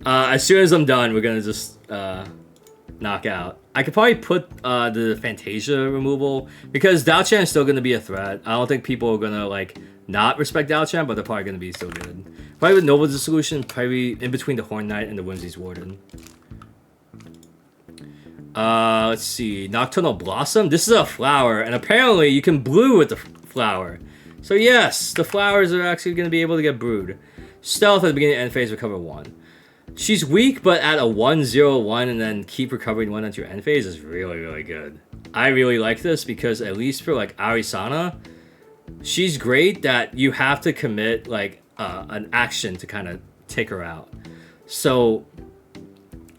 As soon as I'm done, we're going to just knock out. I could probably put the Fantasia removal, because Dao-Chan is still going to be a threat. I don't think people are going to like not respect Dao-Chan, but they're probably going to be still good. Probably with Noble Dissolution, probably in between the Horn Knight and the Whimsy's Warden. Let's see. Nocturnal Blossom. This is a flower, and apparently you can brew with the flower. So yes, the flowers are actually going to be able to get brewed. Stealth at the beginning and end phase, recover 1. She's weak, but at a 1/0/1 and then keep recovering 1 at your end phase is really, really good. I really like this because at least for like Arisana, she's great that you have to commit like an action to kind of take her out. So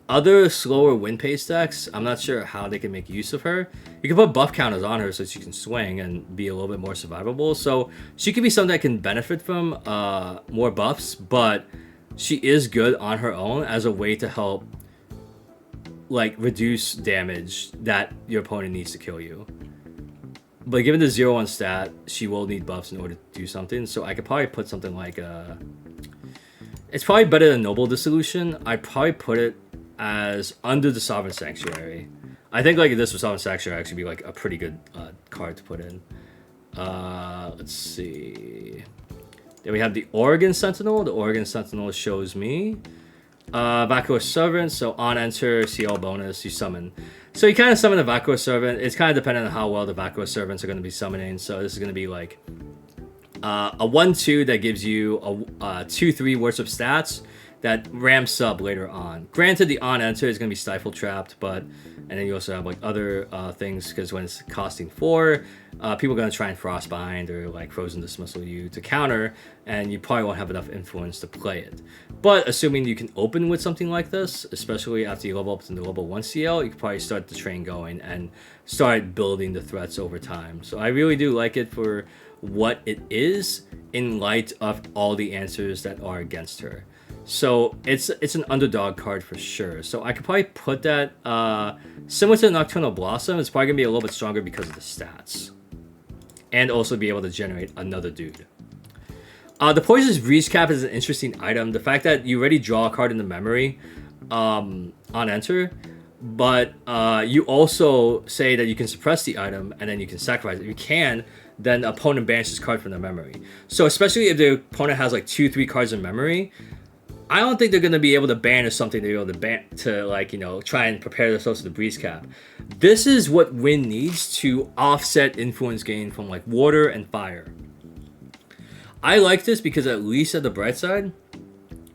other slower wind pace decks, I'm not sure how they can make use of her. You can put buff counters on her so she can swing and be a little bit more survivable. So she could be something that can benefit from more buffs, but she is good on her own as a way to help like reduce damage that your opponent needs to kill you. But given the 0-1 stat, she will need buffs in order to do something. So I could probably put something like it's probably better than Noble Dissolution. I'd probably put it as under the Sovereign Sanctuary. I think like this with Sovereign Sanctuary actually be like a pretty good card to put in. Let's see. Then we have the Oregon Sentinel. The Oregon Sentinel shows me Vacuous Servant. So on enter, CL bonus, you summon. So you kind of summon the Vacuous Servant. It's kind of dependent on how well the Vacuous Servants are going to be summoning. So this is going to be like a 1-2 that gives you a 2-3 worth of stats that ramps up later on. Granted, the on enter is going to be Stifle Trapped, but and then you also have like other things because when it's costing 4, people are going to try and Frostbind or like Frozen Dismissal you to counter, and you probably won't have enough influence to play it. But assuming you can open with something like this, especially after you level up to the level 1 CL, you can probably start the train going and start building the threats over time. So I really do like it for what it is in light of all the answers that are against her. So it's an underdog card for sure. So I could probably put that similar to the Nocturnal Blossom. It's probably gonna be a little bit stronger because of the stats, and also be able to generate another dude. The Poisonous Breeze Cap is an interesting item. The fact that you already draw a card in the memory on enter, but you also say that you can suppress the item and then you can sacrifice it. If you can, then the opponent banishes card from the memory. So especially if the opponent has like 2-3 cards in memory, I don't think they're going to be able to banish something they're able to to like, you know, try and prepare themselves to the Breeze Cap. This is what Wind needs to offset influence gain from like water and fire. I like this because at least at the bright side,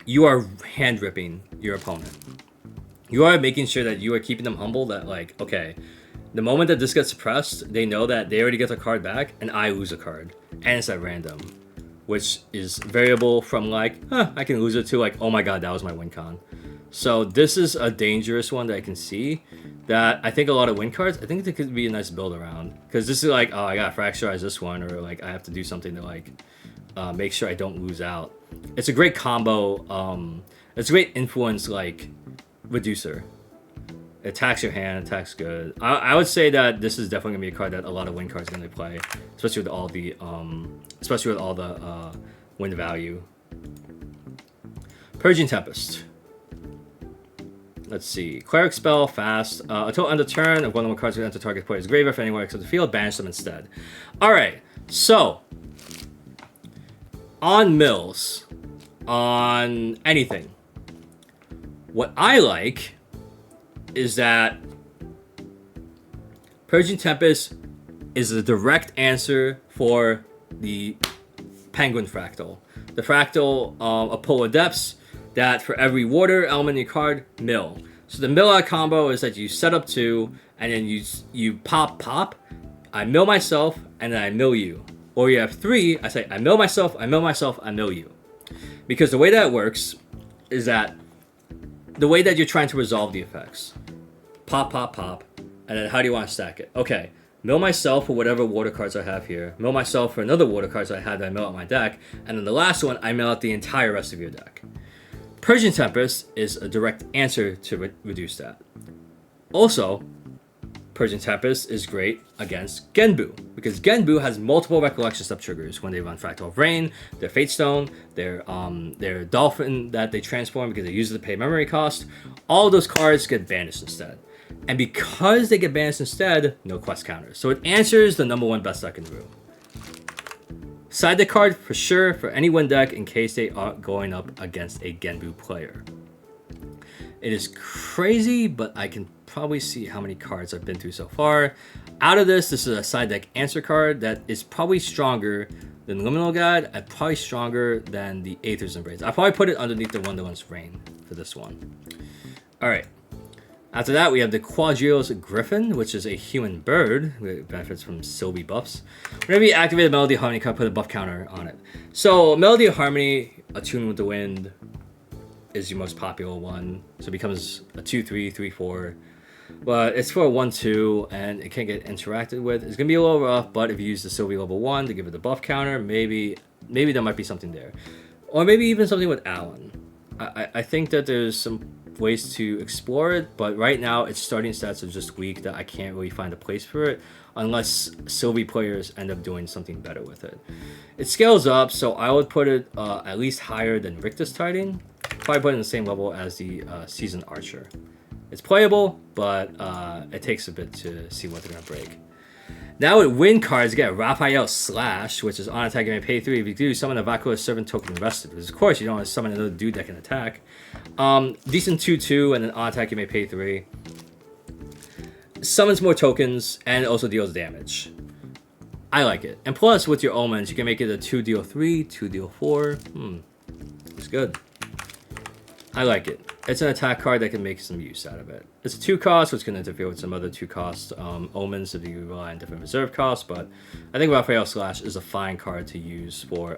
you are hand ripping your opponent. You are making sure that you are keeping them humble, that like, okay, the moment that this gets suppressed, they know that they already get their card back and I lose a card. And it's at random, which is variable from like, I can lose it to like, oh my god, that was my win con. So this is a dangerous one that I can see that I think a lot of win cards, I think it could be a nice build around. Because this is like, oh, I gotta fracturize this one, or like I have to do something to like make sure I don't lose out. It's a great combo. It's a great influence like reducer. It attacks your hand, attacks good. I would say that this is definitely gonna be a card that a lot of win cards are gonna play, especially with all the win value. Purging Tempest. Let's see. Cleric spell, fast. Until end of turn, if one of the cards enter target player's graveyard for anywhere except the field, banish them instead. Alright, so on mills, on anything, what I like is that Purging Tempest is a direct answer for the Penguin Fractal. The Fractal of Polar Depths, that for every water element in your card, mill. So the mill out combo is that you set up 2, and then you pop, I mill myself, and then I mill you. Or you have 3, I say I mill myself, I mill you. Because the way that works is that the way that you're trying to resolve the effects. Pop, and then how do you want to stack it? Okay, mill myself for whatever water cards I have here. Mill myself for another water cards I had that I mill out my deck. And then the last one, I mill out the entire rest of your deck. Purging Tempest is a direct answer to reduce that. Also, Purging Tempest is great against Genbu, because Genbu has multiple recollection step triggers when they run Fractal of Rain, their Fate Stone, their Dolphin that they transform because they use it to pay memory cost. All of those cards get banished instead. And because they get banished instead, no quest counters. So it answers the number 1 best deck in the room. Side deck card for sure for any win deck in case they are going up against a Genbu player. It is crazy, but I can probably see how many cards I've been through so far. Out of this is a side deck answer card that is probably stronger than Liminal Guide, and probably stronger than the Aether's Embrace. I'll probably put it underneath the Wonderland's Reign for this one. Alright. After that, we have the Quadrios Griffin, which is a human bird. It benefits from Sylvie buffs. Whenever you activate a Melody of Harmony card, put a buff counter on it. So, Melody of Harmony, Attune with the Wind, is your most popular one. So it becomes a 2/3, 3/4. But it's for a 1/2, and it can get interacted with. It's gonna be a little rough, but if you use the Sylvie level 1 to give it the buff counter, maybe there might be something there. Or maybe even something with Alan. I think that there's some ways to explore it, but right now its starting stats are just weak that I can't really find a place for it unless Sylvie players end up doing something better with it. It scales up, so I would put it at least higher than Rictus Tiding. Probably put it in the same level as the Seasoned Archer. It's playable, but it takes a bit to see what they're going to break. Now with win cards, you get Raphael Slash, which is on attack you may pay 3. If you do, summon a Vacuous Servant token the rest of it. Of course, you don't want to summon another dude that can attack. Decent 2/2, and then on attack you may pay 3. Summons more tokens, and also deals damage. I like it. And plus, with your Omens, you can make it a 2 deal 3, 2 deal 4. It's good. I like it. It's an attack card that can make some use out of it. It's a 2 cost, which can interfere with some other 2 cost Omens if you rely on different reserve costs, but I think Raphael Slash is a fine card to use for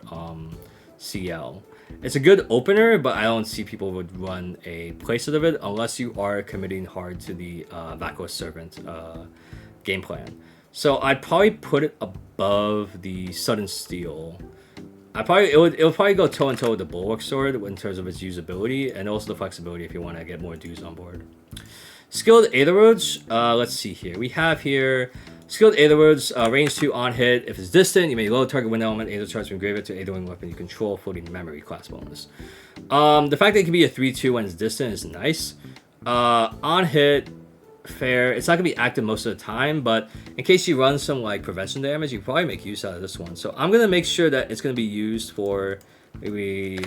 CL. It's a good opener, but I don't see people would run a playset of it unless you are committing hard to the Vacuous Servant game plan. So I'd probably put it above the Sudden Steel. It would probably go toe and toe with the Bulwark Sword in terms of its usability and also the flexibility if you want to get more dudes on board. Skilled Aetherwoods, let's see here. We have here Skilled Aetherwoods, range 2 on hit. If it's distant, you may load target wind element, Aether charge from graveyard to Aetherwing weapon you control, floating memory class bonus. The fact that it can be a 3/2 when it's distant is nice. On hit, fair. It's not gonna be active most of the time, but in case you run some like prevention damage, you can probably make use out of this one. So I'm gonna make sure that it's gonna be used for maybe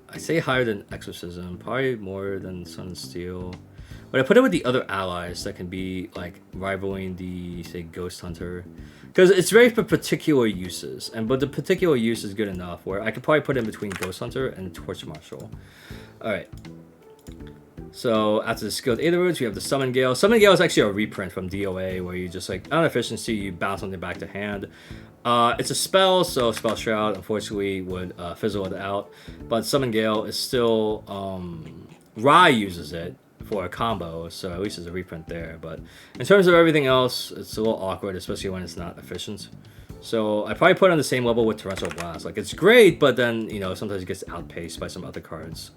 I say higher than Exorcism, probably more than Sun and Steel. But I put it with the other allies that can be like rivaling the say Ghost Hunter, because it's very for particular uses. But the particular use is good enough where I could probably put it in between Ghost Hunter and Torch Marshal. All right. So after the Skilled Aetherwoods, we have the Summon Gale. Summon Gale is actually a reprint from DOA where you just like on efficiency you bounce something back to hand. It's a spell, so Spell Shroud unfortunately would fizzle it out. But Summon Gale is still Rai uses it for a combo, so at least there's a reprint there. But in terms of everything else, it's a little awkward, especially when it's not efficient. So I probably put it on the same level with Torrential Blast. Like it's great, but then sometimes it gets outpaced by some other cards.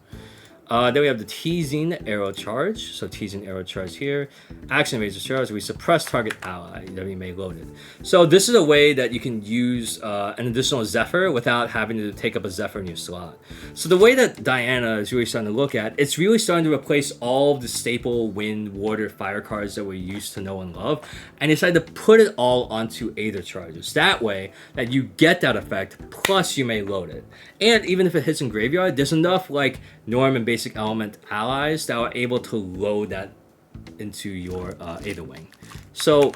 Then we have the Teasing Arrow Charge. So Teasing Arrow Charge here. Action Razor Charge. We suppress target ally that we may load it. So this is a way that you can use an additional Zephyr without having to take up a Zephyr in your slot. So the way that Diana is really starting to look at, it's really starting to replace all of the staple wind, water, fire cards that we used to know and love, and decided to put it all onto Aether Charges. That way that you get that effect, plus you may load it. And even if it hits in graveyard, there's enough like Norm and Basic Element allies that are able to load that into your Aetherwing. So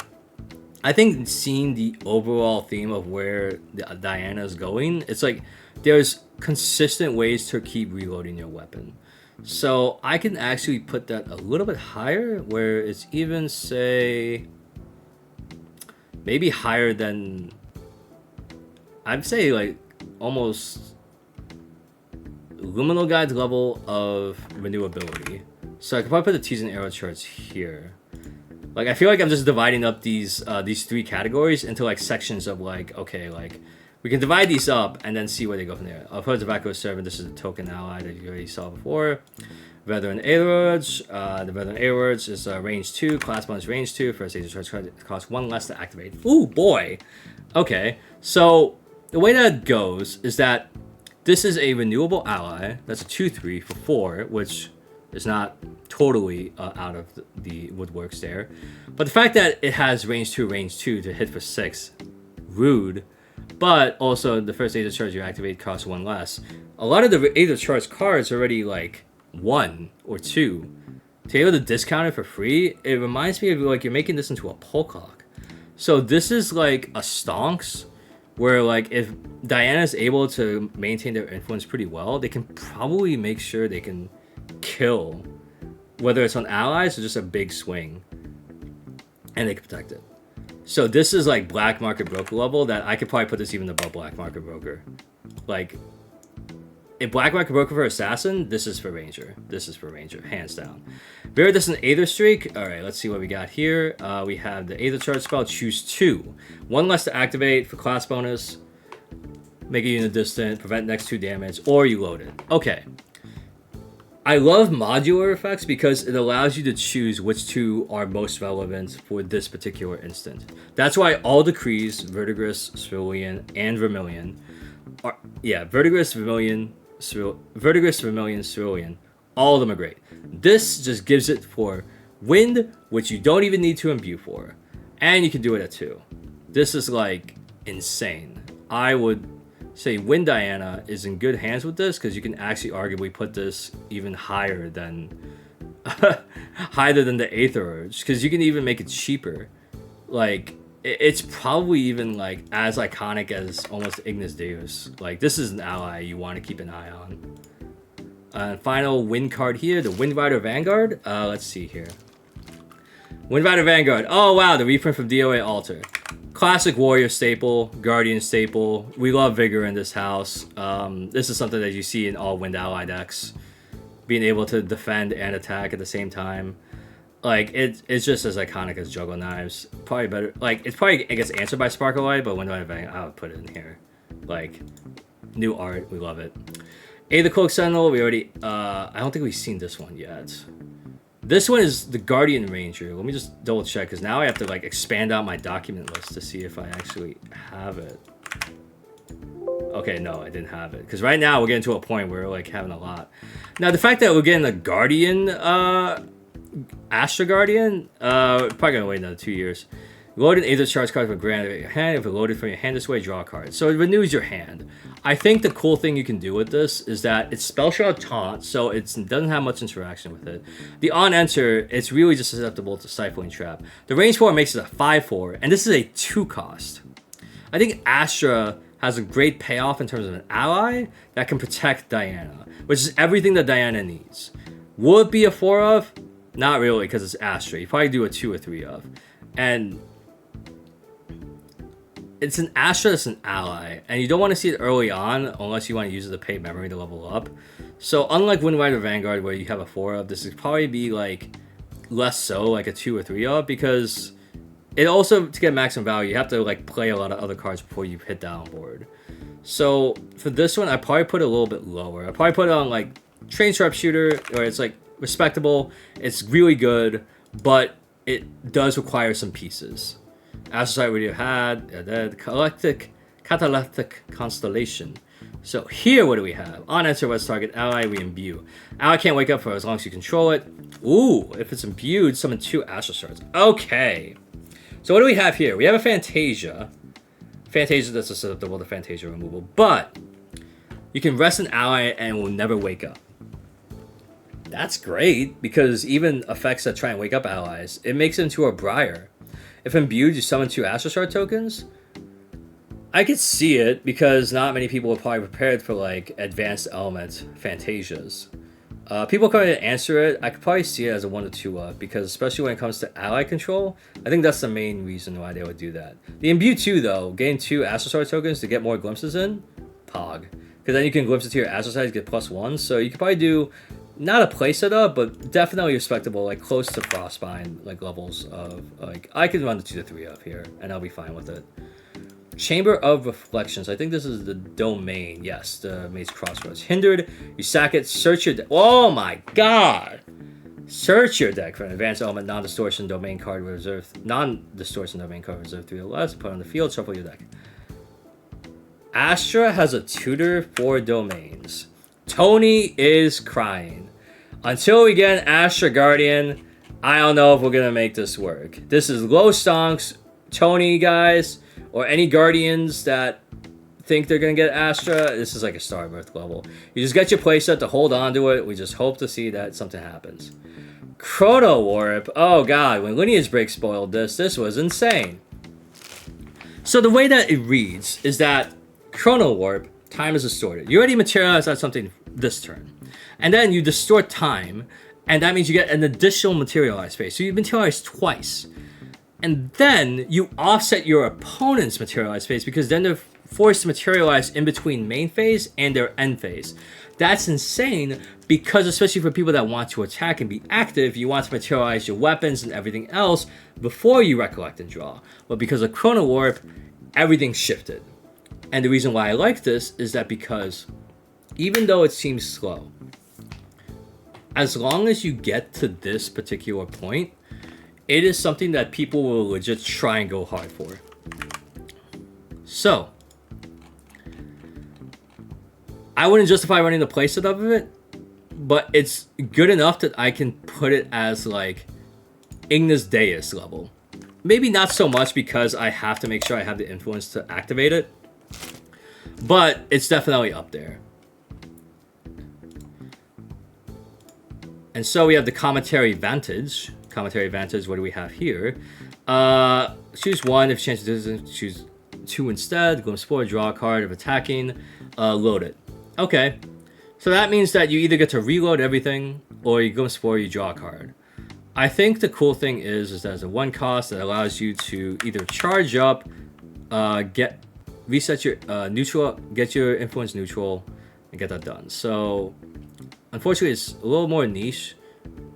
I think seeing the overall theme of where Diana is going, it's like there's consistent ways to keep reloading your weapon. So I can actually put that a little bit higher, where it's even say maybe higher than, I'd say like almost Luminal Guide's level of renewability. So I could probably put the Teasing Arrow charts here. Like I feel like I'm just dividing up these 3 categories into like sections of like, okay, like we can divide these up and then see where they go from there. I'll put the Vacuous Servant. This is a token ally that you already saw before. Veteran Aetherwoods. The Veteran Aetherwoods is range 2, class bonus range 2. First Aether charge card costs 1 less to activate. Ooh boy. Okay, so the way that goes is that this is a renewable ally. That's a 2/3 for 4, which is not totally out of the woodworks there. But the fact that it has range 2 to hit for 6, rude. But also the first Aether charge you activate costs 1 less. A lot of the Aether charge cards are already like 1 or 2. To be able to discount it for free, it reminds me of like you're making this into a Polcock. So this is like a Stonks, where like if Diana's able to maintain their influence pretty well, they can probably make sure they can kill, whether it's on allies or just a big swing, and they can protect it. So this is like Black Market Broker level that I could probably put this even above Black Market Broker. Like a black broker for assassin. This is for ranger. This is for ranger, hands down. Viridescent Aether Streak. All right, let's see what we got here. We have the Aether Charge spell. Choose 2. 1 less to activate for class bonus. Make a unit distant. Prevent next 2 damage. Or you load it. Okay. I love modular effects because it allows you to choose which 2 are most relevant for this particular instant. That's why all decrees, Verdigris, Cerulean, and Vermilion, are, yeah, Verdigris, Vermilion, Cerulean, all of them are great. This just gives it for Wind, which you don't even need to imbue for, and you can do it at 2. This is like insane. I would say Wind Diana is in good hands with this because you can actually arguably put this even higher than the Aether Urge, because you can even make it cheaper. Like, it's probably even like as iconic as almost Ignis Deus. Like, this is an ally you want to keep an eye on. Final Wind card here, the Wind Rider Vanguard. Let's see here. Wind Rider Vanguard. Oh wow, the reprint from DOA Altar. Classic warrior staple, guardian staple. We love vigor in this house. This is something that you see in all wind ally decks. Being able to defend and attack at the same time. Like, it's just as iconic as Juggle Knives. Probably better. Like, it's probably, I guess, answered by Sparkle Light, but Wind Rider Vanguard, I would put it in here. Like, new art, we love it. Aether Cloak Sentinel, we already, I don't think we've seen this one yet. This one is the Guardian Ranger. Let me just double check, because now I have to like expand out my document list to see if I actually have it. Okay, no, I didn't have it. Because right now we're getting to a point where we're like having a lot. Now the fact that we're getting a Guardian, Astra Guardian, probably gonna wait another 2 years. Load an Aether Charge card from your hand. If it loaded from your hand this way, draw a card. So it renews your hand. I think the cool thing you can do with this is that it's Spell Shroud Taunt, so it doesn't have much interaction with it. The on enter, it's really just susceptible to Stifling Trap. The range 4 makes it a 5/4, and this is a 2 cost. I think Astra has a great payoff in terms of an ally that can protect Diana, which is everything that Diana needs. Will it be a 4 of? Not really, because it's Astra. You probably do a 2 or 3 of. And it's an Astra that's an ally, and you don't want to see it early on unless you want to use it to pay memory to level up. So unlike Wind Rider Vanguard, where you have a 4 of, this would probably be like less so, like a 2 or 3 of, because it also, to get maximum value, you have to like play a lot of other cards before you hit that on board. So for this one, I probably put it a little bit lower. I probably put it on like Train Sharpshooter, where it's like respectable, it's really good, but it does require some pieces. Astrosight we had, the Cataleptic Constellation. So here, what do we have? On enter West target ally, we imbue. Ally can't wake up for as long as you control it. Ooh, if it's imbued, summon 2 Astral Shards. Okay. So what do we have here? We have a Fantasia. Fantasia that's susceptible to Fantasia removal, but you can rest an ally and it will never wake up. That's great, because even effects that try and wake up allies, it makes it into a Briar. If imbued, you summon 2 Astral Shard tokens. I could see it, because not many people are probably prepared for like advanced element Fantasias. People coming to answer it, I could probably see it as a 1 to 2 of, because especially when it comes to ally control, I think that's the main reason why they would do that. The imbue 2 though, getting 2 Astral Shard tokens to get more glimpses in, pog. Because then you can glimpse into your Astral Shard to get +1, so you could probably do not a play setup, but definitely respectable, like close to Frostbind like levels of, like, I could run the 2 to 3 of here, and I'll be fine with it. Chamber of Reflections. I think this is the domain. Yes, the Maze Crossroads. Hindered, you sack it, search your deck. Oh my god! Search your deck for an advanced element non-distortion domain card reserved, non-distortion domain card reserved 3 or less, put on the field, shuffle your deck. Astra has a tutor for domains. Tony is crying. Until we get an Astra Guardian, I don't know if we're gonna make this work. This is low stonks, Tony guys, or any Guardians that think they're gonna get Astra. This is like a Starbirth level. You just get your playset to hold on to it. We just hope to see that something happens. Chrono Warp. Oh god, when Lineage Break spoiled this was insane. So the way that it reads is that Chrono Warp, time is distorted. You already materialized out something this turn. And then you distort time, and that means you get an additional materialized space. So you materialize twice. And then you offset your opponent's materialized space, because then they're forced to materialize in between main phase and their end phase. That's insane because especially for people that want to attack and be active, you want to materialize your weapons and everything else before you recollect and draw. But because of Chrono Warp, everything shifted. And the reason why I like this is that because even though it seems slow, as long as you get to this particular point, it is something that people will legit try and go hard for. So, I wouldn't justify running the playset of it, but it's good enough that I can put it as like Ignis Deus level. Maybe not so much because I have to make sure I have the influence to activate it, but it's definitely up there. And so we have the Commentary Vantage. Commentary Vantage, what do we have here? Choose one. If you change the distance, choose two instead. Go explore, draw a card. If attacking, load it. Okay. So that means that you either get to reload everything, or you go explore, you draw a card. I think the cool thing is that there's a one cost that allows you to either charge up, reset your neutral, get your influence neutral, and get that done. So unfortunately, it's a little more niche.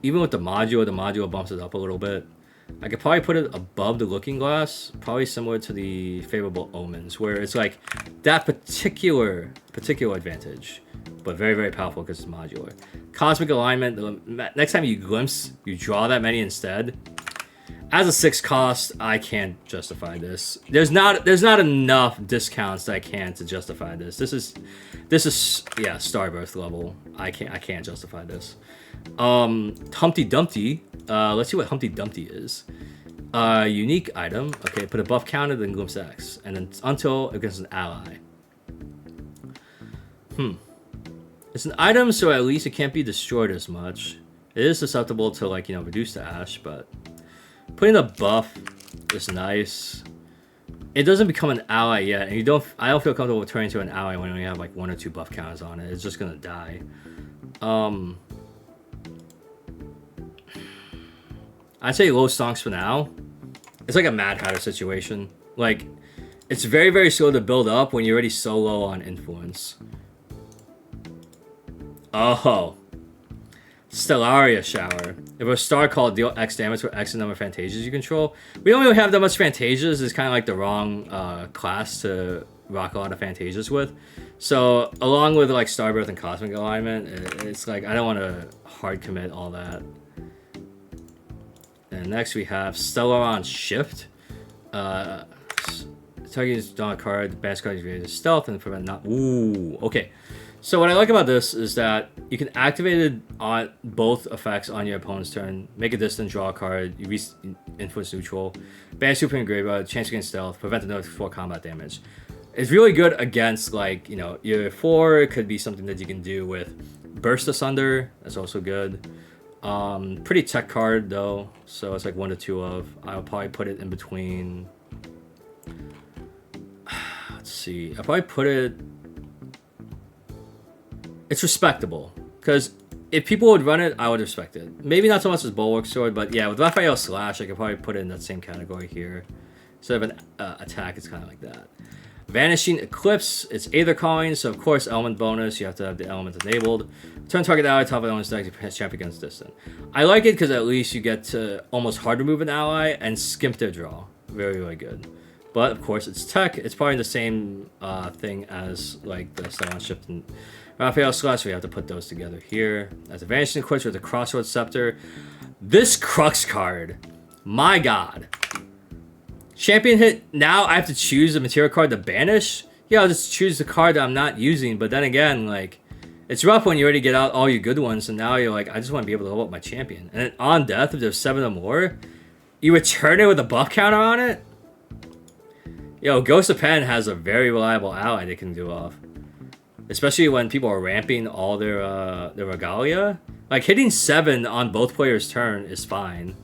Even with the module bumps it up a little bit. I could probably put it above the Looking Glass, probably similar to the Favorable Omens, where it's like that particular advantage, but very, very powerful because it's modular. Cosmic Alignment, the next time you glimpse, you draw that many instead. As a 6 cost, I can't justify this. There's not enough discounts that I can to justify this. This is yeah, Starbirth level. I can't justify this. Humpty Dumpty. Let's see what Humpty Dumpty is. Unique item. Okay, put a buff counter, then glimpse X, and then until against an ally. It's an item, so at least it can't be destroyed as much. It is susceptible to like reduce to ash, but putting a buff is nice. It doesn't become an ally yet, and I don't feel comfortable turning into an ally when you only have like 1 or 2 buff counters on it. It's just gonna die. I'd say low stonks for now. It's like a Mad Hatter situation. Like, it's very, very slow to build up when you're already so low on influence. Oh. Stellaria Shower. If a star called deal X damage for X number of Fantasias you control. We don't really have that much Fantasias. It's kind of like the wrong class to rock a lot of Fantasias with. So, along with like Starbirth and Cosmic Alignment, it's like I don't want to hard commit all that. And next we have Stellaron Shift. Target draw a card, best card is stealth and prevent not. Ooh, okay. So what I like about this is that you can activate it on both effects on your opponent's turn. Make a distance, draw a card, you influence neutral, banish super in graveyard, chance against stealth, prevent the for combat damage. It's really good against like your 4 could be something that you can do with Burst Asunder. That's also good. Pretty tech card though, so it's like 1 to 2 of. I'll probably put it in between. Let's see. I'll probably put it. It's respectable because if people would run it, I would respect it. Maybe not so much as Bulwark Sword, but yeah, with Raphael Slash, I could probably put it in that same category here. Instead of an attack, it's kind of like that. Vanishing Eclipse, it's Aether Calling, so of course element bonus, you have to have the element enabled. Turn target ally, top of element stack, you champ against distant. I like it because at least you get to almost hard remove an ally and skimp their draw. Very, very good. But of course it's tech, it's probably the same thing as like the Sàigòn Shift and Raphael Slash, so we have to put those together here. As a Vanishing Eclipse with the Crossroads Scepter. This Crux card, my god. Champion hit, now I have to choose a material card to banish? Yeah, I'll just choose the card that I'm not using, but then again, like, it's rough when you already get out all your good ones, and now you're like, I just want to be able to level up my champion. And then on death, if there's 7 or more, you return it with a buff counter on it? Yo, Ghost of Pen has a very reliable ally they can do off. Especially when people are ramping all their Regalia. Like, hitting 7 on both players' turn is fine.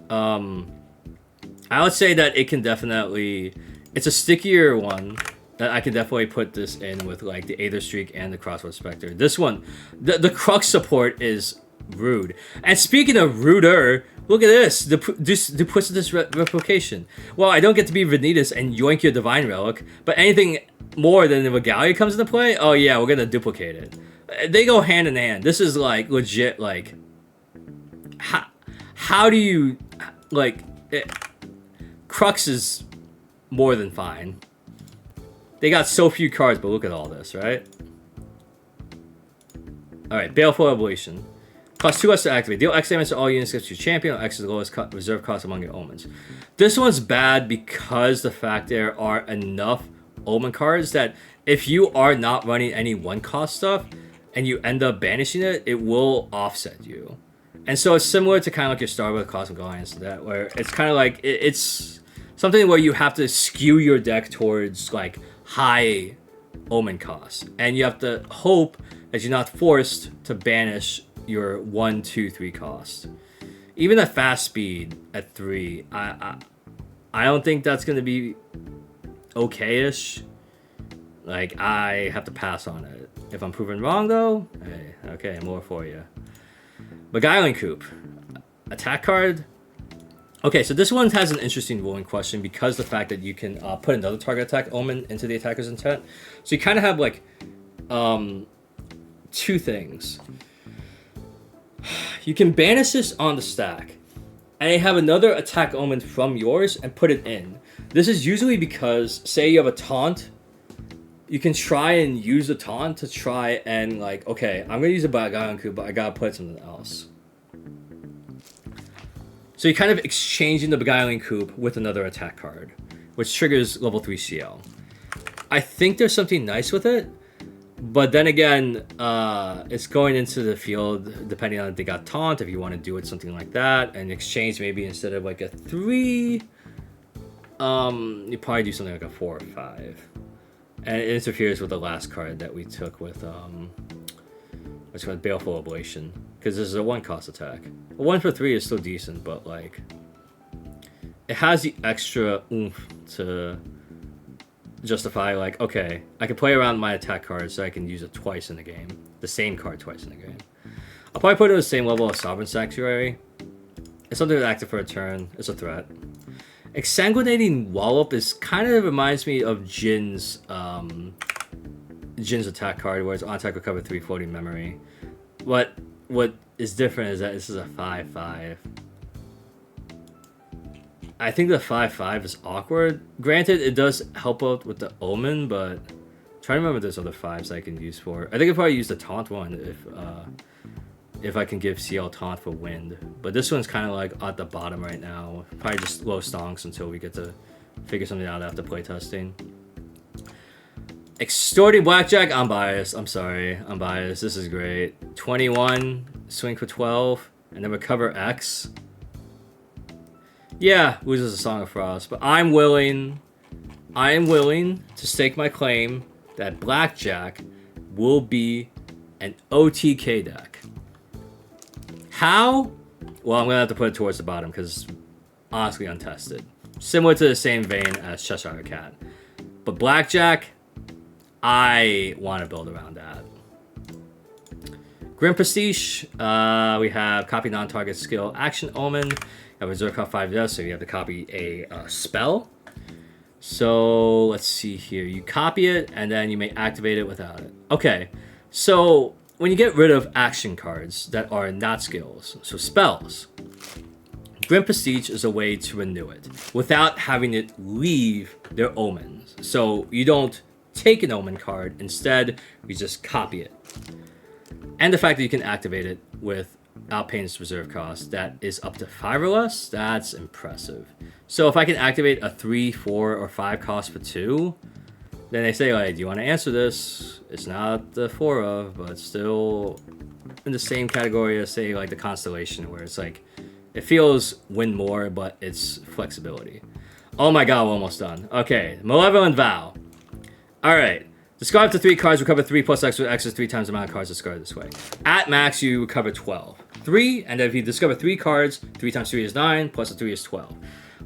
I would say that it can definitely... It's a stickier one that I can definitely put this in with like the Aether Streak and the Crossroads Spectre. This one, the Crux support is rude. And speaking of ruder, look at this. Duplicitous replication. Well, I don't get to be Vanitas and yoink your Divine Relic, but anything more than the Regalia comes into play, oh yeah, we're gonna duplicate it. They go hand in hand. This is like legit. Like, how do you like? Crux is more than fine. They got so few cards, but look at all this, right? All right, Baleful Evolution. Cost 2 less to activate. Deal X damage to all units against your champion. X is the lowest reserve cost among your omens. This one's bad because the fact there are enough omen cards that if you are not running any 1-cost stuff and you end up banishing it, it will offset you. And so it's similar to kind of like your Starboard Cosmic Alliance, that where it's kind of like it's something where you have to skew your deck towards like high omen costs, and you have to hope that you're not forced to banish your 1, 2, 3 cost. Even at fast speed at 3, I don't think that's gonna be okay-ish. Like, I have to pass on it. If I'm proven wrong though, hey, okay, more for you. Beguiling Coop. Attack card. Okay, so this one has an interesting ruling question because the fact that you can put another target attack omen into the attacker's intent. So you kind of have like 2 things. You can banish this on the stack and have another attack omen from yours and put it in. This is usually because, say you have a taunt, you can try and use the taunt to try and like, okay, I'm gonna use a Beguiling Coop, but I gotta put something else. So you're kind of exchanging the Beguiling Coop with another attack card, which triggers level 3 CL. I think there's something nice with it, but then again, it's going into the field depending on if they got taunt, if you want to do it something like that, and exchange maybe instead of like a 3, you probably do something like a 4 or 5. And it interferes with the last card that we took with what's called Baleful Ablation, because this is a 1-cost attack. A 1 for 3 is still decent, but like it has the extra oomph to justify like, okay, I can play around my attack card so I can use it twice in the game, the same card twice in the game. I'll probably put it at the same level as Sovereign Sanctuary. It's something that's active for a turn. It's a threat. Exsanguinating Wallop is kind of reminds me of Jin's attack card, where it's on attack recover 3 floating memory. What is different is that this is a 5/5. I think the 5/5 is awkward. Granted, it does help out with the omen, but I'm trying to remember if there's other 5s I can use for. I think I'd probably use the taunt one if I can give CL taunt for wind. But this one's kind of like at the bottom right now. Probably just low stonks until we get to figure something out after playtesting. Extorting Blackjack. I'm biased. I'm sorry. I'm biased. This is great. 21. Swing for 12. And then recover X. Yeah, loses a Song of Frost. But I am willing to stake my claim that Blackjack will be an OTK deck. How? Well, I'm going to have to put it towards the bottom because it's honestly untested. Similar to the same vein as Cheshire Cat. But Blackjack, I want to build around that. Grim Prestige, we have copy non-target skill action omen. You have reserve cost 5 deaths, so you have to copy a spell. So let's see here. You copy it, and then you may activate it without it. Okay, so when you get rid of action cards that are not skills, so spells, Grim Prestige is a way to renew it without having it leave their omens. So you don't take an omen card, instead you just copy it. And the fact that you can activate it without paying its reserve cost, that is up to 5 or less, that's impressive. So if I can activate a 3, 4, or 5 cost for 2, then they say, like, do you want to answer this? It's not the 4 of, but it's still in the same category as, say, like the Constellation, where it's like, it feels win more, but it's flexibility. Oh my god, we're almost done. Okay, Malevolent Vow. Alright, discard up to 3 cards, recover 3 plus X with X is 3 times the amount of cards discarded this way. At max, you recover 12. 3, and then if you discover 3 cards, 3 times 3 is 9, plus a 3 is 12.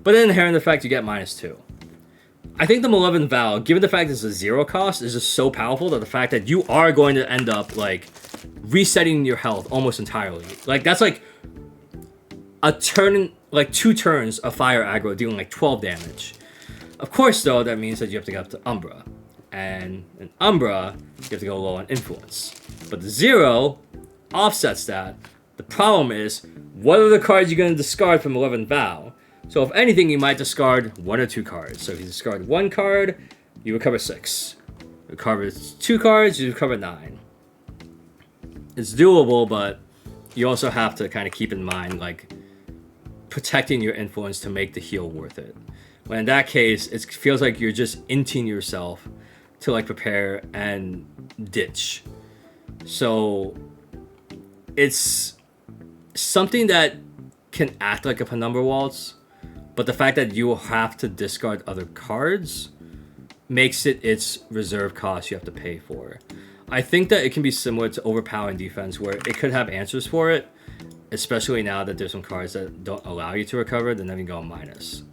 But then inherent effect, you get -2. I think the Malevolent Vow, given the fact it's a 0 cost, is just so powerful that the fact that you are going to end up, like, resetting your health almost entirely. Like, that's like a turn, like 2 turns of fire aggro dealing like 12 damage. Of course, though, that means that you have to get up to Umbra. and an Umbra, you have to go low on influence. But the 0 offsets that. The problem is, what are the cards you're going to discard from 11th Vow? So if anything, you might discard 1 or 2 cards. So if you discard 1 card, you recover 6. Recover 2 cards, you recover 9. It's doable, but you also have to kind of keep in mind, like, protecting your influence to make the heal worth it. When in that case, it feels like you're just inting yourself to, like, prepare and ditch. So it's something that can act like a penumbra waltz, but the fact that you will have to discard other cards makes it its reserve cost you have to pay for. I think that it can be similar to overpowering defense, where it could have answers for it, especially now that there's some cards that don't allow you to recover, then you go minus.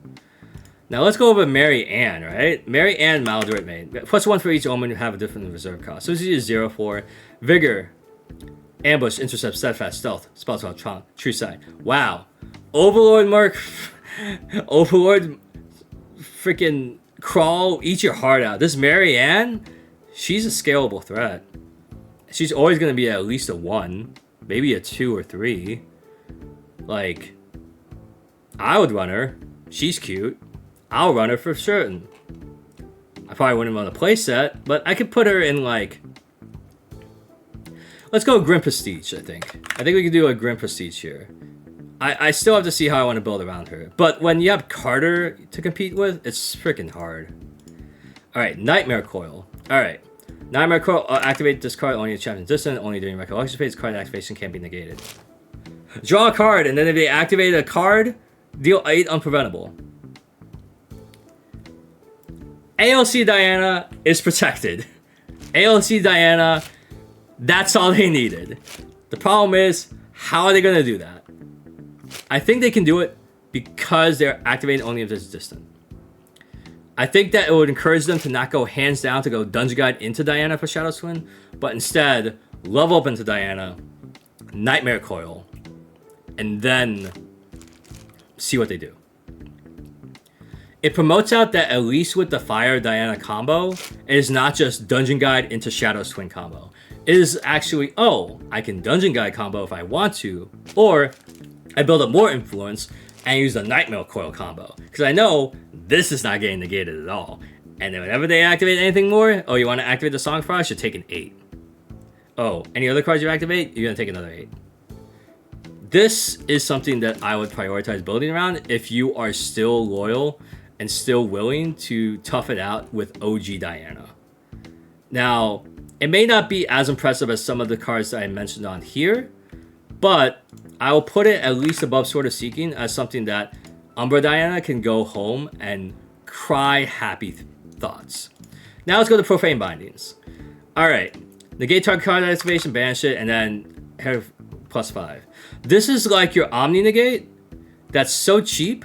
Now let's go over Mary Ann, right? Mary Ann Maladroit Maid. +1 for each omen, you have a different reserve cost. So this is 0-4. Vigor, Ambush, Intercept, Steadfast, Stealth, Spell Swap, Tron, True Sight. Wow. Overlord Mark, Overlord freaking Crawl, eat your heart out. This Mary Ann, she's a scalable threat. She's always going to be at least a 1, maybe a 2 or 3. Like, I would run her. She's cute. I'll run her for certain. I probably wouldn't run a playset, but I could put her in, like... Let's go Grim Prestige, I think. I think we can do a Grim Prestige here. I still have to see how I want to build around her. But when you have Carter to compete with, it's freaking hard. Alright, Nightmare Coil. Alright. Nightmare Coil, activate this card only in champion distant, only during recollection phase. Card activation can't be negated. Draw a card, and then if they activate a card, deal 8 unpreventable. ALC Diana is protected. ALC Diana, that's all they needed. The problem is, how are they going to do that? I think they can do it because they're activating only if it's distant. I think that it would encourage them to not go hands down to go Dungeon Guide into Diana for Shadow Twin, but instead level up into Diana, Nightmare Coil, and then see what they do. It promotes out that at least with the Fire Diana combo, it is not just Dungeon Guide into Shadow's Twin combo. It is actually, oh, I can Dungeon Guide combo if I want to, or I build up more influence and use the Nightmare Coil combo. Because I know this is not getting negated at all. And then whenever they activate anything more, oh, you want to activate the Song Frost, you take an 8. Oh, any other cards you activate, you're going to take another 8. This is something that I would prioritize building around if you are still loyal and still willing to tough it out with OG Diana. Now, it may not be as impressive as some of the cards that I mentioned on here, but I will put it at least above Sword of Seeking as something that Umbra Diana can go home and cry happy thoughts. Now let's go to Profane Bindings. Alright, negate target card activation, banish it, and then have +5. This is like your Omni Negate that's so cheap,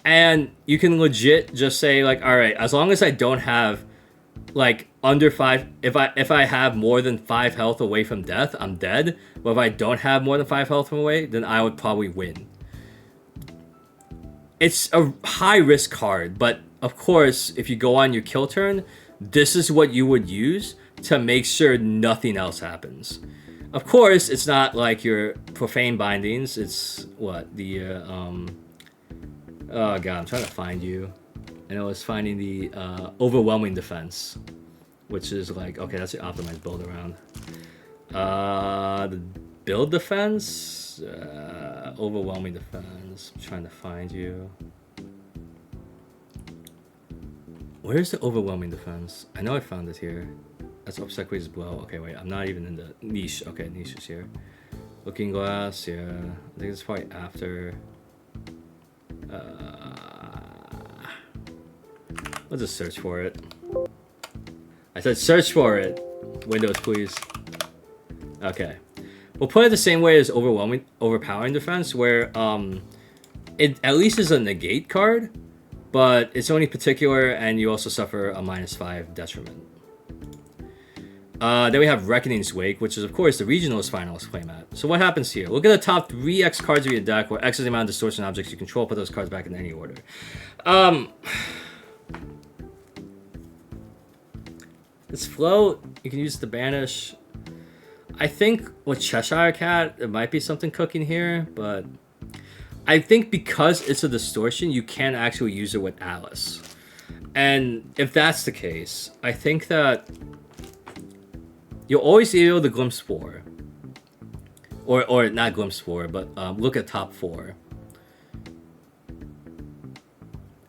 and you can legit just say, like, alright, as long as I don't have like under 5, if I have more than 5 health away from death, I'm dead. But if I don't have more than 5 health from away, then I would probably win. It's a high risk card, but of course, if you go on your kill turn, this is what you would use to make sure nothing else happens. Of course, it's not like your Profane Bindings. It's what the oh god, I'm trying to find you. And I was finding the Overwhelming Defense, which is like, okay, that's the optimized build around. The build defense, Overwhelming Defense. I'm trying to find you. Where's the Overwhelming Defense? I know I found it here. That's Obsequies Blow. Okay, wait, I'm not even in the niche. Okay, niche is here. Looking Glass, yeah. I think it's probably after. Let's just search for it. I said search for it. Windows, please. Okay. We'll put it the same way as Overpowering Defense, where it at least is a negate card, but it's only particular, and you also suffer a -5 detriment. Then we have Reckoning's Wake, which is, of course, the regionalist finalist playmat. So what happens here? Look at the top 3 X cards of your deck, where X is the amount of distortion objects you control. Put those cards back in any order. This float, you can use to banish. I think with Cheshire Cat, it might be something cooking here, but I think because it's a distortion, you can actually use it with Alice. And if that's the case, I think that you'll always be able to glimpse 4. Or not glimpse 4, but look at top 4.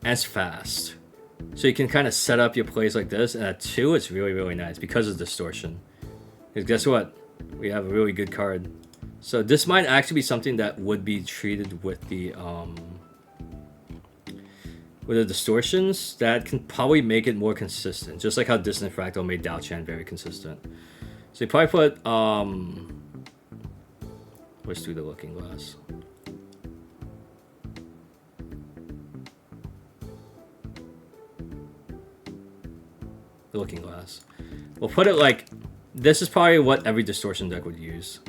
And it's fast. So you can kind of set up your plays like this, and at 2, it's really, really nice because of distortion. Because guess what? We have a really good card. So this might actually be something that would be treated with the distortions that can probably make it more consistent, just like how Dissonant Fractal made Dao Chan very consistent. So you probably put let's do the Looking Glass. The Looking Glass. We'll put it like this is probably what every distortion deck would use.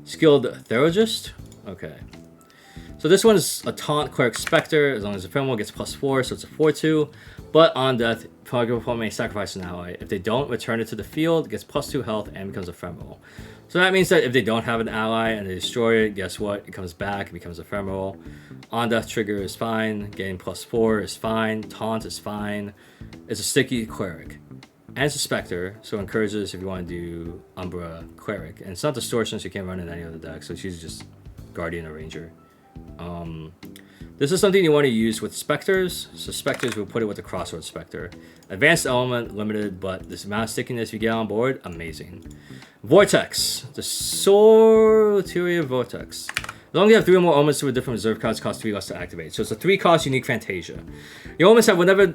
Skilled Therologist? Okay. So this one is a Taunt Cleric Spectre, as long as the Ephemeral gets +4, so it's a 4/2. But on death, target opponent may sacrifice an ally. If they don't, return it to the field, gets +2 health, and becomes ephemeral. So that means that if they don't have an ally and they destroy it, guess what? It comes back, it becomes ephemeral. On death trigger is fine, getting +4 is fine, Taunt is fine. It's a sticky cleric. And it's a Spectre, so it encourages if you want to do Umbra Cleric. And it's not distortion, so you can't run in any other deck, so it's usually just Guardian or Ranger. This is something you want to use with Spectres. So Spectres, we'll put it with the Crossroads Spectre. Advanced element, limited, but this amount of stickiness you get on board, amazing. Vortex. The Solitaria Vortex. As long as you have 3 or more omens to a different reserve cards, cost 3 less to activate. So it's a 3-cost unique Fantasia. The omens have whenever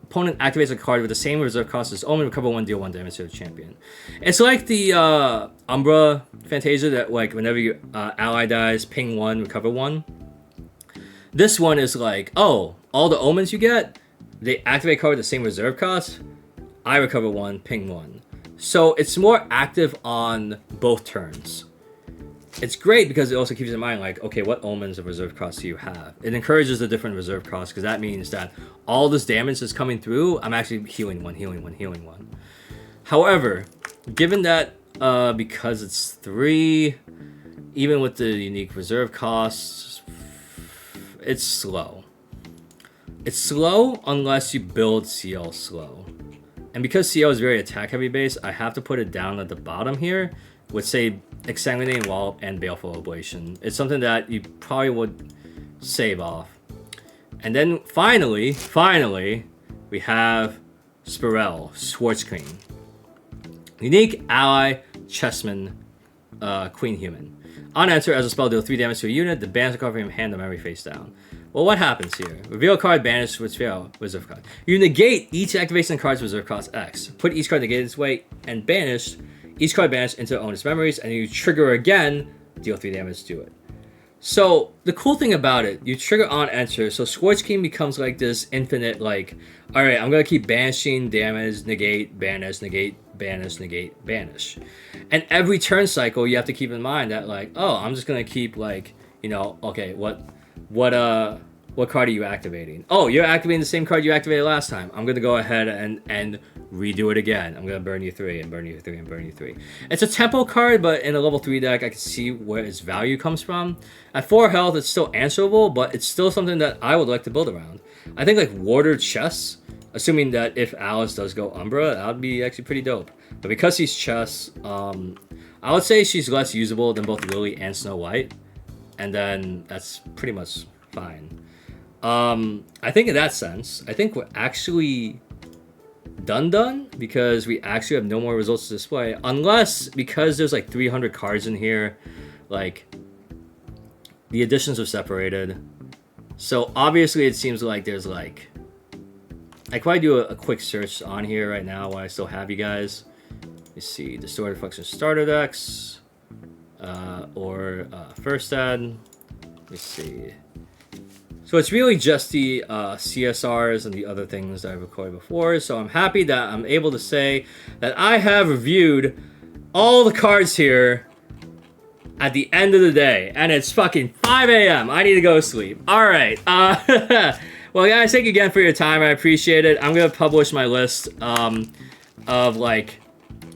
opponent activates a card with the same reserve cost as omen, recover 1, deal 1 damage to the champion. It's like the Umbra Fantasia that, like, whenever your ally dies, ping 1, recover 1. This one is like, oh, all the omens you get, they activate a card with the same reserve cost. I recover 1, ping 1. So it's more active on both turns. It's great because it also keeps in mind, like, okay, what omens of reserve costs do you have? It encourages the different reserve costs because that means that all this damage that's coming through, I'm actually healing 1, healing 1, healing 1. However, given that because it's 3, even with the unique reserve costs, it's slow. It's slow unless you build CL slow. And because CL is very attack heavy base, I have to put it down at the bottom here with, say, Exsanguinating Wallop and Baleful Oblation. It's something that you probably would save off. And then finally, we have Spirel, Schwarzkring. Unique ally, Chessman, Queen Human. On enter, as a spell, deal 3 damage to a unit, the banish a card from your hand, the memory face down. Well, what happens here? Reveal a card, banish with Spirel, reserve card. You negate each activation card's reserve cost X. Put each card negated its weight, and banish each card banished into owner's memories, and you trigger again, deal 3 damage to it. So, the cool thing about it, you trigger on enter, so Schwarzkring becomes like this infinite, like, alright, I'm gonna keep banishing, damage, negate, banish, negate, banish, negate, banish. And every turn cycle, you have to keep in mind that, like, oh, I'm just gonna keep, like, you know, okay, what card are you activating? Oh, you're activating the same card you activated last time. I'm gonna go ahead and redo it again. I'm gonna burn you 3 and burn you 3 and burn you 3. It's a tempo card, but in a level 3 deck, I can see where its value comes from. At 4 health, it's still answerable, but it's still something that I would like to build around. I think like Warder Chess, assuming that if Alice does go Umbra, that would be actually pretty dope. But because he's Chess, I would say she's less usable than both Lily and Snow White, and then that's pretty much fine. I think in that sense, I think we're actually done because we actually have no more results to display, unless because there's like 300 cards in here, like the additions are separated. So obviously it seems like there's like, I could probably do a quick search on here right now while I still have you guys. You see Distorted Function starter decks, or first ed. Let me see. So it's really just the CSRs and the other things that I've recorded before. So I'm happy that I'm able to say that I have reviewed all the cards here at the end of the day. And it's fucking 5 a.m. I need to go to sleep. All right. Well, Well, guys, thank you again for your time. I appreciate it. I'm gonna publish my list of like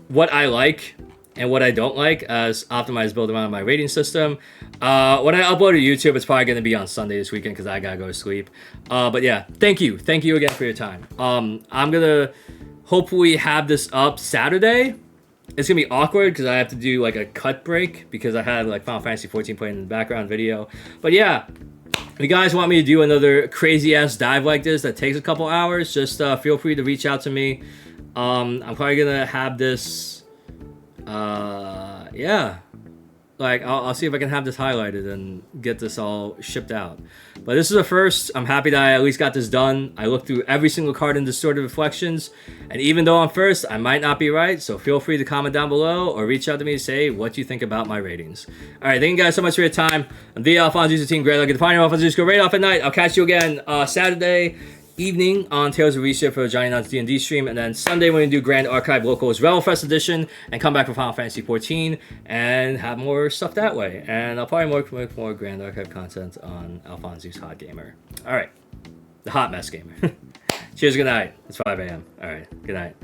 what I like and what I don't like as optimized build around my rating system. When I upload to YouTube, it's probably gonna be on Sunday this weekend because I gotta go to sleep. But yeah, thank you again for your time. I'm gonna hopefully have this up Saturday. It's gonna be awkward because I have to do like a cut break because I had like Final Fantasy 14 playing in the background video. But yeah, if you guys want me to do another crazy ass dive like this that takes a couple hours, just feel free to reach out to me. I'm probably gonna have this. Yeah. Like, I'll see if I can have this highlighted and get this all shipped out. But this is a first. I'm happy that I at least got this done. I looked through every single card in Distorted Reflections. And even though I'm first, I might not be right. So feel free to comment down below or reach out to me to say what you think about my ratings. Alright, thank you guys so much for your time. I'm the Alphonse, Team Great. I'll get the final Alphonse, go right off at night. I'll catch you again Saturday evening on Tales of Reset for the Johnny Nuts D&D stream, and then Sunday we're going to do Grand Archive Locals Relfest Edition and come back for Final Fantasy 14 and have more stuff that way. And I'll probably make more Grand Archive content on Alphonse's Hot Gamer. Alright, the Hot Mess Gamer. Cheers, good night. It's 5 a.m. Alright, good night.